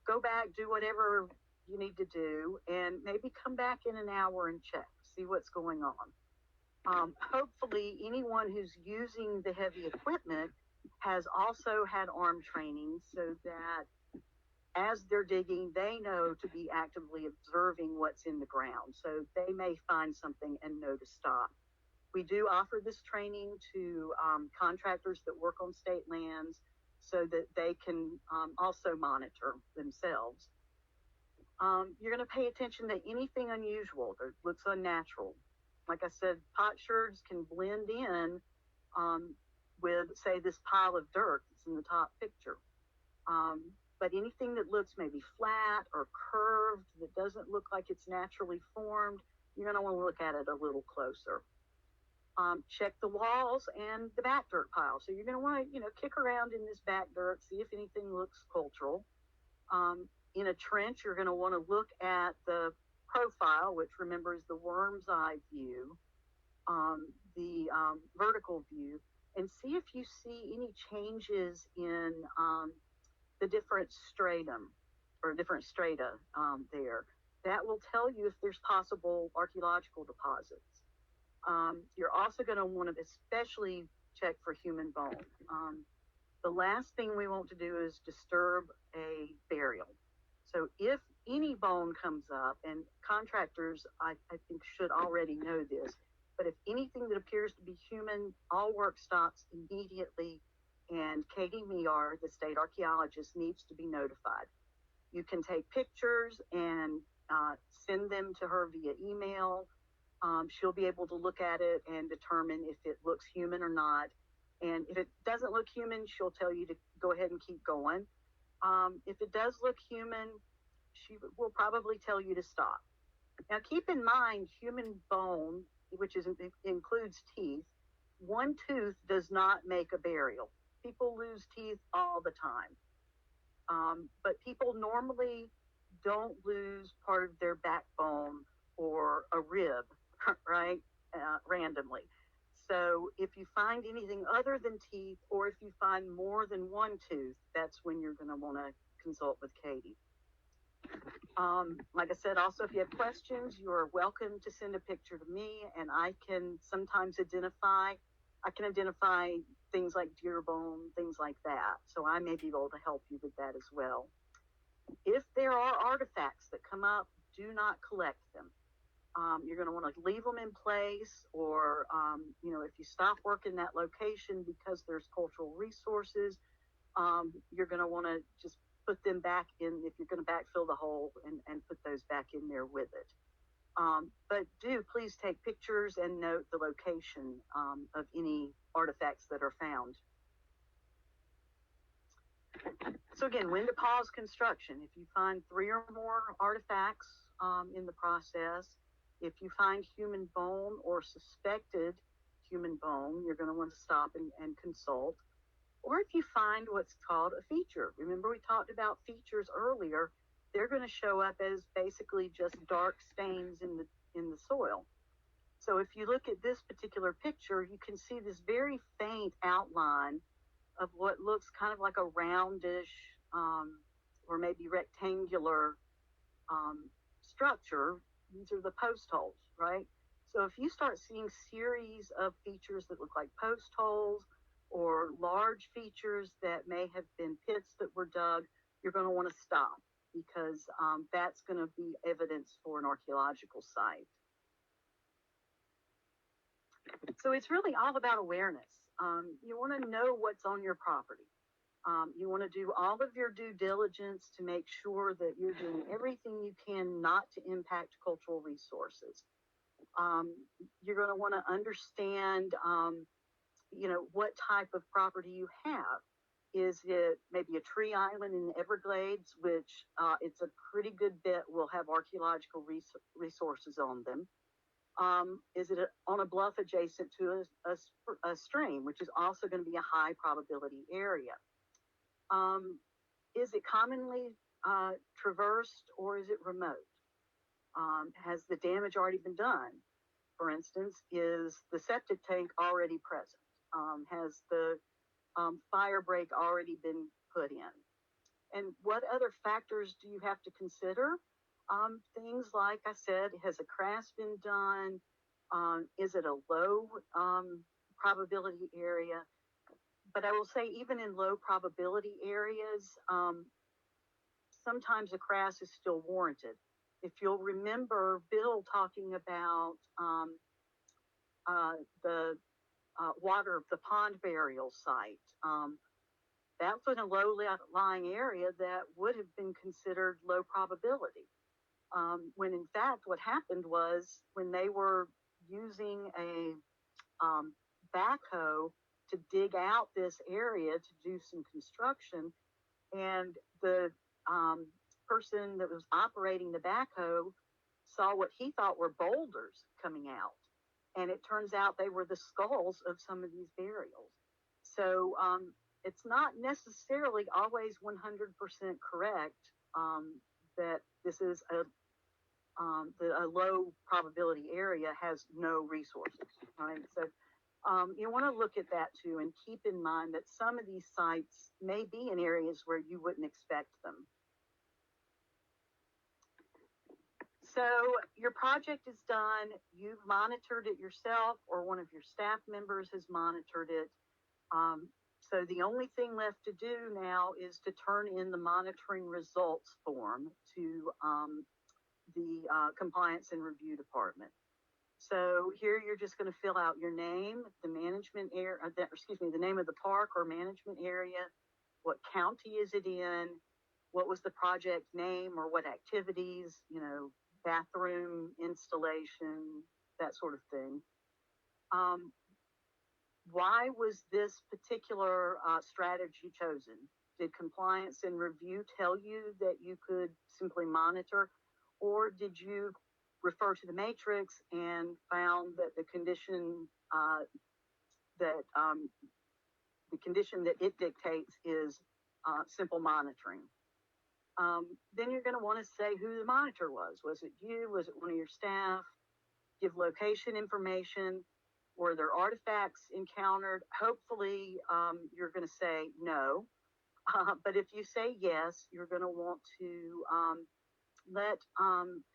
go back, do whatever you need to do, and maybe come back in an hour and check, see what's going on. Hopefully anyone who's using the heavy equipment has also had arm training so that as they're digging, they know to be actively observing what's in the ground. So they may find something and know to stop. We do offer this training to contractors that work on state lands so that they can also monitor themselves. You're going to pay attention to anything unusual that looks unnatural. Like I said, potsherds can blend in with, say, this pile of dirt that's in the top picture. But anything that looks maybe flat or curved, that doesn't look like it's naturally formed, you're going to want to look at it a little closer. Check the walls and the back dirt pile. So you're going to want to, kick around in this back dirt, see if anything looks cultural. In a trench, you're going to want to look at the profile, which remember is the worm's eye view, the vertical view, and see if you see any changes in the different stratum or different strata there. That will tell you if there's possible archaeological deposits. You're also going to want to especially check for human bone. The last thing we want to do is disturb a burial. So if any bone comes up, and contractors, I think, should already know this, but if anything that appears to be human, all work stops immediately, and Katie Mear, the state archaeologist, needs to be notified. You can take pictures and send them to her via email. She'll be able to look at it and determine if it looks human or not. And if it doesn't look human, she'll tell you to go ahead and keep going. If it does look human, she will probably tell you to stop. Now, keep in mind, human bone, which includes teeth, one tooth does not make a burial. People lose teeth all the time. But people normally don't lose part of their backbone or a rib, right, randomly. So if you find anything other than teeth, or if you find more than one tooth, that's when you're going to want to consult with Katie. Like I said, also, if you have questions, you are welcome to send a picture to me, and I can sometimes identify things like deer bone, things like that. So I may be able to help you with that as well. If there are artifacts that come up, do not collect them. You're going to want to leave them in place, or, if you stop working that location because there's cultural resources, you're going to want to just put them back in, if you're going to backfill the hole, and put those back in there with it. But do please take pictures and note the location of any artifacts that are found. So again, when to pause construction. If you find 3 or more artifacts in the process, if you find human bone or suspected human bone, you're going to want to stop and consult. Or if you find what's called a feature. Remember, we talked about features earlier. They're going to show up as basically just dark stains in the soil. So if you look at this particular picture, you can see this very faint outline of what looks kind of like a roundish or maybe rectangular structure. These are the post holes, right? So if you start seeing series of features that look like post holes, or large features that may have been pits that were dug, you're going to want to stop, because that's going to be evidence for an archaeological site. So it's really all about awareness. You want to know what's on your property. You want to do all of your due diligence to make sure that you're doing everything you can not to impact cultural resources. You're going to want to understand what type of property you have. Is it maybe a tree island in the Everglades, which it's a pretty good bet will have archaeological resources on them? Is it on a bluff adjacent to a stream, which is also going to be a high probability area? Is it commonly traversed, or is it remote? Has the damage already been done? For instance, is the septic tank already present? Has the fire break already been put in? And what other factors do you have to consider? Things like I said, has a crash been done? Is it a low probability area? But I will say, even in low probability areas, sometimes a crash is still warranted. If you'll remember Bill talking about the the pond burial site, that's in a low-lying area that would have been considered low probability. When in fact what happened was, when they were using a backhoe to dig out this area to do some construction, and the person that was operating the backhoe saw what he thought were boulders coming out, and it turns out they were the skulls of some of these burials. So it's not necessarily always 100% correct that this is a low probability area has no resources, right? So you want to look at that too, and keep in mind that some of these sites may be in areas where you wouldn't expect them. So your project is done, you've monitored it yourself, or one of your staff members has monitored it. So the only thing left to do now is to turn in the monitoring results form to the compliance and review department. So here you're just going to fill out your name, the management area, the name of the park or management area, what county is it in, what was the project name or what activities, bathroom installation, that sort of thing. Why was this particular strategy chosen? Did compliance and review tell you that you could simply monitor, or did you refer to the matrix and found that the condition that it dictates is simple monitoring? Then you're going to want to say who the monitor was. Was it you? Was it one of your staff? Give location information. Were there artifacts encountered? Hopefully, you're going to say no. But if you say yes, you're going to want to let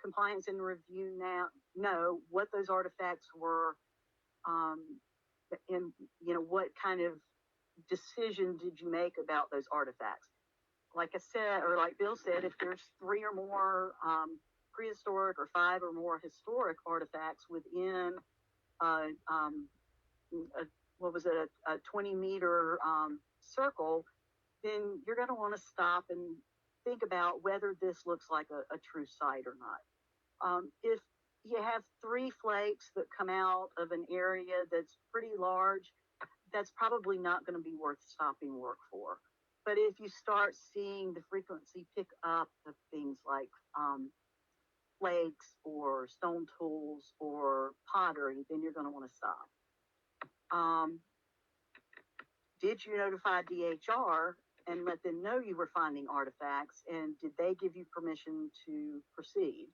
compliance and review now know what those artifacts were, and what kind of decision did you make about those artifacts. Like I said, or like Bill said, if there's 3 or more prehistoric or 5 or more historic artifacts within a 20-meter circle, then you're going to want to stop and think about whether this looks like a true site or not. If you have 3 flakes that come out of an area that's pretty large, that's probably not going to be worth stopping work for. But if you start seeing the frequency pick up of things like flakes or stone tools or pottery, then you're going to want to stop. Did you notify DHR and let them know you were finding artifacts, and did they give you permission to proceed?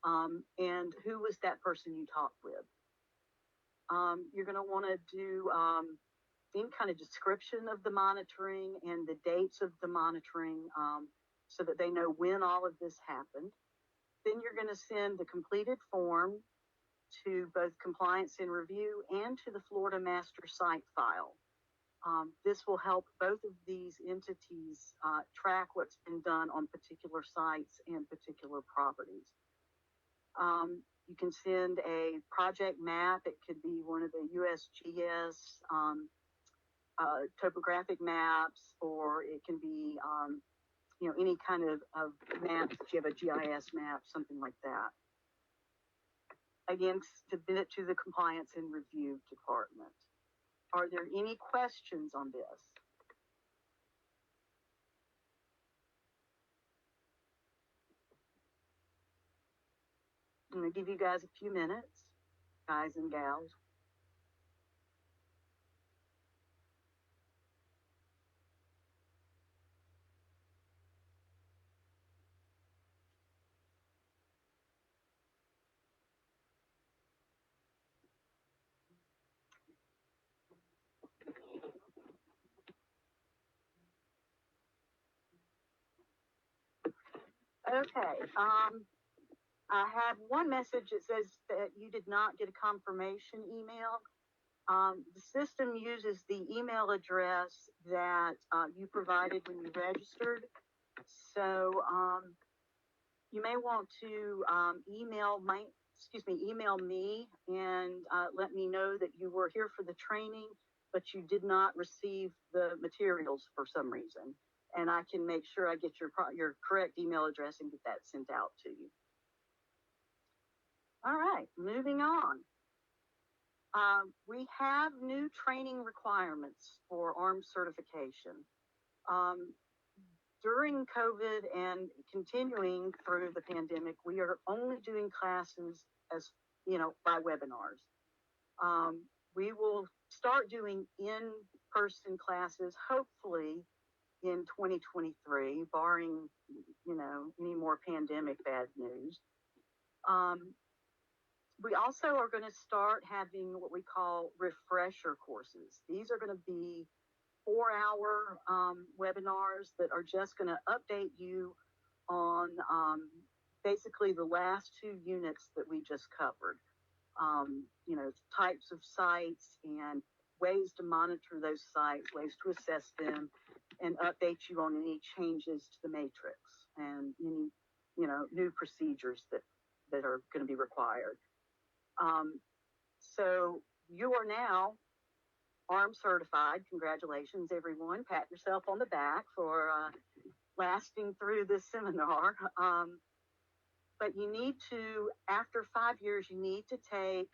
And who was that person you talked with? You're going to want to do any kind of description of the monitoring and the dates of the monitoring, so that they know when all of this happened. Then you're going to send the completed form to both compliance and review and to the Florida master site file. This will help both of these entities track what's been done on particular sites and particular properties. You can send a project map. It could be one of the USGS topographic maps, or it can be any kind of map. If you have a GIS map, something like that. Again, submit it to the compliance and review department. Are there any questions on this? I'm going to give you guys a few minutes, guys and gals. Okay. I have one message that says that you did not get a confirmation email. The system uses the email address that you provided when you registered. So you may want to email me and let me know that you were here for the training, but you did not receive the materials for some reason. And I can make sure I get your correct email address and get that sent out to you. All right, moving on. We have new training requirements for ARMS certification. During COVID and continuing through the pandemic, we are only doing classes by webinars. We will start doing in-person classes, hopefully in 2023, barring, any more pandemic bad news. We also are going to start having what we call refresher courses. These are going to be 4-hour webinars that are just going to update you on basically the last 2 units that we just covered. Types of sites and ways to monitor those sites, ways to assess them, and update you on any changes to the matrix and any, new procedures that are going to be required. So you are now ARMS certified. Congratulations, everyone. Pat yourself on the back for lasting through this seminar. But you need to, after 5 years, you need to take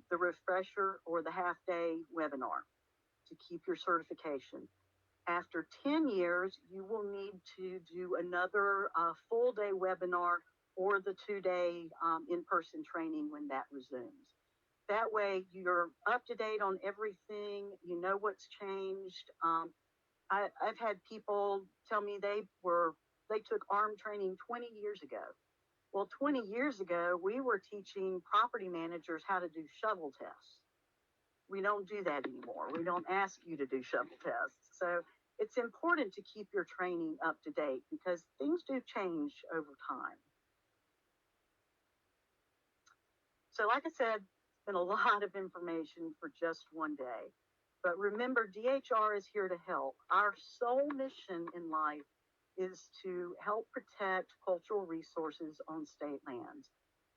the refresher or the half-day webinar to keep your certification. After 10 years, you will need to do another full-day webinar or the 2-day in-person training when that resumes. That way, you're up to date on everything. You know what's changed. I've had people tell me they took ARM training 20 years ago. Well, 20 years ago, we were teaching property managers how to do shovel tests. we don't do that anymore. We don't ask you to do shovel tests. So it's important to keep your training up to date because things do change over time. So like I said, it's been a lot of information for just one day. But remember, DHR is here to help. Our sole mission in life is to help protect cultural resources on state lands.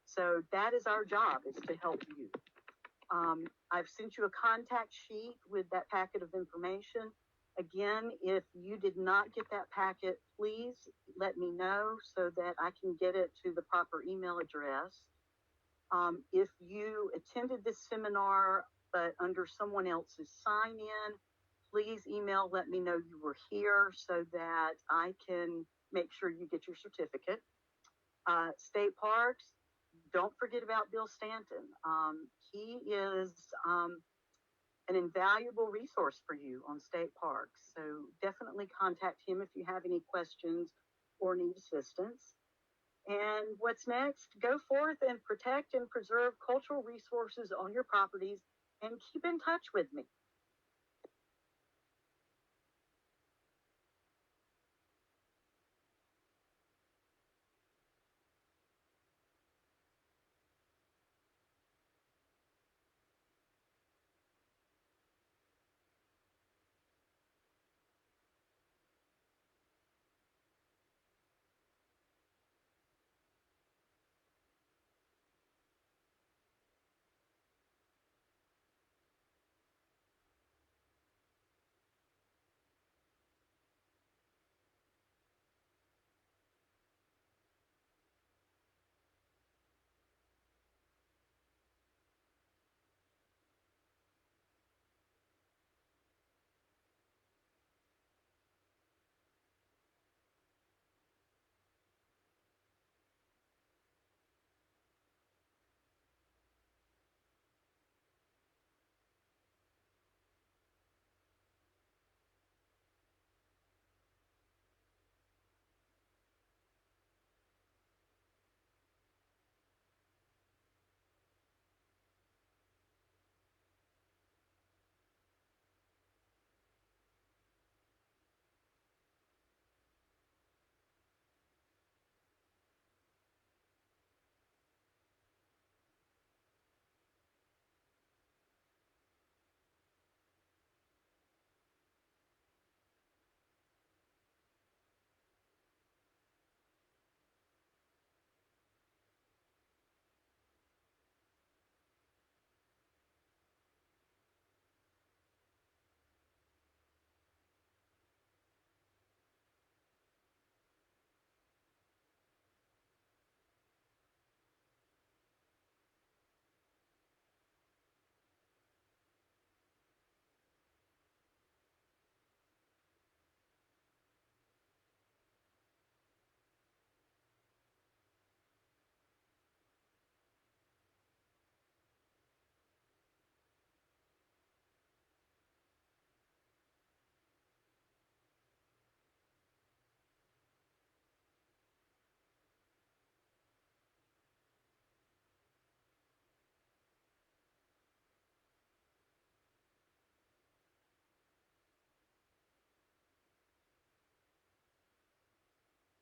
So that is our job, is to help you. I've sent you a contact sheet with that packet of information. Again, if you did not get that packet, please let me know so that I can get it to the proper email address. If you attended this seminar but under someone else's sign-in, please email, let me know you were here so that I can make sure you get your certificate. State parks, don't forget about Bill Stanton. He is an invaluable resource for you on state parks. So definitely contact him if you have any questions or need assistance. And what's next? Go forth and protect and preserve cultural resources on your properties and keep in touch with me.